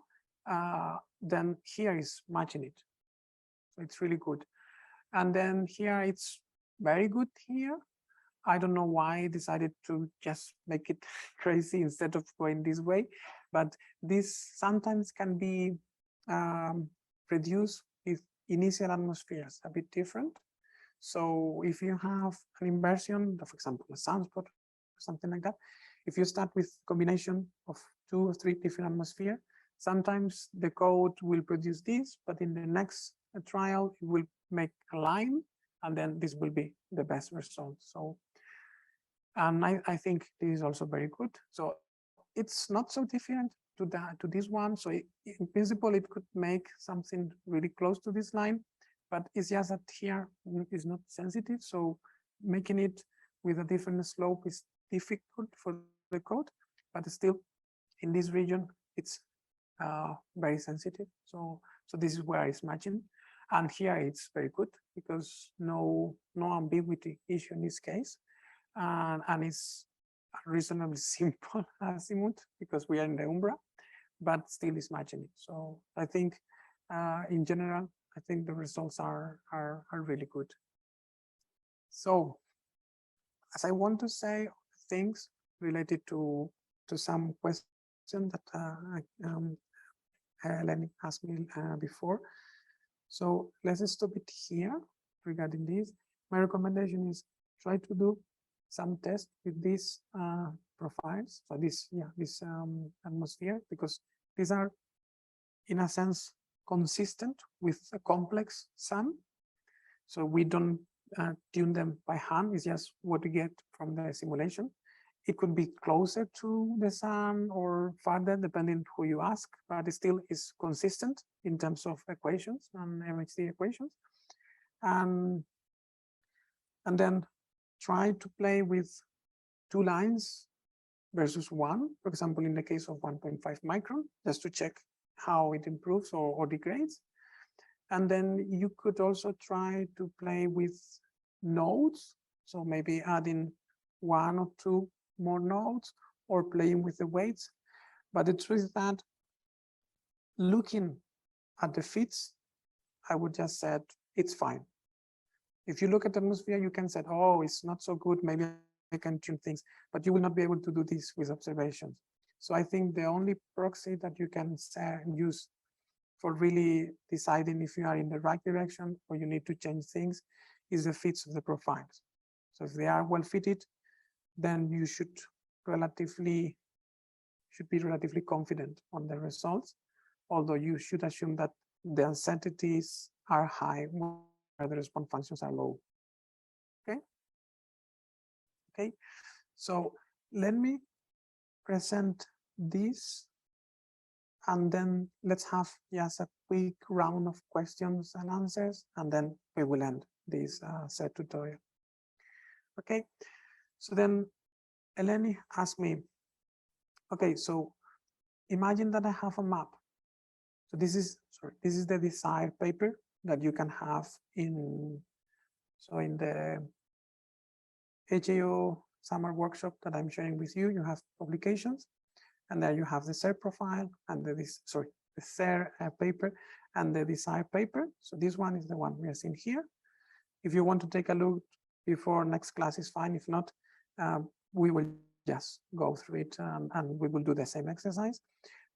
[SPEAKER 9] then here is matching it. So it's really good. And then here it's very good here. I don't know why I decided to just make it crazy instead of going this way, but this sometimes can be produced with initial atmospheres a bit different. So if you have an inversion, for example, a sunspot or something like that, if you start with combination of 2 or 3 different atmospheres, sometimes the code will produce this, but in the next trial, it will make a line, and then this will be the best result. So, and I think this is also very good. So it's not so different to this one. So in principle, it could make something really close to this line, but it's just that here is not sensitive. So making it with a different slope is difficult for the code, but still in this region, it's very sensitive. So this is where it's matching. And here it's very good because no ambiguity issue in this case. And it's a reasonably simple azimuth because we are in the umbra, but still is matching it. So I think in general, I think the results are really good. So as I want to say things related to some questions that Eleni asked me before. So let's stop it here regarding this. My recommendation is try to do some tests with these profiles. So this atmosphere, because these are in a sense consistent with a complex sun. So we don't tune them by hand. It's just what we get from the simulation. It could be closer to the sun or farther, depending who you ask, but it still is consistent in terms of equations and MHD equations. And then try to play with 2 lines versus 1, for example, in the case of 1.5 micron, just to check how it improves or degrades. And then you could also try to play with nodes. So maybe adding 1 or 2 more nodes or playing with the weights. But the truth is that looking at the fits, I would just say it's fine. If you look at the atmosphere, you can say, oh, it's not so good. Maybe I can tune things, but you will not be able to do this with observations. So I think the only proxy that you can use for really deciding if you are in the right direction or you need to change things is the fits of the profiles. So if they are well fitted, then you should be relatively confident on the results, although you should assume that the uncertainties are high where the response functions are low. Okay, so let me present this, and then let's have just a quick round of questions and answers, and then we will end this set tutorial. Okay, so then Eleni asked me, okay, so imagine that I have a map. So this is the desired paper that you can have in the HAO summer workshop that I'm sharing with you. You have publications, and there you have the SER profile and the SER paper and the desired paper. So this one is the one we are seeing here. If you want to take a look before next class is fine. If not, we will just go through it and we will do the same exercise.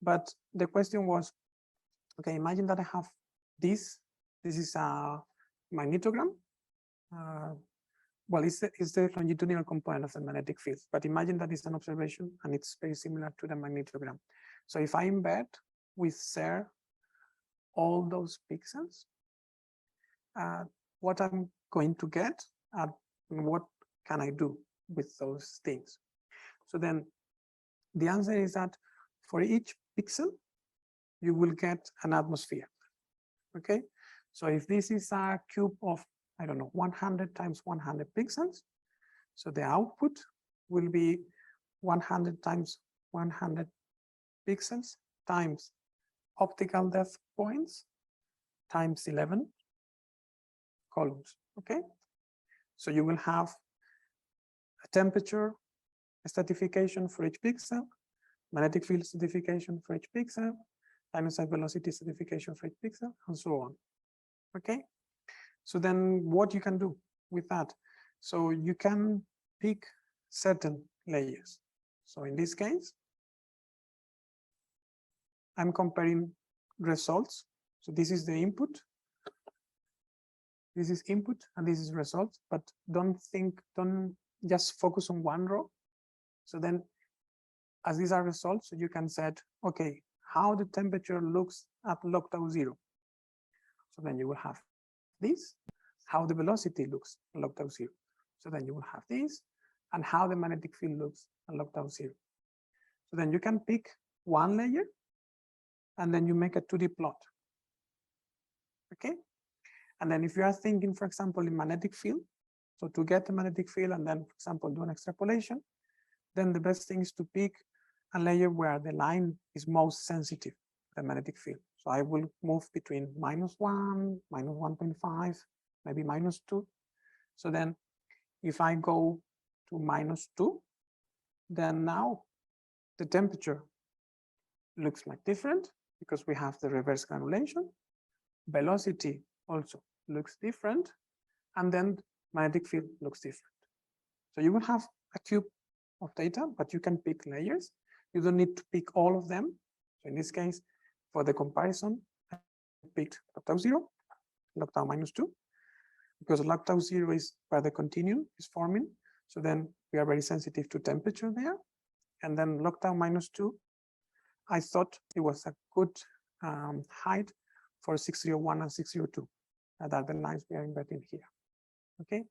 [SPEAKER 9] But the question was, okay, imagine that I have this. This is a magnetogram. Well, it's the longitudinal component of the magnetic field, but imagine that it's an observation and it's very similar to the magnetogram. So if I embed with SER all those pixels, what I'm going to get and what can I do with those things? So then the answer is that for each pixel, you will get an atmosphere. Okay, so if this is a cube of, I don't know, 100 times 100 pixels, so the output will be 100 times 100 pixels times optical depth points times 11 columns. Okay, so you will have a temperature stratification for each pixel, magnetic field stratification for each pixel, sinusoid velocity stratification for each pixel, and so on. Okay, so then what you can do with that? So you can pick certain layers. So in this case, I'm comparing results. So this is the input. This is input and this is results, but don't just focus on one row. So then as these are results, you can set, okay, how the temperature looks at log tau 0. So then you will have this, how the velocity looks at log tau 0. So then you will have this, and how the magnetic field looks at log tau 0. So then you can pick one layer, and then you make a 2D plot. Okay? And then if you are thinking, for example, in magnetic field, so to get the magnetic field and then, for example, do an extrapolation, then the best thing is to pick a layer where the line is most sensitive to the magnetic field. So I will move between -1, -1.5, maybe -2. So then if I go to -2, then now the temperature looks like different because we have the reverse granulation. Velocity also looks different, and then magnetic field looks different. So you will have a cube of data, but you can pick layers. You don't need to pick all of them. So in this case, for the comparison, I picked log tau 0, log tau -2, because log tau 0 is where the continuum is forming. So then we are very sensitive to temperature there. And then log tau -2, I thought it was a good height for 601 and 602. That are the lines we are embedding here. Okay,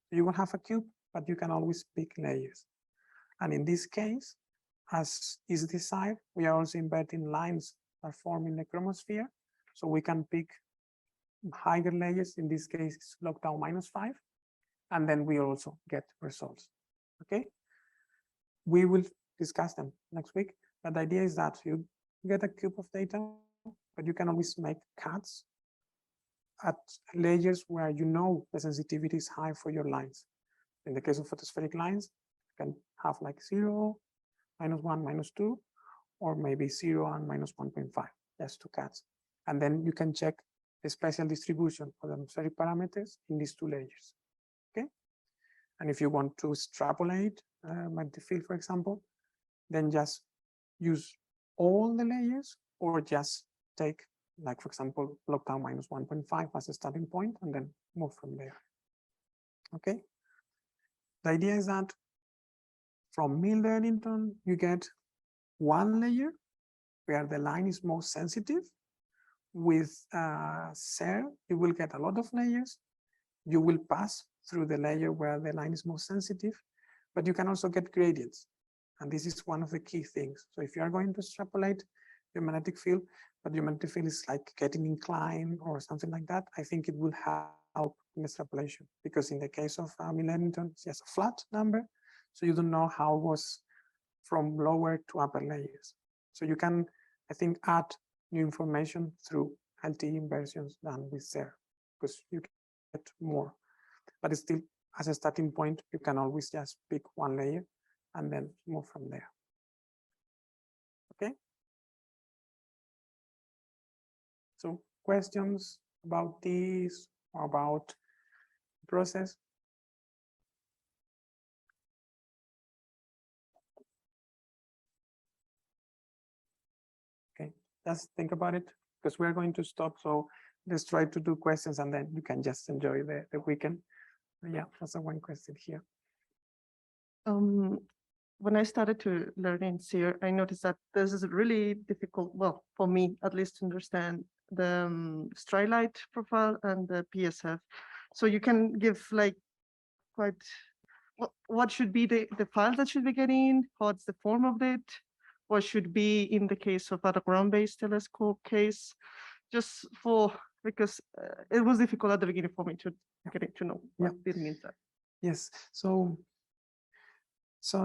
[SPEAKER 9] so you will have a cube, but you can always pick layers. And in this case, as is desired, we are also embedding lines that are forming the chromosphere. So we can pick higher layers. In this case, it's log tau -5. And then we also get results. Okay, we will discuss them next week. But the idea is that you get a cube of data, but you can always make cuts at layers where you know the sensitivity is high for your lines. In the case of photospheric lines, you can have like 0, -1, -2, or maybe 0 and -1.5, just two cuts. And then you can check the spatial distribution of the atmospheric parameters in these two layers. Okay. And if you want to extrapolate magnetic field, for example, then just use all the layers, or just take, like, for example, log tau -1.5 as a starting point and then move from there. Okay. The idea is that from Milne-Eddington, you get one layer where the line is most sensitive. With SER, you will get a lot of layers. You will pass through the layer where the line is most sensitive, but you can also get gradients. And this is one of the key things. So if you are going to extrapolate your magnetic field, but your magnetic field is like getting inclined or something like that, I think it will help in extrapolation, because in the case of Milne-Eddington, it's just a flat number. So you don't know how it was from lower to upper layers. So you can, I think, add new information through LT inversions than with SER, because you get more. But it's still, as a starting point, you can always just pick one layer and then move from there. Okay. So questions about this or about the process? Okay, just think about it, because we're going to stop. So let's try to do questions, and then you can just enjoy the weekend. Yeah, that's one question here.
[SPEAKER 12] When I started to learn in SEER, I noticed that this is really difficult, well, for me at least, to understand the Strilight profile and the PSF. So you can give like quite, what should be the files that should be getting, what's the form of it, what should be in the case of a ground-based telescope case, just for, because it was difficult at the beginning for me to get to know what it means.
[SPEAKER 9] Yes, so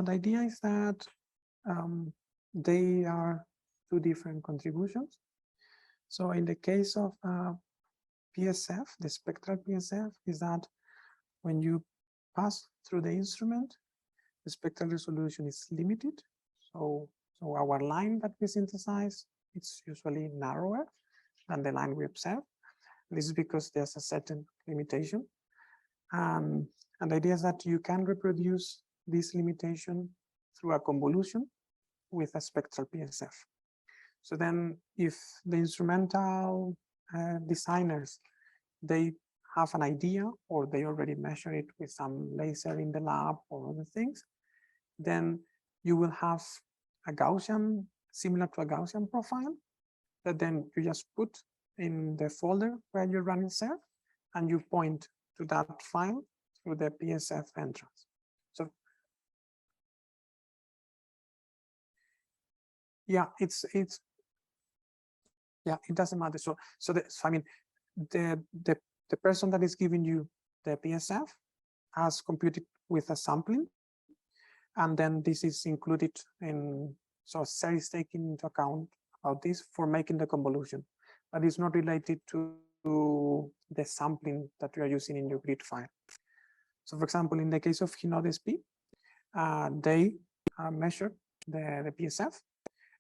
[SPEAKER 9] the idea is that they are two different contributions. So in the case of PSF, the spectral PSF, is that when you pass through the instrument, the spectral resolution is limited. So our line that we synthesize, it's usually narrower than the line we observe. This is because there's a certain limitation. And the idea is that you can reproduce this limitation through a convolution with a spectral PSF. So then if the instrumental designers, they have an idea or they already measure it with some laser in the lab or other things, then you will have a Gaussian, similar to a Gaussian profile that then you just put in the folder where you're running SERV and you point to that file through the PSF entrance. So yeah, it doesn't matter. So I mean, the person that is giving you the PSF has computed with a sampling, and then this is included in, so SERV is taking into account about this for making the convolution, but it's not related to the sampling that you are using in your grid file. So for example, in the case of HAO, they measured the PSF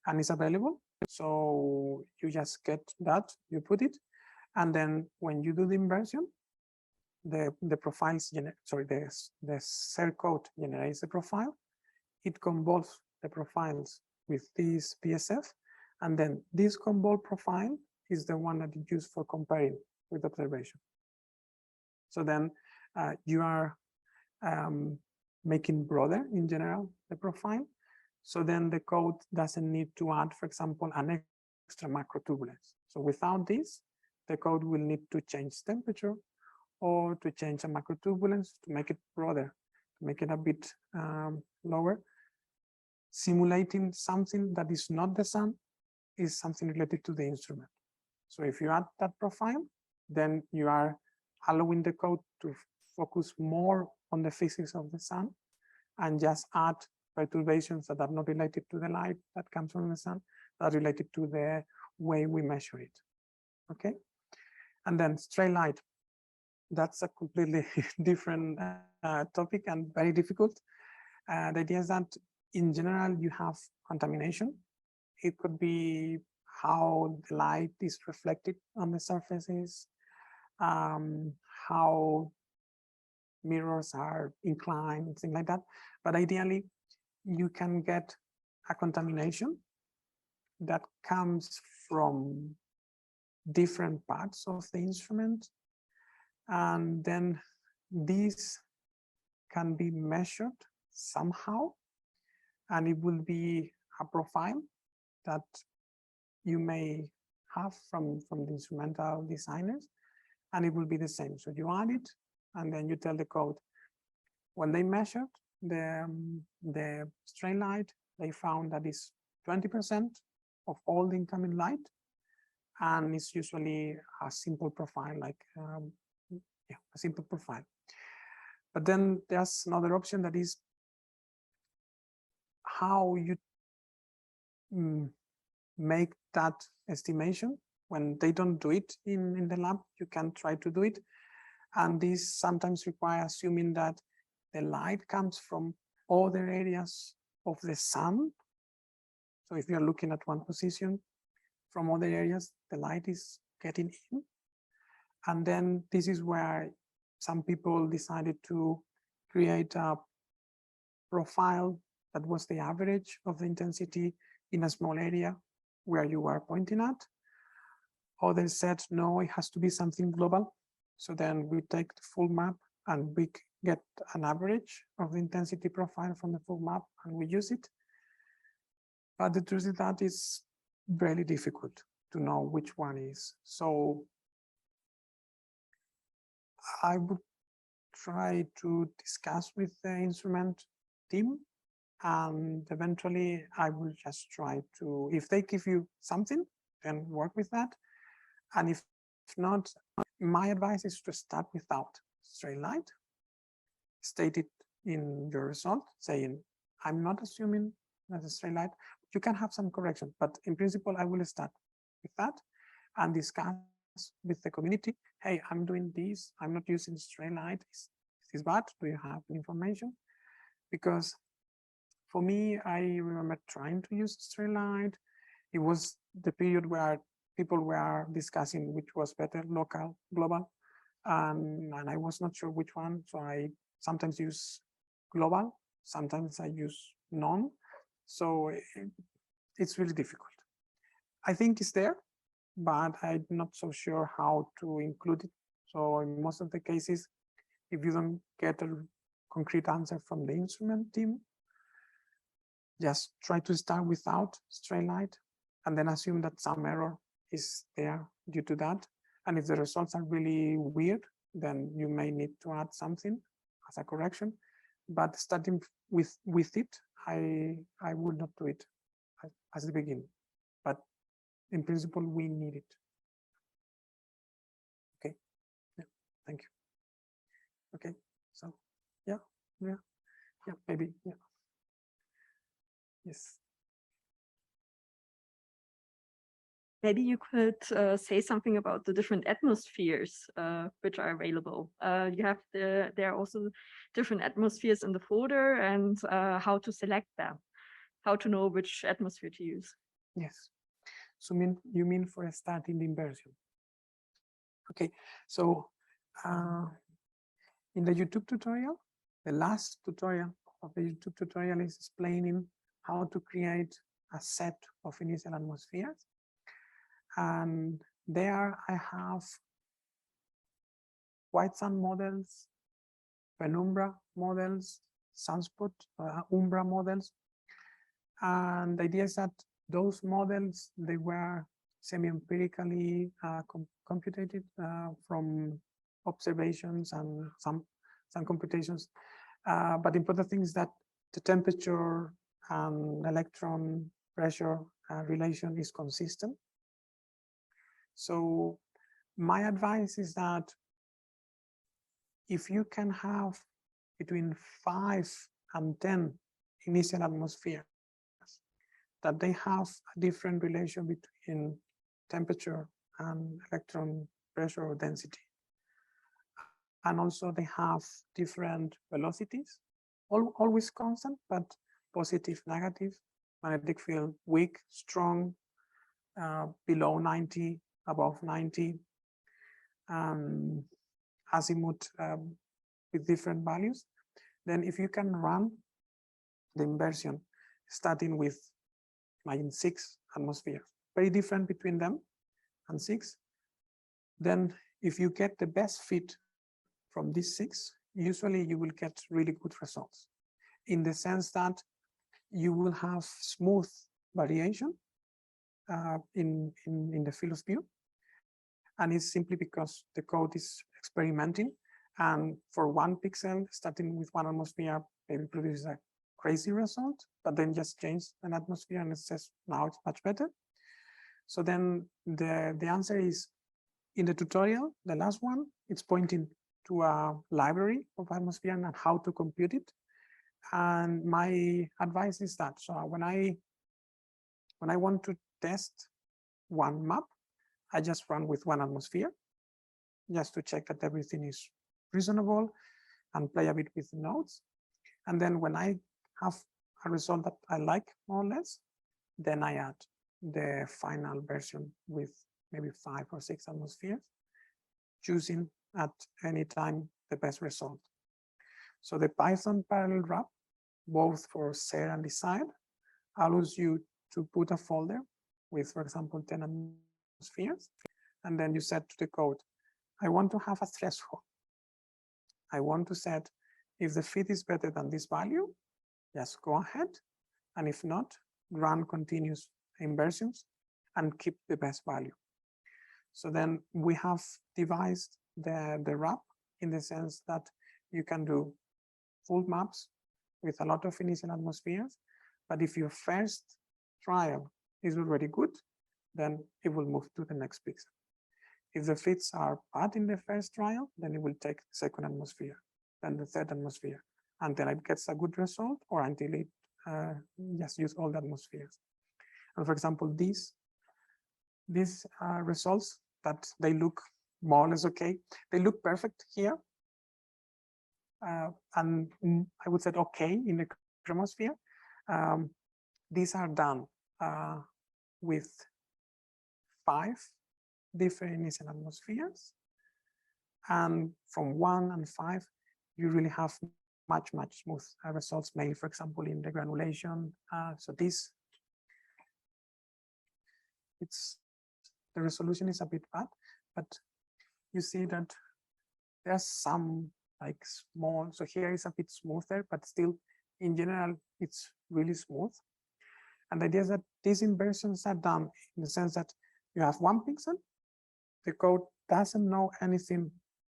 [SPEAKER 9] and it's available. So you just get that, you put it, and then when you do the inversion, the profiles, the SERV code generates the profile. It convolves the profiles with this PSF, and then this convolved profile is the one that you use for comparing with observation. So then you are making broader in general the profile. So then the code doesn't need to add, for example, an extra macro turbulence. So without this, the code will need to change temperature or to change a macro turbulence to make it broader, to make it a bit lower. Simulating something that is not the sun is something related to the instrument. So if you add that profile, then you are allowing the code to focus more on the physics of the sun and just add perturbations that are not related to the light that comes from the sun, that are related to the way we measure it. Okay. And then stray light. That's a completely different topic and very difficult. The idea is that in general, you have contamination. It could be how the light is reflected on the surfaces, how mirrors are inclined, things like that. But ideally, you can get a contamination that comes from different parts of the instrument. And then these can be measured somehow, and it will be a profile that you may have from the instrumental designers, and it will be the same. So you add it, and then you tell the code, when they measured the stray light, they found that it's 20% of all the incoming light, and it's usually a simple profile, like a simple profile. But then there's another option, that is how you make that estimation. When they don't do it in the lab, you can try to do it. And this sometimes requires assuming that the light comes from other areas of the sun. So if you're looking at one position, from other areas, the light is getting in. And then this is where some people decided to create a profile that was the average of the intensity in a small area where you are pointing at. Others said, no, it has to be something global. So then we take the full map and we get an average of the intensity profile from the full map and we use it. But the truth is that it's very difficult to know which one is. So I would try to discuss with the instrument team, and eventually I will just try to, if they give you something, then work with that. And if not, my advice is to start without stray light, state it in your result, saying, I'm not assuming that a stray light. You can have some correction, but in principle, I will start with that and discuss with the community. Hey, I'm doing this. I'm not using stray light. Is this bad? Do you have information? Because for me, I remember trying to use stray light. It was the period where people were discussing which was better, local, global, and I was not sure which one. So I sometimes use global, sometimes I use none. So it's really difficult. I think it's there, but I'm not so sure how to include it. So in most of the cases, if you don't get a concrete answer from the instrument team, just try to start without straight light and then assume that some error is there due to that. And if the results are really weird, then you may need to add something as a correction. But starting with it, I would not do it as the beginning. But in principle, we need it. Okay. Yeah. Thank you. Okay. So yeah, maybe, yeah. Yes.
[SPEAKER 13] Maybe you could say something about the different atmospheres which are available. You have there are also different atmospheres in the folder, and how to select them, how to know which atmosphere to use.
[SPEAKER 9] Yes. So you mean for starting the inversion? Okay. So in the YouTube tutorial, the last tutorial of the YouTube tutorial is explaining how to create a set of initial atmospheres. And there I have white sun models, penumbra models, sunspot, umbra models. And the idea is that those models, they were semi-empirically computed from observations and some computations. But the important thing is that the temperature and electron pressure relation is consistent. So my advice is that if you can have between 5 and 10 initial atmospheres, that they have a different relation between temperature and electron pressure or density. And also they have different velocities, always constant, but positive, negative, magnetic field, weak, strong, below 90, above 90, azimuth with different values. Then if you can run the inversion starting with, imagine 6 atmospheres, very different between them and 6, then if you get the best fit from these 6, usually you will get really good results in the sense that you will have smooth variation in the field of view. And it's simply because the code is experimenting. And for 1 pixel, starting with 1 atmosphere, maybe produces a crazy result, but then just change an atmosphere and it says, now it's much better. So then the answer is, in the tutorial, the last one, it's pointing to a library of atmosphere and how to compute it. And my advice is that, so when I want to test one map, I just run with 1 atmosphere, just to check that everything is reasonable and play a bit with the nodes. And then when I have a result that I like more or less, then I add the final version with maybe 5 or 6 atmospheres, choosing at any time the best result. So the Python parallel wrap, both for share and decide, allows you to put a folder with, for example, 10 atmospheres, and then you set to the code, I want to have a threshold. I want to set, if the fit is better than this value, just go ahead, and if not, run continuous inversions and keep the best value. So then we have devised the wrap in the sense that you can do full maps with a lot of initial atmospheres, but if your first trial is already good, then it will move to the next pixel. If the fits are bad in the first trial, then it will take the second atmosphere, then the third atmosphere, until it gets a good result or until it just use all the atmospheres. And for example, these results that they look more or less okay, they look perfect here. And I would say okay in the chromosphere. These are done with 5 different initial atmospheres. And from 1 and 5, you really have much smooth results, mainly, for example, in the granulation. So this, the resolution is a bit bad, but you see that there's some like small, so here is a bit smoother, but still in general, it's really smooth. And the idea is that these inversions are done in the sense that you have 1 pixel, the code doesn't know anything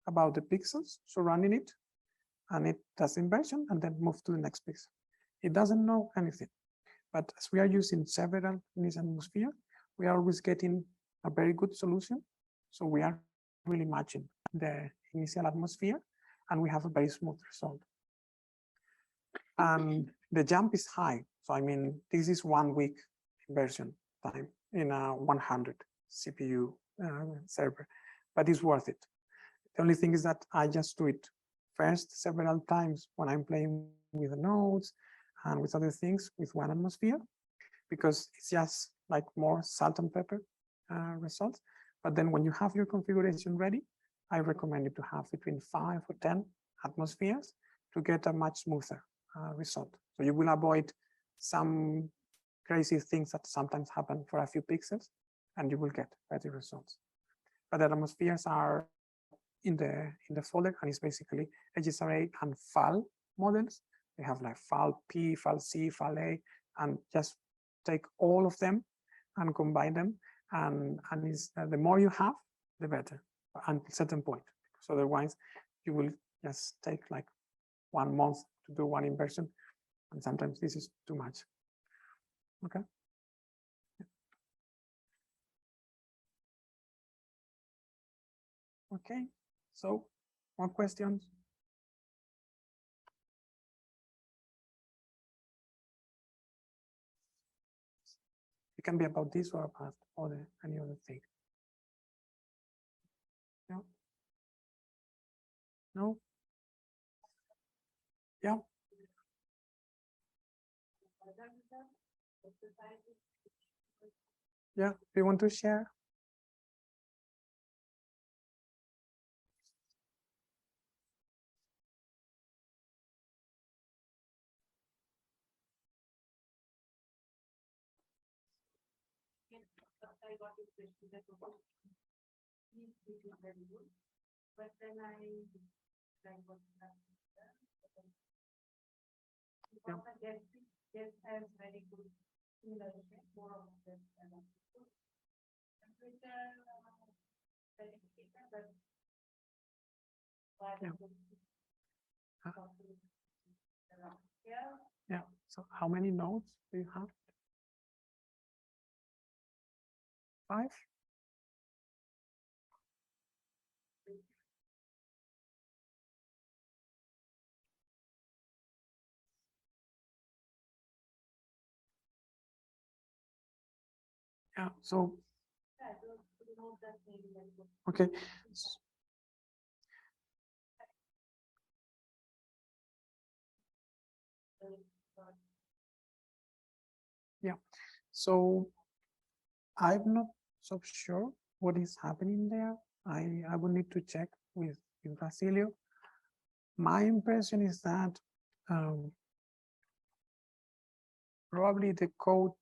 [SPEAKER 9] about the pixels surrounding it, and it does inversion and then move to the next pixel. It doesn't know anything. But as we are using several in this atmosphere, we are always getting a very good solution. So we are really matching the initial atmosphere, and we have a very smooth result. And the jump is high. So I mean, this is 1 week inversion time in a 100 CPU server, but it's worth it. The only thing is that I just do it first several times when I'm playing with the nodes and with other things with 1 atmosphere, because it's just like more salt and pepper results. But then when you have your configuration ready, I recommend you to have between 5 or 10 atmospheres to get a much smoother result. So you will avoid some crazy things that sometimes happen for a few pixels, and you will get better results. But the atmospheres are in the folder, and it's basically HSRA and FAL models. They have like FAL P, FAL C, FAL A, and just take all of them and combine them. And it's, the more you have, the better until a certain point. So otherwise, you will just take like 1 month to do 1 inversion, and sometimes this is too much. Okay. Okay. So, more questions? It can be about this or about any other thing. No? No? Yeah. Yeah, do you want to share?
[SPEAKER 2] But then I get has very good more of this
[SPEAKER 9] Yeah. So how many nodes do you have? 5? Yeah, so okay. Yeah, so I'm not so sure what is happening there. I will need to check with Basilio. My impression is that probably the code,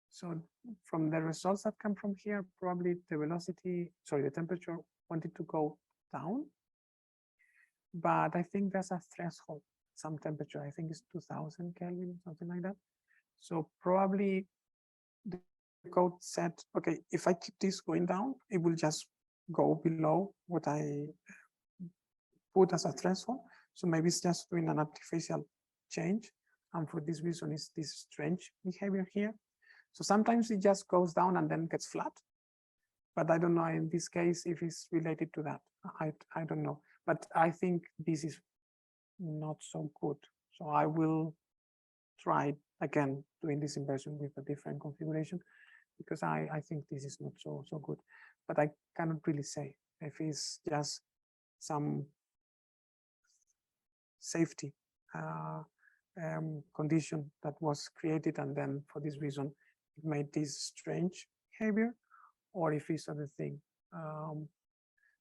[SPEAKER 9] so from the results that come from here, probably the velocity, sorry, the temperature wanted to go down. But I think there's a threshold, some temperature, I think it's 2000 Kelvin, something like that. So probably the code said, okay, if I keep this going down, it will just go below what I put as a threshold. So maybe it's just doing an artificial change. And for this reason, it's this strange behavior here. So sometimes it just goes down and then gets flat. But I don't know in this case if it's related to that. I don't know. But I think this is not so good. So I will try again doing this inversion with a different configuration, because I think this is not so good. But I cannot really say if it's just some safety condition that was created, and then for this reason it made this strange behavior, orifice of the thing.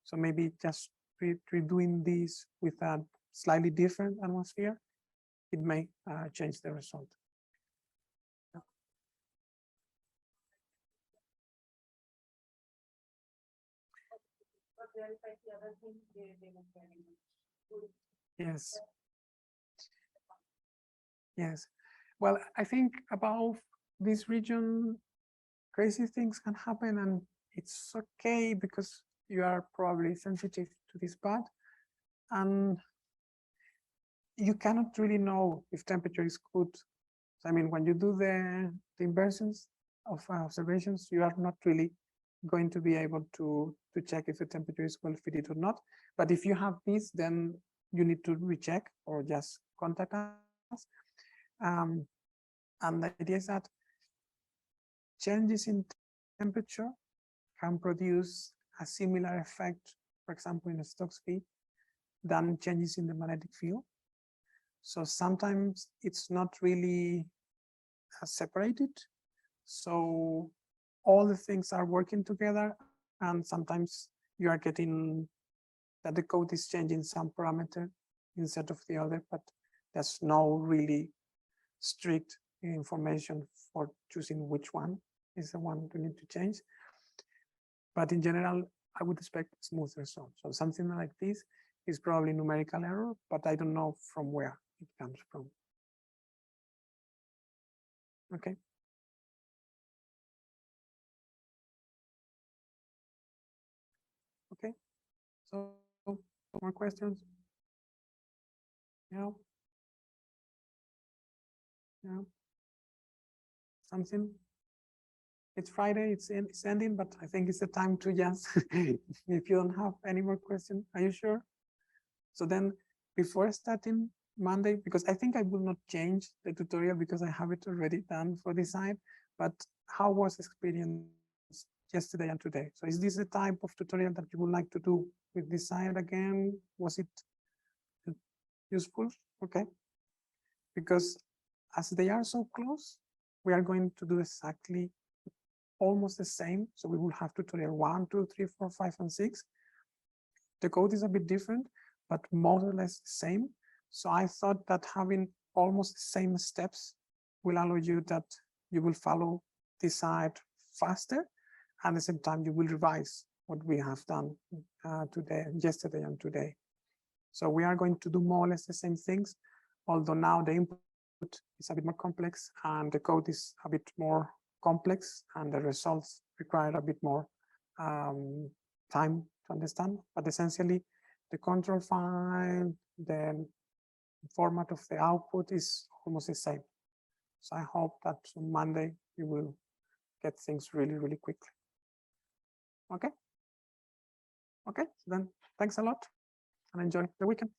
[SPEAKER 9] So maybe just redoing this with a slightly different atmosphere, it may change the result. Yes. Yes. Well, I think above this region, crazy things can happen, and it's okay because you are probably sensitive to this part. And you cannot really know if temperature is good. I mean, when you do the inversions of observations, you are not really going to be able to check if the temperature is well fitted or not. But if you have this, then you need to recheck or just contact us. And the idea is that changes in temperature can produce a similar effect, for example, in a Stokes field, than changes in the magnetic field. So sometimes it's not really separated. So all the things are working together, and sometimes you are getting that the code is changing some parameter instead of the other, but there's no really strict information for choosing which one is the one we need to change. But in general, I would expect smooth results. So something like this is probably numerical error, but I don't know from where it comes from. Okay. Okay. So more questions? Yeah. Yeah. Something? It's Friday, it's ending, but I think it's the time to just, if you don't have any more questions, are you sure? So then before starting Monday, because I think I will not change the tutorial because I have it already done for this side, but how was the experience yesterday and today? So is this the type of tutorial that you would like to do with this side again? Was it useful? Okay. Because as they are so close, we are going to do exactly almost the same. So we will have tutorial 1, 2, 3, 4, 5, and 6. The code is a bit different, but more or less the same. So I thought that having almost the same steps will allow you that you will follow this side faster. And at the same time, you will revise what we have done yesterday and today. So we are going to do more or less the same things, although now the input is a bit more complex and the code is a bit more complex and the results require a bit more time to understand. But essentially, the control file, the format of the output is almost the same. So I hope that on Monday you will get things really, really quickly. Okay. Okay, so then thanks a lot and enjoy the weekend.